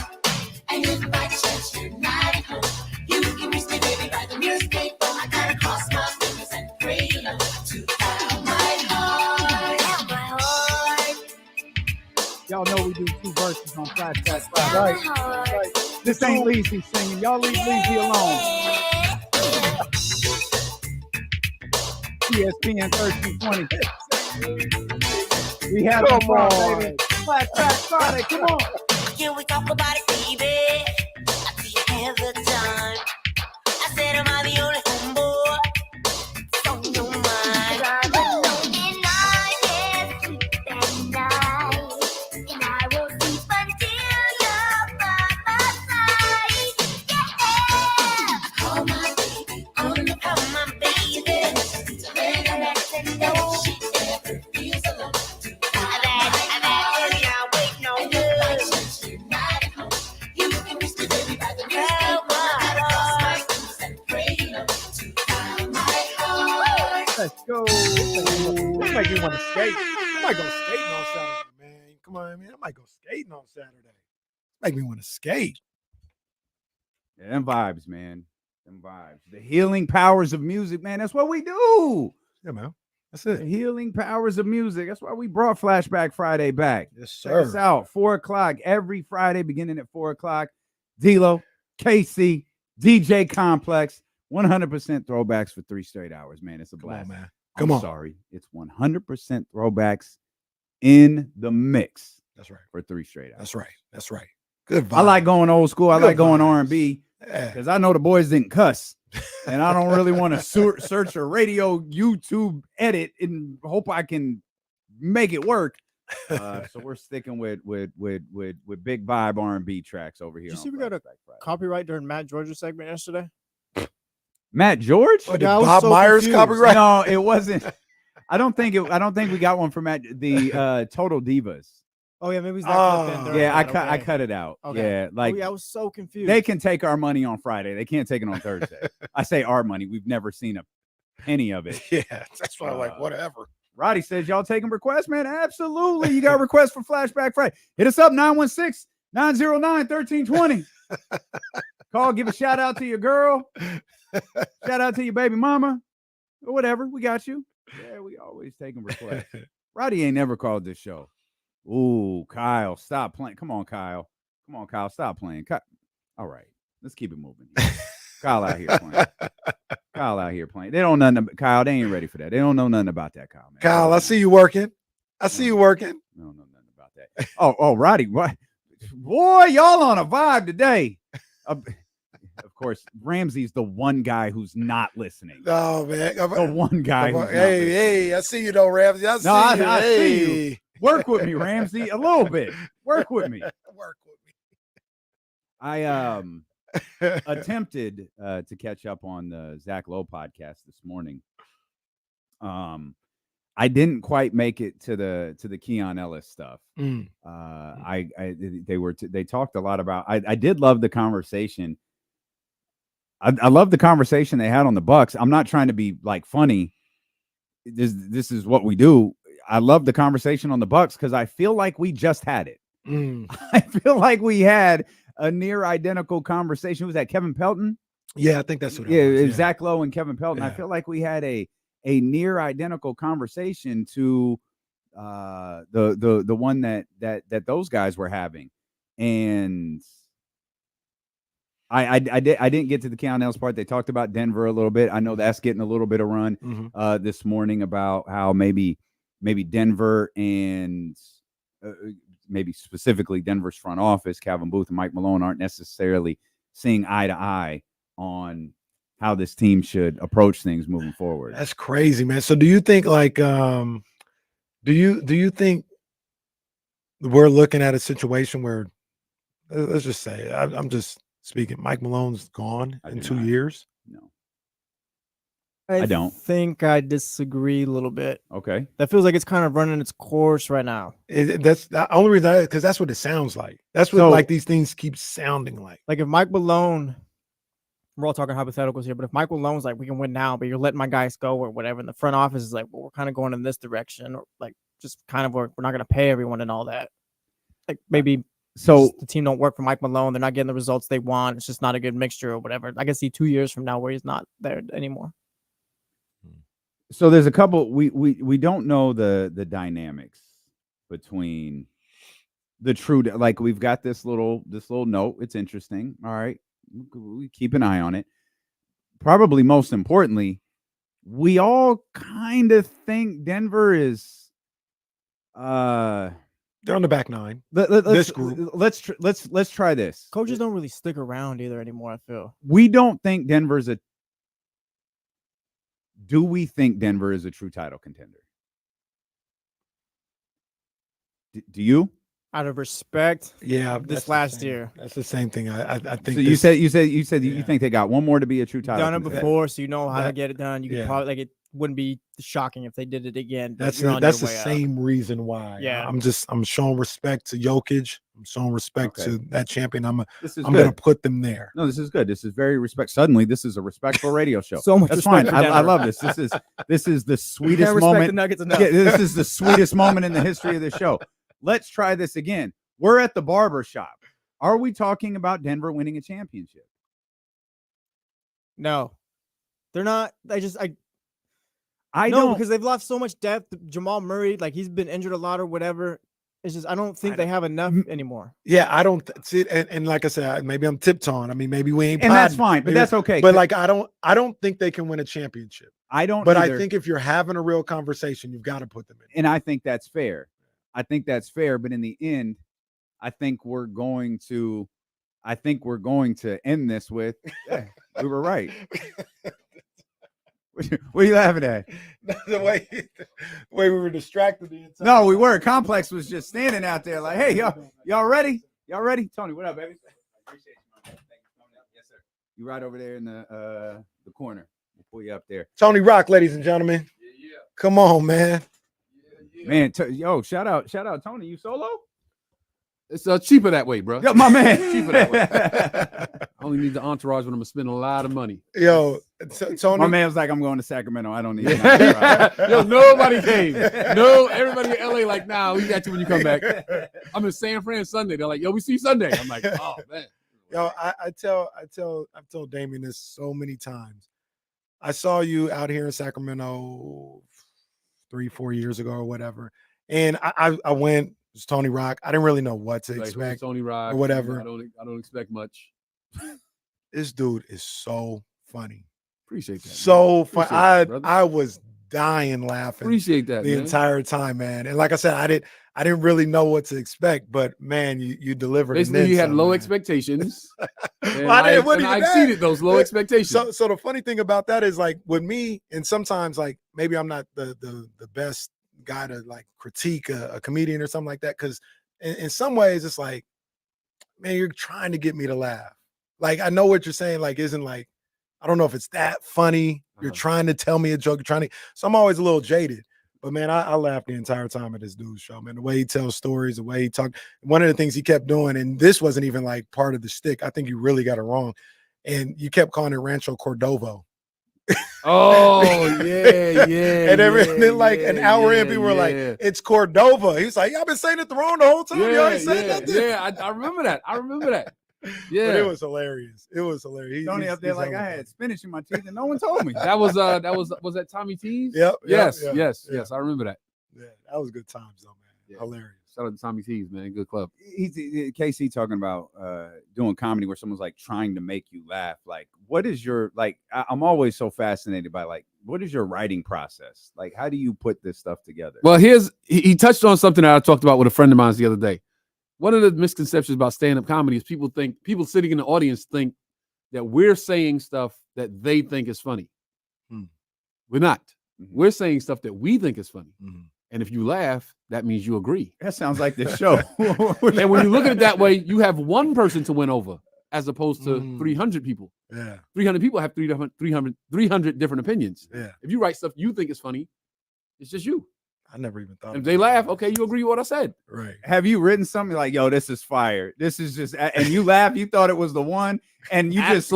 And if by chance you're not at home, you can reach me, baby, by the music phone. I gotta cross my fingers and pray, you know, to dial my Flashback Friday. Right. This ain't Leezy singing. Y'all leave Leezy alone. ESPN 1320. We have Come fun, on. baby. Flashback Friday. Come on. Can we talk about it, baby? Do you have the time? I said, am I the only homeboy on your mind? 'Cause I'm alone and I can't sleep at night, and I will sleep until you're by my side. Yeah, oh my baby, oh my baby, relax and know she never feels alone. I've had y'all waiting on you. You can reach the baby by the music. Let's go. This make me want to skate. I might go skating on Saturday, man. Come on, man. I might go skating on Saturday. Make me want to skate. Yeah, them vibes, man. Them vibes. The healing powers of music, man. That's what we do. Yeah, man. That's The it. healing powers of music. That's why we brought Flashback Friday back. Yes, Check us sir. out. 4 o'clock every Friday, beginning at 4 o'clock. D-Lo, KC, DJ Complex. 100% throwbacks for 3 straight hours, man. It's a blast. man. I'm Come on. sorry. It's 100% throwbacks in the mix. That's right. For 3 straight hours. That's right. That's right. Good vibe. I like going old school. I Good like going vibes. R&B because I know the boys didn't cuss, and I don't really want to search a radio YouTube edit and hope I can make it work. So we're sticking with big vibe R&B tracks over here. Did you on see we got a Flashback Friday. copyright during Matt George's segment yesterday? Matt George? What, did Yeah, I was Bob so Myers confused. copyright? No, it wasn't. I don't think we got one from Matt. The Total Divas. Oh yeah, maybe it's that clip then. during Yeah, I that, cut. I okay. cut it out. Okay. Yeah, like oh, yeah, I was so confused. they can take our money on Friday. They can't take it on Thursday. I say our money. We've never seen a penny of it. Yeah, that's why I'm like, whatever. Roddy says, y'all taking requests, man? Absolutely. You got requests for Flashback Friday. Hit us up, 916-909-1320. Call, give a shout out to your girl. Shout out to your baby mama. Or whatever. We got you. Yeah, we always taking requests. Roddy ain't never called this show. Ooh, Kyle, stop playing. Come on, Kyle. Come on, Kyle, stop playing. All right, let's keep it moving. Kyle out here playing. Kyle out here playing. They don't know nothing. Kyle, they ain't ready for that. They don't know nothing about that, Kyle. Man. Kyle, I see you working. I see you working. They don't know nothing about that. Oh, Roddy, what? Boy, y'all on a vibe today. Of course, Ramsey's the one guy who's not listening. Oh man, The one guy. Who's hey, I see you though, Ramsey. I see you. I see you. Hey. Work with me, Ramsey, a little bit. Work with me. Work with me. I attempted to catch up on the Zach Lowe podcast this morning. I didn't quite make it to the Keon Ellis stuff. They talked a lot about. I did love the conversation. I love the conversation they had on the Bucks. I'm not trying to be like funny. This is what we do. I love the conversation on the Bucks because I feel like we just had it. I feel like we had a near identical conversation. Was that Kevin Pelton? Yeah, I think that's what it was. Zach Lowe and Kevin Pelton. Yeah. I feel like we had a near identical conversation to the one that those guys were having. And I didn't get to the Keon Ellis part. They talked about Denver a little bit. I know that's getting a little bit of run this morning about how maybe Denver and maybe specifically Denver's front office, Calvin Booth and Mike Malone, aren't necessarily seeing eye to eye on how this team should approach things moving forward. That's crazy, man. So do you think like do you think we're looking at a situation where, let's just say, I'm just speaking, Mike Malone's gone in 2 years? No. I don't. think I disagree a little bit. Okay. That feels like it's kind of running its course right now. That's the only reason, because that's what it sounds like. That's what like these things keep sounding like. Like if Mike Malone, we're all talking hypotheticals here, but if Mike Malone's like, we can win now, but you're letting my guys go or whatever, and the front office is like, well, we're kind of going in this direction, or like just kind of we're not going to pay everyone and all that. Like maybe so the team don't work for Mike Malone. They're not getting the results they want. It's just not a good mixture or whatever. I can see 2 years from now where he's not there anymore. So there's a couple we don't know the dynamics between the true, like we've got this little note. It's interesting. All right. We keep an eye on it. Probably most importantly, we all kind of think Denver is they're on the back nine. This group. Let's try this. Coaches don't really stick around either anymore, I feel. We don't think Denver's a Do we think Denver is a true title contender? Do you? Out of respect, yeah, this last year. That's the same thing. I think. So you said you think they got one more to be a true title. Done it contender. before, so you know how to get it done. You could probably like it wouldn't be shocking if they did it again. But That's you're on the your way up. same reason why. Yeah. I'm showing respect to Jokic. I'm showing respect Okay. to that champion. I'm This is gonna good. put them there. No, this is good. This is very respect. Suddenly, this is a respectful radio show. So much That's respect fine. for I Denver. love this. This is the sweetest respect moment. the Nuggets enough. Yeah, this is the sweetest moment in the history of the show. Let's try this again. We're at the barber shop. Are we talking about Denver winning a championship? No, they're not. I no, don't because they've lost so much depth. Jamal Murray, like he's been injured a lot or whatever. It's just I don't think they have enough anymore. Yeah, I don't see it. And like I said, maybe I'm tiptoeing. I mean, maybe we ain't. And that's podding. fine, but Maybe- that's okay. But like, I don't think they can win a championship. I don't. But either. I think if you're having a real conversation, you've got to put them in. And I think that's fair. I think that's fair. But in the end, I think we're going to end this with, yeah, we were right. What are you laughing at? the way we were distracted the entire No, we were. Complex was just standing out there like, hey, y'all ready? Y'all ready? Tony, what up, baby? Appreciate you, my man. Thank you for coming up. Yes, sir. You right over there in the corner. We'll pull you up there. Tony Rock, ladies and gentlemen. Yeah. Come on, man. Man, yo, shout out Tony. You solo? It's cheaper that way, bro. Yo, my man. Cheaper that way. I only need the entourage when I'm spending a lot of money. Yo, Tony. My man was like, I'm going to Sacramento. I don't need it. Yo, nobody came. No, everybody in LA like, nah, we got you when you come back. I'm in San Fran Sunday. They're like, yo, we see you Sunday. I'm like, oh man. Yo, I've told Damien this so many times. I saw you out here in Sacramento 3-4 years ago or whatever. And I went. It was Tony Rock. I didn't really know what to Like, expect. Tony Rock or whatever. I don't expect much. This dude is so funny. Appreciate that. So funny. That, I was dying laughing. Appreciate that the man. entire time, man. And like I said, I didn't really know what to expect, but man, you delivered. Basically, you had low expectations. And I I exceeded those low expectations. So the funny thing about that is like with me, and sometimes like maybe I'm not the best guy to like critique a comedian or something like that, because in some ways it's like, man, you're trying to get me to laugh. Like I know what you're saying, like isn't like, I don't know if it's that funny. You're trying to tell me a joke, so I'm always a little jaded. But man, I laughed the entire time at this dude's show, man. The way he tells stories, the way he talked. One of the things he kept doing, and this wasn't even like part of the shtick. I think you really got it wrong. And you kept calling it Rancho Cordovo. Oh yeah. And then like an hour in, people were like, "It's Cordova." He's like, "Y'all been saying it wrong the whole time. Y'all ain't saying nothing." Yeah, I remember that. Yeah, but it was hilarious. It was hilarious. Tony up there like I had spinach in my teeth and no one told me. That was that Tommy T's? Yep. Yes. Yeah. I remember that. Yeah, that was good times though, man. Yeah. Hilarious. Shout out to Tommy T's, man. Good club. He's KC talking about doing comedy where someone's like trying to make you laugh. Like, what is your like? I'm always so fascinated by like, what is your writing process? Like, how do you put this stuff together? Well, he touched on something that I talked about with a friend of mine the other day. One of the misconceptions about stand-up comedy is people sitting in the audience think that we're saying stuff that they think is funny. We're not. We're saying stuff that we think is funny. And if you laugh, that means you agree. That sounds like this show. And when you look at it that way, you have one person to win over as opposed to 300 people. Yeah. 300 people have 300 different opinions. Yeah. If you write stuff you think is funny, it's just you. I never even thought. If they laugh, okay, you agree with what I said. Right. Have you written something like, yo, this is fire. This is just, and you laugh, you thought it was the one, and you just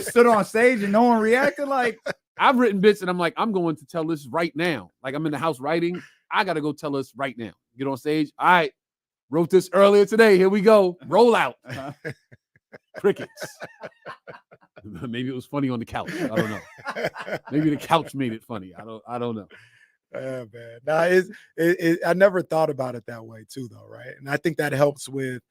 stood on stage and no one reacted? Like, I've written bits and I'm like, I'm going to tell this right now. Like I'm in the house writing. I got to go tell us right now. Get on stage. All right. Wrote this earlier today. Here we go. Roll out. Crickets. Maybe it was funny on the couch. I don't know. Maybe the couch made it funny. I don't know. Yeah, man. Nah, I never thought about it that way too, though, right? And I think that helps with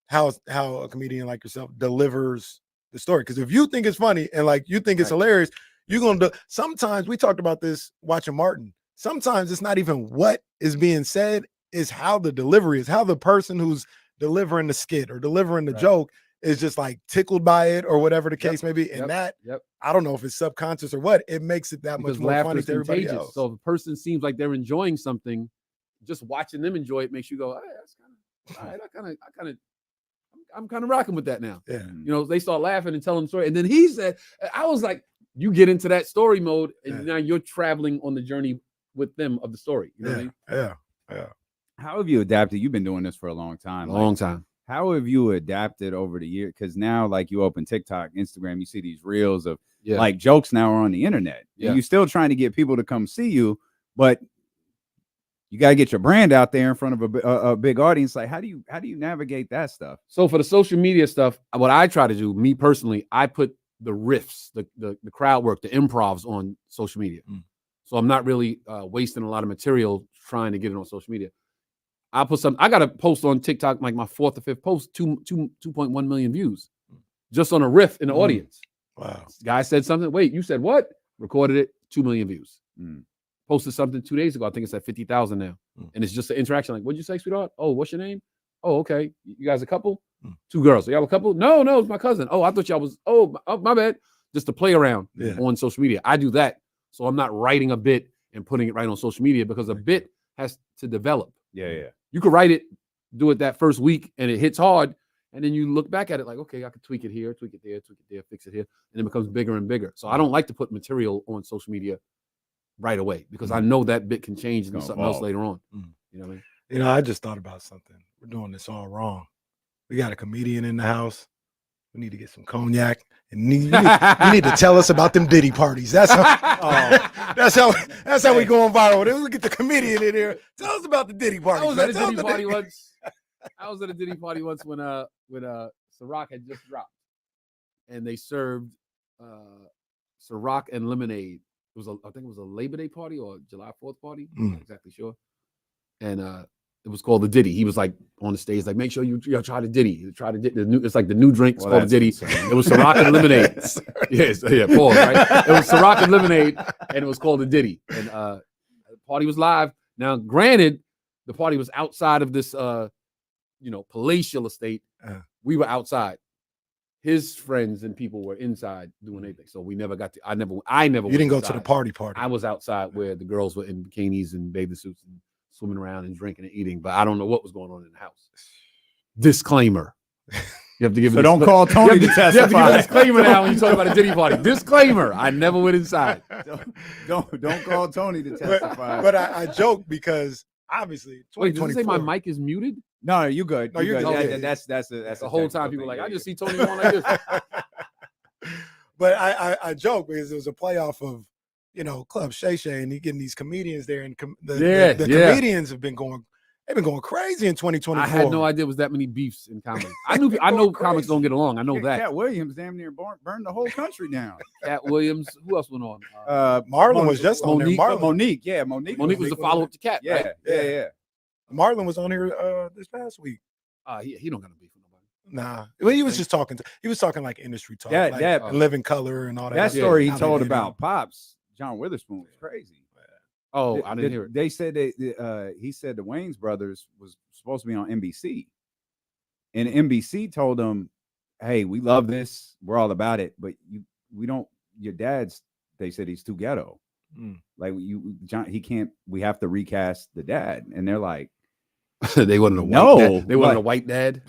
how a comedian like yourself delivers the story. Because if you think it's funny and like you think it's hilarious, you're gonna do. Sometimes we talked about this watching Martin. Sometimes it's not even what is being said; is how the delivery is, how the person who's delivering the skit or delivering the joke is just like tickled by it or whatever the case may be. And that I don't know if it's subconscious or what, it makes it that much more laughter funny is to everybody contagious. else. So if a person seems like they're enjoying something, just watching them enjoy it makes you go, hey, that's kind of, I'm kind of rocking with that now. Yeah. You know, they start laughing and telling the story. And then he said, I was like, you get into that story mode and now you're traveling on the journey with them of the story. You know what I mean? Yeah. How have you adapted? You've been doing this for a long time. Long time. How have you adapted over the year? Because now, like, you open TikTok, Instagram, you see these reels of like jokes now are on the internet. And you're still trying to get people to come see you, but you got to get your brand out there in front of a big audience. Like, how do you navigate that stuff? So for the social media stuff, what I try to do, me personally, I put the riffs, the crowd work, the improvs on social media. So I'm not really wasting a lot of material trying to get it on social media. I got a post on TikTok, like my 4th or 5th post, 2.1 million views, just on a riff in the audience. Wow. Guy said something. Wait, you said what? Recorded it, 2 million views. Posted something 2 days ago. I think it's at 50,000 now. And it's just an interaction. Like, what'd you say, sweetheart? Oh, what's your name? Oh, okay. You guys a couple? 2 girls. So y'all a couple? No, it's my cousin. Oh, I thought y'all was, my bad. Just to play around on social media. I do that. So I'm not writing a bit and putting it right on social media because a bit has to develop. Yeah. You could write it, do it that first week, and it hits hard. And then you look back at it like, okay, I could tweak it here, tweak it there, fix it here. And it becomes bigger and bigger. So I don't like to put material on social media right away because I know that bit can change into something else later on. You know what I mean? You know, I just thought about something. We're doing this all wrong. We got a comedian in the house. We need to get some cognac. And you need to tell us about them Diddy parties. That's how that's how we going viral. Then we get the comedian in here. Tell us about the Diddy parties. I was at a Diddy party once. I was at a Diddy party once when Ciroc had just dropped, and they served Ciroc and lemonade. I think it was a Labor Day party or July 4th party. I'm not exactly sure. And it was called the Diddy. He was like on the stage, like, make sure you try the Diddy. Try the new. It's like the new drink. It's called the Diddy. It was Ciroc and lemonade. Yes, pause. Right. It was Ciroc and lemonade, and it was called the Diddy. And the party was live. Now, granted, the party was outside of this, palatial estate. We were outside. His friends and people were inside doing anything. So we never got to. I never. You didn't go to the party. I was outside where the girls were in bikinis and bathing suits and swimming around and drinking and eating, but I don't know what was going on in the house. Disclaimer. You have to give. So don't call Tony to testify. You have to give a disclaimer now when you talk about a Diddy party. Disclaimer. I never went inside. Don't call Tony to testify. But I joke because obviously. Wait, did you say my mic is muted? No, you good. No, you're good. That's the whole time people like, I just see Tony going like this. But I joke because it was a playoff of, Club Shay Shay, and he getting these comedians there, and the comedians have been going. They've been going crazy in 2024. I had no idea it was that many beefs in comedy. I know comics don't get along. I know that. Cat Williams damn near burned the whole country down. Cat Williams. Who else went on? Marlon was just on there. Monique was the follow-up to Cat. Yeah, right? yeah. Marlon was on here this past week. He don't got no beef with nobody. Nah, well, he was just talking. He was talking like industry talk, Living Color and all that. That story he told about Pops, John Witherspoon, was crazy. Oh, I didn't hear it. They said he said the Wayans brothers was supposed to be on NBC, and NBC told him, "Hey, we love this, we're all about it, but we don't. Your dad's." They said he's too ghetto. Like John, he can't. We have to recast the dad, and they're like, they wanted a white dad. They wanted a white dad.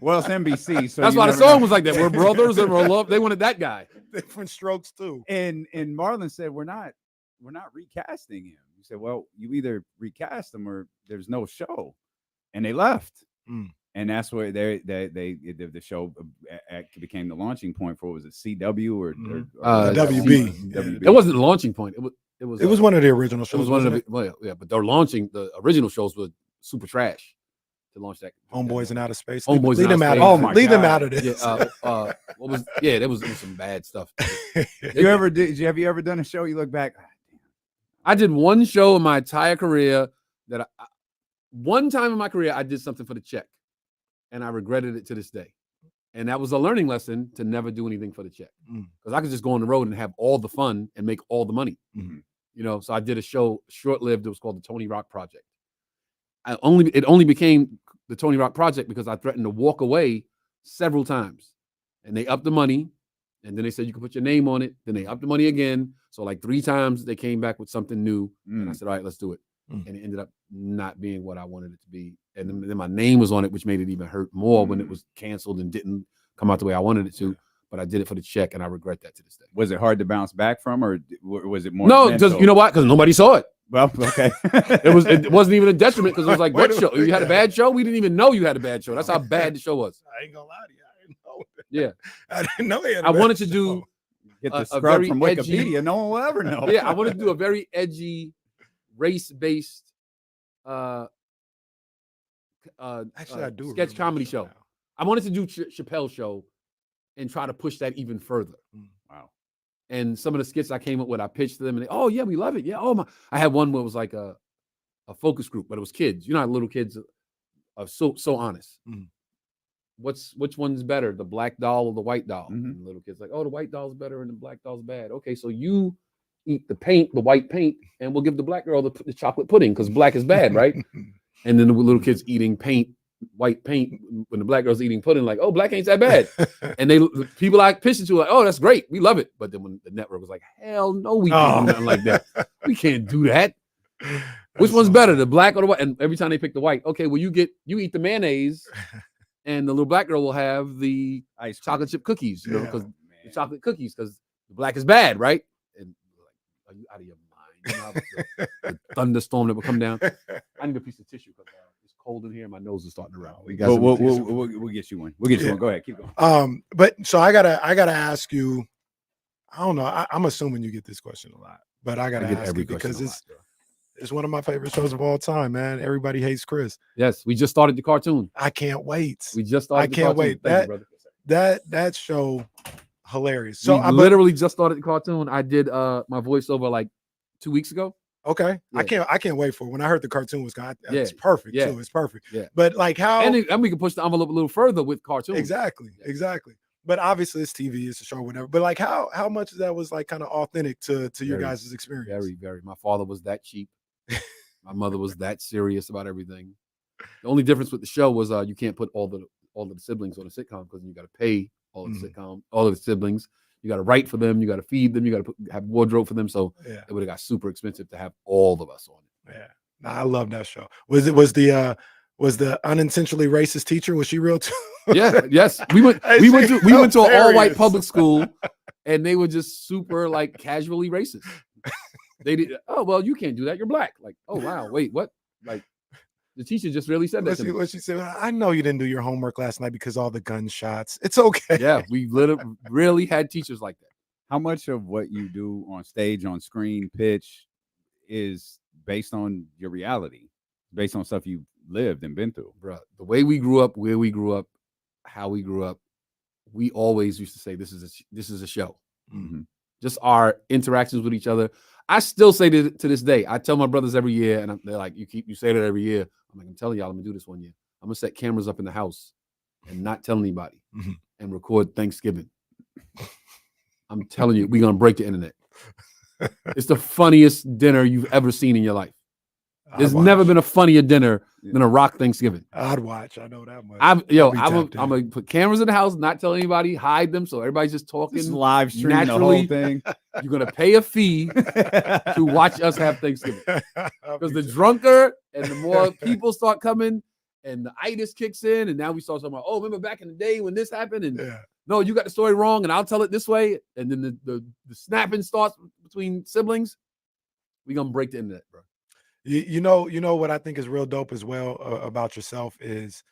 Well, it's NBC, so that's why the song was like that. We're brothers and we're love. They wanted that guy. Different strokes too. And Marlon said, "We're not recasting him." He said, "Well, you either recast him or there's no show," and they left. And that's where the show became the launching point for, was it CW or WB? WB? It wasn't the launching point. It was one of the original shows. It was one of the but they're launching the original shows were super trash to launch that. Homeboys in Outer Space. Homeboys leave them out. Oh my God. Leave them out of this. There was some bad stuff. Have you ever done a show? You look back, I did one show in my entire career that one time in my career I did something for the check, and I regretted it to this day. And that was a learning lesson to never do anything for the check, because I could just go on the road and have all the fun and make all the money. You know, so I did a show, short-lived. It was called the Tony Rock Project. It only became the Tony Rock Project because I threatened to walk away several times, and they upped the money, and then they said you can put your name on it. Then they upped the money again. So like 3 times they came back with something new, and I said, all right, let's do it. And it ended up not being what I wanted it to be. And then my name was on it, which made it even hurt more when it was canceled and didn't come out the way I wanted it to. But I did it for the check, and I regret that to this day. Was it hard to bounce back from, or was it more? No, because you know what? Because nobody saw it. Well, okay. It wasn't even a detriment, because it was like, what show? You had a bad show? We didn't even know you had a bad show. That's how bad the show was. I ain't gonna lie to you. I didn't know. Yeah. I didn't know he had I wanted to do Get the a scrub very from edgy- Wikipedia. No one will ever know. Yeah, I wanted to do a very edgy, race-based Actually, I do sketch remember comedy the show show. I wanted to do Chappelle Show and try to push that even further. Wow. And some of the skits I came up with, I pitched to them, and they, oh yeah, we love it. Yeah, oh my. I had one where it was like a focus group, but it was kids. You know how little kids are so honest. Which one's better, the black doll or the white doll? And the little kids like, oh, the white doll's better and the black doll's bad. Okay, so you eat the paint, the white paint, and we'll give the black girl the chocolate pudding because black is bad, right? And then the little kids eating paint, white paint, when the black girl's eating pudding, like, oh, black ain't that bad. And the people I pitched it to, like, oh, that's great, we love it. But then when the network was like, hell no, we can't do nothing like that. We can't do that. Which one's better, the black or the white? And every time they pick the white, okay, well, you eat the mayonnaise, and the little black girl will have the chocolate chip cookies, you know, because the chocolate cookies, because the black is bad, right? And like, are you out of your mind? You know, the thunderstorm that will come down. I need a piece of tissue because it's cold in here. And my nose is starting to run. We'll get you one. We'll get you one. Go ahead, keep going. But so I gotta ask you. I don't know. I'm assuming you get this question a lot, but I gotta ask you because it's one of my favorite shows of all time, man. Everybody hates Chris. Yes, we just started the cartoon. I can't wait. We just started. I can't wait. Thank you, brother. That show, hilarious. So I literally just started the cartoon. I did my voiceover like 2 weeks ago. Okay, Yeah. I can't wait for it. When I heard the cartoon was gone, Yeah. it's perfect Yeah. too. It's perfect. Yeah. But like how and we can push the envelope a little further with cartoons. exactly. But obviously it's TV, it's a show, whatever. But like how much of that was like kind of authentic to your Very, guys' experience? Very, very. My father was that cheap. My mother was that serious about everything. The only difference with the show was you can't put all of the siblings on a sitcom because you got to pay all of the sitcom, all of the siblings. You got to write for them. You got to feed them. You got to have wardrobe for them. So it would have got super expensive to have all of us on it. Yeah, nah, I love that show. Was the unintentionally racist teacher? Was she real too? Yeah, yes. We went to an all-white public school, and they were just super like casually racist. They did. Oh well, you can't do that. You're black. Like, oh wow, wait, what? Like, the teacher just really said that to me. What she said? I know you didn't do your homework last night because all the gunshots. It's okay. Yeah, we literally really had teachers like that. How much of what you do on stage, on screen, pitch, is based on your reality, based on stuff you've lived and been through? Bro, the way we grew up, where we grew up, how we grew up, we always used to say this is a show. Just our interactions with each other. I still say to this day, I tell my brothers every year, and they're like, you say that every year. I'm like, I'm telling y'all, I'm gonna do this one year. I'm gonna set cameras up in the house and not tell anybody and record Thanksgiving. I'm telling you, we're gonna break the internet. It's the funniest dinner you've ever seen in your life. There's never been a funnier dinner than a Rock Thanksgiving. I'd watch. I know that much. I'm gonna put cameras in the house, not tell anybody, hide them, so everybody's just talking. Just live stream naturally. the whole thing. You're gonna pay a fee to watch us have Thanksgiving. Because the drunker and the more people start coming, and the itis kicks in, and now we start talking about, oh, remember back in the day when this happened, and no, you got the story wrong, and I'll tell it this way, and then the snapping starts between siblings. We're gonna break the internet, bro. You know what I think is real dope as well about yourself is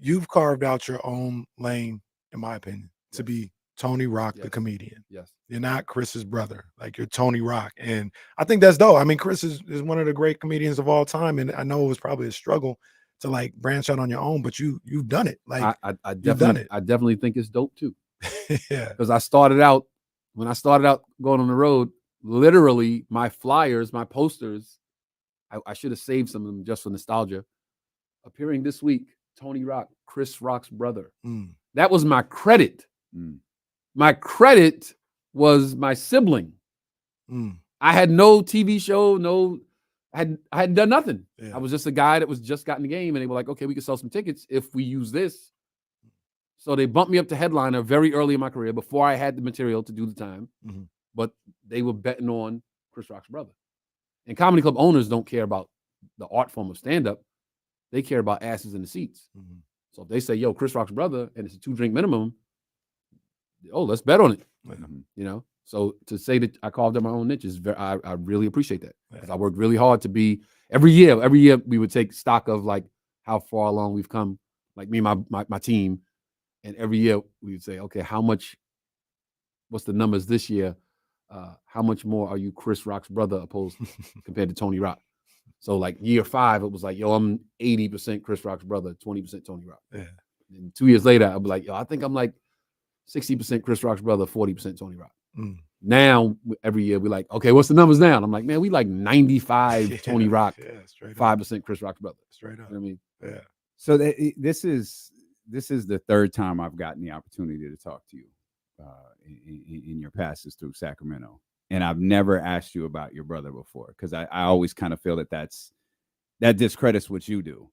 you've carved out your own lane, in my opinion, to be Tony Rock, the comedian. Yes. You're not Chris's brother. Like, you're Tony Rock. And I think that's dope. I mean, Chris is one of the great comedians of all time. And I know it was probably a struggle to like branch out on your own, but you've done it. Like, I you've done it. I definitely think it's dope too. Yeah. Because when I started out going on the road, literally my flyers, my posters, I should have saved some of them just for nostalgia. Appearing this week, Tony Rock, Chris Rock's brother. That was my credit. My credit was my sibling. I had no TV show, I hadn't done nothing. Yeah. I was just a guy that was just got in the game, and they were like, okay, we can sell some tickets if we use this. So they bumped me up to headliner very early in my career before I had the material to do the time. But they were betting on Chris Rock's brother. And comedy club owners don't care about the art form of stand-up. They care about asses in the seats. So if they say, yo, Chris Rock's brother, and it's a 2-drink minimum, let's bet on it. You know? So to say that I carved out my own niche is I really appreciate that. Because I worked really hard to be every year we would take stock of like how far along we've come, like me and my team. And every year we would say, okay, what's the numbers this year? How much more are you Chris Rock's brother opposed compared to Tony Rock? So like year 5, it was like, yo, I'm 80% Chris Rock's brother, 20% Tony Rock. Yeah. And 2 years later, I'll be like, yo, I think I'm like 60% Chris Rock's brother, 40% Tony Rock. Now, every year, we're like, okay, what's the numbers now? And I'm like, man, we like 95 Tony Rock, 5% Chris Rock's brother. Straight up. You know what I mean? Yeah. So this is the third time I've gotten the opportunity to talk to you in your passes through Sacramento. And I've never asked you about your brother before because I always kind of feel that discredits what you do.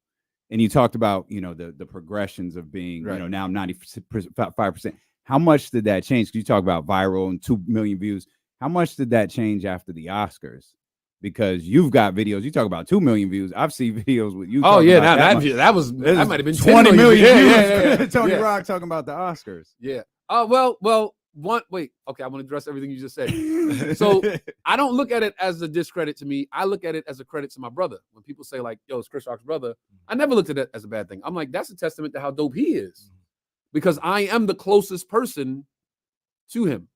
And you talked about, the progressions of being, now 95%. How much did that change? Because you talk about viral and 2 million views. How much did that change after the Oscars? Because you've got videos. You talk about 2 million views. I've seen videos with you. Oh yeah, that might have been 20 million views. Yeah. Tony Rock talking about the Oscars. Yeah. Wait. Okay, I'm gonna address everything you just said. So I don't look at it as a discredit to me. I look at it as a credit to my brother. When people say like, "Yo, it's Chris Rock's brother," I never looked at it as a bad thing. I'm like, that's a testament to how dope he is, because I am the closest person to him.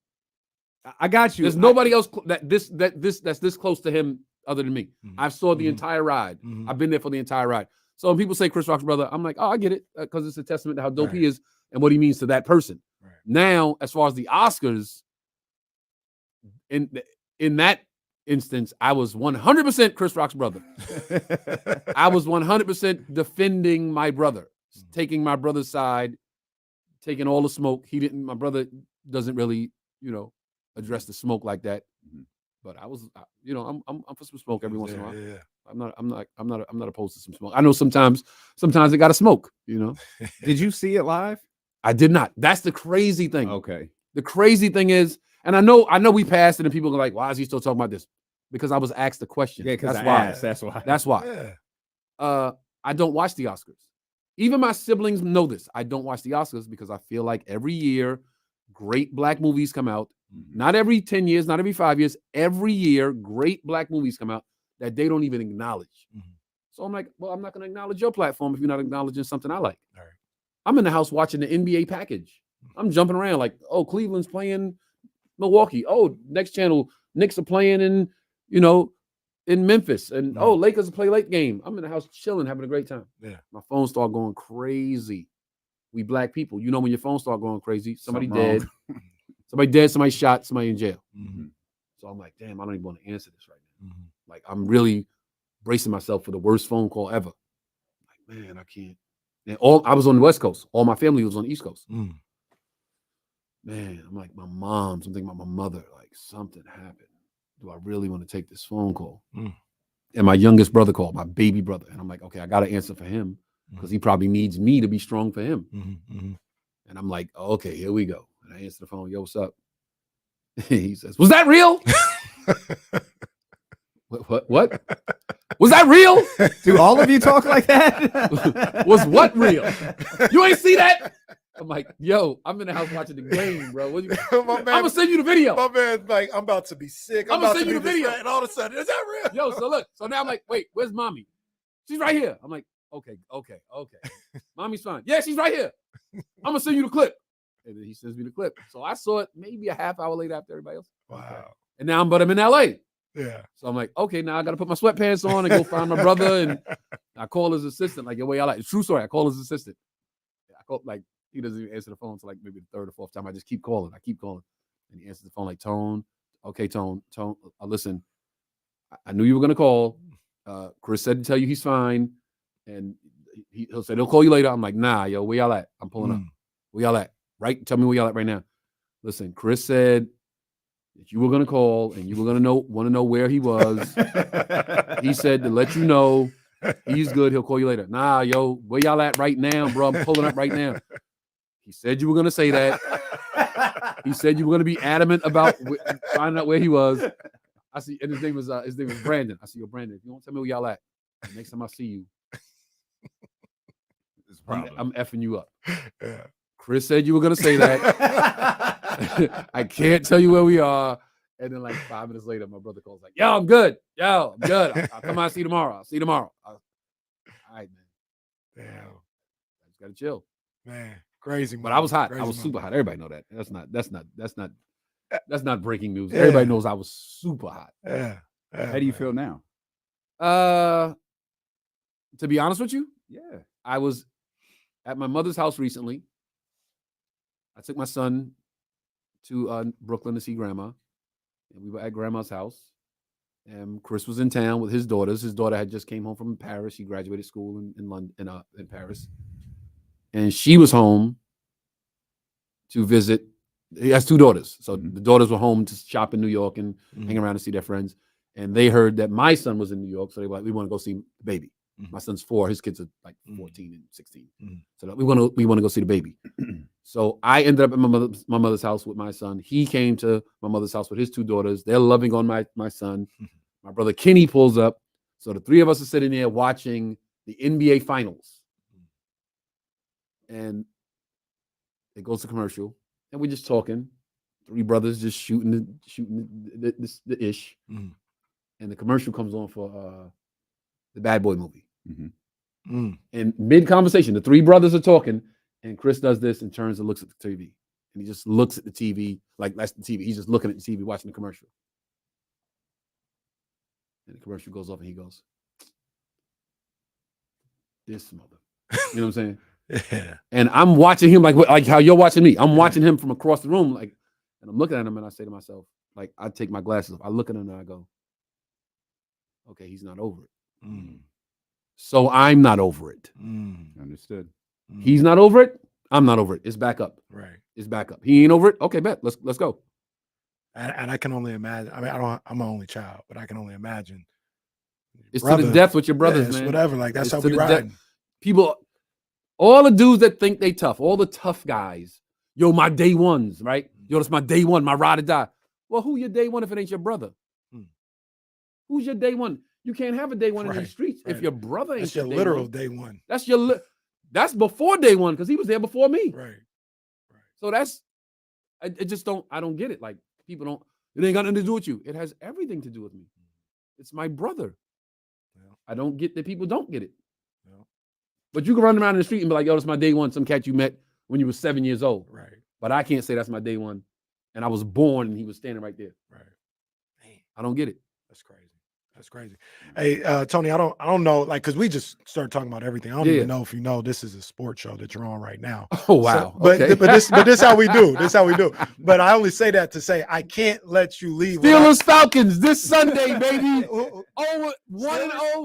I got you. There's nobody else that's this close to him other than me. I've saw the entire ride. I've been there for the entire ride. So when people say Chris Rock's brother, I'm like, oh, I get it, because it's a testament to how dope he is and what he means to that person. Now, as far as the Oscars, in that instance, I was 100% Chris Rock's brother. I was 100% defending my brother, taking my brother's side, taking all the smoke. My brother doesn't really, address the smoke like that. But I was, I'm for some smoke every once in a while. Yeah. I'm not opposed to some smoke. I know sometimes it got to smoke, Did you see it live? I did not. That's the crazy thing. Okay. The crazy thing is, and I know we passed it and people are like, why is he still talking about this? Because I was asked the question. Yeah, because that's why. That's why. Yeah. I don't watch the Oscars. Even my siblings know this. I don't watch the Oscars because I feel like every year great black movies come out. Not every 10 years, not every 5 years. Every year, great black movies come out that they don't even acknowledge. So I'm like, well, I'm not going to acknowledge your platform if you're not acknowledging something I like. All right. I'm in the house watching the NBA package. I'm jumping around like, oh, Cleveland's playing Milwaukee. Oh, next channel, Knicks are playing in Memphis. And Lakers play late game. I'm in the house chilling, having a great time. Yeah. My phone start going crazy. We black people, when your phone start going crazy, somebody Something dead. Somebody dead, somebody shot, somebody in jail. So I'm like, damn, I don't even want to answer this right now. Like, I'm really bracing myself for the worst phone call ever. Like, man, I can't. And I was on the West Coast. All my family was on the East Coast. Man, I'm like, my mom's, I'm thinking about my mother. Like, something happened. Do I really want to take this phone call? And my youngest brother called, my baby brother. And I'm like, okay, I got to answer for him because he probably needs me to be strong for him. And I'm like, okay, here we go. And I answer the phone, yo, what's up? He says, was that real? What? Was that real? Do all of you talk like that? Was what real? You ain't see that? I'm like, yo, I'm in the house watching the game, bro. I'm gonna send you the video. My man's like, I'm about to be sick. I'm gonna send you the video. And all of a sudden, is that real? Yo, so look. So now I'm like, wait, where's mommy? She's right here. I'm like, okay. Mommy's fine. Yeah, she's right here. I'm gonna send you the clip. And then he sends me the clip. So I saw it maybe a half hour later after everybody else. Wow. And now I'm in LA. Yeah. So I'm like, okay, now I got to put my sweatpants on and go find my brother. And I call his assistant, like, your way I like. True story. I call his assistant. I call, like, he doesn't even answer the phone until like maybe the third or fourth time. I just keep calling. And he answers the phone like, Tone, okay, Tone, listen, I knew you were gonna call. Chris said to tell you he's fine, and he'll say he'll call you later. I'm like, nah, yo, where y'all at? I'm pulling up. Where y'all at? Right? Tell me where y'all at right now. Listen, Chris said that you were gonna call and you were gonna want to know where he was. He said to let you know he's good. He'll call you later. Nah, yo, where y'all at right now, bro? I'm pulling up right now. He said you were gonna say that. He said you were gonna be adamant about finding out where he was. I see, and his name was Brandon. I see, yo, Brandon, if you don't tell me where y'all at, the next time I see you, I'm effing you up. Yeah. Chris said you were gonna say that. I can't tell you where we are. And then like 5 minutes later, my brother calls like, yo, I'm good. Yo, I'm good. I'll come out and see you tomorrow. I'll see you tomorrow. All right, man. Damn. I just gotta chill. Man, crazy. But I was hot. I was super hot. Everybody know that. That's not breaking news. Yeah. Everybody knows I was super hot. Yeah. How do you feel now? To be honest with you, yeah. I was at my mother's house recently. I took my son to Brooklyn to see grandma. And we were at grandma's house. And Chris was in town with his daughters. His daughter had just came home from Paris. She graduated school in London, in Paris. And she was home to visit. He has 2 daughters. So the daughters were home to shop in New York and hang around and see their friends. And they heard that my son was in New York. So they were like, we want to go see the baby. My son's 4. His kids are like 14 and 16. So we want to go see the baby. So I ended up at my mother's house with my son. He came to my mother's house with his 2 daughters. They're loving on my son. My brother Kenny pulls up. So the 3 of us are sitting there watching the NBA Finals. And it goes to commercial. And we're just talking. 3 brothers just shooting the ish. And the commercial comes on for the Bad Boy movie. And mid-conversation, the 3 brothers are talking, and Chris does this and turns and looks at the TV. And he just looks at the TV, like that's the TV. He's just looking at the TV, watching the commercial. And the commercial goes off, and he goes, this mother. You know what I'm saying? Yeah. And I'm watching him like how you're watching me. I'm watching him from across the room, like, and I'm looking at him, and I say to myself, like, I take my glasses off. I look at him, and I go, okay, he's not over it. So I'm not over it. Understood. He's not over it. I'm not over it. It's back up. Right. It's back up. He ain't over it. Okay, bet. Let's go. And I can only imagine. I mean, I'm my only child, but I can only imagine. It's to the death with your brothers, man. Whatever. Like that's it's how we ride. People, all the dudes that think they tough, all the tough guys. Yo, my day ones, right? Yo, that's my day one, my ride or die. Well, who your day one if it ain't your brother? Who's your day one? You can't have a day one in the streets if your brother ain't. That's your literal day one. That's that's before day one because he was there before me. Right. So I just don't. I don't get it. Like people don't. It ain't got nothing to do with you. It has everything to do with me. It's my brother. Yeah. I don't get that people don't get it. Yeah. But you can run around in the street and be like, "Yo, that's my day one." Some cat you met when you were 7 years old. Right. But I can't say that's my day one, and I was born and he was standing right there. Right. Man, I don't get it. That's crazy. That's crazy. Hey, Tony, I don't know, like, because we just started talking about everything. I don't even know if you know this is a sports show that you're on right now. Oh wow! So, but this how we do. This how we do. But I only say that to say I can't let you leave. Steelers Falcons this Sunday, baby. 1-0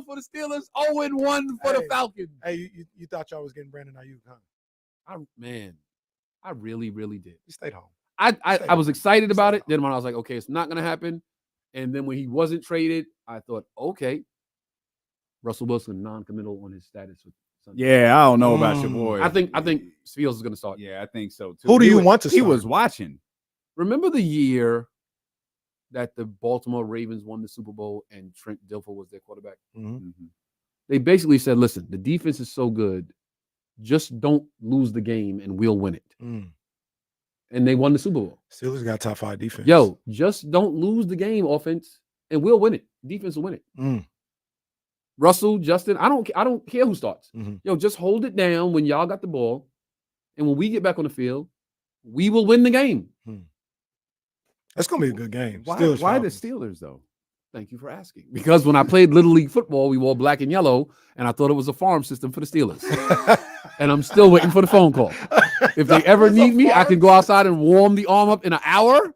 for the Steelers. 0-1 for the Falcons. Hey, you thought y'all was getting Brandon Ayuk, huh? I really, really did. You stayed home. I was excited about it. Then when I was like, okay, it's not gonna happen. And then when he wasn't traded, I thought, okay, Russell Wilson non-committal on his status with Sunday. Yeah, I don't know about your boy. I think Fields is going to start. Yeah, I think so too. Who do you want to start? He was watching. Remember the year that the Baltimore Ravens won the Super Bowl and Trent Dilfer was their quarterback? They basically said, listen, the defense is so good, just don't lose the game and we'll win it. And they won the Super Bowl. Steelers got top 5 defense. Yo, just don't lose the game, offense, and we'll win it. Defense will win it. Russell, Justin, I don't care who starts. Yo, just hold it down when y'all got the ball, and when we get back on the field, we will win the game. That's gonna be a good game. Why the Steelers though? Thank you for asking. Because when I played Little League football, we wore black and yellow, and I thought it was a farm system for the Steelers. And I'm still waiting for the phone call. If they ever need me, I can go outside and warm the arm up in an hour.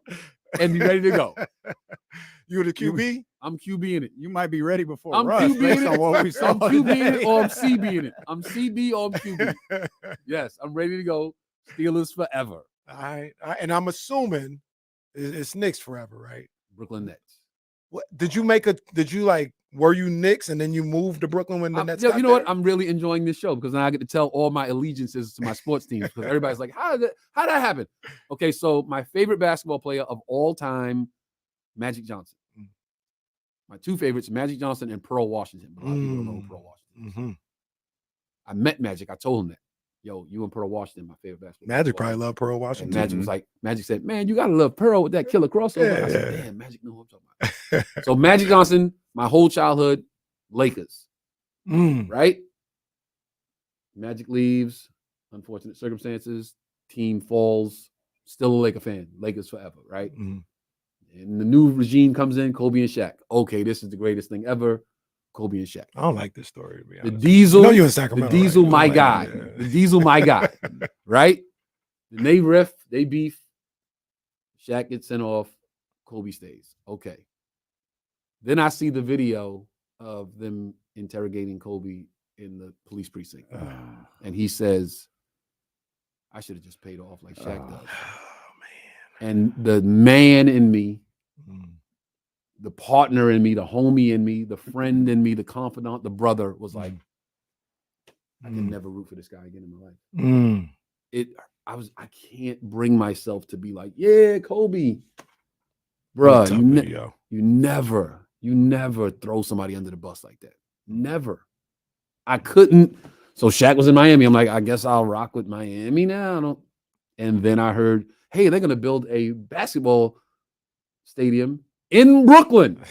and be ready to go. You the QB? I'm QBing it. You might be ready before I'm Russ, QBing based it. on what we saw I'm QBing today. it or I'm CBing it. I'm CB or I'm QB. Yes, I'm ready to go. Steelers forever. All right. And I'm assuming it's Knicks forever, right? Brooklyn Nets. What did you were you Knicks and then you moved to Brooklyn when the Nets got You know there? what? I'm really enjoying this show because now I get to tell all my allegiances to my sports teams because everybody's like, how'd that happen? Okay, so my favorite basketball player of all time, Magic Johnson. My two favorites, Magic Johnson and Pearl Washington. But a lot of people don't know who Pearl Washington is. I met Magic. I told him that. Yo, you and Pearl Washington, my favorite basketball player. Magic probably loved Pearl Washington. And Magic said, man, you got to love Pearl with that killer crossover. I said, damn, Magic know what I'm talking about. So Magic Johnson, my whole childhood, Lakers. Right? Magic leaves, unfortunate circumstances, team falls, still a Laker fan, Lakers forever, right? And the new regime comes in, Kobe and Shaq. Okay, this is the greatest thing ever. Kobe and Shaq. I don't like this story, to be honest. The Diesel, you in Sacramento, the Diesel, right? my Like, guy. yeah. The Diesel, my guy. Right? And they riff, they beef. Shaq gets sent off. Kobe stays. Okay. Then I see the video of them interrogating Kobe in the police precinct. And he says, I should have just paid off like Shaq does. And the man in me, the partner in me, the homie in me, the friend in me, the confidant, the brother was like, I can never root for this guy again in my life. I can't bring myself to be like, yeah, Kobe. Bruh, you never throw somebody under the bus like that. Never. I couldn't. So Shaq was in Miami. I'm like, I guess I'll rock with Miami now. And then I heard, hey, they're going to build a basketball stadium in Brooklyn.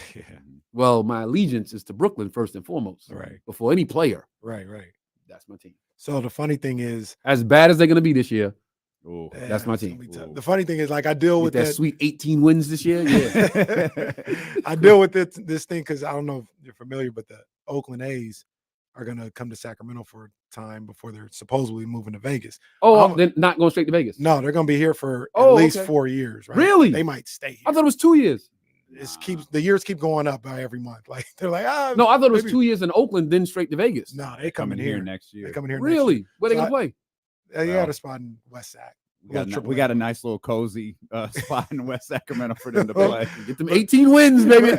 Well, my allegiance is to Brooklyn first and foremost. Right. Before any player. Right. That's my team. So the funny thing is, as bad as they're going to be this year, that's my team. The funny thing is, like, I deal with that sweet 18 wins this year. Yeah. I deal with this thing because I don't know if you're familiar, but the Oakland A's are going to come to Sacramento for a time before they're supposedly moving to Vegas. Oh, they're not going straight to Vegas. No, they're going to be here for at least 4 years. Right? Really? They might stay here. I thought it was 2 years. The years keep going up by every month. Like they're like, no, I thought it was 2 years in Oakland, then straight to Vegas. No, they coming here next year. They coming here. Really? Next year. Where they gonna play? They got a spot in West Sac. We got a nice little cozy spot in West Sacramento for them to play. Get them 18 wins, baby.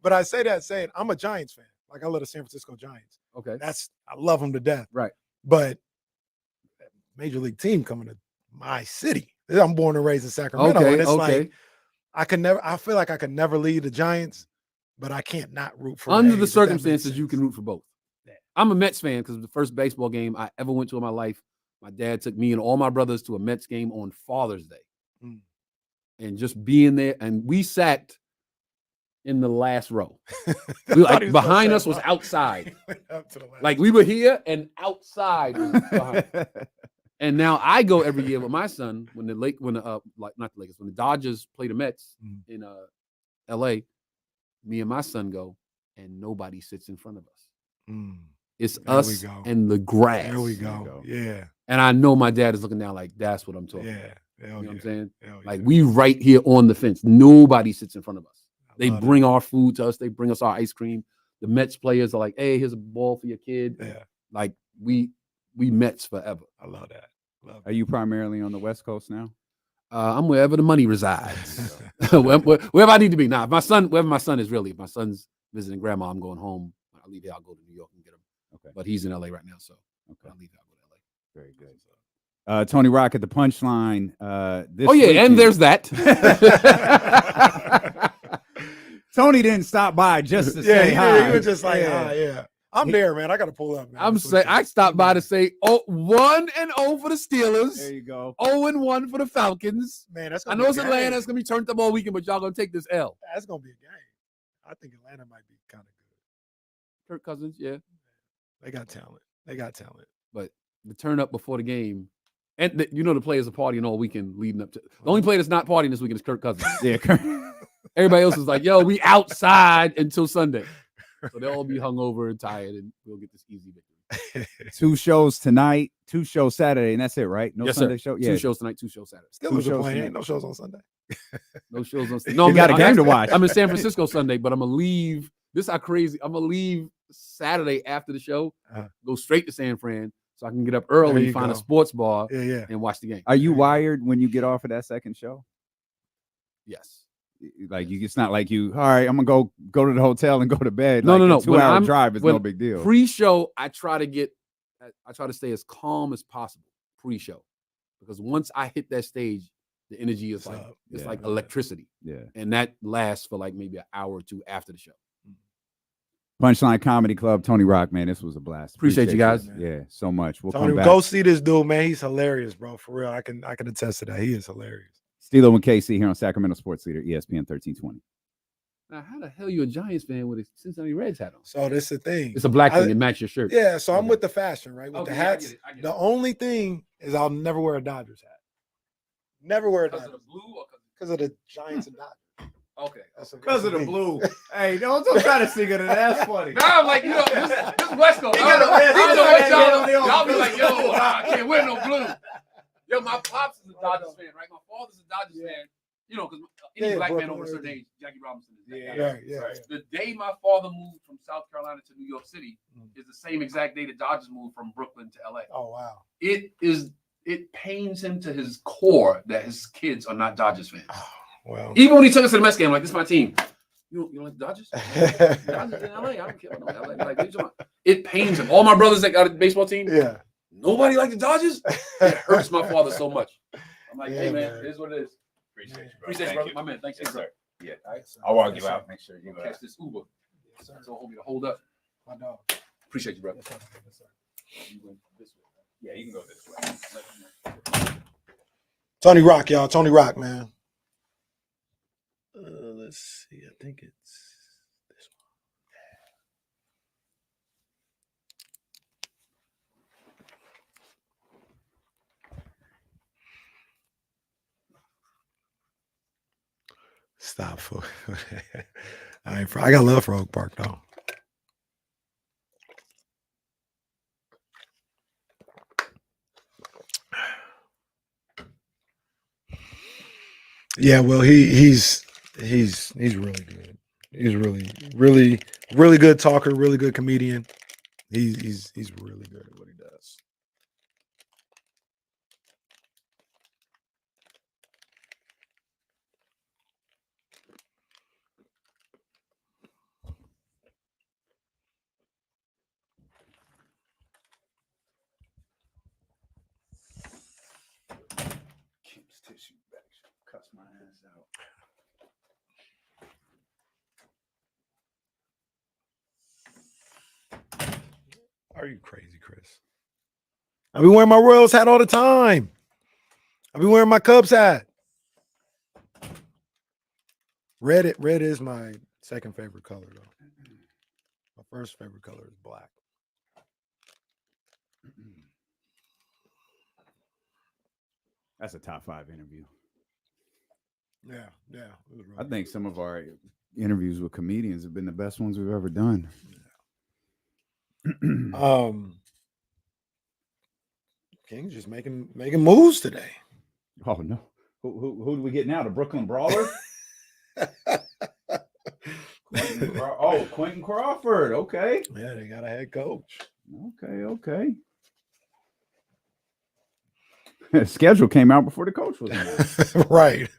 But I say that saying I'm a Giants fan. Like I love the San Francisco Giants. Okay, I love them to death. Right. But major league team coming to my city. I'm born and raised in Sacramento, and it's like I feel like I could never leave the Giants, but I can't not root for. Under the circumstances, you can root for both. I'm a Mets fan because the first baseball game I ever went to in my life, my dad took me and all my brothers to a Mets game on Father's Day. And just being there, and we sat in the last row. Behind us was outside. Like we were here and outside was behind. And now I go every year with my son when the Dodgers play the Mets in LA. Me and my son go, and nobody sits in front of us. It's us and the grass. There we go. Yeah. And I know my dad is looking down like, that's what I'm talking about. You know what I'm saying? Like we right here on the fence. Nobody sits in front of us. They bring our food to us. They bring us our ice cream. The Mets players are like, hey, here's a ball for your kid. Yeah. Like we Mets forever. I love that. Are you primarily on the West Coast now? I'm wherever the money resides. wherever I need to be. Now, wherever my son is really. If my son's visiting grandma, I'm going home. When I leave here, I'll go to New York and get him. Okay. But he's in LA right now, so I'll leave here, I'll go to LA. Very good. Tony Rock at the Punchline. This weekend. And there's that. Tony didn't stop by just to say hi. He was just like, yeah. I'm there, man. I got to pull up, man. I stopped by to say 1-0 for the Steelers. There you go. 0-1 for the Falcons. Man, that's I know it's Atlanta. It's going to be turned up all weekend, but y'all going to take this L. That's going to be a game. I think Atlanta might be kind of good. Kirk Cousins, yeah. They got talent. But the turn up before the game, and the players are partying all weekend leading up to. The only player that's not partying this weekend is Kirk Cousins. Yeah, everybody else is like, yo, we outside until Sunday. So they'll all be hungover and tired, and we'll get this easy 2 shows tonight, 2 shows Saturday, and that's it, right? No Yes, Sunday sir. show. 2 shows tonight, 2 shows Saturday. Still 2 was a shows point. tonight. Ain't no shows on Sunday. No shows on Sunday. No, you got a game to watch. I'm in San Francisco Sunday, but I'm gonna leave. This is how crazy. I'm gonna leave Saturday after the show, go straight to San Fran, so I can get up There early, you find a go. sports bar, Yeah. and watch the game. Are you wired when you get off of that second show? Yes. Like it's not like you. All right, I'm gonna go to the hotel and go to bed. No, like, no. A 2-hour drive is no big deal. Pre-show, I try to stay as calm as possible. Pre-show, because once I hit that stage, the energy is like electricity. Yeah, and that lasts for like maybe an hour or two after the show. Punchline Comedy Club, Tony Rock, man, this was a blast. Appreciate you guys. Yeah, so much. We'll Tony, come back. go see this dude, man. He's hilarious, bro. For real, I can attest to that. He is hilarious. Stilo and KC here on Sacramento Sports Leader, ESPN 1320. Now, how the hell you a Giants fan with a Cincinnati Reds hat on? So this is the thing. It's a black thing. It matches your shirt. Yeah, so I'm with the fashion, right? With Okay, the I hats. get it. The only thing is I'll never wear a Dodgers hat. Never wear a Because Dodgers. of the blue or Because of the Giants and Dodgers. Okay. Because of the blue. Hey, don't try to sing it. That's funny. Now I'm like, this West Coast. He I don't got know a what red y'all hat on. be like, yo, I can't wear no blue. Yo, my pops is a Dodgers fan, right? My father's a Dodgers fan. Because any black man over a certain age, Jackie Robinson is that guy. Yeah. The day my father moved from South Carolina to New York City is the same exact day the Dodgers moved from Brooklyn to LA. Oh, wow. It pains him to his core that his kids are not Dodgers fans. Well, Even when he took us to the Mets game, like, this is my team. You don't like the Dodgers? Dodgers in LA. I don't care about no LA. Like, what you talking about? It pains him. All my brothers that got a baseball team, nobody like the Dodgers. It hurts my father so much. I'm like, hey man, it is what it is. Appreciate you, brother. My man. Thanks, sir. Yeah, All right. I'll walk you out. Make sure you catch this Uber. So hold me to hold up. My dog. Appreciate you, brother. Yes, sir. You went this way, right? Yeah, you can go this way. Tony Rock, y'all. Tony Rock, man. Let's see. I think it's this one. Stop for. I got love for Oak Park though. Yeah, well, he's really good. He's really good talker, really good comedian. He's really good at what he does. Keeps tissue back. Cuss my ass out. Are you crazy, Chris? I be wearing my Royals hat all the time. I be wearing my Cubs hat. Red is my second favorite color, though. My first favorite color is black. That's a top 5 interview. Yeah. It was really I think some of our interviews with comedians have been the best ones we've ever done. King's just making moves today. Oh no. Who do we get now? The Brooklyn Brawler? Quentin Crawford. Okay. Yeah, they got a head coach. Okay. The schedule came out before the coach was announced. Right.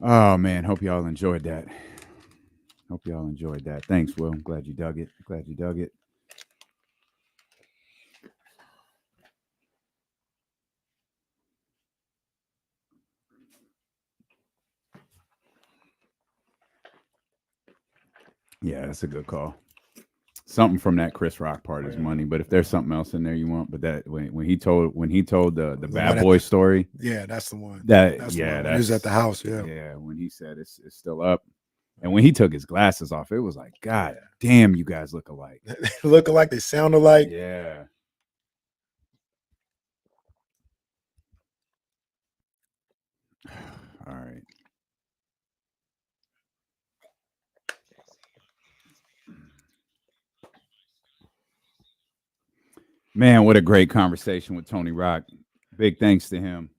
Oh man, hope y'all enjoyed that. Thanks, Will. I'm glad you dug it. Yeah, that's a good call. Something from that Chris Rock part is money, but if there's something else in there you want, but that when he told the bad boy story, yeah, that's the one. That's the one. He was at the house, yeah. Yeah, when he said it's still up. And when he took his glasses off, it was like, God damn, you guys look alike. They look alike. They sound alike. Yeah. All right. Man, what a great conversation with Tony Rock. Big thanks to him.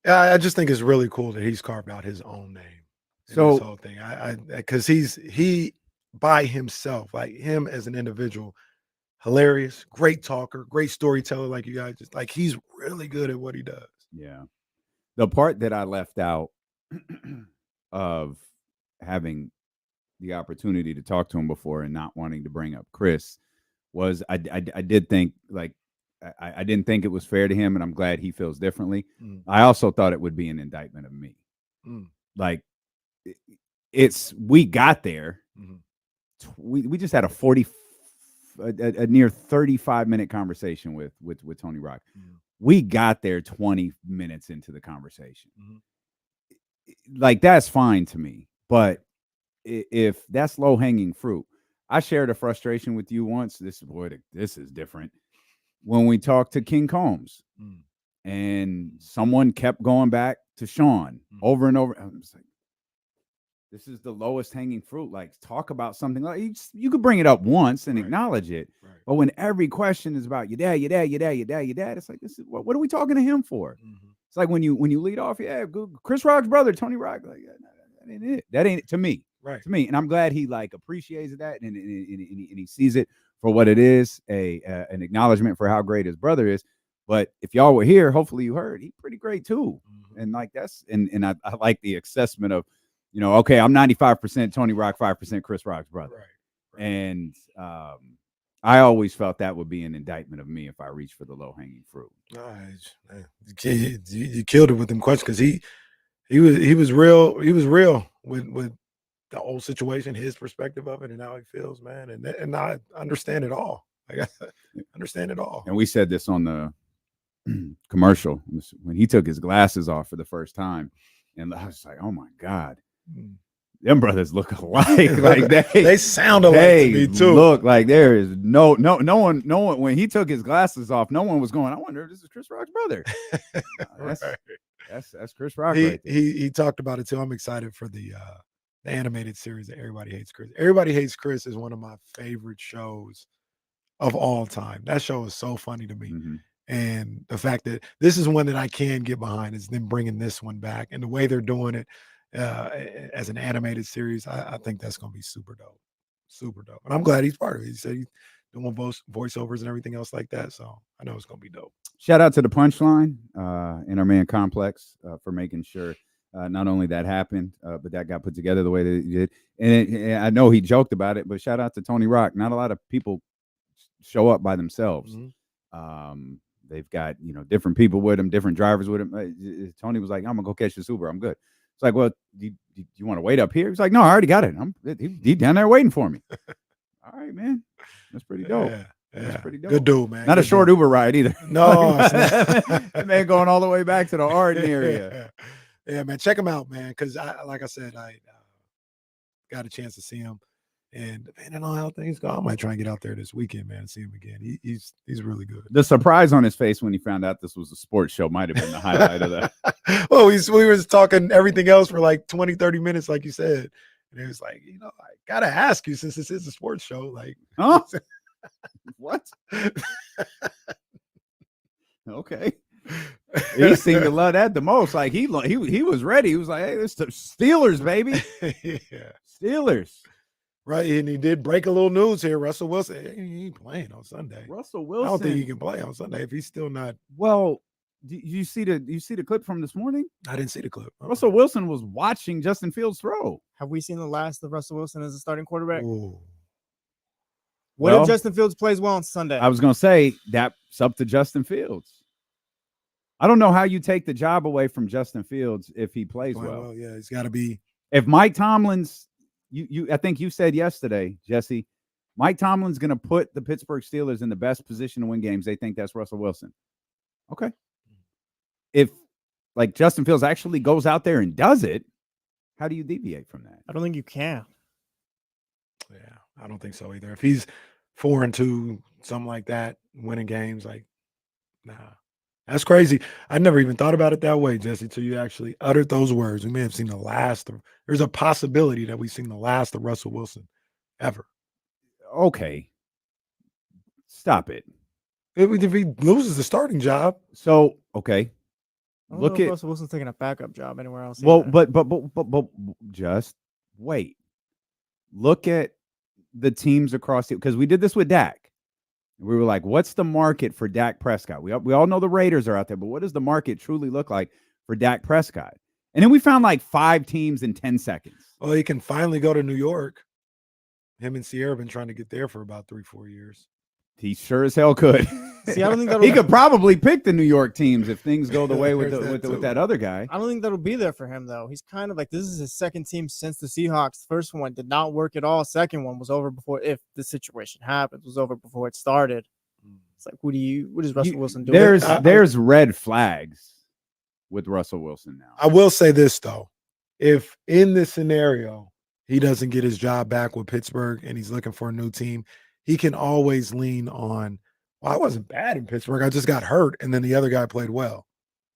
I just think it's really cool that he's carved out his own name. So this whole thing, because he by himself, like him as an individual, hilarious, great talker, great storyteller, like you guys just like he's really good at what he does. Yeah. The part that I left out of having the opportunity to talk to him before and not wanting to bring up Chris was I did think like I didn't think it was fair to him, and I'm glad he feels differently. I also thought it would be an indictment of me. Like we got there. We just had a near 35-minute conversation with Tony Rock. We got there 20 minutes into the conversation. Like that's fine to me, but if that's low-hanging fruit, I shared a frustration with you once. This is different. When we talked to King Combs and someone kept going back to Sean over and over. I'm just like, this is the lowest hanging fruit. Like, talk about something like you could bring it up once and acknowledge it. But when every question is about your dad, it's like, this is what are we talking to him for? It's like when you lead off, Chris Rock's brother, Tony Rock, like that ain't it. That ain't it to me. Right. To me. And I'm glad he like appreciates that and he sees it for what it is, an acknowledgement for how great his brother is. But if y'all were here, hopefully you heard he's pretty great too. And like that's and I like the assessment of, okay, I'm 95% Tony Rock, 5% Chris Rock's brother. Right. And I always felt that would be an indictment of me if I reached for the low hanging fruit. You killed it with them questions because he was real. He was real with the whole situation, his perspective of it, and how he feels, man. And I understand it all. I understand it all. And we said this on the commercial when he took his glasses off for the first time, and I was like, oh my God. Them brothers look alike. Like they sound alike to me too. Look like there is no one. When he took his glasses off, no one was going, I wonder if this is Chris Rock's brother. That's Chris Rock. He talked about it too. I'm excited for the animated series that Everybody Hates Chris. Everybody Hates Chris is one of my favorite shows of all time. That show is so funny to me. And the fact that this is one that I can get behind is them bringing this one back and the way they're doing it as an animated series. I think that's going to be super dope. Super dope. And I'm glad he's part of it. He said he's doing voiceovers and everything else like that. So I know it's going to be dope. Shout out to the Punchline and our man Complex for making sure not only that happened, but that got put together the way that it did. And I know he joked about it, but shout out to Tony Rock. Not a lot of people show up by themselves. They've got, different people with him, different drivers with him. Tony was like, I'm going to go catch this Uber. I'm good. It's like, well, do you want to wait up here? He's like, no, I already got it. He's down there waiting for me. All right, man. That's pretty dope. Yeah. That's pretty dope. Good dude, man. Not a short Uber ride either. No. That man going all the way back to the Arden area. Yeah, man. Check him out, man. Because like I said, I got a chance to see him. And depending on how things go, I might try and get out there this weekend, man, and see him again. He's really good. The surprise on his face when he found out this was a sports show might have been the highlight of that. Well, we were talking everything else for like 20, 30 minutes, like you said. And it was like, I got to ask you since this is a sports show. Like, huh? What? Okay. He seemed to love that the most. Like he was ready. He was like, hey, this is the Steelers, baby. Yeah. Steelers. Right, and he did break a little news here. Russell Wilson, he ain't playing on Sunday. Russell Wilson. I don't think he can play on Sunday if he's still not. Well, you see the clip from this morning? I didn't see the clip. Russell Wilson was watching Justin Fields throw. Have we seen the last of Russell Wilson as a starting quarterback? Ooh. What if Justin Fields plays well on Sunday? I was going to say that's up to Justin Fields. I don't know how you take the job away from Justin Fields if he plays well. Yeah, he's got to be. If Mike Tomlin's, I think you said yesterday, Jesse, Mike Tomlin's going to put the Pittsburgh Steelers in the best position to win games. They think that's Russell Wilson. Okay. If like Justin Fields actually goes out there and does it, How do you deviate from that? I don't think you can. Yeah, I don't think so either. If he's 4-2, something like that, winning games, like, nah. That's crazy. I never even thought about it that way, Jesse, till you actually uttered those words. We may have seen the last of, there's a possibility that we've seen the last of Russell Wilson ever. Okay. Stop it. If he loses the starting job. So, okay. I don't Look know if at Russell Wilson's taking a backup job anywhere else. well, either. but just wait. Look at the teams across the because we did this with Dak. We were like, what's the market for Dak Prescott? We all know the Raiders are out there, but what does the market truly look like for Dak Prescott? And then we found like 5 teams in 10 seconds. Well, he can finally go to New York. Him and Sierra have been trying to get there for about 3-4 years. He sure as hell could. See, I don't think he could probably pick the New York teams if things go the way with that other guy. I don't think that'll be there for him though. He's kind of like this is his second team since the Seahawks. First one did not work at all. Second one was over before if the situation happens was over before it started. It's like what is Russell Wilson doing? There's red flags with Russell Wilson now. I will say this though. If in this scenario he doesn't get his job back with Pittsburgh and he's looking for a new team, he can always lean on, well, I wasn't bad in Pittsburgh. I just got hurt, and then the other guy played well.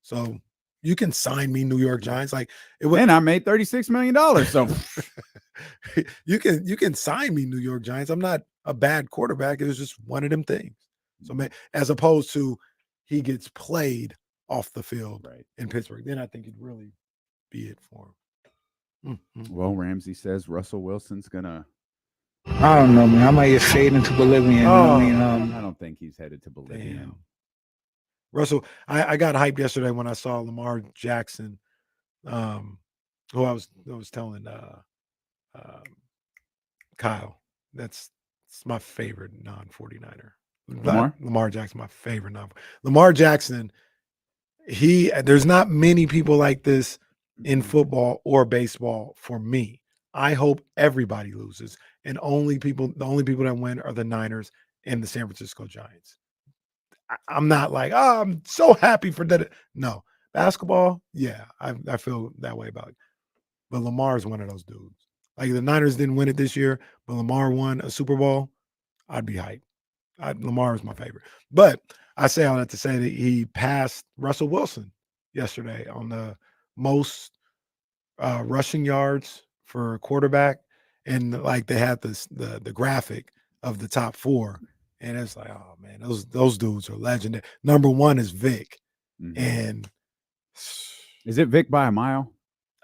So you can sign me, New York Giants. Like it was, and I made $36 million. So you can sign me, New York Giants. I'm not a bad quarterback. It was just one of them things. So as opposed to he gets played off the field in Pittsburgh, then I think it'd really be it for him. Well, Ramsey says Russell Wilson's gonna. I don't know, man. I might get fade into Bolivian. I don't think he's headed to Bolivia. Damn. Russell, I got hyped yesterday when I saw Lamar Jackson, who I was telling Kyle. That's my favorite non-49er. Lamar Jackson, my favorite Lamar Jackson. There's not many people like this in football or baseball for me. I hope everybody loses, and the only people that win are the Niners and the San Francisco Giants. I'm not like, oh, I'm so happy for that. No, basketball, yeah, I feel that way about it. But Lamar is one of those dudes. Like the Niners didn't win it this year, but Lamar won a Super Bowl. I'd be hyped. Lamar is my favorite. But I say all that to say that he passed Russell Wilson yesterday on the most rushing yards for a quarterback, and like they had the graphic of the top 4, and it's like, oh man, those dudes are legendary. Number 1 is Vic, and is it Vic by a mile?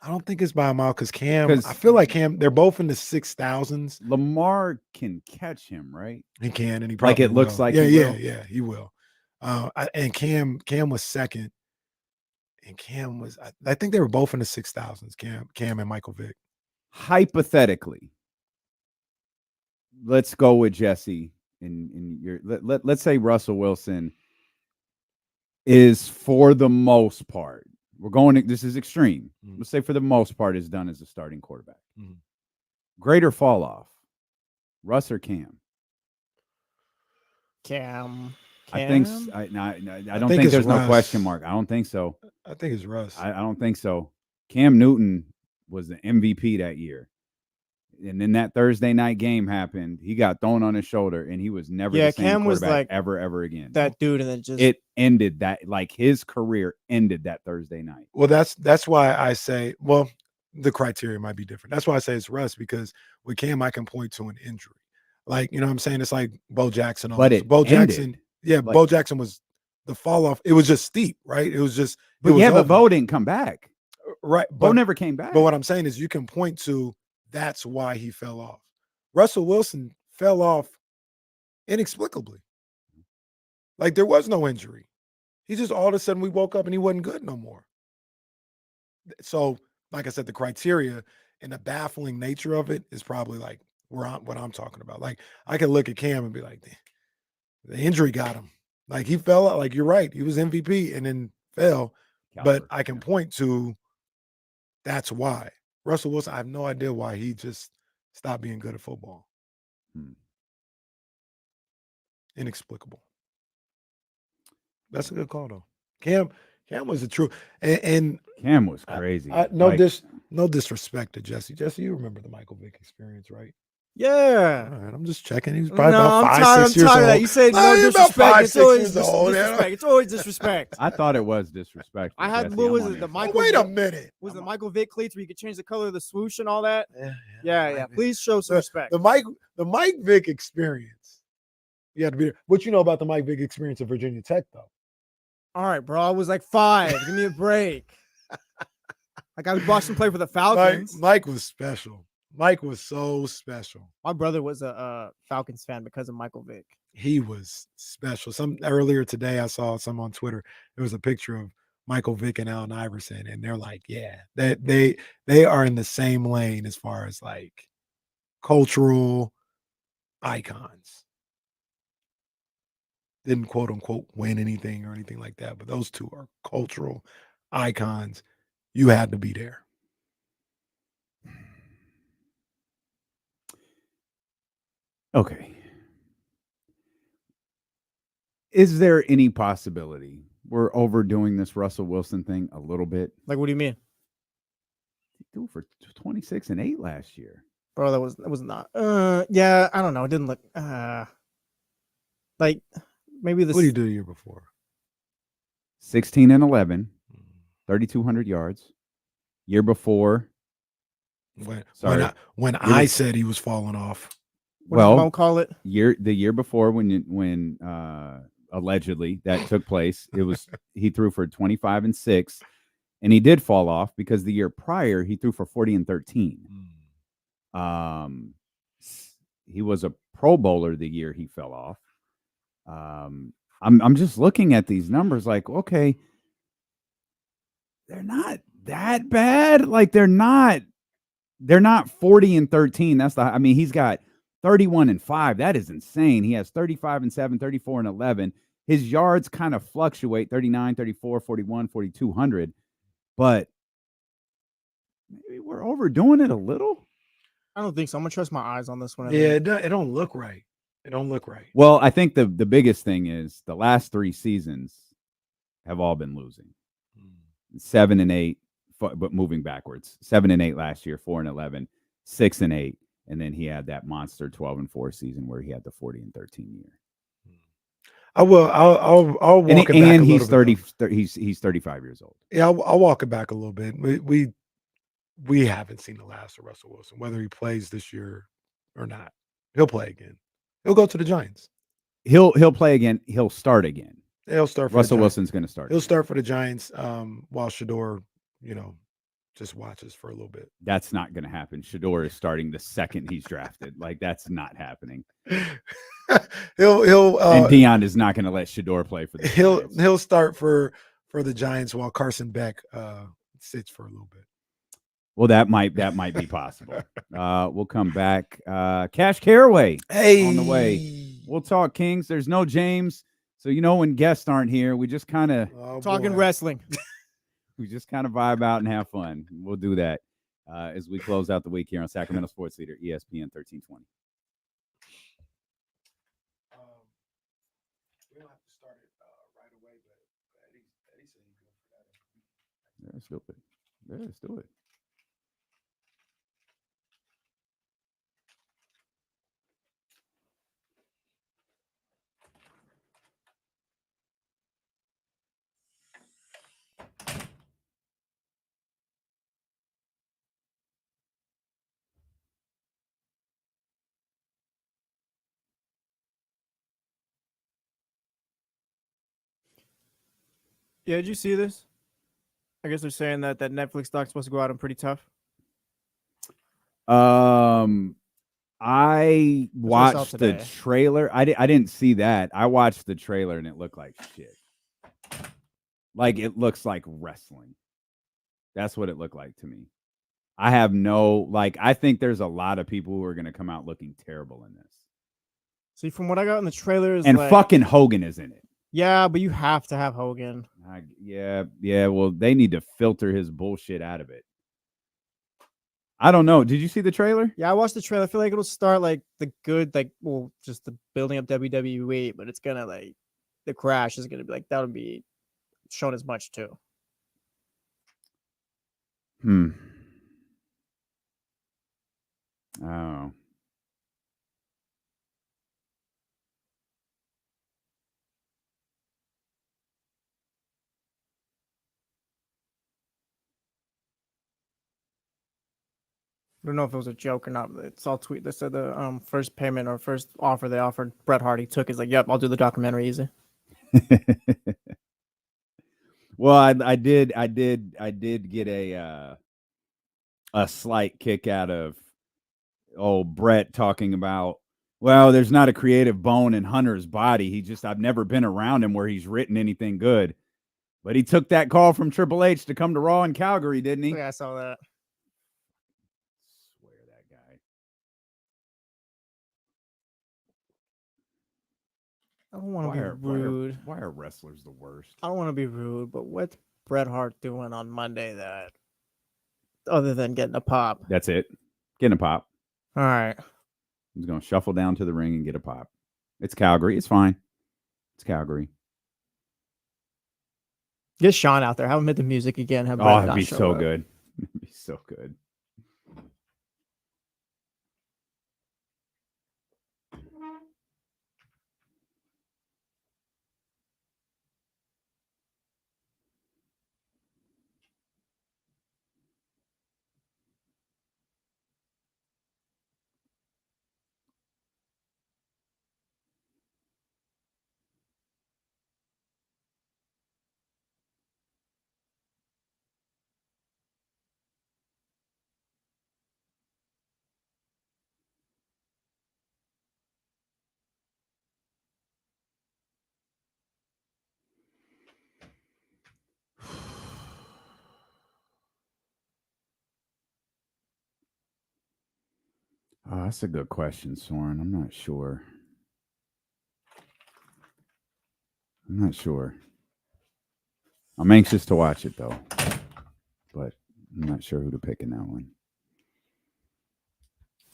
I don't think it's by a mile because Cam. I feel like Cam. They're both in the 6,000s. Lamar can catch him, right? He can, and he probably like it looks will. like. Yeah, he will. And Cam was second, and Cam was. I think they were both in the 6,000s. Cam and Michael Vick. Hypothetically, let's go with Jesse. Let's say Russell Wilson is, for the most part, this is extreme. Let's say for the most part is done as a starting quarterback. Greater fall off, Russ or Cam? Cam. I think I don't think there's no question mark. I don't think so. I think it's Russ. I don't think so. Cam Newton was the MVP that year. And then that Thursday night game happened. He got thrown on his shoulder, and he was never the same Cam was quarterback like ever again. That dude, and then just it ended that, like his career ended that Thursday night. Well, that's why I say, well, the criteria might be different. That's why I say it's Russ, because with Cam, I can point to an injury. Like, you know what I'm saying? It's like Bo Jackson. Jackson, yeah, Bo Jackson was the fall off. It was just steep, right? It was just, but Bo didn't come back. Right. Bo never came back. But what I'm saying is you can point to that's why he fell off. Russell Wilson fell off inexplicably. Like there was no injury. He just all of a sudden we woke up and he wasn't good no more. So, like I said, the criteria and the baffling nature of it is probably like what I'm talking about. Like I can look at Cam and be like, the injury got him. Like he fell out. Like you're right. He was MVP and then fell. But I can point to that's why. Russell Wilson, I have no idea why he just stopped being good at football. Inexplicable. That's a good call, though. Cam was a true, and Cam was crazy. No Like, no disrespect to Jesse. Jesse, you remember the Michael Vick experience, right? Yeah. All right, I'm just checking. He was probably No, about I'm 5, tired. 6 I'm years tired of that. old. You say No, no he's about disrespect. 5, It's 6 always years old. disrespect. It's always disrespect. I thought it was disrespectful. I had Jesse. what I'm was on it? The your Michael. Wait a Vick- minute. Was the Michael Vick cleats where you could change the color of the swoosh and all that? Yeah. Please show some respect. The Mike Vick experience. You have to be there. What you know about the Mike Vick experience at Virginia Tech, though? All right, bro. I was like 5. Give me a break. Like I would watch him play for the Falcons. Mike was special. Mike was so special. My brother was a Falcons fan because of Michael Vick. He was special. Some earlier today, I saw some on Twitter. There was a picture of Michael Vick and Allen Iverson, and they're like, yeah, they are in the same lane as far as like cultural icons. Didn't quote unquote win anything or anything like that, but those two are cultural icons. You had to be there. Okay. Is there any possibility we're overdoing this Russell Wilson thing a little bit? Like, what do you mean? He threw for 26 and 8 last year. Bro, that was not. Yeah, I don't know. It didn't look. Like maybe this. What did he do the year before? 16 and 11, 3,200 yards. Year before. When I said he was falling off. What did Mo call it? The year before when allegedly that took place, he threw for 25 and 6, and he did fall off because the year prior he threw for 40 and 13. He was a Pro Bowler the year he fell off. I'm just looking at these numbers like, okay, they're not that bad. Like they're not 40 and 13. He's got 31 and 5. That is insane. He has 35 and 7, 34 and 11. His yards kind of fluctuate 39, 34, 41, 4,200. But maybe we're overdoing it a little. I don't think so. I'm gonna trust my eyes on this one. Yeah, it don't look right. It don't look right. Well, I think the biggest thing is the last 3 seasons have all been losing. 7 and 8, but moving backwards. 7 and 8 last year, 4 and 11, 6 and 8. And then he had that monster 12 and 4 season where he had the 40 and 13 year. I'll walk it back and a he's little bit. 30. He's 35 years old. Yeah, I'll walk it back a little bit. We haven't seen the last of Russell Wilson, whether he plays this year or not. He'll play again. He'll go to the Giants. He'll play again. He'll start again. He'll start. For Russell Wilson's going to start. He'll start for the Giants. While Shador, just watches for a little bit. That's not going to happen. Shador is starting the second he's drafted. Like that's not happening. He'll and Deion is not going to let Shador play for the Giants. He'll start for the Giants while Carson Beck sits for a little bit. Well, that might be possible. We'll come back. Cash Caraway on the way. We'll talk Kings. There's no James, so when guests aren't here, we just kind of talking wrestling. We just kind of vibe out and have fun. We'll do that as we close out the week here on Sacramento Sports Leader, ESPN 1320. We don't have to start it right away, but Eddie said he's good for that. Let's do it. Yeah, let's do it. Yeah, did you see this? I guess they're saying that Netflix stock's supposed to go out and pretty tough. I watched the trailer. I didn't see that. I watched the trailer and it looked like shit. Like it looks like wrestling. That's what it looked like to me. I have I think there's a lot of people who are going to come out looking terrible in this. See, from what I got in the trailers, and fucking Hogan is in it. Yeah, but you have to have Hogan. Yeah. Well, they need to filter his bullshit out of it. I don't know. Did you see the trailer? Yeah, I watched the trailer. I feel like it'll start like the good, just the building up WWE, but it's gonna the crash is gonna be that'll be shown as much too. Oh. I don't know if it was a joke or not, but it's all tweet. They said the first payment or first offer they offered Bret Hart, he took is like, yep, I'll do the documentary easy. Well, I did get a slight kick out of old Brett talking about, well, there's not a creative bone in Hunter's body. I've never been around him where he's written anything good. But he took that call from Triple H to come to Raw in Calgary, didn't he? Yeah, I saw that. Swear that guy. I don't want to be rude. Why are wrestlers the worst? I don't want to be rude, but what's Bret Hart doing on Monday that other than getting a pop? That's it. Getting a pop. All right. He's going to shuffle down to the ring and get a pop. It's Calgary. It's fine. It's Calgary. Get Sean out there. Have him hit the music again. Have Oh, it'd be so good. It'd be so good. Oh, that's a good question, Soren. I'm not sure. I'm anxious to watch it, though. But I'm not sure who to pick in that one.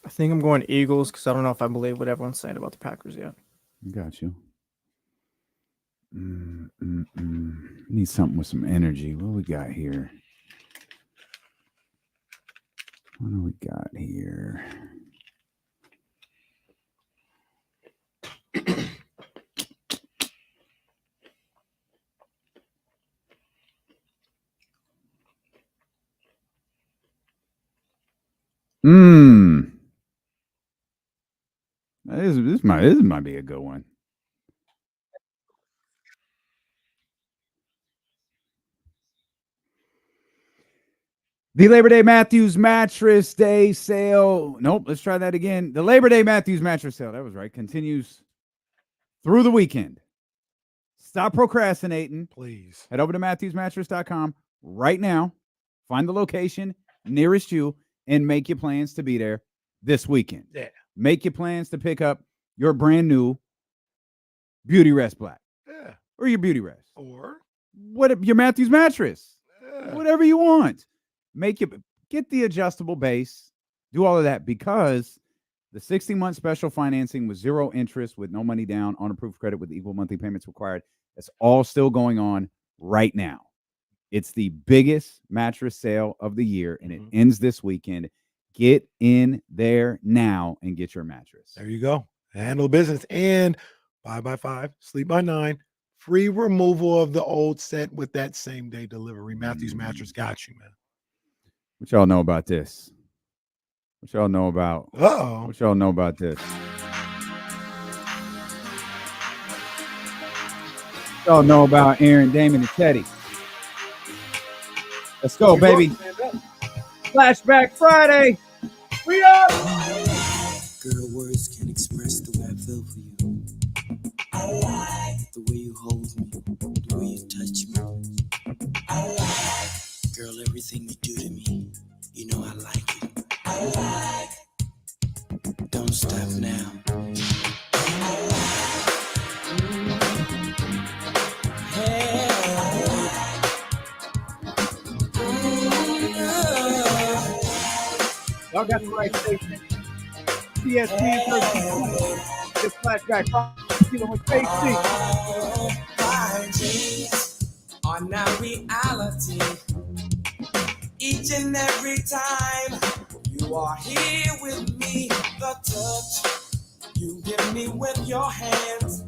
I think I'm going Eagles because I don't know if I believe what everyone's saying about the Packers yet. Got you. Need something with some energy. What we got here? What do we got here? This might be a good one. The Labor Day Matthews Mattress Day sale. Nope, let's try that again. The Labor Day Matthews Mattress sale. That was right. Continues through the weekend. Stop procrastinating. Please. Head over to MatthewsMattress.com right now. Find the location nearest you and make your plans to be there this weekend. Yeah. Make your plans to pick up your brand new Beauty Rest Black. Yeah. Or your Beauty Rest. Or Your Matthews mattress. Yeah. Whatever you want. Get the adjustable base. Do all of that because the 60-month special financing with 0 interest with no money down on approved credit with equal monthly payments required. That's all still going on right now. It's the biggest mattress sale of the year, and it ends this weekend. Get in there now and get your mattress. There you go. Handle business. And 5x5, sleep by 9. Free removal of the old set with that same day delivery. Matthews Mattress got you, man. What y'all know about this? What y'all know about? Uh-oh. What y'all know about this? What y'all know about Aaron, Damon, and Teddy? Let's go, baby. Flashback Friday. We up. Girl, words can't express the way I feel for you. I like the way you hold me, the way you touch me. I like, girl, everything you do to me. You know I like it. I like. Don't stop now. Y'all got the right station. ESPN 13. This flashback dealing with KC. My dreams are now reality. each and every time you are here with me. The touch you give me with your hands,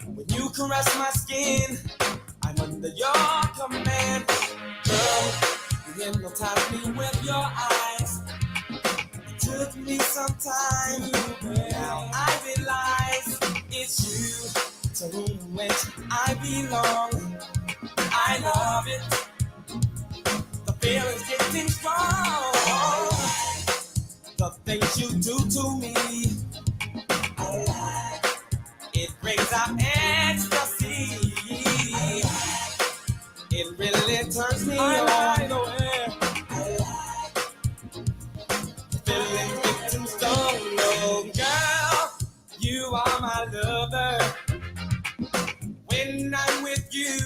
when you caress my skin, I'm under your command. Girl, you hypnotize me with your eyes. It took me some time, now I realize it's you to whom which I belong. I love it, the feeling's getting strong. The things you do to me, it brings out ecstasy. It really turns me on. The feeling's getting strong. Oh, girl, you are my lover. When I'm with you,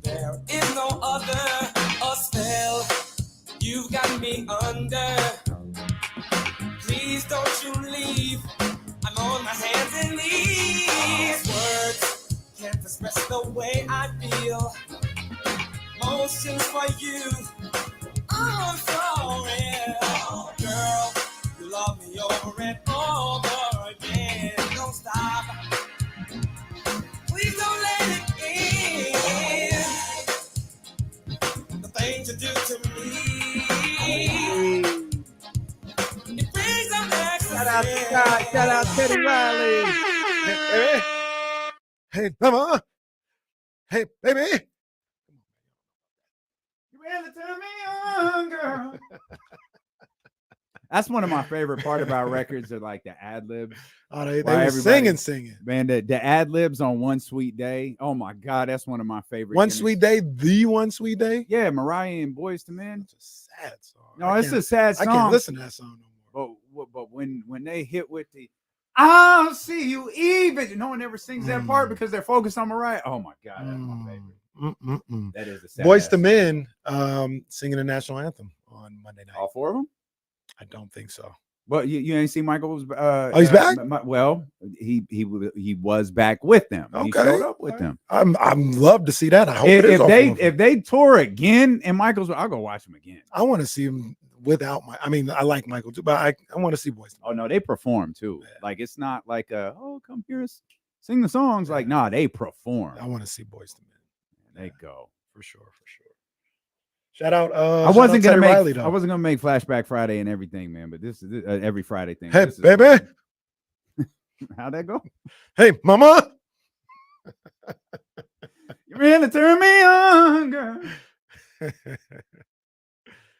there is no other. A spell you've got me under. Please don't you leave. I'm on my hands and knees. Words can't express the way I feel. Motions for you, oh, so real. Girl, you love me over and over again. Don't stop. Please don't let it end. The things you do to me, it brings on ecstasy. Shout out to Scott. Shout out Teddy Riley. Hey, baby. Hey, mama. Hey, baby. You really turn me on, girl. That's one of my favorite part about records are like the ad libs. Oh, they were singing. Man, the ad libs on One Sweet Day. Oh my God, that's one of my favorite. One Sweet Day, the One Sweet Day. Yeah, Mariah and Boys to Men. It's a sad song. No, it's a sad song. I can't listen to that song no more. But when they hit with the "I'll see you even," no one ever sings that part because they're focused on Mariah. Oh my God, that's my favorite. That is the sad Boys to Men singing the national anthem on Monday night. All four of them? I don't think so. Well, you ain't see Michael was he's back? Well, he was back with them. Okay. He showed up with them. I'm love to see that. I hope it is if they tour again and Michael's, I'll go watch him again. I want to see him without I mean, I like Michael too, but I want to see Boys. Oh no, they perform too. Yeah. Like it's not like come here, sing the songs. Like nah, they perform. I want to see Boys to Men. They go for sure. Shout out. I wasn't gonna make Flashback Friday and everything, man. But this is every Friday thing. Hey, baby. How'd that go? Hey, mama. You really turn me on, girl.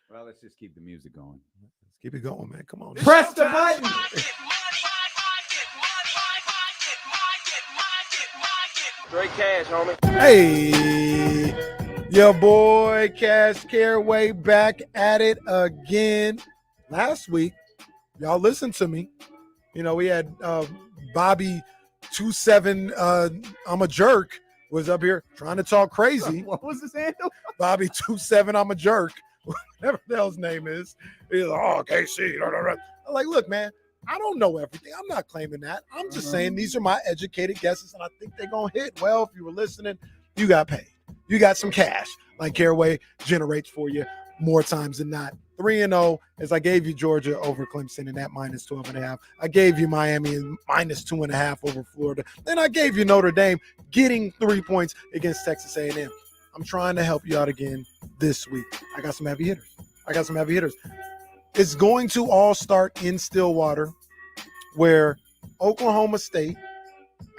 Well, let's just keep the music going. Let's keep it going, man. Come on. Press the button. Straight cash, homie. Hey. Your boy Cash Caraway back at it again. Last week, y'all listened to me. You know, we had Bobby 27 I'm a jerk was up here trying to talk crazy. What was his handle? Bobby 27 I'm a jerk. Whatever the hell's name is. He's like, oh, KC. I'm like, look, man, I don't know everything. I'm not claiming that. I'm just saying these are my educated guesses, and I think they're going to hit. Well, if you were listening, you got paid. You got some cash like Caraway generates for you more times than not. 3-0 as I gave you Georgia over Clemson and that minus 12.5. I gave you Miami and minus 2.5 over Florida. Then I gave you Notre Dame getting 3 points against Texas A&M. I'm trying to help you out again this week. I got some heavy hitters. It's going to all start in Stillwater, where Oklahoma State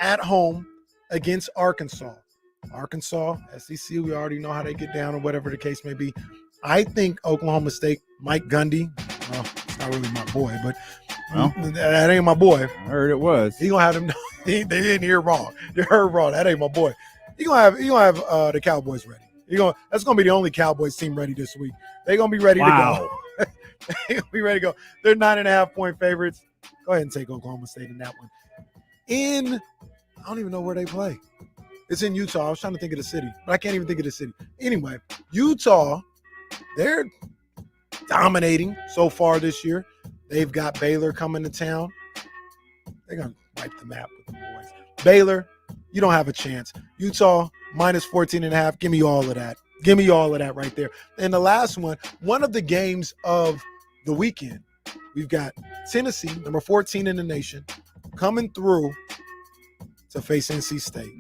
at home against Arkansas. Arkansas, SEC, we already know how they get down or whatever the case may be. I think Oklahoma State, Mike Gundy, well, it's not really my boy, but that ain't my boy. I heard it was. He gonna have them. They didn't hear wrong. You heard wrong. That ain't my boy. He gonna have the Cowboys ready. That's gonna be the only Cowboys team ready this week. They're gonna be ready to go. They're gonna be ready to go. They're 9.5-point favorites. Go ahead and take Oklahoma State in that one. I don't even know where they play. It's in Utah. I was trying to think of the city, but I can't even think of the city. Anyway, Utah, they're dominating so far this year. They've got Baylor coming to town. They're going to wipe the map with the boys. Baylor, you don't have a chance. Utah, minus 14.5. Give me all of that. Give me all of that right there. And the last one of the games of the weekend, we've got Tennessee, number 14 in the nation, coming through to face NC State.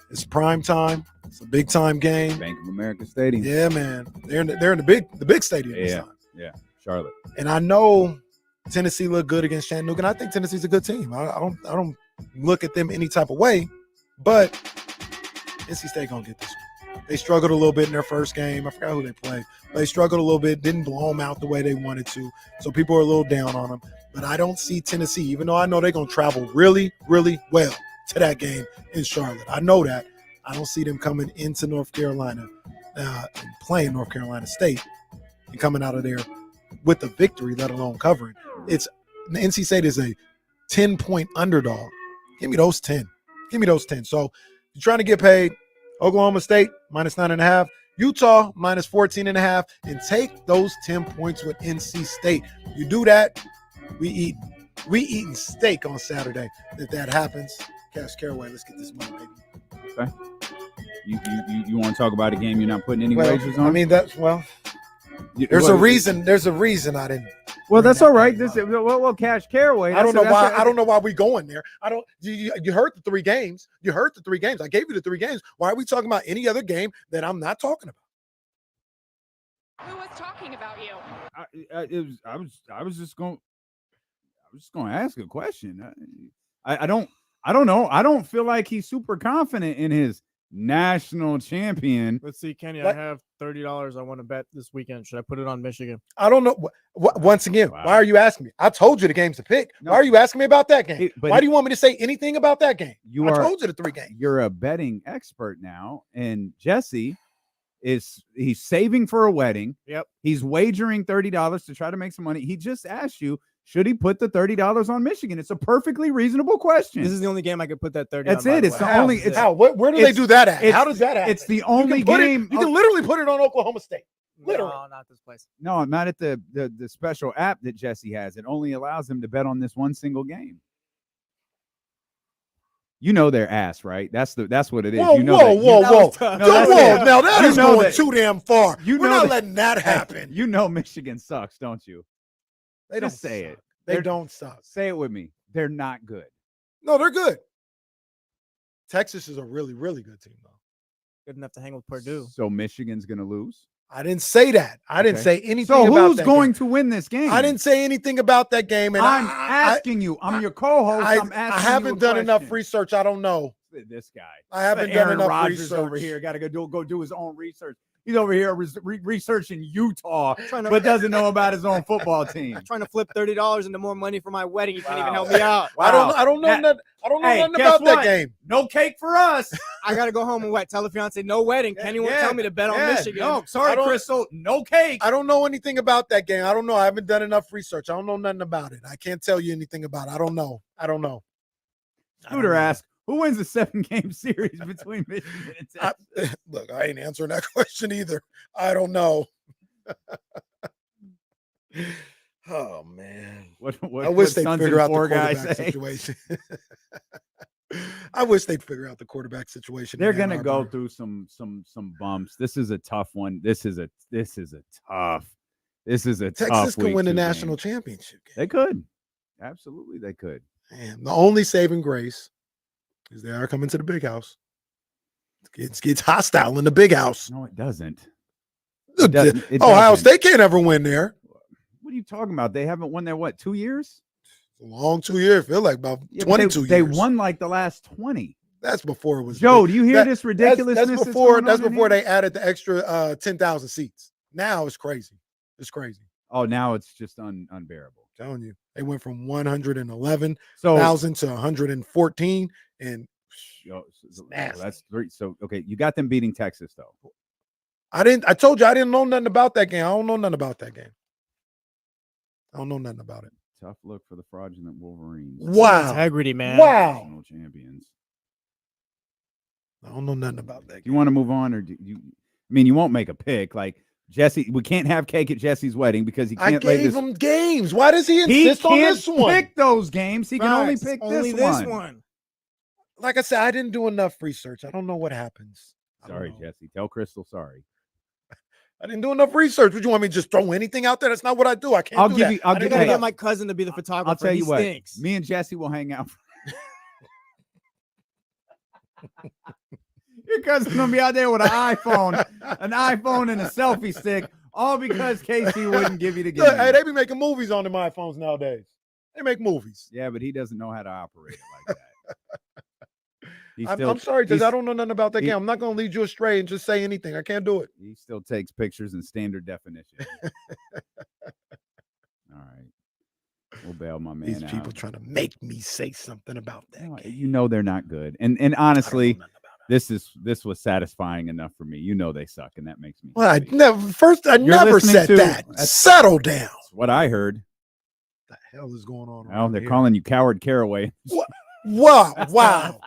It's prime time. It's a big time game. Bank of America Stadium. Yeah, man. They're in the big stadium this time. Yeah, Charlotte. And I know Tennessee looked good against Chattanooga, and I think Tennessee's a good team. I don't look at them any type of way, but NC State gonna get this one. They struggled a little bit in their first game. I forgot who they played. They struggled a little bit, didn't blow them out the way they wanted to. So people are a little down on them. But I don't see Tennessee, even though I know they're gonna travel really, really well to that game in Charlotte. I know that. I don't see them coming into North Carolina and playing North Carolina State and coming out of there with a victory, let alone covering. The NC State is a 10-point underdog. Give me those 10. Give me those 10. So you're trying to get paid. Oklahoma State minus 9.5. Utah minus 14.5. And take those 10 points with NC State. You do that, we eating steak on Saturday. If that happens, Cash Caraway, let's get this money, baby. Okay. You want to talk about a game you're not putting any wagers on? I mean, there's a reason. There's a reason I didn't. Well, that's all right. Well, Cash Caraway. I don't know why. I don't know why we going there. I don't. You heard the 3 games. You heard the 3 games. I gave you the 3 games. Why are we talking about any other game that I'm not talking about? Who was talking about you? I was just going to ask a question. I don't know. I don't feel like he's super confident in his national champion. Let's see, Kenny. I have $30 I want to bet this weekend. Should I put it on Michigan? I don't know. Once again, why are you asking me? I told you the game's to pick. No. Why are you asking me about that game? Why do you want me to say anything about that game? I told you the 3 games. You're a betting expert now, and Jesse he's saving for a wedding. Yep. He's wagering $30 to try to make some money. He just asked you, should he put the $30 on Michigan? It's a perfectly reasonable question. This is the only game I could put that $30 That's on. it. It's the only. It's how? Where do they do that at? How does that happen? It's the only game. You can literally put it on Oklahoma State. Literally. No, not this place. No, not at the special app that Jesse has. It only allows him to bet on this one single game. You know their ass, right? That's what it is. Whoa. Now that is going too damn far. We're not letting that happen. You know Michigan sucks, don't you? They don't say it. They don't suck. Say it with me. They're not good. No, they're good. Texas is a really, really good team, though. Good enough to hang with Purdue. So Michigan's going to lose? I didn't say that. I didn't say anything about that. So who's going to win this game? I didn't say anything about that game. And I'm asking you. I'm your co-host. I'm asking I haven't done enough research. I don't know. This guy. I haven't done enough Rodgers research. Over here. Got to go do his own research. He's over here researching Utah, but doesn't know about his own football team. I'm trying to flip $30 into more money for my wedding. You can't even help me out. Wow. I don't know nothing about that game. No cake for us. I gotta go home and tell the fiance no wedding. Kenny won't tell me to bet on Michigan. No, sorry, Crystal. No cake. I don't know anything about that game. I don't know. I haven't done enough research. I don't know nothing about it. I can't tell you anything about it. I don't know. Scooter asked, who wins the 7-game series between Michigan and Texas? Look, I ain't answering that question either. I don't know. Oh man, what I wish they'd Sons figure and out the Four guys quarterback say? situation. I wish they'd figure out the quarterback situation. They're gonna go through some bumps. This is a tough one. This is a tough. Texas could win the national championship game. They could, absolutely, they could. And the only saving grace is they are coming to the big house. It gets hostile in the big house. No, it doesn't. Ohio State can't ever win there. What are you talking about? They haven't won there, 2 years? A long 2 years. Feel like about 22 years. They won like the last 20. That's before it was. Joe, do you hear this ridiculousness? That's before they added the extra 10,000 seats. Now it's crazy. It's crazy. Oh, now it's just unbearable. I'm telling you, they went from 111,000 to 114, and that's great. So okay, you got them beating Texas though. I told you I didn't know nothing about that game. I don't know nothing about that game. I don't know nothing about it. Tough look for the fraudulent Wolverines. Wow. Integrity, man. Wow. National champions. I don't know nothing about that game. You want to move on, or do you? I mean, you won't make a pick like Jesse. We can't have cake at Jesse's wedding because he can't. I gave him games. Why does he insist on this one? Pick those games. He can only pick this one. Like I said, I didn't do enough research. I don't know what happens. Sorry, Jesse. Tell Crystal sorry. I didn't do enough research. Would you want me to just throw anything out there? That's not what I do. I can't do that. I gotta get my cousin to be the photographer. I'll tell He you what. stinks. Me and Jesse will hang out. Your cousin's gonna be out there with an iPhone and a selfie stick, all because Casey wouldn't give you the game. Hey, they be making movies on them iPhones nowadays. They make movies. Yeah, but he doesn't know how to operate it like that. I'm sorry, because I don't know nothing about that game. I'm not going to lead you astray and just say anything. I can't do it. He still takes pictures in standard definition. All right. We'll bail my man These out. people trying to make me say something about that game. You know they're not good. And honestly, this was satisfying enough for me. You know they suck, and that makes me Well, I happy. never said that. Settle down. That's what I heard. What the hell is going on? Well, they're calling you Coward Caraway. Wow.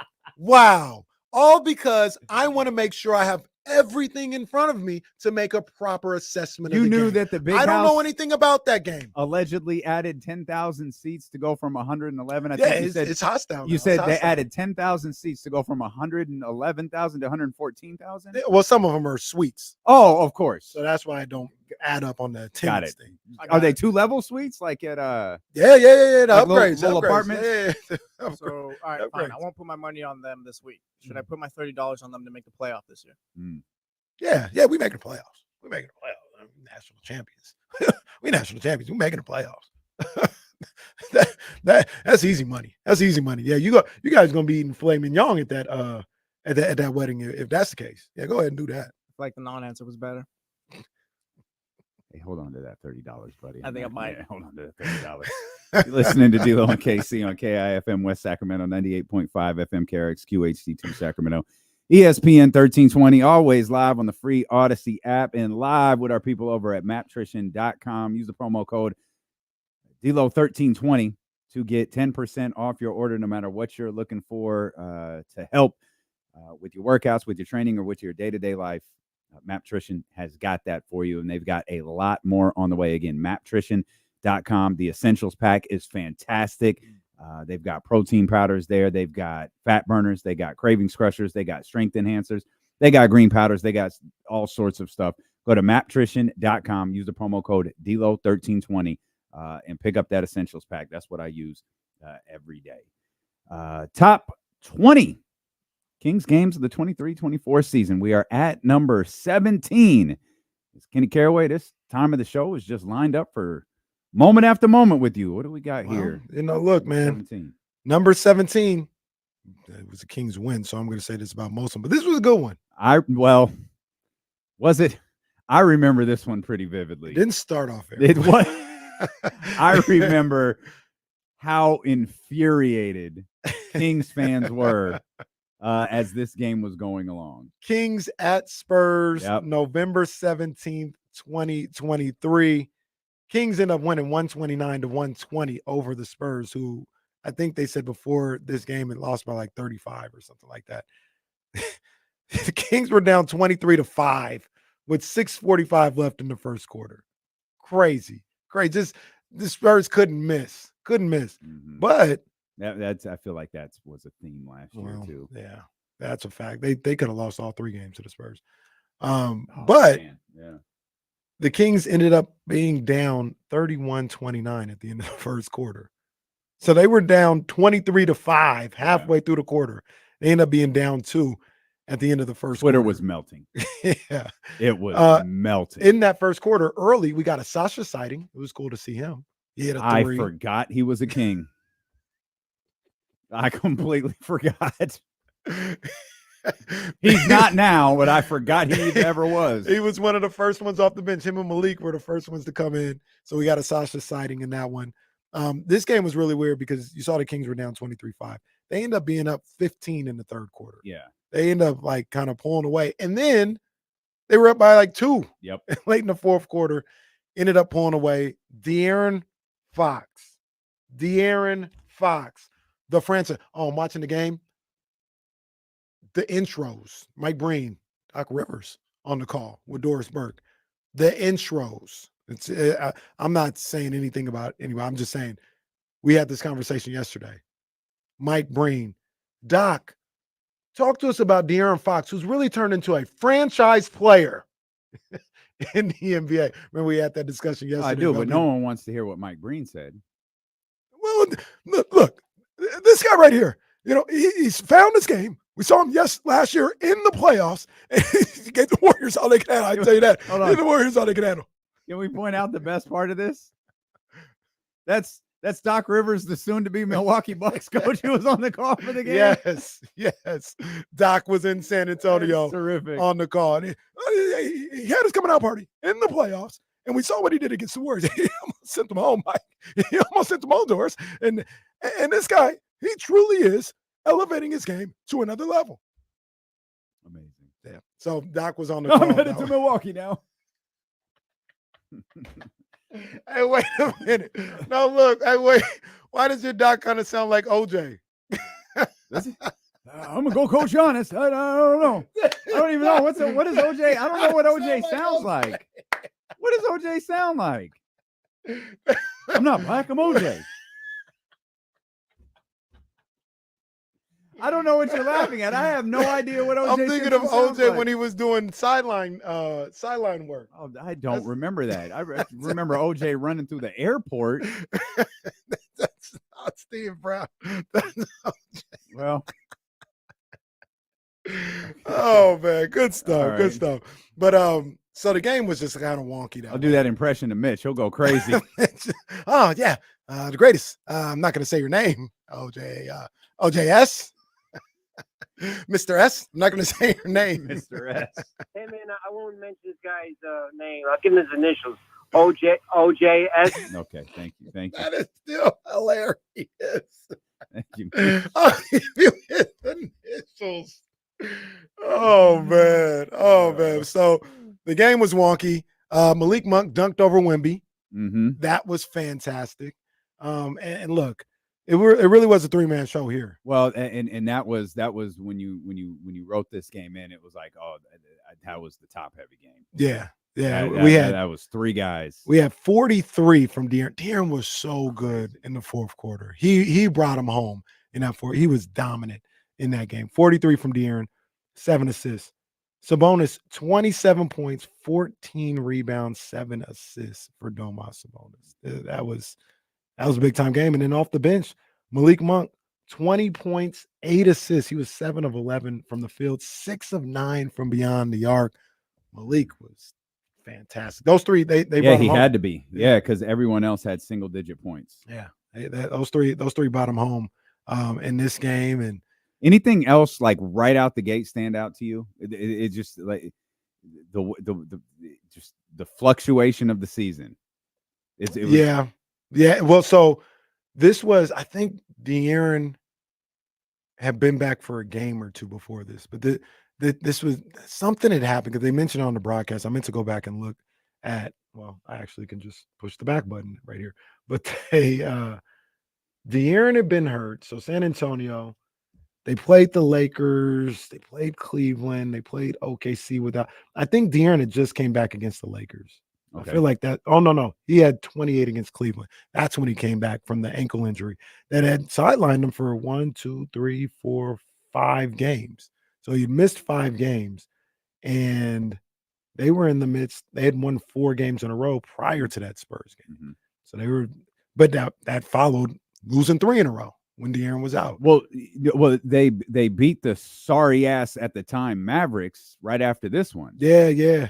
All because I want to make sure I have everything in front of me to make a proper assessment of the game. You knew that the big I don't house know anything about that game. allegedly added 10,000 seats to go from 111. I Yeah, think you said it's hostile. You now. said It's they hostile. added 10,000 seats to go from 111,000 to 114,000. Well, some of them are suites. Oh, of course. So that's why I don't add up on the attendance Got it. thing. Are they 2-level suites like at Yeah. The like upgrades. little upgrades. apartments? Yeah. So, all right, fine. I won't put my money on them this week. Should I put my $30 on them to make the playoff this year? Yeah, we making the playoffs. We're making the playoffs. I'm national champions. We national champions. We're making the playoffs. That's easy money. That's easy money. Yeah, you guys gonna be eating filet mignon at that wedding if that's the case. Yeah, go ahead and do that. Like the non-answer was better. Hey, hold on to that $30, buddy. I think I might. Yeah, hold on to that $30. You're listening to D-Lo and KC on KIFM West Sacramento, 98.5 FM KRXQ HD2 Sacramento. ESPN 1320, always live on the free Odyssey app and live with our people over at maptrition.com. Use the promo code DLO1320 to get 10% off your order no matter what you're looking for to help with your workouts, with your training, or with your day-to-day life. Maptrition has got that for you, and they've got a lot more on the way. Again, maptrition.com. The Essentials Pack is fantastic. They've got protein powders there. They've got fat burners. They got cravings crushers. They got strength enhancers. They got green powders. They got all sorts of stuff. Go to maptrition.com. Use the promo code DLO1320 and pick up that Essentials Pack. That's what I use every day. Top 20 Kings games of the 23-24 season. We are at number 17. It's Kenny Caraway. This time of the show is just lined up for moment after moment with you. What do we got here? Look, man. 17. Number 17. It was a Kings win, so I'm going to say this about most of them, but this was a good one. Was it? I remember this one pretty vividly. It didn't start off very It was. I remember how infuriated Kings fans were as this game was going along. Kings at Spurs, November 17th, 2023. Kings end up winning 129-120 over the Spurs, who I think they said before this game it lost by like 35 or something like that. The Kings were down 23-5 with 6:45 left in the first quarter. Crazy. Just the Spurs couldn't miss. Mm-hmm. But that's I feel like that was a theme last year too. Yeah, that's a fact. They could have lost all 3 games to the Spurs. The Kings ended up being down 31-29 at the end of the first quarter. So they were down 23-5 halfway through the quarter. They ended up being down 2 at the end of the first Twitter quarter. was melting. Yeah. It was melting. In that first quarter, early, we got a Sasha sighting. It was cool to see him. He had a 3. I forgot he was a King. I completely forgot. He's not now, but I forgot he ever was. He was one of the first ones off the bench. Him and Malik were the first ones to come in. So we got a Sasha sighting in that one. This game was really weird because you saw the Kings were down 23-5. They end up being up 15 in the third quarter. Yeah. They end up like kind of pulling away. And then they were up by like 2. Yep. Late in the fourth quarter, ended up pulling away. De'Aaron Fox, the franchise. Oh, I'm watching the game. The intros, Mike Breen, Doc Rivers on the call with Doris Burke. The intros. I'm not saying anything about anybody. I'm just saying we had this conversation yesterday. Mike Breen, Doc, talk to us about De'Aaron Fox, who's really turned into a franchise player in the NBA. Remember we had that discussion yesterday. I do, about but no one wants to hear what Mike Breen said. Well, look, this guy right here, he's found this game. We saw him last year in the playoffs. And he gave the Warriors all they can handle. I tell you that. Hold He on. gave the Warriors all they can handle. Can we point out the best part of this? That's Doc Rivers, the soon-to-be Milwaukee Bucks coach, who was on the call for the game. Yes. Doc was in San Antonio terrific. on the call. And he had his coming out party in the playoffs, and we saw what he did against the Warriors. He almost sent them home, Mike. He almost sent them home doors. And this guy, he truly is elevating his game to another level. Amazing. Yeah. So Doc was on the call. I'm headed to Milwaukee now. Hey, wait a minute. No, look. Hey, wait. Why does your Doc kind of sound like OJ? I'm gonna go coach Giannis. I don't know. I don't even know what is OJ. I don't know what OJ sounds like. What does OJ sound like? I'm not black. I'm OJ. I don't know what you're laughing at. I have no idea what OJ. I'm thinking of sounds OJ like. when he was doing sideline work. Oh, I don't remember that. I remember OJ running through the airport. That's not Steve Brown. That's not OJ. Well. Oh man, good stuff. All right. Good stuff. But so the game was just kind of wonky. I'll do that impression to Mitch. He'll go crazy. Oh yeah, the greatest. I'm not going to say your name, OJS. Mr. S. I'm not going to say your name. Mr. S. Hey, man, I won't mention this guy's name. I'll give him his initials. OJS. Okay, thank you. That is still hilarious. Thank you. Oh, you hit the initials. Oh, man. So the game was wonky. Malik Monk dunked over Wemby. Mm-hmm. That was fantastic. And look, it really was a three-man show here. Well, and that was when you wrote this game in, it was like, oh, that was the top-heavy game. Yeah. That was three guys. We had 43 from De'Aaron. De'Aaron was so good in the fourth quarter. He brought him home in that fourth. He was dominant in that game. 43 from De'Aaron, 7 assists. Sabonis, 27 points, 14 rebounds, 7 assists for Domas Sabonis. That was a big-time game. And then off the bench, Malik Monk, 20 points, 8 assists. He was 7 of 11 from the field, 6 of 9 from beyond the arc. Malik was fantastic. Those three, they brought him home. Had to be. Yeah, because everyone else had single-digit points. Yeah, those three brought him home in this game. And anything else like right out the gate stand out to you? It just like the fluctuation of the season. It was, yeah. Well, so this was, I think De'Aaron had been back for a game or two before this, but this was something had happened because they mentioned on the broadcast. I meant to go back and look at. Well, I actually can just push the back button right here. But De'Aaron had been hurt, so San Antonio. They played the Lakers. They played Cleveland. They played OKC without. I think De'Aaron had just came back against the Lakers. Okay. I feel like that. Oh, no. He had 28 against Cleveland. That's when he came back from the ankle injury that had sidelined him for 1, 2, 3, 4, 5 games. So he missed 5 games. And they were in the midst. They had won 4 games in a row prior to that Spurs game. Mm-hmm. So they were, but that followed losing 3 in a row when De'Aaron was out. Well, they beat the sorry ass at the time Mavericks right after this one. Yeah.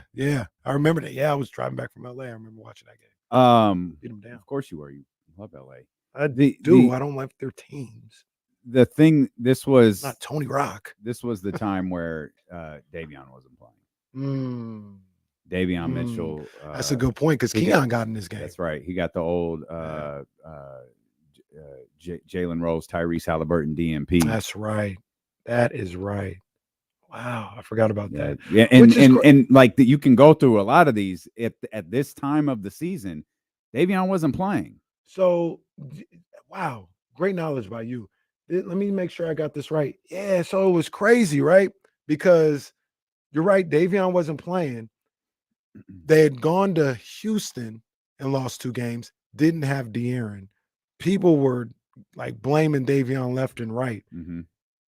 I remember that. Yeah, I was driving back from LA. I remember watching that game. Beat them down. Of course you were. You love LA. I do. I don't like their teams. The thing, this was not Tony Rock. This was the time where Davion wasn't playing. Davion Mitchell. That's a good point because Keon got in this game. That's right. He got the old Jalen Rose, Tyrese Halliburton, DMP. That's right. That is right. Wow, I forgot about that. Yeah, and like that, you can go through a lot of these at this time of the season. Davion wasn't playing. So, wow, great knowledge by you. Let me make sure I got this right. Yeah, so it was crazy, right? Because you're right, Davion wasn't playing. They had gone to Houston and lost 2 games. Didn't have De'Aaron. People were like blaming Davion left and right. Mm-hmm.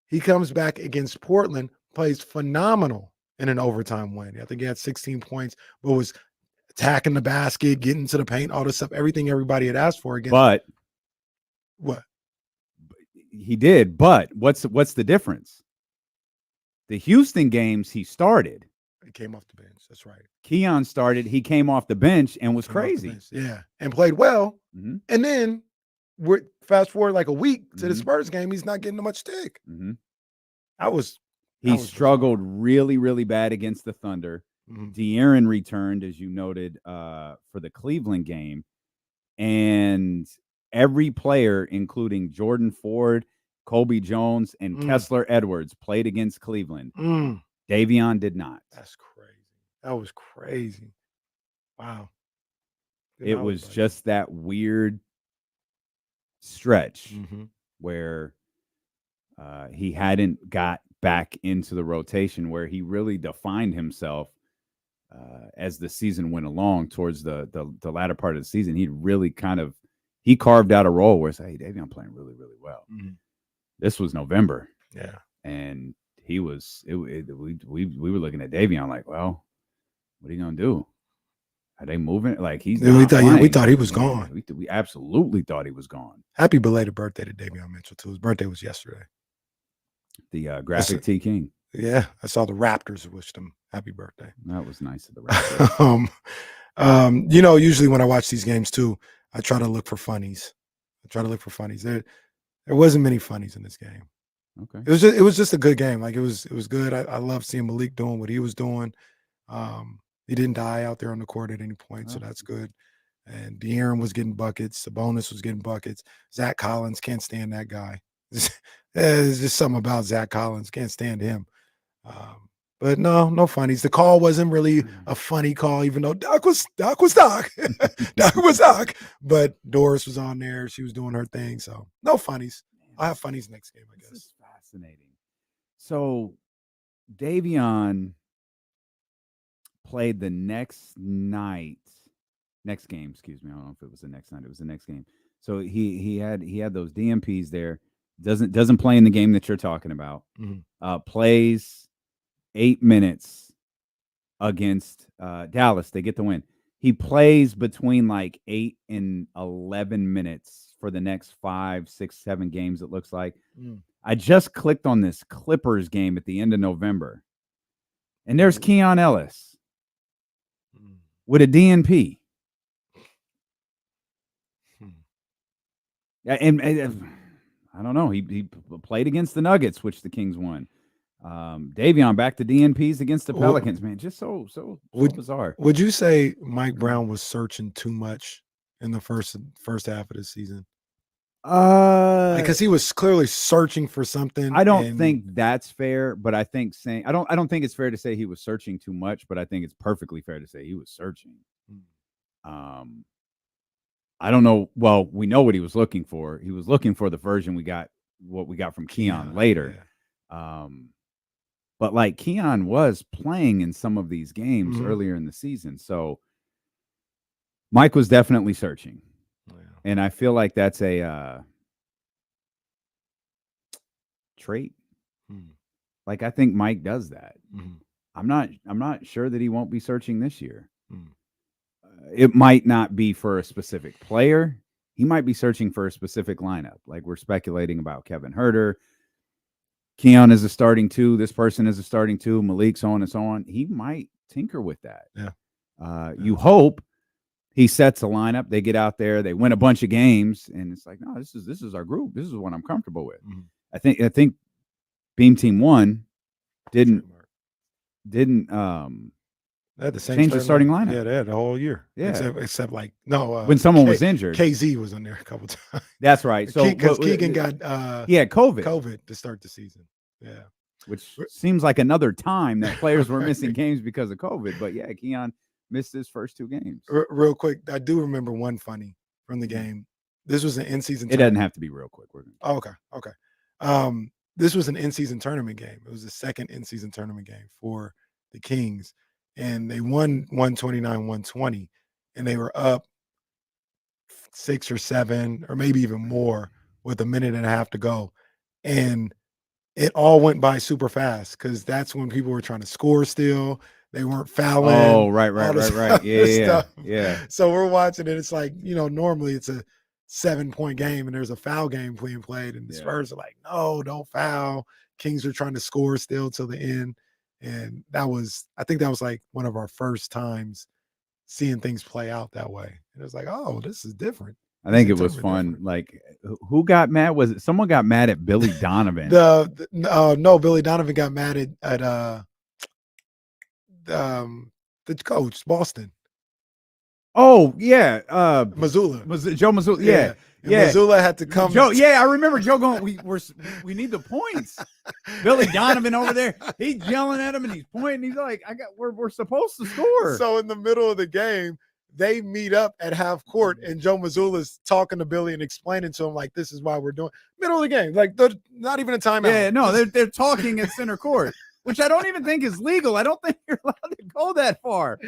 He comes back against Portland, plays phenomenal in an overtime win. I think he had 16 points, but was attacking the basket, getting to the paint, all this stuff, everything everybody had asked for against. But what? He did, but what's the difference? The Houston games he started. He came off the bench. That's right. Keon started. He came off the bench and was crazy. Yeah, and played well. Mm-hmm. And then we're fast forward like a week to the Spurs game. He's not getting much stick. Mm-hmm. He struggled really, really bad against the Thunder. De'Aaron returned, as you noted, for the Cleveland game, and every player, including Jordan Ford, Kobe Jones, and Kessler Edwards, played against Cleveland. Davion did not. That's crazy. That was crazy. Wow. It was just that weird stretch where he hadn't got back into the rotation, where he really defined himself as the season went along. Towards the latter part of the season, he carved out a role where it's, hey, Davion playing really, really well. This was November. Yeah. And we were looking at Davion like, well, what are you gonna do? Are they moving? Like we thought he was gone. We absolutely thought he was gone. Happy belated birthday to Davion Mitchell too. His birthday was yesterday. The graphic T King. Yeah, I saw the Raptors wished him happy birthday. That was nice of the Raptors. Usually when I watch these games too, I try to look for funnies. There wasn't many funnies in this game. Okay. It was just a good game. Like it was good. I love seeing Malik doing what he was doing. He didn't die out there on the court at any point, so that's good. And De'Aaron was getting buckets. Sabonis was getting buckets. Zach Collins, can't stand that guy. There's just something about Zach Collins. Can't stand him. But no funnies. The call wasn't really a funny call, even though Doc was Doc. Doc was Doc. But Doris was on there. She was doing her thing. So no funnies. I'll have funnies next game, I guess. This is fascinating. So Davion played the next game, excuse me. I don't know if it was the next night. It was the next game. So he had those DMPs there. Doesn't play in the game that you're talking about. Plays 8 minutes against Dallas. They get the win. He plays between like 8 and 11 minutes for the next 5, 6, 7 games, it looks like. I just clicked on this Clippers game at the end of November, and there's Keon Ellis with a DNP. And I don't know. He played against the Nuggets, which the Kings won. Davion back to DNPs against the Pelicans, man. Just so bizarre. Would you say Mike Brown was searching too much in the first half of the season? Because he was clearly searching for something. I don't think that's fair, but I think I don't think it's fair to say he was searching too much, but I think it's perfectly fair to say he was searching. I don't know. Well, we know what he was looking for. He was looking for the version we got from Keon later. Yeah. But like Keon was playing in some of these games earlier in the season. So Mike was definitely searching. And I feel like that's a trait. Like I think Mike does that. I'm not sure that he won't be searching this year. It might not be for a specific player. He might be searching for a specific lineup. Like we're speculating about Kevin Huerter. Keon is a starting 2. This person is a starting 2. Malik, so on and so on. He might tinker with that. Yeah. You hope he sets a lineup. They get out there. They win a bunch of games, and it's like, no, this is our group. This is what I'm comfortable with. I think Beam Team 1 didn't they had the same change the starting lineup. Yeah, they had the whole year. Yeah, except like no when someone was injured. KZ was in there a couple times. That's right. So because Keegan got he had COVID to start the season. Yeah, which seems like another time that players were missing games because of COVID. But yeah, Keon missed his first 2 games. Real quick, I do remember one funny from the game. This was an in-season. It doesn't have to be real quick. Okay. This was an in-season tournament game. It was the second in-season tournament game for the Kings. And they won 129-120, and they were up 6 or 7 or maybe even more with a minute and a half to go. And it all went by super fast because that's when people were trying to score still. They weren't fouling. Oh, right. all this Yeah, other stuff. yeah. So we're watching it. It's like, normally it's a 7-point game and there's a foul game being played. And the Yeah. Spurs are like, no, don't foul. Kings are trying to score still till the end. And I think that was like one of our first times seeing things play out that way. And it was like, oh, this is different. I think it was fun. Like, who got mad? Was it someone got mad at Billy Donovan? No, Billy Donovan got mad at the coach, Boston. Oh yeah, Missoula. Joe Missoula. Yeah. And Missoula had to come. Joe, I remember Joe going, we need the points. Billy Donovan over there, he's yelling at him and he's pointing. He's like, we're supposed to score. So in the middle of the game, they meet up at half court, and Joe Missoula's talking to Billy and explaining to him like, this is why we're doing middle of the game, like not even a timeout. Yeah, no, they're talking at center court, which I don't even think is legal. I don't think you're allowed to go that far.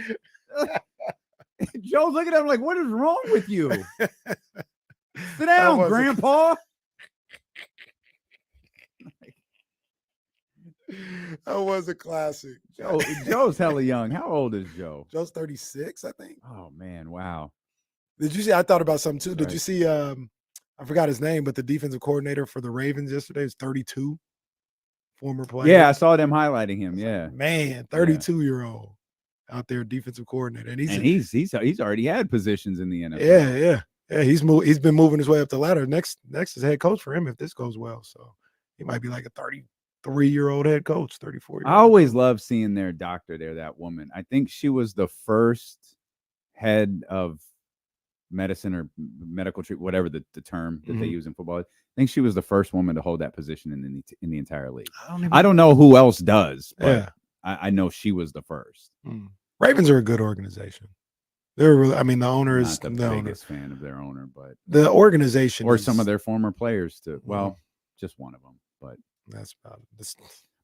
Joe's looking at him like, what is wrong with you? Sit down, Grandpa. That was a classic. Joe's hella young. How old is Joe? Joe's 36, I think. Oh man, wow. Did you see? I thought about something too. Did you see? I forgot his name, but the defensive coordinator for the Ravens yesterday was 32. Former player. Yeah, I saw them highlighting him. Yeah, man, 32-year-old out there, defensive coordinator, and he's already had positions in the NFL. Yeah. He's been moving his way up the ladder. Next is head coach for him if this goes well. So he might be like a 33-year-old head coach, 34. I always love seeing their doctor there. That woman, I think she was the first head of medicine or medical treatment, whatever the term that they use in football. I think she was the first woman to hold that position in the entire league. I don't know who else does, but I know she was the first. Ravens are a good organization. They're really, the owner is not the biggest fan of their owner, but the organization or some of their former players too. Well, just one of them, but that's about it.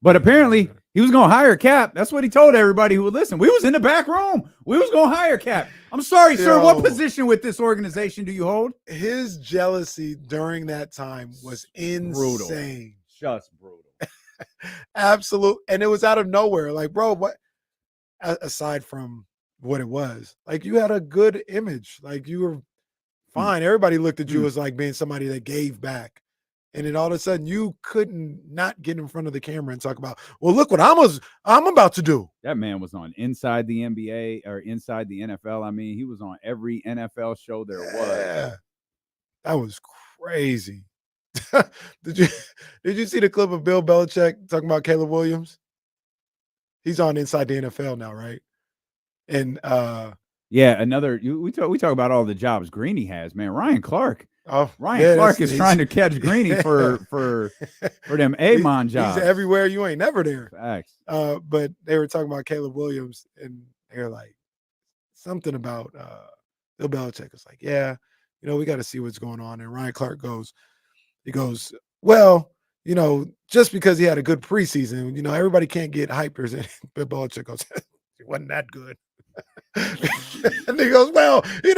But apparently he was going to hire Cap. That's what he told everybody who would listen. We was in the back room. We was going to hire Cap. I'm sorry, sir. What position with this organization do you hold? His jealousy during that time was insane. Brutal. Just brutal. Absolute. And it was out of nowhere. Like, bro, what? Aside from what it was, like, you had a good image. Like, you were fine. Everybody looked at you as like being somebody that gave back. And then all of a sudden, you couldn't not get in front of the camera and talk about, well, look what I'm about to do. That man was on Inside the NBA or Inside the NFL. I mean, he was on every NFL show there was. That was crazy. Did you see the clip of Bill Belichick talking about Caleb Williams? He's on Inside the NFL now, right? And we talk about all the jobs Greeny has, man. Ryan Clark. Ryan Clark is trying to catch Greeny for them Amon jobs. He's everywhere. You ain't never there. Facts. But they were talking about Caleb Williams, and they're like something about Bill Belichick was like, yeah, we got to see what's going on. And Ryan Clark goes, well, just because he had a good preseason, everybody can't get hypers. And Bill Belichick goes, it wasn't that good. And he goes, well, he's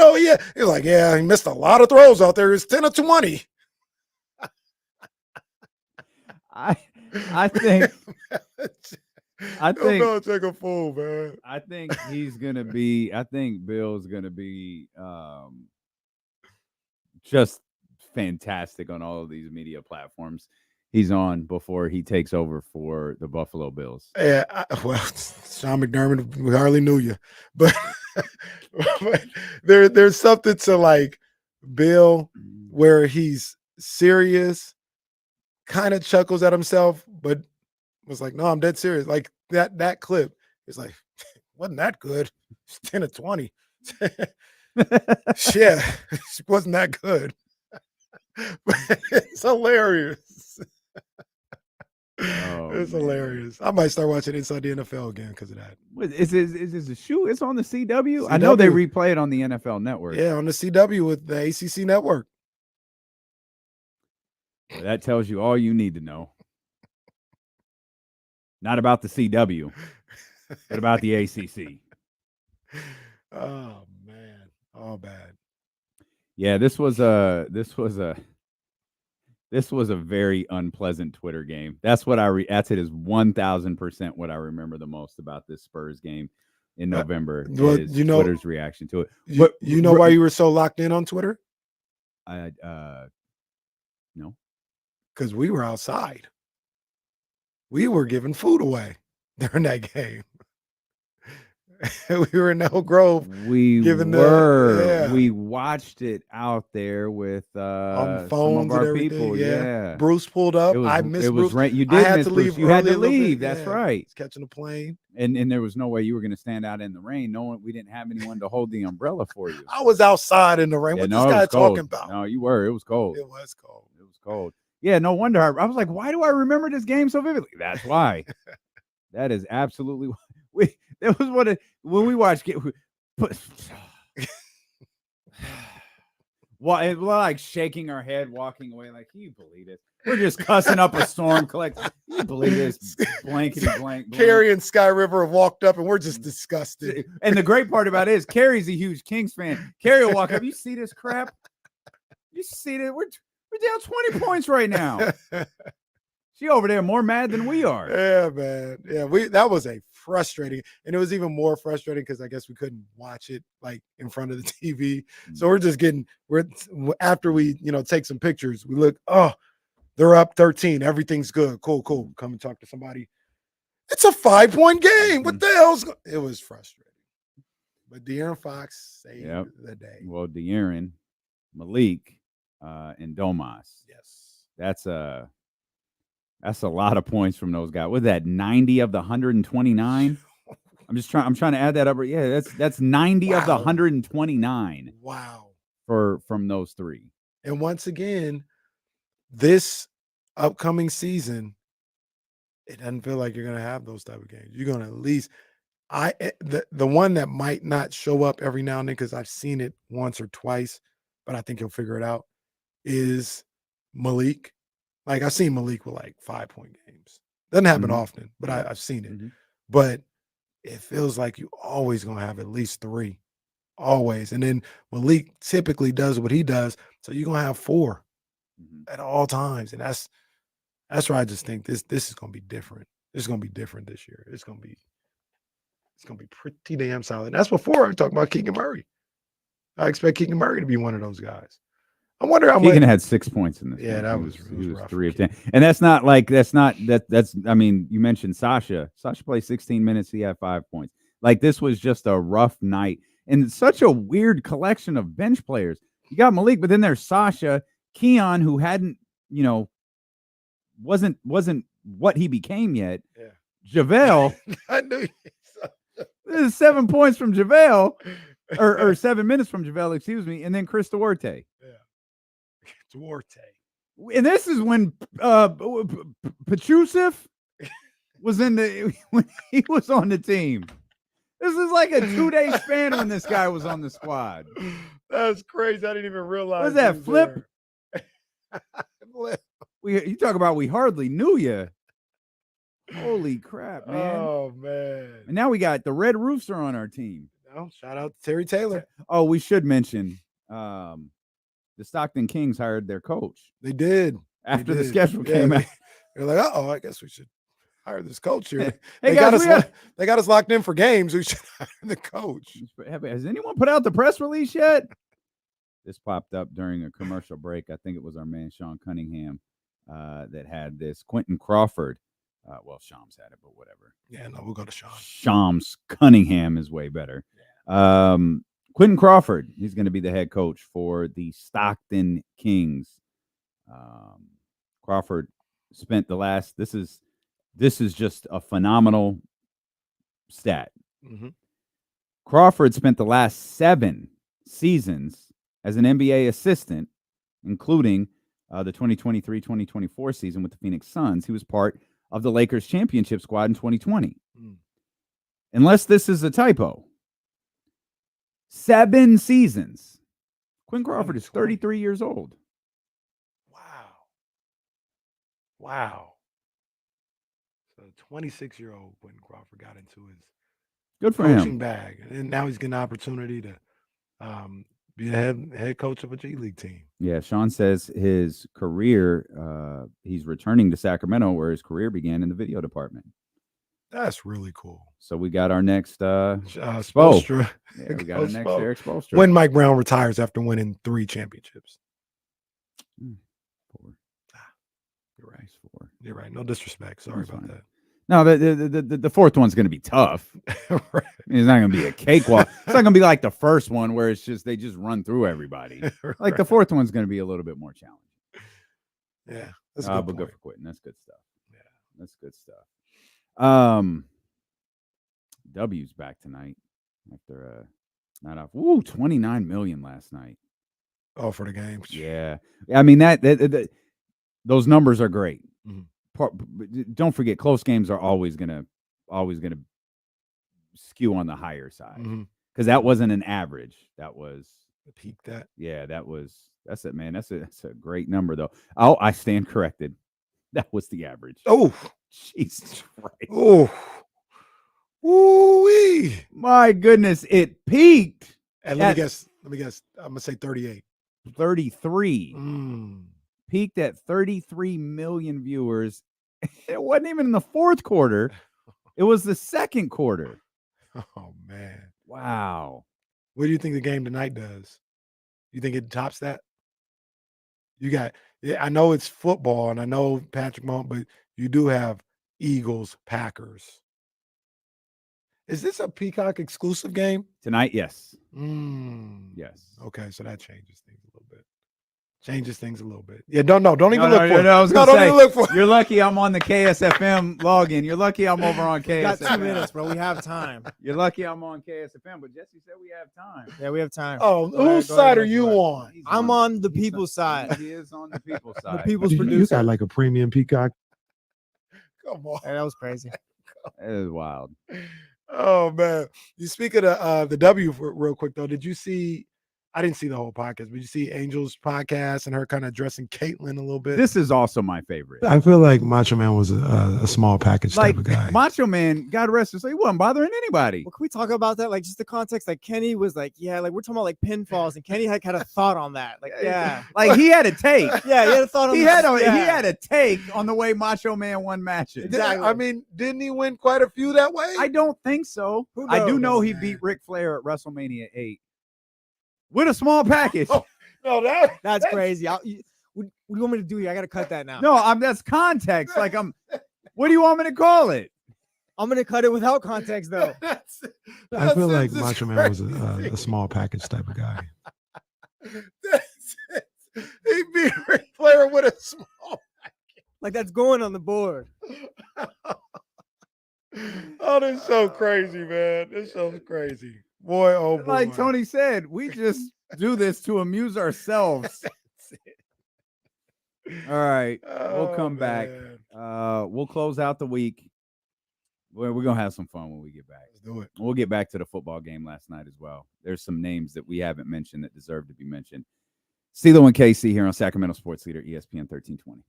like, yeah, he missed a lot of throws out there. It's 10 of 20. I think Belichick a fool, man. I think Bill's gonna be just fantastic on all of these media platforms he's on before he takes over for the Buffalo Bills. Yeah, Sean McDermott, we hardly knew you, but there's something to like Bill where he's serious, kind of chuckles at himself, but was like, no, I'm dead serious. Like that clip is like, wasn't that good? It's 10 of 20. Yeah, it wasn't that good. But it's hilarious. It's hilarious. I might start watching Inside the NFL again because of that. Is this a shoe? It's on the CW? I know they replay it on the NFL Network. Yeah, on the CW with the ACC Network. Well, that tells you all you need to know. Not about the CW, but about the ACC. Oh man, all bad. Yeah, this was a This was a very unpleasant Twitter game. That's what that's it is 1000% what I remember the most about this Spurs game in November well, is Twitter's reaction to it. But you know why you were so locked in on Twitter? No. Because we were outside. We were giving food away during that game. We were in Elk Grove. We giving we watched it out there with on some phones of our and people. everything. Yeah. Bruce pulled up. I missed Bruce. You I did had miss to Bruce. leave. You had early to a little bit. leave. That's Yeah. right. He's catching a plane. And there was no way you were going to stand out in the rain. We didn't have anyone to hold the umbrella for you. I was outside in the rain. What no, this it guy was cold. talking about? No, you were. It was cold. It was cold. It was cold. Yeah, no wonder. I was like, why do I remember this game so vividly? That's why. That is absolutely why. That was when we watched it. Well, we're like shaking our head, walking away, like, can you believe it? We're just cussing up a storm collective. Can you believe this? Blankety blank. Carrie and Sky River have walked up, and we're just disgusted. And the great part about it is Carrie's a huge Kings fan. Carrie will walk up. You see this crap? You see that? We're down 20 points right now. She over there more mad than we are. Yeah, man. Yeah, that was a frustrating, and it was even more frustrating because I guess we couldn't watch it like in front of the TV. So we're after we take some pictures, we look, oh, they're up 13. Everything's good. Cool. Come and talk to somebody. It's a 5-point game. What the hell's it was frustrating. But De'Aaron Fox saved the day. Well, De'Aaron, Malik, and Domas. Yes. That's a lot of points from those guys. Was that 90 of the 129? I'm trying to add that up. Yeah, that's 90 of the 129. Wow. From those three. And once again, this upcoming season, it doesn't feel like you're going to have those type of games. You're going to at least the one that might not show up every now and then because I've seen it once or twice, but I think he'll figure it out, is Malik. Like, I've seen Malik with like 5-point games. Doesn't happen often, but I've seen it. But it feels like you always going to have at least 3. Always. And then Malik typically does what he does. So you're going to have 4 at all times. And that's why I just think this is going to be different. It's going to be different this year. It's going to be pretty damn solid. And that's before I talk about Keegan Murray. I expect Keegan Murray to be one of those guys. I wonder how Keegan had 6 points in this. Yeah, game. that was 3 of 10. And that's I mean, you mentioned Sasha. Sasha played 16 minutes. He had 5 points. Like, this was just a rough night. And such a weird collection of bench players. You got Malik, but then there's Sasha, Keon, who hadn't, wasn't what he became yet. Yeah. JaVale. I knew This is 7 points from JaVale, or 7 minutes from JaVale, excuse me, and then Chris Duarte. Yeah. Duarte. And this is when Petrusev was when he was on the team. This is like a 2-day span when this guy was on the squad. That's crazy. I didn't even realize. What's that, Flip? You talk about we hardly knew you. Holy crap, man. Oh, man. And now we got the Red Roofs are on our team. Oh, shout out to Terry Taylor. Oh, we should mention the Stockton Kings hired their coach. They did. After the schedule came out. They're like, I guess we should hire this coach here. Hey, they guys, got us locked in for games. We should hire the coach. Has anyone put out the press release yet? This popped up during a commercial break. I think it was our man Sean Cunningham that had this. Quentin Crawford. Well, Shams had it, but whatever. Yeah, no, we'll go to Sean. Shams Cunningham is way better. Yeah. Quentin Crawford, he's going to be the head coach for the Stockton Kings. Crawford spent this is just a phenomenal stat. Mm-hmm. Crawford spent the last 7 seasons as an NBA assistant, including the 2023-2024 season with the Phoenix Suns. He was part of the Lakers championship squad in 2020. Unless this is a typo. 7 seasons. Quinn Crawford is 33 years old. Wow. So 26-year-old Quentin Crawford got into his good for coaching him bag. And now he's getting an opportunity to Be a head coach of a G League team. Yeah, Sean says his career, he's returning to Sacramento where his career began in the video department. That's really cool. So we got our next Spoelstra. Yeah, we got our next Spo. Eric Spoelstra. When Mike Brown retires after winning 3 championships. Four. You're right. Nice 4. You're right. No disrespect. Sorry That's about fine. that. No, the fourth one's going to be tough. Right. It's not going to be a cakewalk. It's not going to be like the first one where it's just they just run through everybody. Like the fourth one's going to be a little bit more challenging. Yeah, that's but good good point. for quitting. That's good stuff. Yeah, that's good stuff. W's back tonight after not off. Woo, 29 million last night. Oh, for the game. Yeah, I mean that those numbers are great. Mhm. Don't forget, close games are always gonna skew on the higher side because that wasn't an average. That was peak. That that's it, man. That's a great number though. Oh, I stand corrected. That was the average. Oh, Jesus Christ. Oh, ooh-wee. My goodness, it peaked. And let me guess. I'm gonna say 38. 33. Peaked at 33 million viewers. It wasn't even in the fourth quarter. It was the second quarter. Oh man. Wow. What do you think the game tonight does? You think it tops that? You got I know it's football and I know Patrick Mahomes, but you do have Eagles, Packers. Is this a Peacock exclusive game? Tonight, yes. Yes. Okay, so that changes things a little bit. Yeah, don't even look for it. I was gonna don't say, even look for it. You're lucky I'm on the KSFM login. You're lucky I'm over on KSFM. We got 2 minutes, bro. We have time. You're lucky I'm on KSFM, but Jesse said we have time. Yeah, we have time. Oh, Go ahead, whose go side ahead, are you go on? ahead. I'm on the people's side. He is on the people's side. The people's You producer. got like a premium Peacock. Come on. Hey, that was crazy. That is wild. Oh man. You speak of the W real quick though. Did you see I didn't see the whole podcast, but you see Angel's podcast and her kind of addressing Caitlyn a little bit. This is also my favorite. I feel like Macho Man was a small package type of guy. Macho Man, God rest his soul, he wasn't bothering anybody. Well, can we talk about that? Like, just the context. Like, Kenny was like, yeah, like we're talking about like pinfalls, and Kenny had kind of thought on that. Like, yeah, Like he had a take. yeah, he had a thought on He that. had a take on the way Macho Man won matches. I mean, didn't he win quite a few that way? I don't think so. Who I do knows, know he man? beat Ric Flair at WrestleMania 8 with a small package. No, That's crazy. What do you want me to do here? I got to cut that now. No, that's context. Like what do you want me to call it? I'm gonna cut it without context though. I feel like Macho Man was a small package type of guy. He beat Ric Flair with a small. Like that's going on the board. Oh, this is so crazy, man. This show's crazy. Boy, oh boy. Like Tony said, we just do this to amuse ourselves. All right, we'll come back. We'll close out the week. We're gonna have some fun when we get back. Let's do it. We'll get back to the football game last night as well. There's some names that we haven't mentioned that deserve to be mentioned. CeeLo and KC here on Sacramento Sports Leader, ESPN 1320.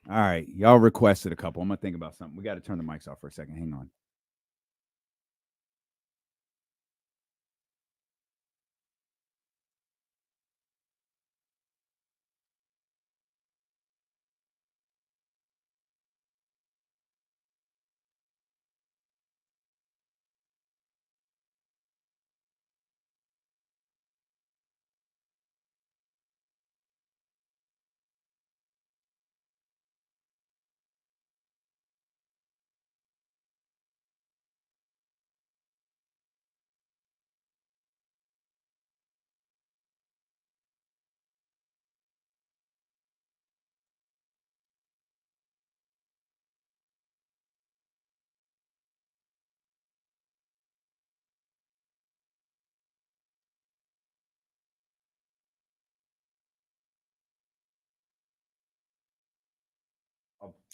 All right, y'all requested a couple. I'm gonna think about something. We got to turn the mics off for a second. Hang on.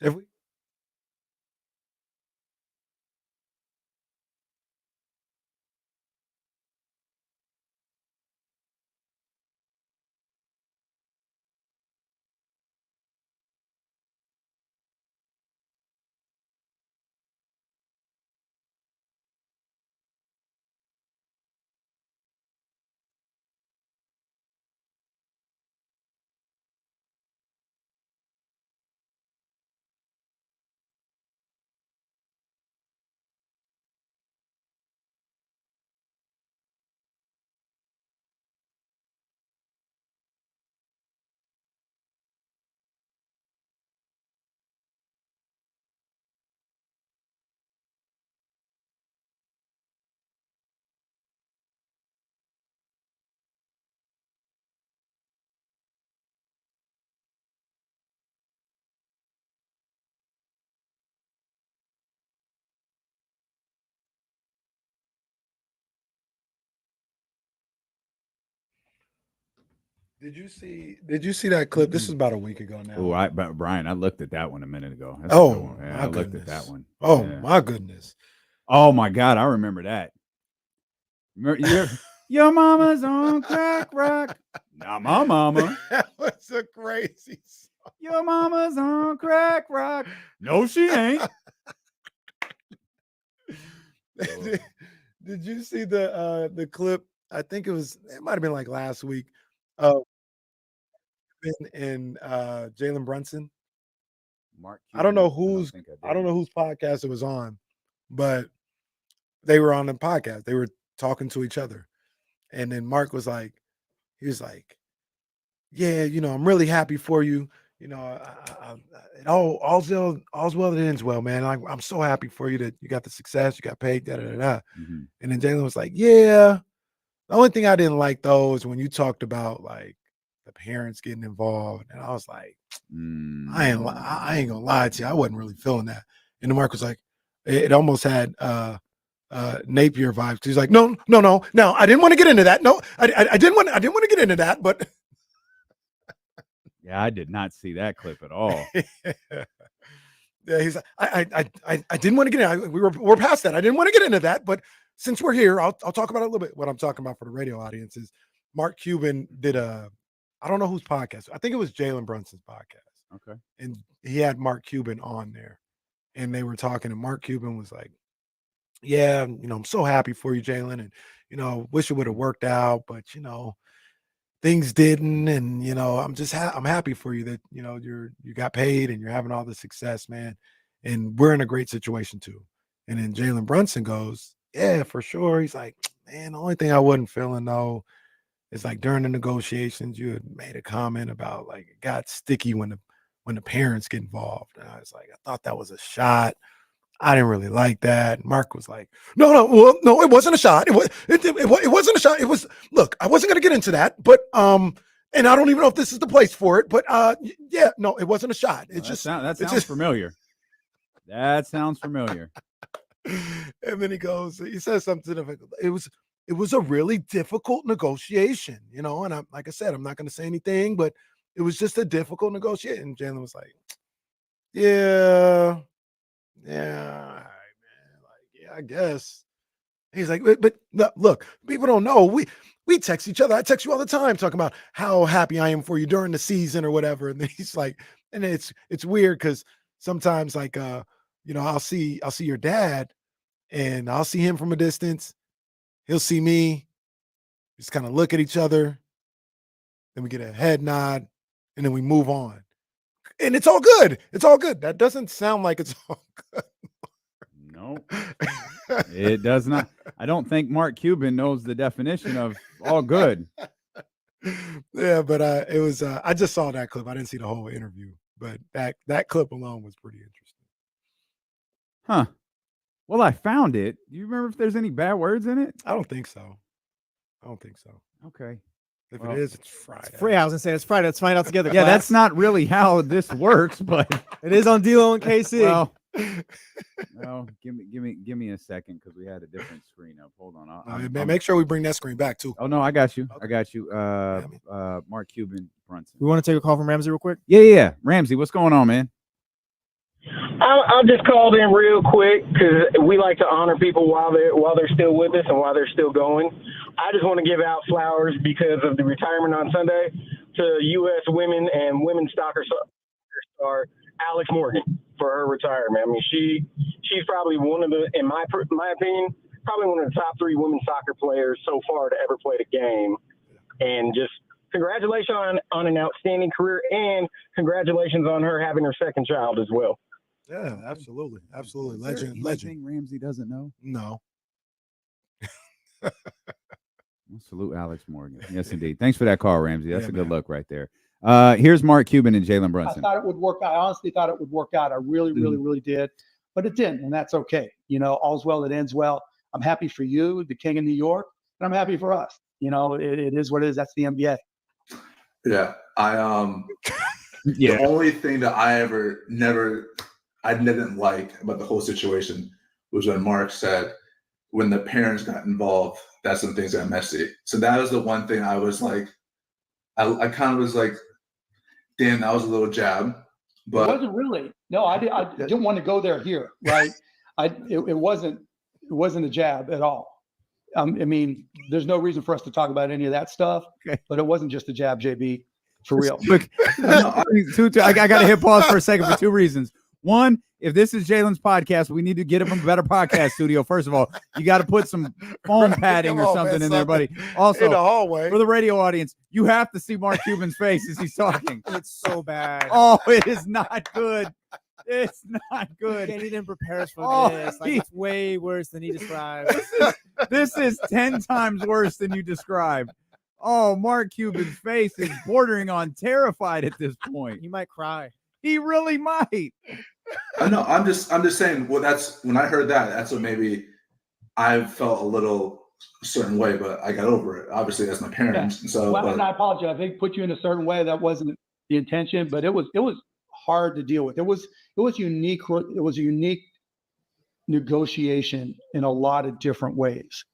If we Did you see that clip? This is about a week ago now. Oh, Brian, I looked at that one a minute ago. That's a good one. Yeah, I looked at that one. Oh Yeah. my goodness. Oh my God, I remember that. Your mama's on crack rock. Not my mama. That was a crazy song. Your mama's on crack rock. No, she ain't. Did you see the clip? I think it might have been like last week. And Jalen Brunson. Mark I don't know Cuban, I don't know whose podcast it was on, but they were on the podcast. They were talking to each other. And then Mark was like, yeah, I'm really happy for you. All's well that ends well, man. I'm so happy for you that you got the success, you got paid, da da da da. Mm-hmm. And then Jalen was like, yeah. The only thing I didn't like though is when you talked about like the parents getting involved, and I was like, I ain't gonna lie to you, I wasn't really feeling that. And then Mark was like, it almost had Napier vibes. He's like, no, I didn't want to get into that. No, I didn't want to get into that, but yeah, I did not see that clip at all. Yeah, he's I didn't want to get in. We're past that. I didn't want to get into that, but since we're here, I'll talk about it a little bit. What I'm talking about for the radio audience is Mark Cuban did I don't know whose podcast. I think it was Jalen Brunson's podcast. Okay. And he had Mark Cuban on there, and they were talking, and Mark Cuban was like, yeah, I'm so happy for you, Jalen, and wish it would have worked out, but things didn't, and I'm just I'm happy for you that you got paid and you're having all the success, man, and we're in a great situation too. And then Jalen Brunson goes, yeah, for sure. He's like, man, the only thing I wasn't feeling though is like during the negotiations, you had made a comment about like it got sticky when the parents get involved, and I was like, I thought that was a shot. I didn't really like that. Mark was like, no, it wasn't a shot. It wasn't a shot. It was, look, I wasn't going to get into that, but, and I don't even know if this is the place for it, but, yeah, no, it wasn't a shot. It that sounds familiar. That sounds familiar. And then he says something to the, it was a really difficult negotiation, and I'm, like I said, I'm not going to say anything, but it was just a difficult negotiation. And Jalen was like, yeah, all right, man. Like, yeah, I guess. He's like, but look, people don't know. We text each other. I text you all the time talking about how happy I am for you during the season or whatever. And then he's like, and it's weird because sometimes like I'll see your dad and I'll see him from a distance. He'll see me. Just kind of look at each other. Then we get a head nod and then we move on. And it's all good. It's all good. That doesn't sound like it's all good. No, it does not. I don't think Mark Cuban knows the definition of all good. Yeah, but it was. I just saw that clip. I didn't see the whole interview, but that clip alone was pretty interesting. Huh. Well, I found it. Do you remember if there's any bad words in it? I don't think so. Okay. If it is, it's Friday. It's free. I was gonna say it's Friday. Let's find out together. Yeah, class. that's not really how this works, but it is on D-Lo and KC. Well, no, give me a second because we had a different screen up. Hold on. Make sure we bring that screen back too. Oh no, I got you. Okay. I got you. Mark Cuban Brunson. We want to take a call from Ramsey real quick. Yeah. Ramsey, what's going on, man? I just called in real quick because we like to honor people while they're still with us and while they're still going. I just want to give out flowers because of the retirement on Sunday to U.S. women and women's soccer star Alex Morgan for her retirement. I mean, she's probably one of the, in my opinion, probably one of the top 3 women's soccer players so far to ever play the game. And just congratulations on an outstanding career, and congratulations on her having her second child as well. Yeah, absolutely. Legend. Anything Ramsey doesn't know? No. Well, salute Alex Morgan. Yes, indeed. Thanks for that call, Ramsey. That's a good look right there. Here's Mark Cuban and Jalen Brunson. I thought it would work. I honestly thought it would work out. I really did. But it didn't, and that's okay. All's well that ends well. I'm happy for you, the king of New York, and I'm happy for us. It is what it is. That's the NBA. Yeah, the only thing that I didn't like about the whole situation was when Mark said when the parents got involved, that's when things got messy. So that was the one thing I was like, I kind of was like, damn, that was a little jab. It But wasn't really. No, I didn't want to go there here, right? It wasn't a jab at all. I mean, there's no reason for us to talk about any of that stuff, but it wasn't just a jab, JB, for real. Look, I got to hit pause for a second for two reasons. One, if this is Jalen's podcast, we need to get him from a better podcast studio. First of all, you got to put some foam padding or something in there, buddy. Also, in the hallway. For the radio audience, you have to see Mark Cuban's face as he's talking. It's so bad. Oh, it is not good. It's not good. He didn't prepare us for Oh, this. Like, it's way worse than he described. This is 10 times worse than you described. Oh, Mark Cuban's face is bordering on terrified at this point. He might cry. He really might. I know. I'm just saying. Well, that's when I heard that. That's what maybe I felt a little certain way, but I got over it. Obviously, that's my parents. Yeah. So, And I apologize. I think put you in a certain way. That wasn't the intention, but it was hard to deal with. It was unique. It was a unique negotiation in a lot of different ways.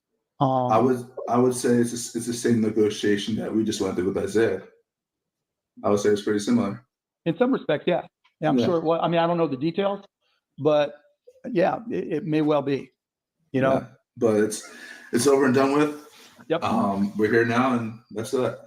I would say it's the same negotiation that we just went through with Isaiah. I would say it's pretty similar. In some respects, yeah. I'm sure it was. I mean, I don't know the details, but yeah, it may well be. You know, Yeah, but it's over and done with. Yep. We're here now, and that's it.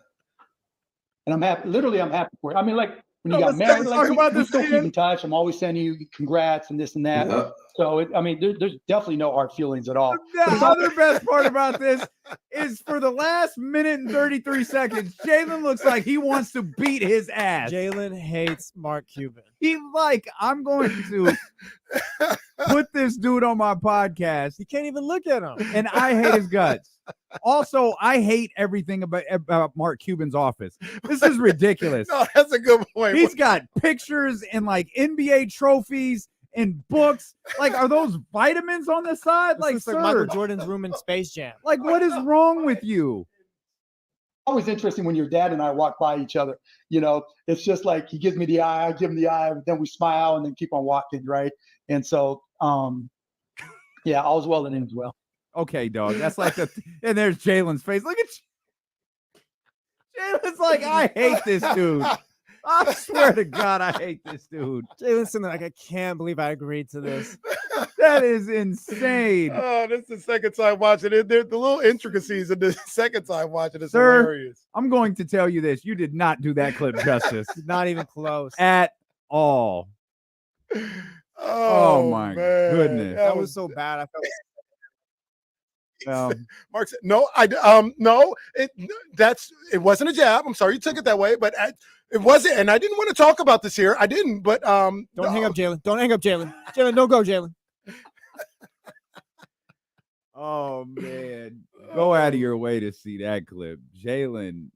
And I'm happy. Literally, I'm happy for it. I mean, like when you got let's married, talk like about we this still keep again. in touch. I'm always sending you congrats and this and that. Yeah. So I mean, there's definitely no hard feelings at all. The other best part about this is for the last minute and 33 seconds, Jalen looks like he wants to beat his ass. Jalen hates Mark Cuban. He I'm going to put this dude on my podcast. He can't even look at him. And I hate his guts. Also, I hate everything about Mark Cuban's office. This is ridiculous. No, that's a good point. He's got pictures and like NBA trophies and books. Like, are those vitamins on the side? Like, Like, Michael sir, Jordan's room in Space Jam. like, what is wrong with you? Always interesting when your dad and I walk by each other. You know, it's just like he gives me the eye, I give him the eye, then we smile and then keep on walking, right? And so, yeah, all's well that ends well. Okay, dog. That's like and there's Jalen's face. Look at Jalen's like, I hate this dude. I swear to God, I hate this dude. Jalen's sitting there like, I can't believe I agreed to this. That is insane. Oh, this is the second time watching it. The little intricacies of the second time watching is Sir, hilarious. I'm going to tell you this. You did not do that clip justice Not even close. at all. Oh my man. goodness. That was so bad. I felt Mark said, "No, no, it wasn't a jab. I'm sorry you took it that way, but it wasn't. And I didn't want to talk about this here. I didn't, but Don't hang up, Jalen. Don't hang up, Jalen. Jalen, don't go, Jalen. Oh man. Go out of your way to see that clip. Jalen,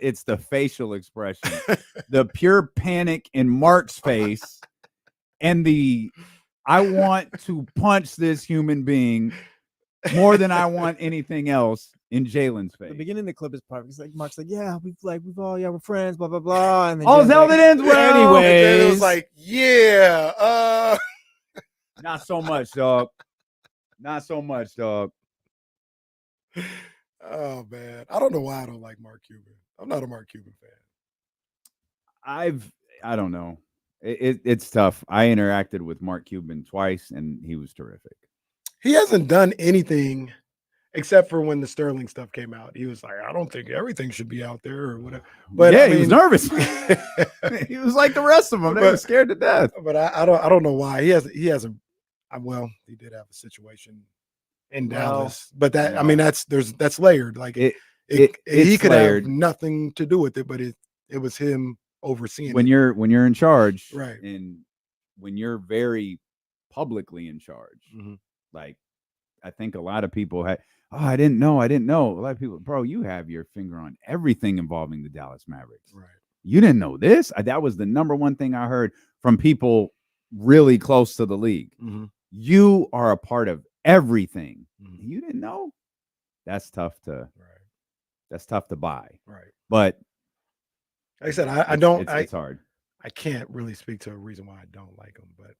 it's the facial expression, the pure panic in Mark's face, and I want to punch this human being more than I want anything else in Jalen's face. The beginning of the clip is perfect. It's like Mark's like, yeah, we're friends, blah blah blah. And then Oh, Jalen's hell, like, that ends well. Anyways, And it was like, yeah, Not so much, dog. Not so much, dog. oh man, I don't know why I don't like Mark Cuban. I'm not a Mark Cuban fan. I don't know. It's tough. I interacted with Mark Cuban twice, and he was terrific. He hasn't done anything except for when the Sterling stuff came out. He was like, I don't think everything should be out there or whatever. But yeah, I he was mean- nervous. He was like the rest of them. They were scared to death. But I don't know why he hasn't. Well, he did have a situation in Dallas, but I mean that's layered. Like he it's could layered. have nothing to do with it, but it was him overseeing When it. you're in charge, Right. and when you're very publicly in charge, Mm-hmm. like I think a lot of people had. Oh, I didn't know. A lot of people, bro, you have your finger on everything involving the Dallas Mavericks. Right. You didn't know this? That was the number one thing I heard from people really close to the league. Mm-hmm. You are a part of everything. You didn't know? That's tough to buy. Right. But Like I said, I don't. It's hard. I can't really speak to a reason why I don't like him, but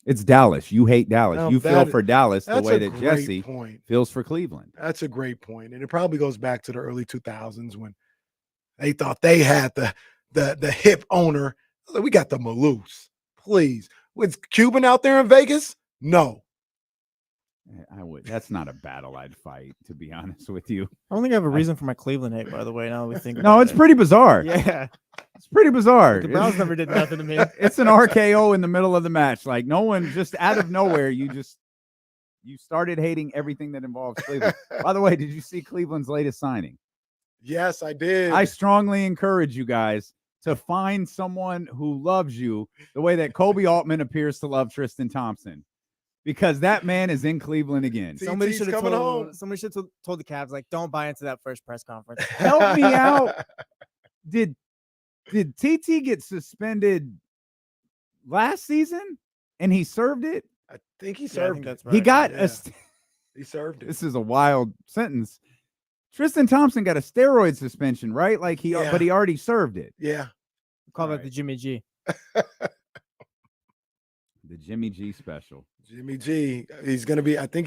It's Dallas. You hate Dallas. No, you feel that- for Dallas the that's way a that great Jesse point. feels for Cleveland. That's a great point, and it probably goes back to the early 2000s when They thought they had the hip owner. We got the Maloofs. Please. Was Cuban out there in Vegas? No. I would. That's not a battle I'd fight, to be honest with you. I don't think I have a reason for my Cleveland hate, by the way. Now that we think No, about it's it. pretty bizarre. Yeah. It's pretty bizarre. The Browns never did nothing to me. It's an RKO in the middle of the match. Like, no one, just out of nowhere, you started hating everything that involves Cleveland. By the way, did you see Cleveland's latest signing? Yes, I did. I strongly encourage you guys to find someone who loves you the way that Kobe Altman appears to love Tristan Thompson, because that man is in Cleveland again. Somebody should have coming home. told. Somebody should have told the Cavs, like, don't buy into that first press conference. Help me out. Did TT get suspended last season and he served it? I think he Yeah, I served think it. that's right. He got Yeah. a. He served it. This is a wild sentence. Tristan Thompson got a steroid suspension, right? Like but he already served it. Yeah. Call that the Jimmy G. The Jimmy G special. Jimmy G. He's gonna be. I think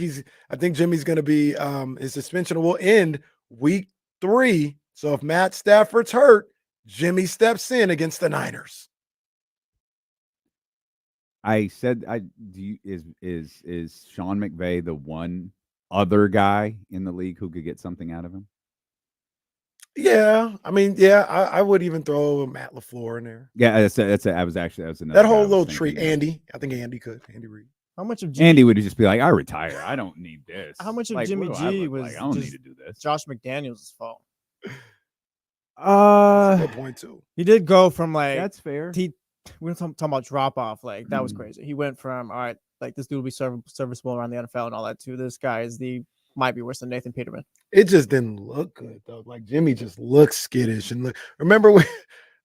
Jimmy's gonna be. His suspension will end week 3. So if Matt Stafford's hurt, Jimmy steps in against the Niners. I said, is Sean McVay the one other guy in the league who could get something out of him? Yeah, I mean, yeah, I would even throw Matt LaFleur in there. Yeah, that's another. That guy I whole was little thinking treat. of. Andy, I think Andy could. Andy Reid. How much of Jimmy, Andy would just be like, I retire. I don't need this. How much of Like, Jimmy what do I G look was like? I don't just need to do this. Josh McDaniels' fault? That's a good point too. He did go from like That's fair. We're talking about drop off. Like that was crazy. He went from all right, like this dude will be serviceable around the NFL and all that to this guy might be worse than Nathan Peterman. It just didn't look good though. Like Jimmy just looks skittish and look. Remember when,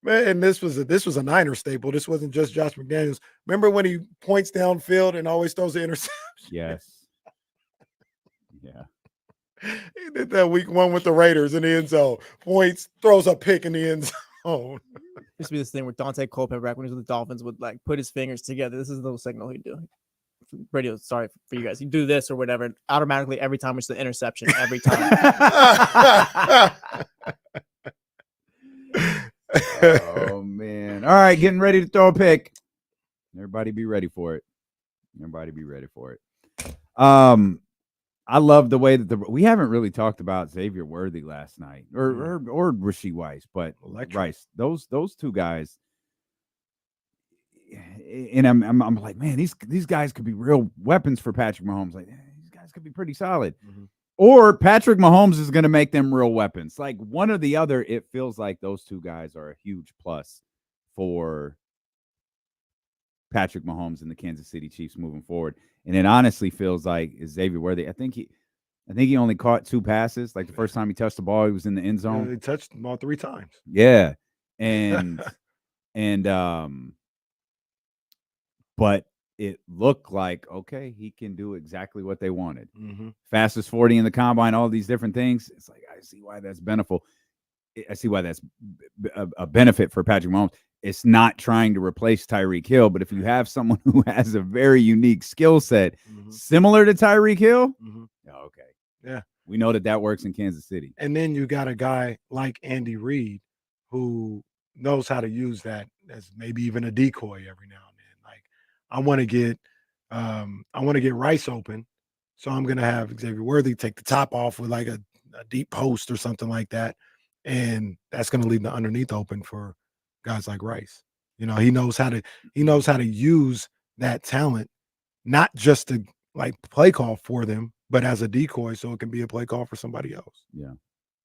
man, this was a Niner staple. This wasn't just Josh McDaniels. Remember when he points downfield and always throws the interception? Yes. Yeah. He did that week 1 with the Raiders in the end zone. Points, throws a pick in the end zone. Used to be this thing where Dante Culpepper, when he was with the Dolphins, would like put his fingers together. This is the little signal he'd do. Radio, sorry for you guys. He'd do this or whatever. And automatically, every time it's the interception. Every time. Oh man! All right, getting ready to throw a pick. Everybody, be ready for it. Everybody, be ready for it. I love the way that we haven't really talked about Xavier Worthy last night, or Rashee Weiss, but Rice. Those two guys. And I'm like, man, these guys could be real weapons for Patrick Mahomes. Like, these guys could be pretty solid. Mm-hmm. Or Patrick Mahomes is going to make them real weapons. Like one or the other, it feels like those two guys are a huge plus for Patrick Mahomes and the Kansas City Chiefs moving forward. And it honestly feels like Xavier Worthy. I think he only caught 2 passes. Like the first time he touched the ball, he was in the end zone. He touched the ball 3 times. Yeah. But it looked like, okay, he can do exactly what they wanted. Mm-hmm. Fastest 40 in the combine, all these different things. It's like, I see why that's beneficial. I see why that's a benefit for Patrick Mahomes. It's not trying to replace Tyreek Hill, but if you have someone who has a very unique skill set similar to Tyreek Hill, okay. Yeah. We know that works in Kansas City. And then you got a guy like Andy Reid who knows how to use that as maybe even a decoy every now and then. Like I want to get Rice open, so I'm going to have Xavier Worthy take the top off with like a deep post or something like that, and that's going to leave the underneath open for guys like Rice. You know, he knows how to use that talent, not just to like play call for them, but as a decoy, so it can be a play call for somebody else. Yeah.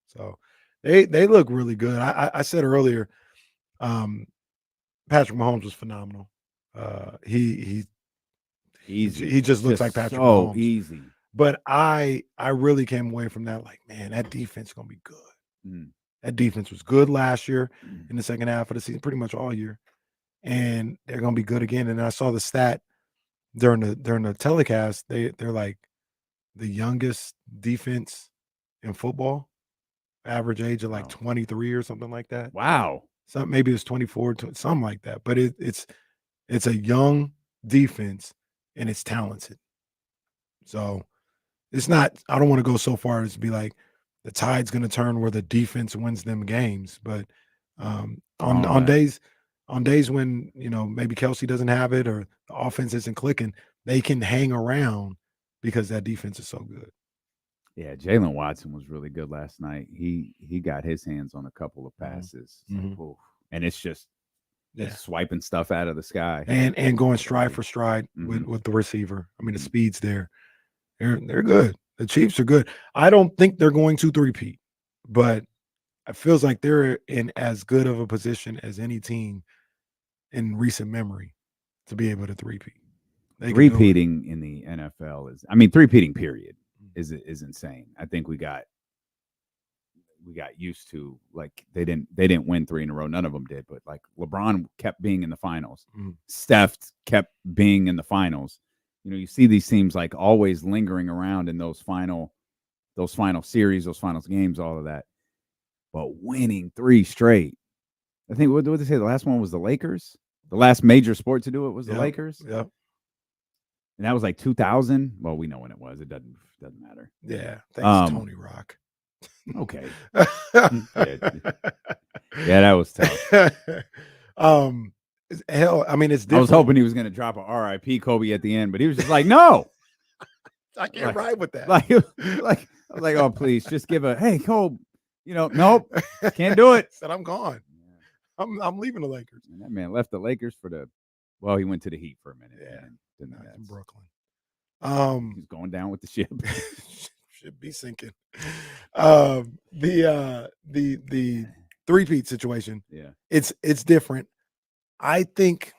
So they look really good. I said earlier, Patrick Mahomes was phenomenal. He just looks like Patrick so Mahomes. Easy. But I really came away from that like, man, that defense is gonna be good. Mm. That defense was good last year in the second half of the season, pretty much all year, and they're gonna be good again. And I saw the stat during the telecast. They're like the youngest defense in football, average age of like 23 or something like that. Wow. Maybe it's 24, something like that. But it's a young defense and it's talented. So it's not. I don't want to go so far as to be like the tide's going to turn where the defense wins them games. But on days when maybe Kelsey doesn't have it or the offense isn't clicking, they can hang around because that defense is so good. Yeah, Jalen Watson was really good last night. He got his hands on a couple of passes. Like, oof. And it's just swiping stuff out of the sky. And going stride for stride with the receiver. I mean, the speed's there. They're good. The Chiefs are good. I don't think they're going to three-peat, but it feels like they're in as good of a position as any team in recent memory to be able to three-peat. Three-peating in the NFL three-peating period is insane. I think we got used to, like, they didn't win 3 in a row. None of them did, but like LeBron kept being in the finals. Steph kept being in the finals. You see these teams like always lingering around in those final series, those finals games, all of that. But winning 3 straight. I think what did they say? The last one was the Lakers. The last major sport to do it was the Lakers. Yep. And that was like 2000. Well, we know when it was. It doesn't matter. Yeah. Thanks, Tony Rock. Okay. Yeah, that was tough. Hell, I mean, it's different. I was hoping he was going to drop a RIP Kobe at the end, but he was just like, no. I can't ride with that. I was like, oh, please, just give a, hey, Kobe, nope, can't do it. Said I'm gone. I'm leaving the Lakers. And that man left the Lakers he went to the Heat for a minute. Yeah. In Brooklyn. He's going down with the ship. Should be sinking. The three-peat situation. Yeah. It's different. I think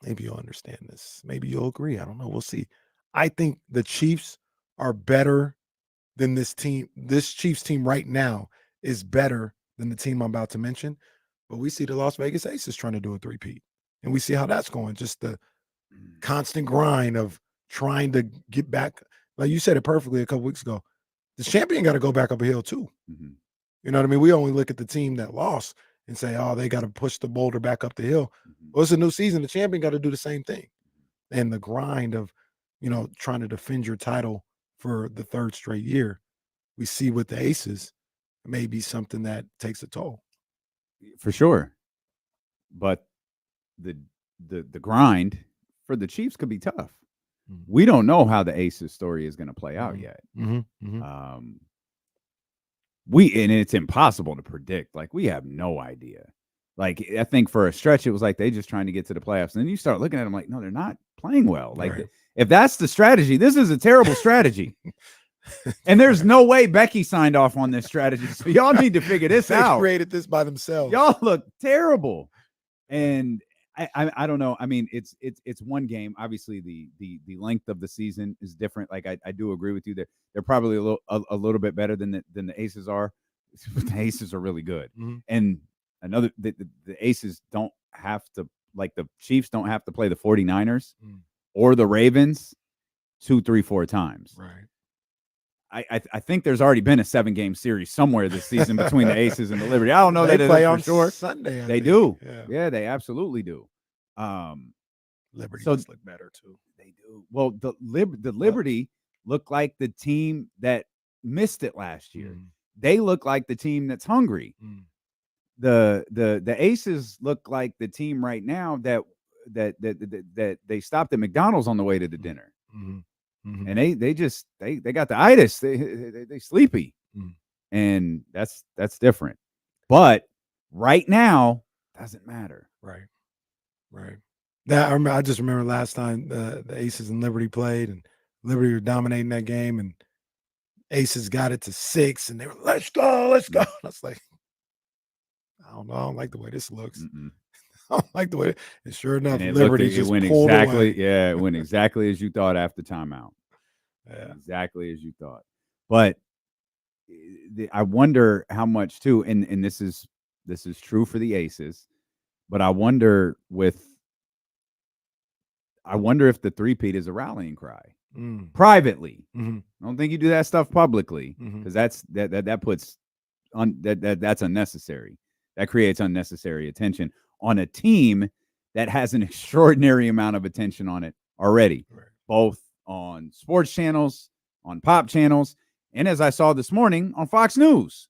maybe you'll understand this. Maybe you'll agree. I don't know. We'll see. I think the Chiefs are better than this team. This Chiefs team right now is better than the team I'm about to mention. But we see the Las Vegas Aces trying to do a three-peat. And we see how that's going. Just the constant grind of trying to get back. Like you said it perfectly a couple weeks ago. The champion got to go back up a hill too. You know what I mean? We only look at the team that lost and say, oh, they got to push the boulder back up the hill. Well, it's a new season. The champion got to do the same thing. And the grind of, trying to defend your title for the 3rd straight year, we see with the Aces, may be something that takes a toll. For sure. But the grind for the Chiefs could be tough. We don't know how the Aces story is going to play out yet. And it's impossible to predict. Like, we have no idea. Like, I think for a stretch, it was like they just trying to get to the playoffs. And then you start looking at them like, no, they're not playing well. Like, if that's the strategy, this is a terrible strategy. And there's no way Becky signed off on this strategy. So y'all need to figure this out. They created this by themselves. Y'all look terrible. And I don't know. I mean, it's one game. Obviously, the length of the season is different. Like, I do agree with you that they're probably a little bit better than the Aces are. The Aces are really good. And the Aces don't have to, like, the Chiefs don't have to play the 49ers or the Ravens 2, 3, 4 times. Right. I think there's already been a 7-game series somewhere this season between the Aces and the Liberty. I don't know they that play for on sure. Sunday. They do. Yeah, they absolutely do. Liberty so just look better too. They do. Well, the Liberty look like the team that missed it last year. They look like the team that's hungry. The Aces look like the team right now that they stopped at McDonald's on the way to the dinner. And they got the itis. They sleepy. And that's different. But right now doesn't matter. Right. I just remember last time the Aces and Liberty played, and Liberty were dominating that game, and Aces got it to 6, and they were, let's go. I was like, I don't know. I don't like the way this looks. I don't like the way. And sure enough, Liberty just went pulled exactly. away. Yeah, it went exactly as you thought after timeout. Yeah, exactly as you thought. But I wonder how much too, and this is true for the Aces, but I wonder if the three-peat is a rallying cry privately. I don't think you do that stuff publicly, because that's unnecessary. That creates unnecessary attention on a team that has an extraordinary amount of attention on it already, both on sports channels, on pop channels, And as I saw this morning on Fox News.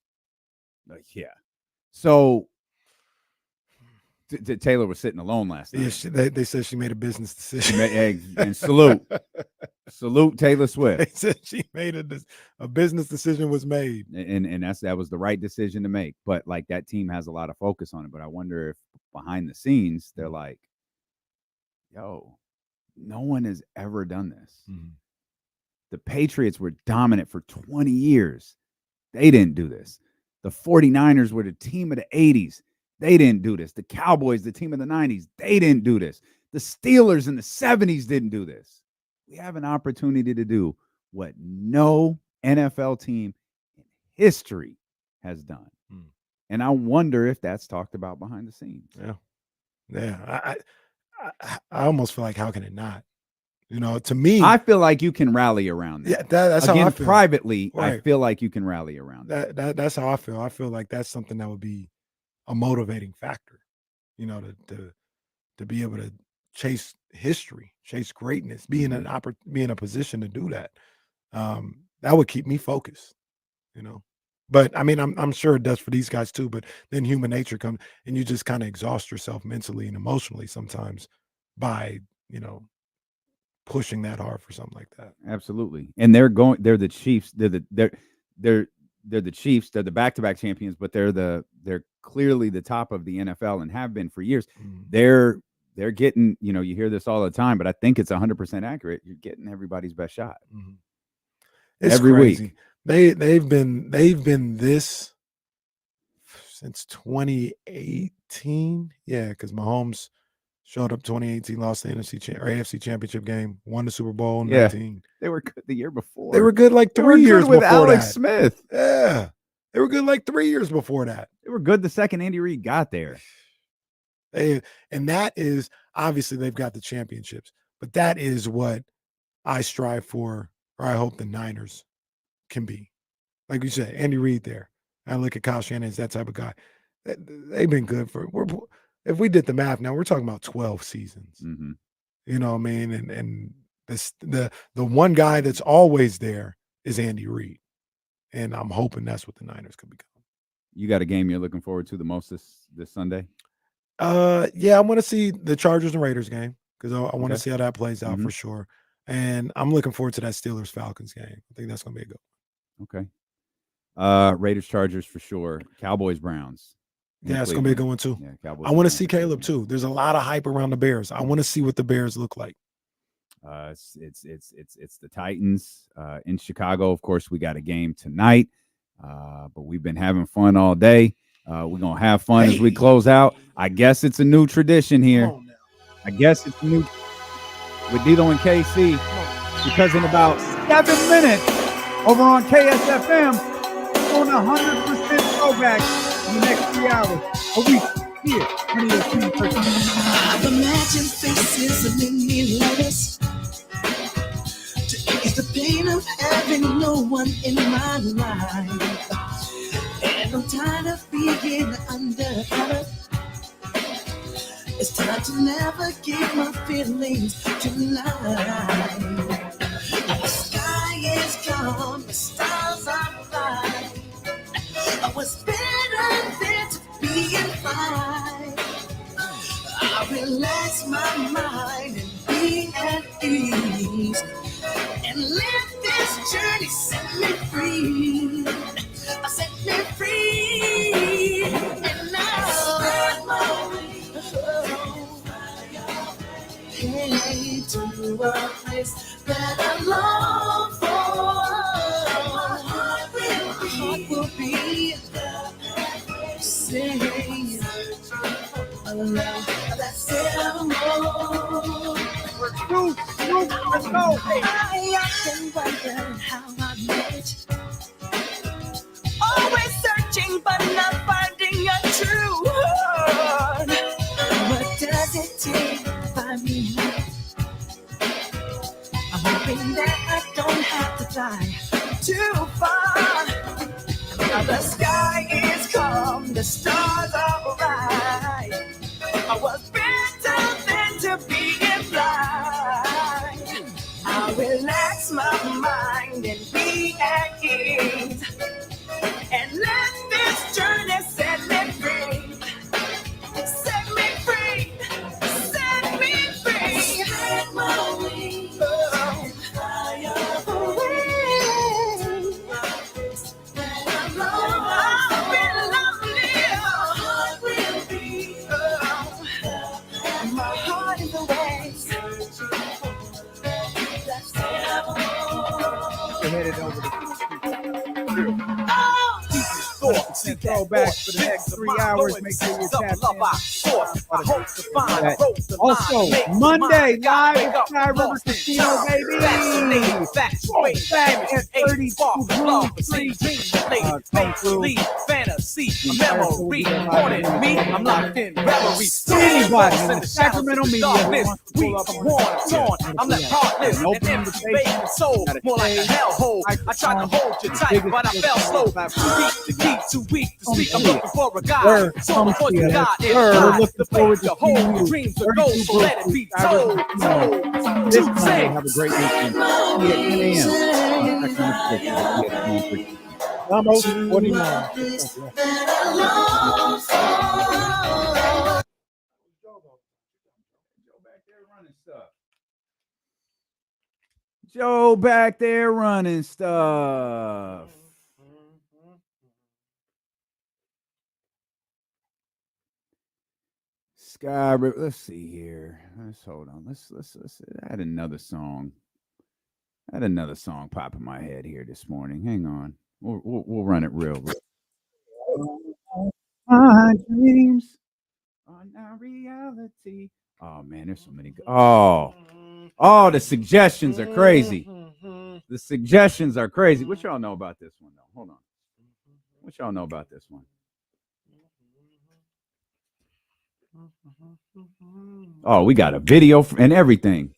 Yeah. So Taylor was sitting alone last night. Yeah, they said she made a business decision. And salute. Salute Taylor Swift. They said she made a business decision was made. And that was the right decision to make. But like that team has a lot of focus on it. But I wonder if behind the scenes, they're like, yo, no one has ever done this. Mm-hmm. The Patriots were dominant for 20 years. They didn't do this. The 49ers were the team of the 80s. They didn't do this. The Cowboys, the team of the 90s, they didn't do this. The Steelers in the 70s didn't do this. We have an opportunity to do what no NFL team in history has done. And I wonder if that's talked about behind the scenes. Yeah. I almost feel like, how can it not? You know, to me, I feel like you can rally around that. Yeah, that's Again, how I feel. Privately, Right. I feel like you can rally around that. That's how I feel. I feel like that's something that would be a motivating factor, you know, to be able to chase history, chase greatness, be in a position to do that. That would keep me focused, you know. But I mean, I'm sure it does for these guys too. But then human nature comes, and you just kind of exhaust yourself mentally and emotionally sometimes by, you know, pushing that hard for something like that. Absolutely. And they're the Chiefs. They're the Chiefs. They're the back-to-back champions, but they're clearly the top of the NFL and have been for years. They're getting, you know, you hear this all the time, but I think it's 100% accurate. You're getting everybody's best shot. It's every crazy. week. They've been this since 2018. Yeah, because Mahomes showed up 2018, lost the AFC Championship game, won the Super Bowl in 19. They were good the year before. They were good like 3 years with before Alex that. Smith. Yeah. They were good like 3 years before that. They were good the second Andy Reid got there. And that is, obviously they've got the championships, but that is what I strive for, or I hope the Niners can be. Like you said, Andy Reid there. I look at Kyle Shanahan as that type of guy. They've been good if we did the math now, we're talking about 12 seasons. You know what I mean? And the one guy that's always there is Andy Reid. And I'm hoping that's what the Niners could become. You got a game you're looking forward to the most this Sunday? Yeah, I want to see the Chargers and Raiders game because I want to see how that plays out for sure. And I'm looking forward to that Steelers-Falcons game. I think that's going to be a good one. Okay. Raiders, Chargers for sure. Cowboys, Browns. Yeah, it's going to be a good one too. Yeah, Cowboys, I want to see Caleb too. There's a lot of hype around the Bears. I want to see what the Bears look like. It's the Titans in Chicago. Of course, we got a game tonight, but we've been having fun all day. We're gonna have fun as we close out. I guess it's a new tradition here. I guess it's new with Dilo and KC because in about 7 minutes over on KSFM, on 100% throwback in the next 3 hours. A week here on ESPN. I've imagined faces of many lovers to ease the pain of having no one in my life. And I'm tired of being undercover. It's time to navigate my feelings tonight. The sky is calm, the stars are bright. What's better than to be in flight? I relax my mind and be at ease and let this journey set me free. Set me free. And now hey, to a place that I long for. My heart will be singing around that evermore. Let's go. I often wonder how I manage. Always searching but not finding a true heart. What does it take to find me? I'm hoping that I don't have to fly too far. Now the sky is calm, the stars are bright. I was better than to be in flight. I'll relax my mind and be at and let this journey set me free. Set me free. Set me free. Spread my wings and fly away. I've been lonely. My heart will be. My heart is away. We're headed over to thoughts and throwback for the next 3 hours. Make sure you tap in. Also, Monday, live at Sky River Casino, baby. Back at 32 fantasy, memory, haunted me. I'm locked in reverie. Anybody in the Sacramento media weak, worn, torn. I'm left heartless and empty, baby soul. More like a hellhole. I tried to hold you tight, but I fell slow. Too weak to speak. I'm looking for a guy. So the voice of God is God. The faith to hold your dreams are gold. So let it be told. This night, have a great weekend. See you at 10 a.m. Almost 49. Joe back there running stuff. Sky River. Let's see here. Let's hold on. Let's add another song. I had another song pop in my head here this morning. Hang on. We'll run it real. My dreams are not reality. Oh man, there's so many. Oh, the suggestions are crazy. The suggestions are crazy. What y'all know about this one, though? Hold on. What y'all know about this one? Oh, we got a video and everything.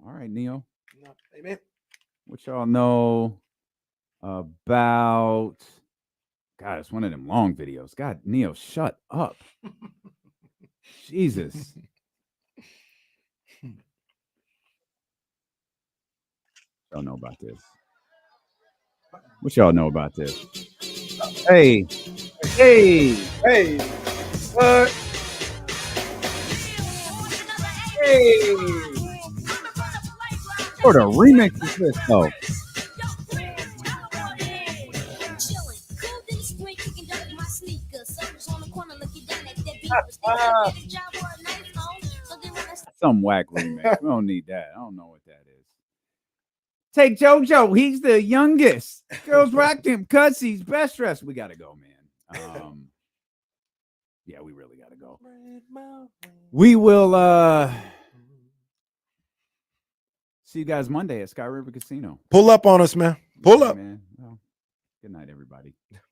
All right, Neo. Amen. What y'all know about? God, it's one of them long videos. God, Neo, shut up. Jesus. Y'all know about this. What y'all know about this? Hey. What? Hey. What a remix is this, though? Some whack remix. We don't need that. I don't know what that is. Take JoJo. He's the youngest. Girls rocked him. Cussie's best dressed. We gotta go, man. Yeah, we really gotta go. We will see you guys Monday at Sky River Casino. Pull up on us, man. Pull up. Man. Well, good night, everybody.